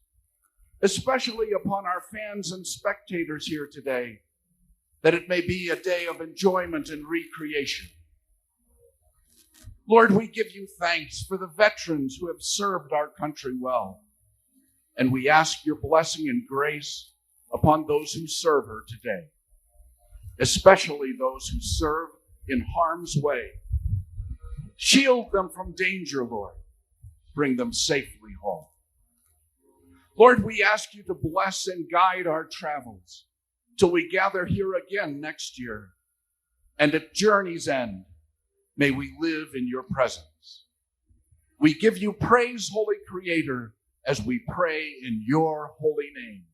especially upon our fans and spectators here today, that it may be a day of enjoyment and recreation. Lord, we give you thanks for the veterans who have served our country well, and we ask your blessing and grace upon those who serve her today, especially those who serve in harm's way. Shield them from danger, Lord. Bring them safely home. Lord, we ask you to bless and guide our travels till we gather here again next year. And at journey's end, may we live in your presence. We give you praise, Holy Creator, as we pray in your holy name.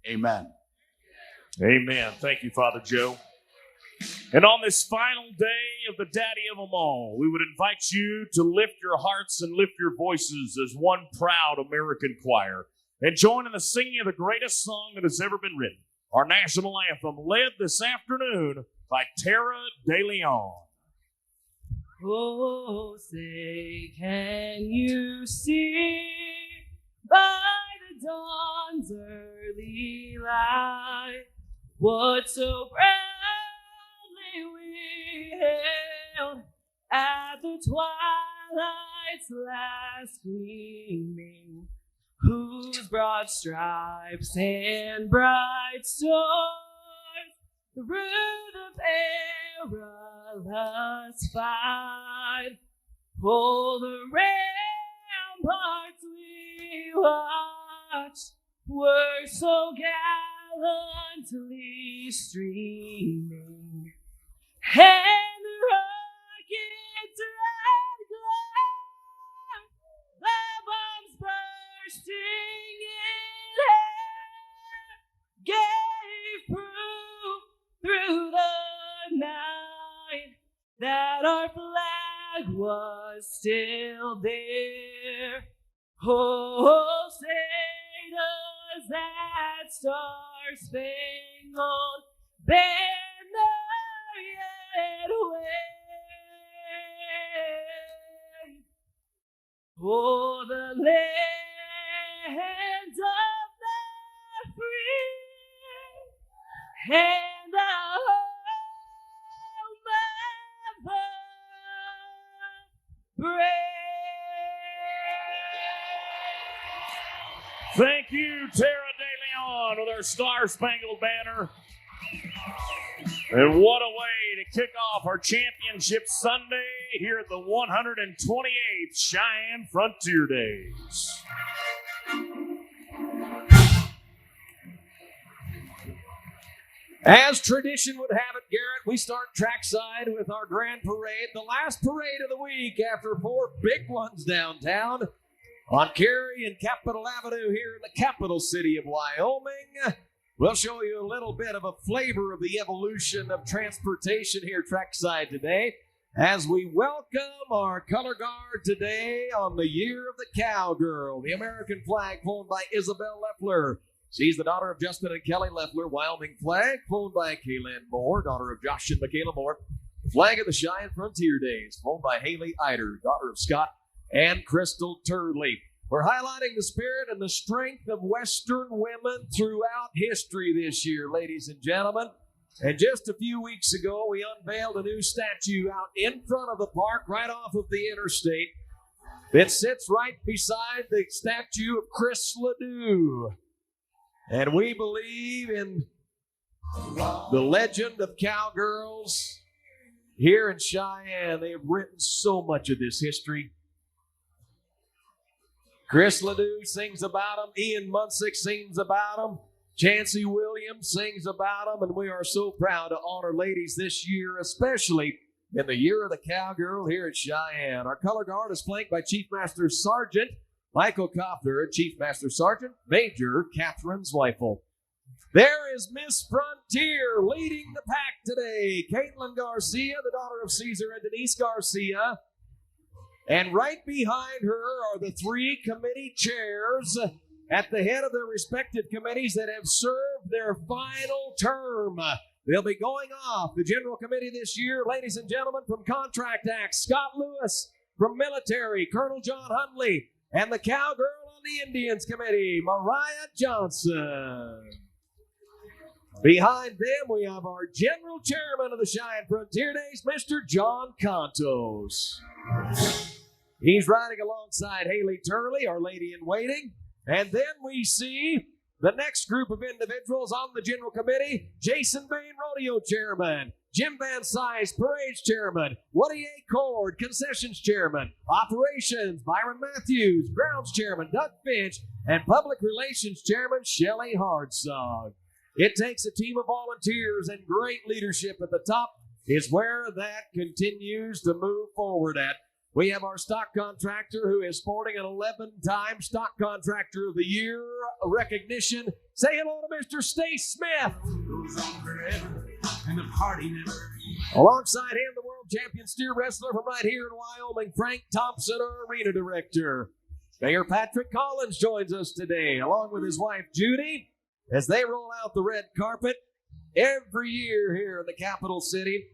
Amen. Amen. Thank you, Father Joe. And on this final day of the Daddy of them all, we would invite you to lift your hearts and lift your voices as one proud American choir and join in the singing of the greatest song that has ever been written, our national anthem, led this afternoon by Tara De Leon. Oh, say, can you see by the dawn's early light what so proudly we hailed at the twilight's last gleaming, whose broad stripes and bright stars through the perilous fight, oh, the ramparts we watched were so gallantly streaming, and the rocket's red glare, the bombs bursting in air, gave proof through the night that our flag was still there. Oh, say does that star-spangled banner yet wave? Oh, the land of the free and the home of the brave. Thank you, Tara De Leon, with our Star-Spangled Banner. And what a way to kick off our championship Sunday here at the 128th Cheyenne Frontier Days. As tradition would have it, Garrett, we start trackside with our grand parade, the last parade of the week after 4 big ones downtown on Cary and Capitol Avenue here in the capital city of Wyoming. We'll show you a little bit of a flavor of the evolution of transportation here trackside today as we welcome our color guard today on the Year of the Cowgirl, the American flag flown by Isabel Leffler. She's the daughter of Justin and Kelly Leffler. Wyoming flag flown by Kaylin Moore, daughter of Josh and Michaela Moore. The flag of the Cheyenne Frontier Days flown by Haley Eider, daughter of Scott and Crystal Turdley. We're highlighting the spirit and the strength of Western women throughout history this year, ladies and gentlemen. And just a few weeks ago, we unveiled a new statue out in front of the park, right off of the interstate. that sits right beside the statue of Chris Ledoux. And we believe in the legend of cowgirls here in Cheyenne. They have written so much of this history. Chris Ledoux sings about them. Ian Munsick sings about them. Chancey Williams sings about them. And we are so proud to honor ladies this year, especially in the year of the cowgirl here at Cheyenne. Our color guard is flanked by Chief Master Sergeant Michael Kopner and Chief Master Sergeant Major Catherine Zweifel. There is Miss Frontier leading the pack today. Caitlin Garcia, the daughter of Caesar and Denise Garcia. And right behind her are the three committee chairs at the head of their respective committees that have served their final term. They'll be going off the General Committee this year, ladies and gentlemen, from Contract Acts, Scott Lewis, from Military, Colonel John Hundley, and the Cowgirl on the Indians Committee, Mariah Johnson. Behind them, we have our General Chairman of the Cheyenne Frontier Days, Mr. John Contos. He's riding alongside Haley Turley, our lady in waiting. And then we see the next group of individuals on the General Committee: Jason Bain, Rodeo Chairman; Jim Van Sice, Parades Chairman; Woody A. Cord, Concessions Chairman; Operations, Byron Matthews; Grounds Chairman, Doug Finch; and Public Relations Chairman, Shelley Hardsog. It takes a team of volunteers and great leadership at the top is where that continues to move forward at. We have our stock contractor who is sporting an 11-time Stock Contractor of the Year recognition. Say hello to Mr. Stace Smith. Alongside him, the world champion steer wrestler from right here in Wyoming, Frank Thompson, our arena director. Mayor Patrick Collins joins us today, along with his wife Judy, as they roll out the red carpet every year here in the capital city.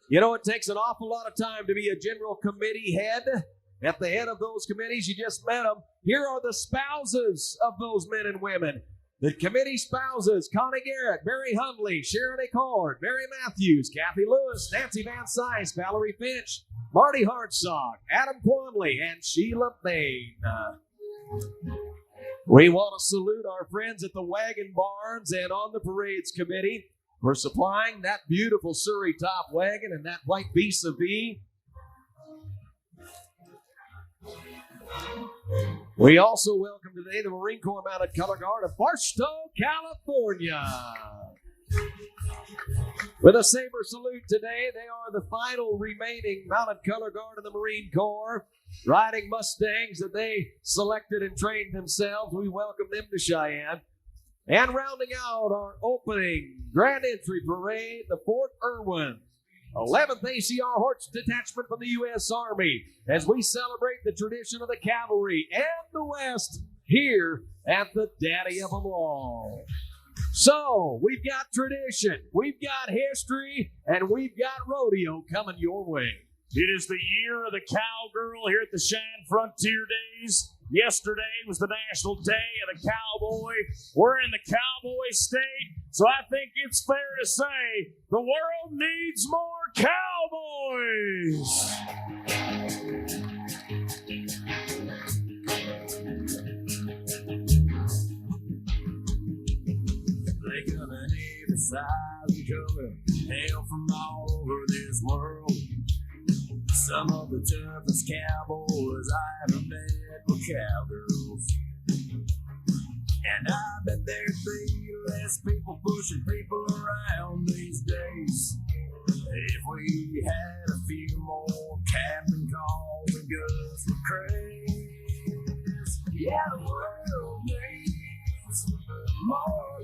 You know, it takes an awful lot of time to be a general committee head. At the head of those committees, you just met them. Here are the spouses of those men and women. The committee spouses: Connie Garrett, Mary Hundley, Sharon Accord, Mary Matthews, Kathy Lewis, Nancy Van Sice, Valerie Finch, Marty Hartsog, Adam Quanley, and Sheila Bain. We want to salute our friends at the Wagon Barns and on the Parades Committee for supplying that beautiful Surrey top wagon and that white vis-a-vis. We also welcome today the Marine Corps Mounted Color Guard of Barstow, California. With a saber salute today, they are the final remaining Mounted Color Guard of the Marine Corps, riding Mustangs that they selected and trained themselves. We welcome them to Cheyenne. And rounding out our opening grand entry parade, the Fort Irwin 11th ACR Horse Detachment from the U.S. Army, as we celebrate the tradition of the cavalry and the West here at the Daddy of them all. So, we've got tradition, we've got history, and we've got rodeo coming your way. It is the year of the cowgirl here at the Cheyenne Frontier Days. Yesterday was the National Day of the Cowboy. We're in the Cowboy State, so I think it's fair to say the world needs more cowboys. They come in every size and color, hail from all over this world. Some of the toughest cowboys I ever met were cowgirls. And I bet there'd be less people pushing people around these days if we had a few more captain calls and guns for craze. Yeah, the world needs more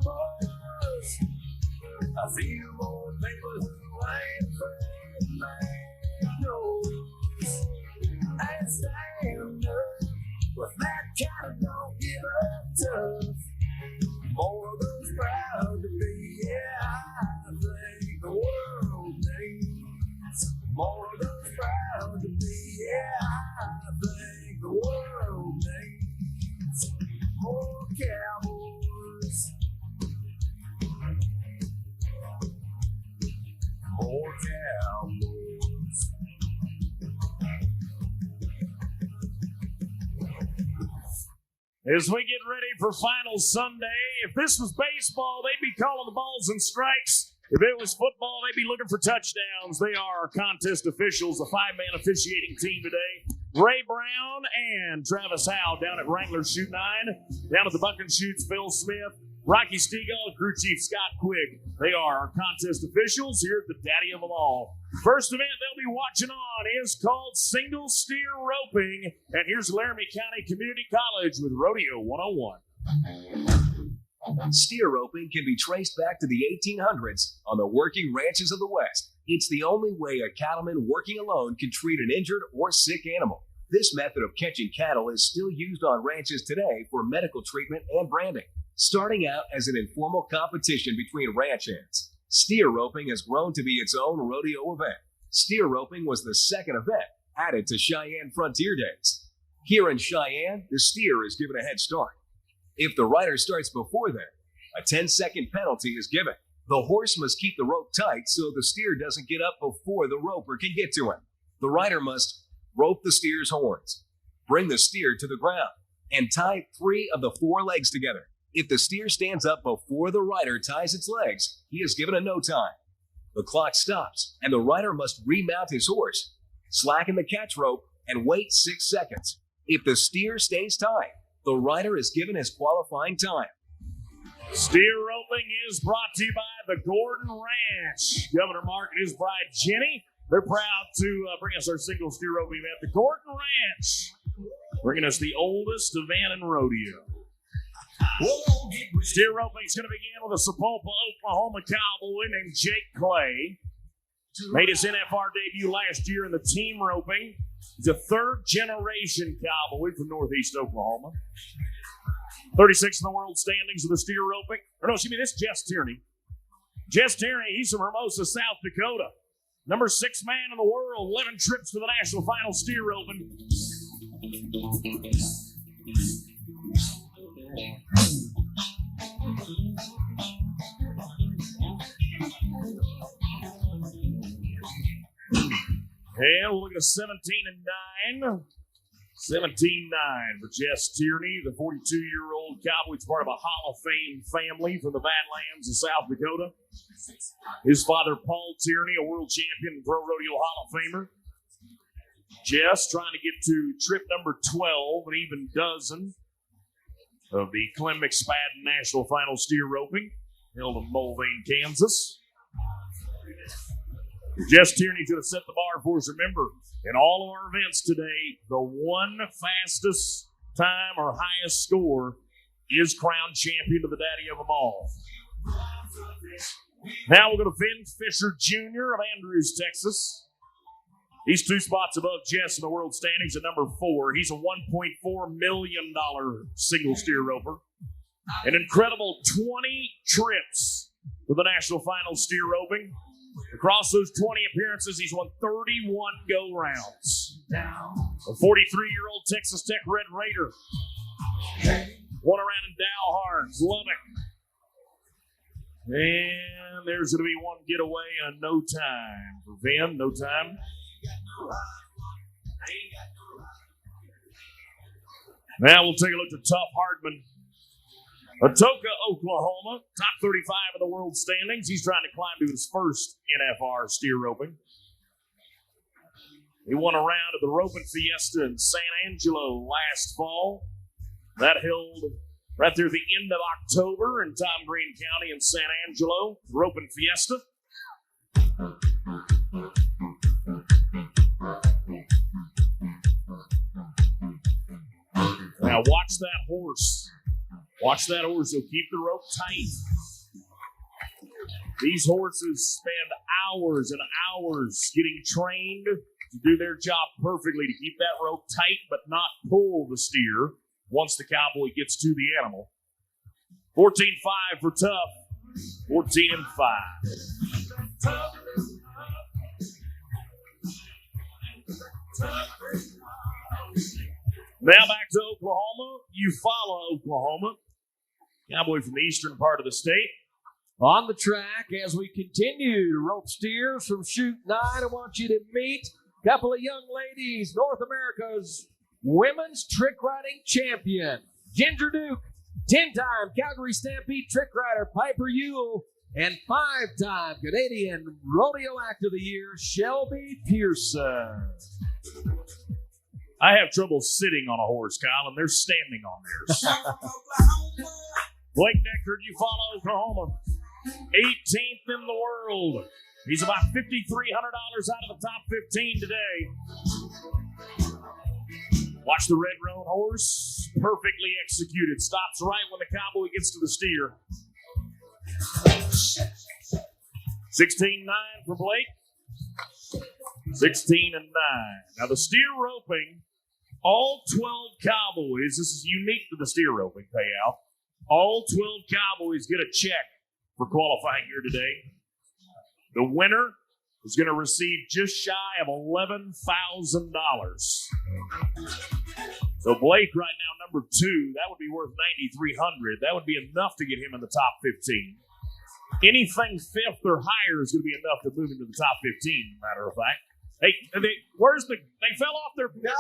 cowboys, a few more people who ain't afraid to make noise and stand up with that kind of don't give up tough. More of those proud to be, yeah, I think the world needs more of those proud to be, yeah, I think the world needs more cowboys. More cowboys. As we get ready for Final Sunday, if this was baseball, they'd be calling the balls and strikes. If it was football, they'd be looking for touchdowns. They are our contest officials, the 5-man officiating team today. Ray Brown and Travis Howe down at Wrangler Shoot 9. Down at the Buck and Shoots, Phil Smith, Rocky Stegall, and crew chief Scott Quigg. They are our contest officials here at the Daddy of them all. First event they'll be watching on is called Single Steer Roping. And here's Laramie County Community College with Rodeo 101. Steer roping can be traced back to the 1800s on the working ranches of the West. It's the only way a cattleman working alone can treat an injured or sick animal. This method of catching cattle is still used on ranches today for medical treatment and branding. Starting out as an informal competition between ranch hands, steer roping has grown to be its own rodeo event. Steer roping was the second event added to Cheyenne Frontier Days. Here in Cheyenne, the steer is given a head start. If the rider starts before then, a 10-second penalty is given. The horse must keep the rope tight so the steer doesn't get up before the roper can get to him. The rider must rope the steer's horns, bring the steer to the ground, and tie 3 of the 4 legs together. If the steer stands up before the rider ties its legs, he is given a no time. The clock stops, and the rider must remount his horse, slacken the catch rope, and wait 6 seconds. If the steer stays tied, the rider is given his qualifying time. Steer roping is brought to you by the Gordon Ranch. Governor Mark and his bride Jenny, they're proud to bring us our single steer roping event. The Gordon Ranch, bringing us the oldest event in rodeo. Steer roping is going to begin with a Sapulpa, Oklahoma cowboy named Jake Clay. Made his NFR debut last year in the team roping. He's a third-generation cowboy from Northeast Oklahoma. 36 in the world standings of the steer roping. Or no, excuse me, this is Jess Tierney. Jess Tierney, he's from Hermosa, South Dakota. Number 6 man in the world, 11 trips to the national final steer roping. And we'll look at 17-9. 17-9 for Jess Tierney, the 42-year-old cowboy. He's part of a Hall of Fame family from the Badlands of South Dakota. His father, Paul Tierney, a world champion and Pro Rodeo Hall of Famer. Jess trying to get to trip number 12, an even dozen of the Clem McSpadden National Final Steer Roping, held in Mulvane, Kansas. Jess Tierney's going to set the bar for us. Remember, in all of our events today, the one fastest time or highest score is crowned champion of the Daddy of them all. Now we're going to Finn Fisher Jr. of Andrews, Texas. He's 2 spots above Jess in the world standings at number 4. He's a $1.4 million single steer roper. An incredible 20 trips to the national final steer roping. Across those 20 appearances, he's won 31 go-rounds. A 43-year-old Texas Tech Red Raider. Won around in Dalhart, Lubbock. And there's going to be one getaway in no time. For Vin, no time. Now we'll take a look at Tough Hardman. Atoka, Oklahoma, top 35 of the world standings. He's trying to climb to his first NFR steer roping. He won a round of the Roping Fiesta in San Angelo last fall. That held right there at the end of October in Tom Green County in San Angelo, Roping Fiesta. Now watch that horse. Watch that horse. He'll keep the rope tight. These horses spend hours and hours getting trained to do their job perfectly, to keep that rope tight but not pull the steer once the cowboy gets to the animal. 14-5 for Tough. 14-5. Now back to Oklahoma. Eufaula, Oklahoma. Cowboy from the eastern part of the state. On the track, as we continue to rope steers from Chute 9, I want you to meet a couple of young ladies, North America's women's trick riding champion, Ginger Duke, 10-time Calgary Stampede Trick Rider Piper Ewell, and 5-time Canadian Rodeo Act of the Year Shelby Pearson. I have trouble sitting on a horse, Kyle, and they're standing on theirs. Blake Deckard, you follow Oklahoma. 18th in the world. He's about $5,300 out of the top 15 today. Watch the red roan horse. Perfectly executed. Stops right when the cowboy gets to the steer. 16-9 for Blake. 16-9. Now the steer roping, all 12 cowboys, this is unique to the steer roping payout. All 12 cowboys get a check for qualifying here today. The winner is going to receive just shy of $11,000. So Blake right now, number 2, that would be worth $9,300. That would be enough to get him in the top 15. Anything 5th or higher is going to be enough to move him to the top 15, matter of fact. Hey, they fell off their... No,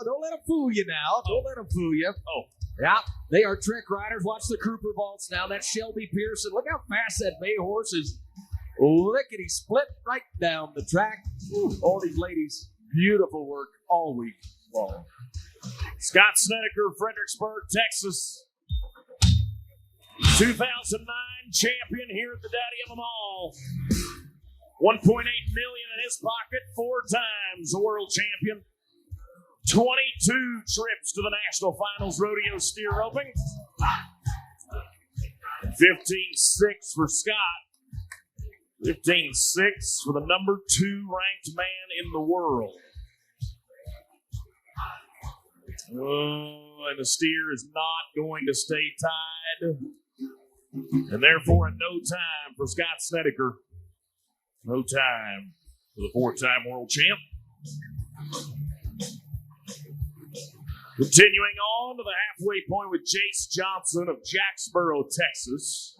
don't let them fool you now. Don't let them fool you. Oh. Yeah, they are trick riders. Watch the Cooper vaults now. That's Shelby Pearson. Look how fast that bay horse is. Lickety split right down the track. All these ladies, beautiful work all week long. Scott Snedeker, Fredericksburg, Texas. 2009 champion here at the Daddy of them all. $1.8 million in his pocket, 4 times the world champion. 22 trips to the national finals rodeo steer roping. 15-6 for Scott. 15-6 for the number 2 ranked man in the world. Oh, and the steer is not going to stay tied. And therefore, in no time for Scott Snedeker. No time for the 4-time world champ. Continuing on to the halfway point with Jace Johnson of Jacksboro, Texas.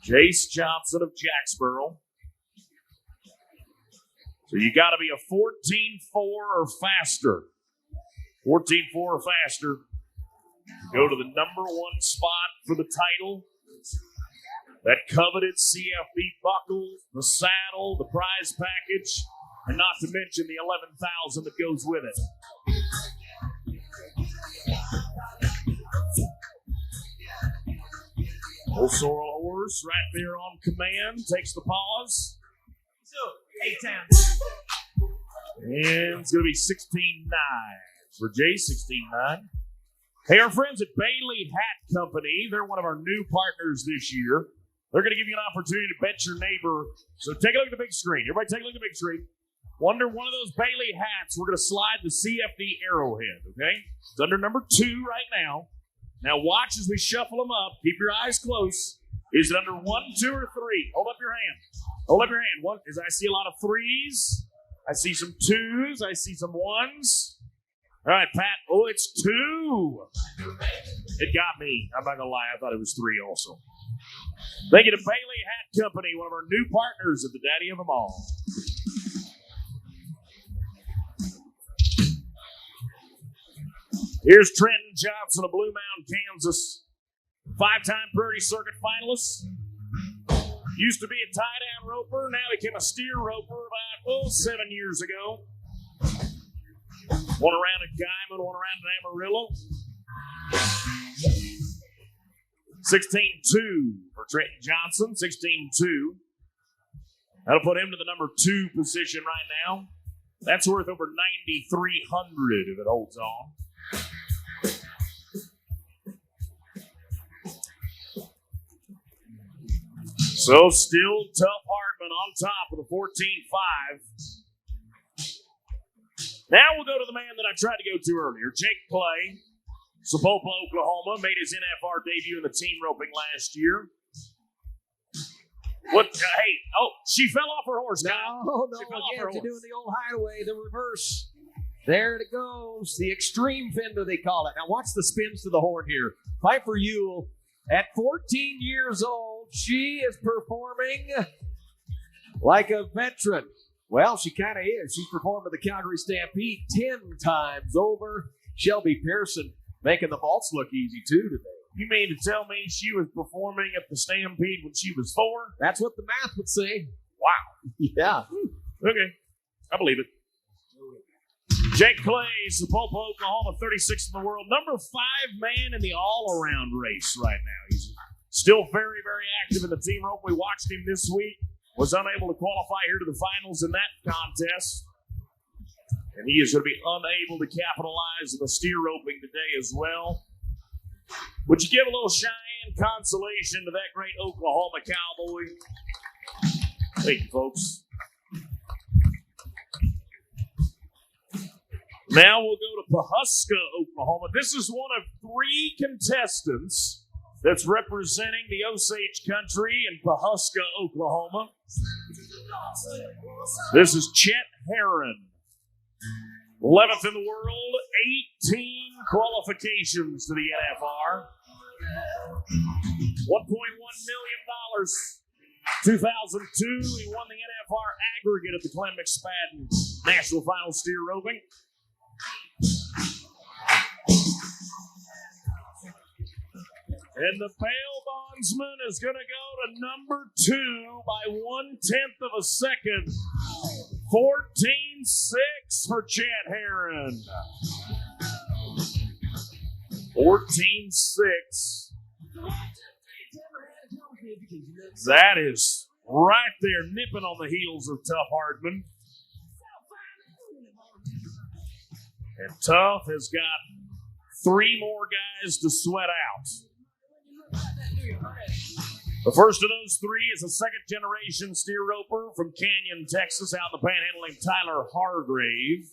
Jace Johnson of Jacksboro. So you got to be a 14-4 or faster. 14-4 or faster. Go to the number 1 spot for the title. That coveted CFB buckle, the saddle, the prize package, and not to mention the $11,000 that goes with it. Old sorrel horse right there on command, takes the pause. And it's going to be 16-9 for Jay, 16-9. Hey, our friends at Bailey Hat Company, they're one of our new partners this year. They're going to give you an opportunity to bet your neighbor. So take a look at the big screen. Everybody take a look at the big screen. Under one of those Bailey hats, we're going to slide the CFD arrowhead, okay? It's under number 2 right now. Now watch as we shuffle them up. Keep your eyes close. Is it under 1, 2, or 3? Hold up your hand. Hold up your hand. One, as I see a lot of 3s. I see some 2s. I see some 1s. All right, Pat. Oh, it's 2. It got me. I'm not going to lie. I thought it was 3 also. Thank you to Bailey Hat Company, one of our new partners at the Daddy of them all. Here's Trenton Johnson of Blue Mound, Kansas. 5-time Prairie Circuit finalist. Used to be a tie-down roper, now became a steer roper about 7 years ago. One around at Guyman, one around at Amarillo. 16-2 for Trenton Johnson, 16-2. That'll put him to the number 2 position right now. That's worth over $9,300 if it holds on. So still Tough Hardman on top of the 14-5. Now we'll go to the man that I tried to go to earlier, Jake Clay. Sapulpa, Oklahoma, made his NFR debut in the team roping last year. What? Hey, she fell off her horse. No, again, you're doing the old hideaway, the reverse. There it goes, the extreme fender, they call it. Now watch the spins to the horn here. Piper Ewell, at 14 years old, she is performing like a veteran. Well, she kind of is. She's performed at the Calgary Stampede 10 times over. Shelby Pearson, Making the vaults look easy, too, today. You mean to tell me she was performing at the Stampede when she was 4? That's what the math would say. Wow. Yeah. Okay. I believe it. Jake Clay, Sapulpa, Oklahoma, 36th in the world. Number 5 man in the all-around race right now. He's still very, very active in the team rope. We watched him this week. Was unable to qualify here to the finals in that contest. And he is going to be unable to capitalize on the steer roping today as well. Would you give a little Cheyenne consolation to that great Oklahoma cowboy? Thank you, folks. Now we'll go to Pawhuska, Oklahoma. This is one of 3 contestants that's representing the Osage country in Pawhuska, Oklahoma. This is Chet Herron. 11th in the world, 18 qualifications to the NFR. $1.1 million. 2002, he won the NFR aggregate at the Clem McSpadden National Final Steer Roping. And the bail bondsman is going to go to number 2 by 1/10 of a second. 14-6 for Chet Herron. 14-6. That is right there, nipping on the heels of Tough Hardman. And Tough has got 3 more guys to sweat out. The first of those 3 is a second-generation steer roper from Canyon, Texas, out in the Panhandle, named Tyler Hargrave.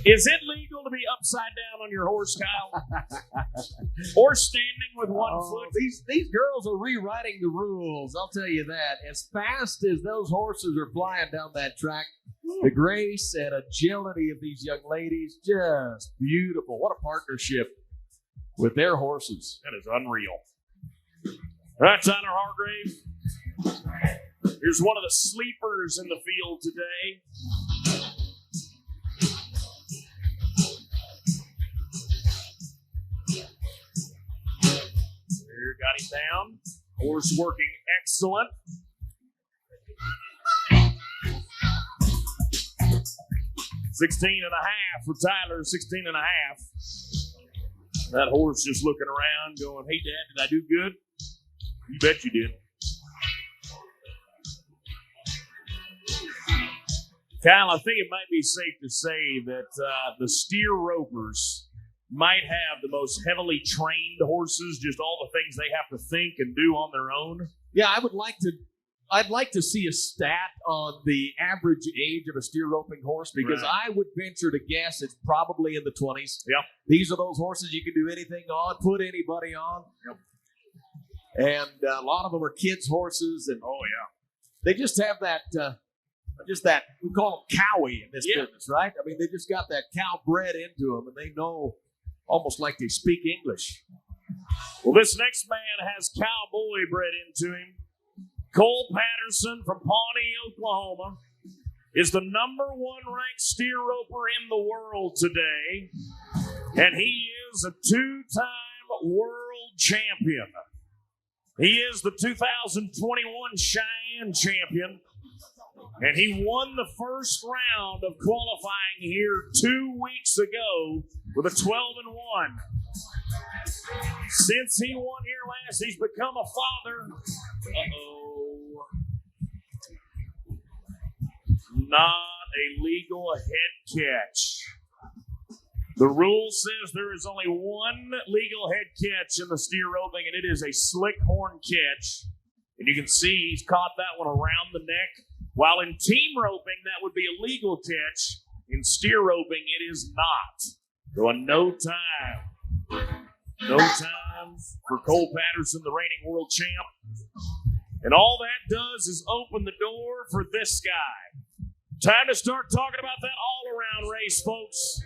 Is it legal to be upside down on your horse, Kyle? Or standing with one foot? These girls are rewriting the rules, I'll tell you that. As fast as those horses are flying down that track, the grace and agility of these young ladies, just beautiful. What a partnership with their horses. That is unreal. All right, Tyler Hargrave. Here's one of the sleepers in the field today. Here, got him down. Horse working excellent. $16.5 for Tyler, 16.5. That horse just looking around going, hey, Dad, did I do good? You bet you did. Kyle, I think it might be safe to say that the steer ropers might have the most heavily trained horses, just all the things they have to think and do on their own. Yeah, I'd like to see a stat on the average age of a steer roping horse, because I would venture to guess it's probably in the 20s. Yep. These are those horses you can do anything on, put anybody on. Yep. And a lot of them are kids' horses, and oh yeah, they just have that, we call them cowy in this business, right? I mean, they just got that cow bred into them, and they know almost like they speak English. Well, this next man has cowboy bred into him. Cole Patterson from Pawnee, Oklahoma, is the number 1 ranked steer roper in the world today, and he is a 2-time world champion. He is the 2021 Cheyenne champion, and he won the first round of qualifying here 2 weeks ago with a 12-1. Since he won here last, he's become a father. Not a legal head catch. The rule says there is only 1 legal head catch in the steer roping, and it is a slick horn catch. And you can see he's caught that one around the neck. While in team roping, that would be a legal catch. In steer roping, it is not. So no time. No time for Cole Patterson, the reigning world champ. And all that does is open the door for this guy. Time to start talking about that all-around race, folks.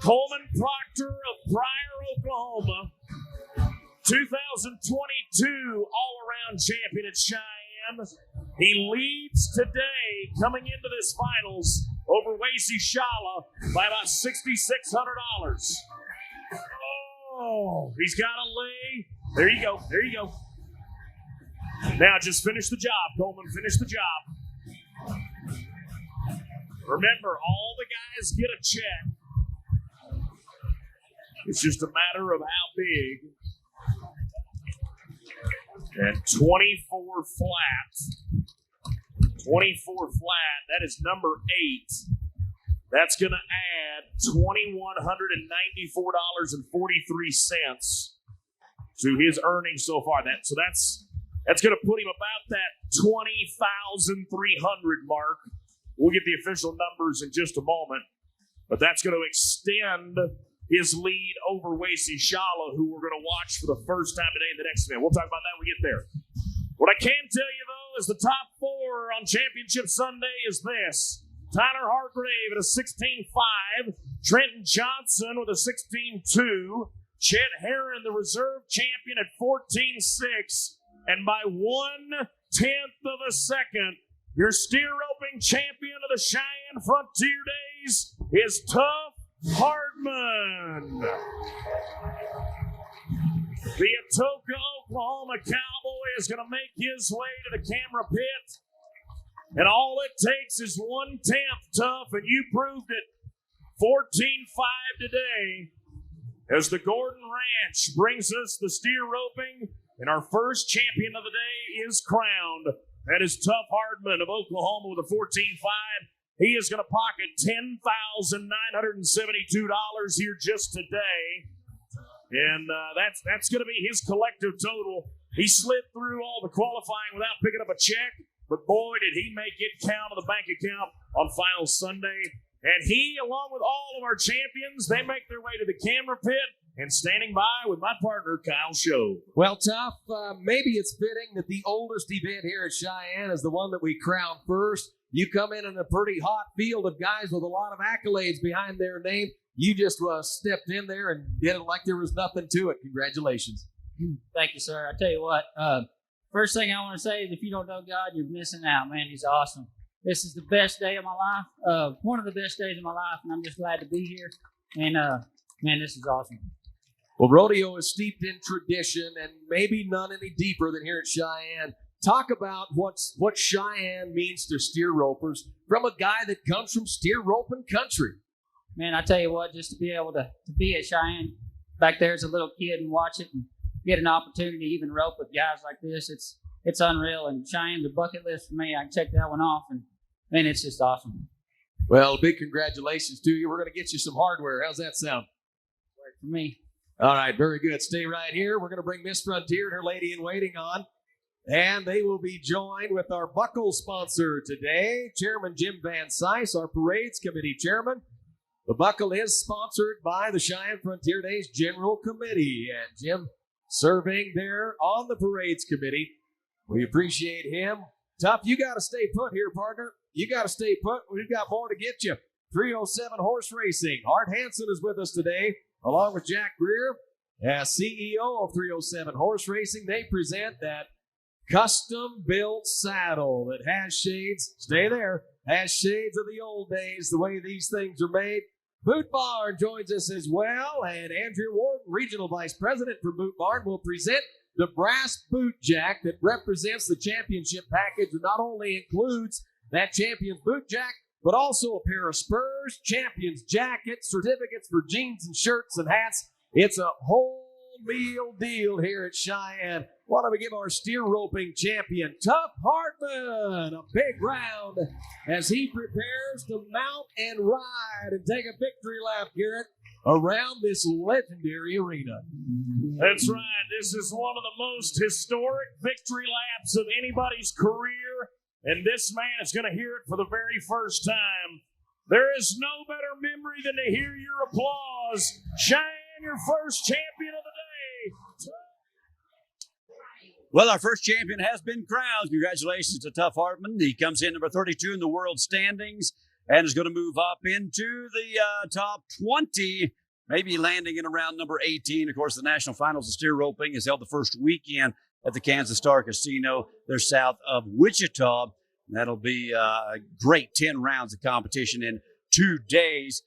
Coleman Proctor of Pryor, Oklahoma, 2022 all-around champion at Cheyenne. He leads today coming into this finals over Wasey Shala by about $6,600. Oh, he's got a lay. There you go. There you go. Now just finish the job, Coleman. Finish the job. Remember, all the guys get a check. It's just a matter of how big. And 24 flat. 24 flat. That is number 8. That's going to add $2,194.43 to his earnings so far. That's going to put him about that 20,300 mark. We'll get the official numbers in just a moment, but that's going to extend his lead over Wasey Shala, who we're going to watch for the first time today in the next event. We'll talk about that when we get there. What I can tell you, though, is the top 4 on Championship Sunday is this. Tyler Hargrave at a 16.5, Trenton Johnson with a 16.2, Chet Herron, the reserve champion, at 14.6, and by 1/10 of a second, your steer roping champion of the Cheyenne Frontier Days is Tough Hardman. The Atoka, Oklahoma Cowboy is going to make his way to the camera pit. And all it takes is 1/10, Tough, and you proved it. 14.5 today as the Gordon Ranch brings us the steer roping, and our first champion of the day is crowned. That is Tough Hardman of Oklahoma with a 14.5. He is going to pocket $10,972 here just today. And that's going to be his collective total. He slid through all the qualifying without picking up a check, but boy, did he make it count on the bank account on final Sunday. And he, along with all of our champions, they make their way to the camera pit and standing by with my partner, Kyle Show. Well, Tough, maybe it's fitting that the oldest event here at Cheyenne is the one that we crown first. You come in a pretty hot field of guys with a lot of accolades behind their name. You just stepped in there and did it like there was nothing to it. Congratulations. Thank you, sir. I tell you what, first thing I want to say is if you don't know God, you're missing out, man. He's awesome. This is the best day of my life, one of the best days of my life, and I'm just glad to be here. And, man, this is awesome. Well, rodeo is steeped in tradition and maybe none any deeper than here at Cheyenne. Talk about what Cheyenne means to steer ropers from a guy that comes from steer roping country. Man, I tell you what, just to be able to be at Cheyenne back there as a little kid and watch it and get an opportunity to even rope with guys like this, it's unreal. And Cheyenne's a bucket list for me. I can check that one off, and man, it's just awesome. Well, big congratulations to you. We're going to get you some hardware. How's that sound? Work for me. All right, very good. Stay right here. We're going to bring Miss Frontier and her lady in waiting on. And they will be joined with our buckle sponsor today, Chairman Jim Van Sice, our parades committee chairman. The buckle is sponsored by the Cheyenne Frontier Days General Committee. And Jim serving there on the parades committee. We appreciate him. Tough, you got to stay put here, partner. You got to stay put. We've got more to get you. 307 Horse Racing. Art Hansen is with us today, along with Jack Greer, as CEO of 307 Horse Racing. They present that custom-built saddle that has shades, stay there, has shades of the old days, the way these things are made. Boot Barn joins us as well, and Andrew Wharton, Regional Vice President for Boot Barn, will present the brass boot jack that represents the championship package and not only includes that champion's boot jack, but also a pair of spurs, champion's jackets, certificates for jeans and shirts and hats. It's a whole meal deal here at Cheyenne. Why don't we give our steer roping champion, Tough Hardman, a big round as he prepares to mount and ride and take a victory lap, Garrett, around this legendary arena. That's right. This is one of the most historic victory laps of anybody's career, and this man is going to hear it for the very first time. There is no better memory than to hear your applause. Cheyenne, your first champion of the day. Well, our first champion has been crowned. Congratulations to Tough Hardman. He comes in number 32 in the world standings and is going to move up into the top 20, maybe landing in around number 18. Of course, the national finals of steer roping is held the first weekend at the Kansas Star Casino. They're south of Wichita. That'll be a great 10 rounds of competition in 2 days.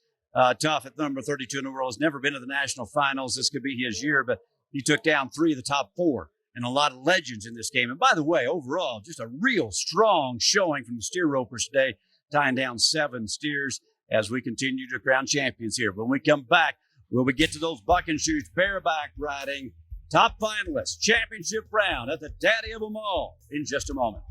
Tough at number 32 in the world. Has never been to the national finals. This could be his year, but he took down 3 of the top 4 and a lot of legends in this game. And by the way, overall, just a real strong showing from the steer ropers today, tying down 7 steers as we continue to crown champions here. When we come back, will we get to those buck and shoots, bareback riding, top finalists, championship round at the daddy of them all in just a moment.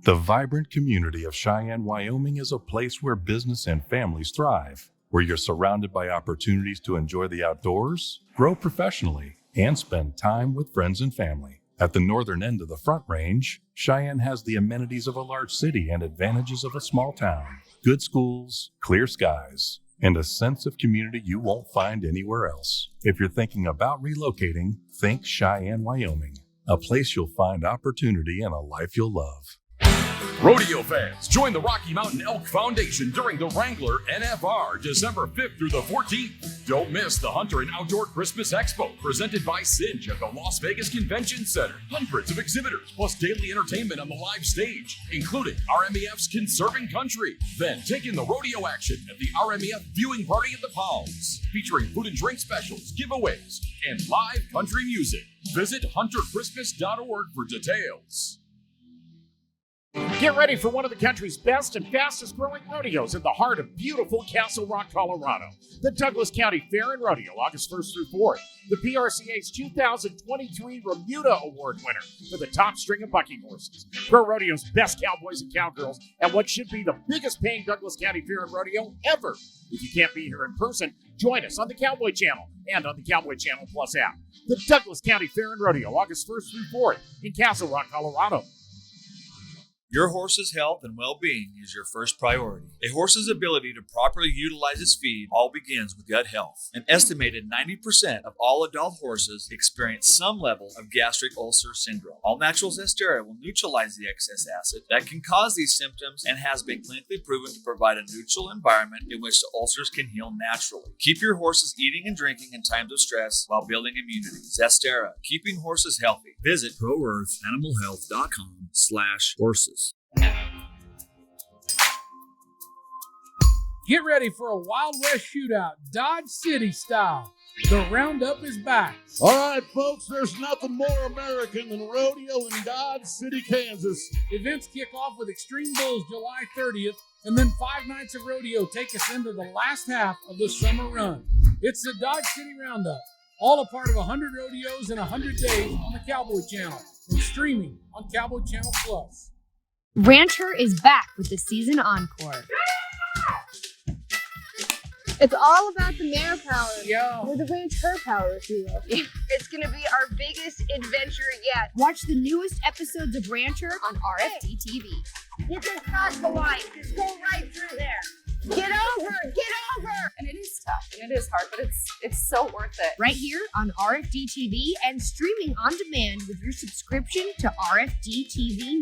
The vibrant community of Cheyenne, Wyoming is a place where business and families thrive, where you're surrounded by opportunities to enjoy the outdoors, grow professionally, and spend time with friends and family. At the northern end of the Front Range, Cheyenne has the amenities of a large city and advantages of a small town. Good schools, clear skies, and a sense of community you won't find anywhere else. If you're thinking about relocating, think Cheyenne, Wyoming, a place you'll find opportunity and a life you'll love. Rodeo fans, join the Rocky Mountain Elk Foundation during the Wrangler NFR, December 5th through the 14th. Don't miss the Hunter and Outdoor Christmas Expo, presented by Cinch at the Las Vegas Convention Center. Hundreds of exhibitors, plus daily entertainment on the live stage, including RMEF's Conserving Country. Then take in the rodeo action at the RMEF Viewing Party at the Palms, featuring food and drink specials, giveaways, and live country music. Visit hunterchristmas.org for details. Get ready for one of the country's best and fastest growing rodeos in the heart of beautiful Castle Rock, Colorado. The Douglas County Fair and Rodeo, August 1st through 4th. The PRCA's 2023 Remuda Award winner for the top string of bucking horses. Pro Rodeo's best cowboys and cowgirls at what should be the biggest paying Douglas County Fair and Rodeo ever. If you can't be here in person, join us on the Cowboy Channel and on the Cowboy Channel Plus app. The Douglas County Fair and Rodeo, August 1st through 4th in Castle Rock, Colorado. Your horse's health and well-being is your first priority. A horse's ability to properly utilize its feed all begins with gut health. An estimated 90% of all adult horses experience some level of gastric ulcer syndrome. All natural Zestera will neutralize the excess acid that can cause these symptoms and has been clinically proven to provide a neutral environment in which the ulcers can heal naturally. Keep your horses eating and drinking in times of stress while building immunity. Zestera, keeping horses healthy. Visit ProEarthAnimalHealth.com/horses. Get ready for a Wild West shootout, Dodge City style. The roundup is back. All right, folks, there's nothing more American than rodeo in Dodge City, Kansas. Events kick off with Extreme Bulls July 30th, and then 5 nights of rodeo take us into the last half of the summer run. It's the Dodge City Roundup, all a part of 100 rodeos in 100 days on the Cowboy Channel and streaming on Cowboy Channel Plus. Rancher is back with the season encore. It's all about the mare power. Yo. Or the rancher power, if you will. It's going to be our biggest adventure yet. Watch the newest episodes of Rancher on RFD TV. Get this across the line. Just go right through there. Get over! Get over! And it is tough and it is hard, but it's so worth it. Right here on RFD TV and streaming on demand with your subscription to RFD TV now.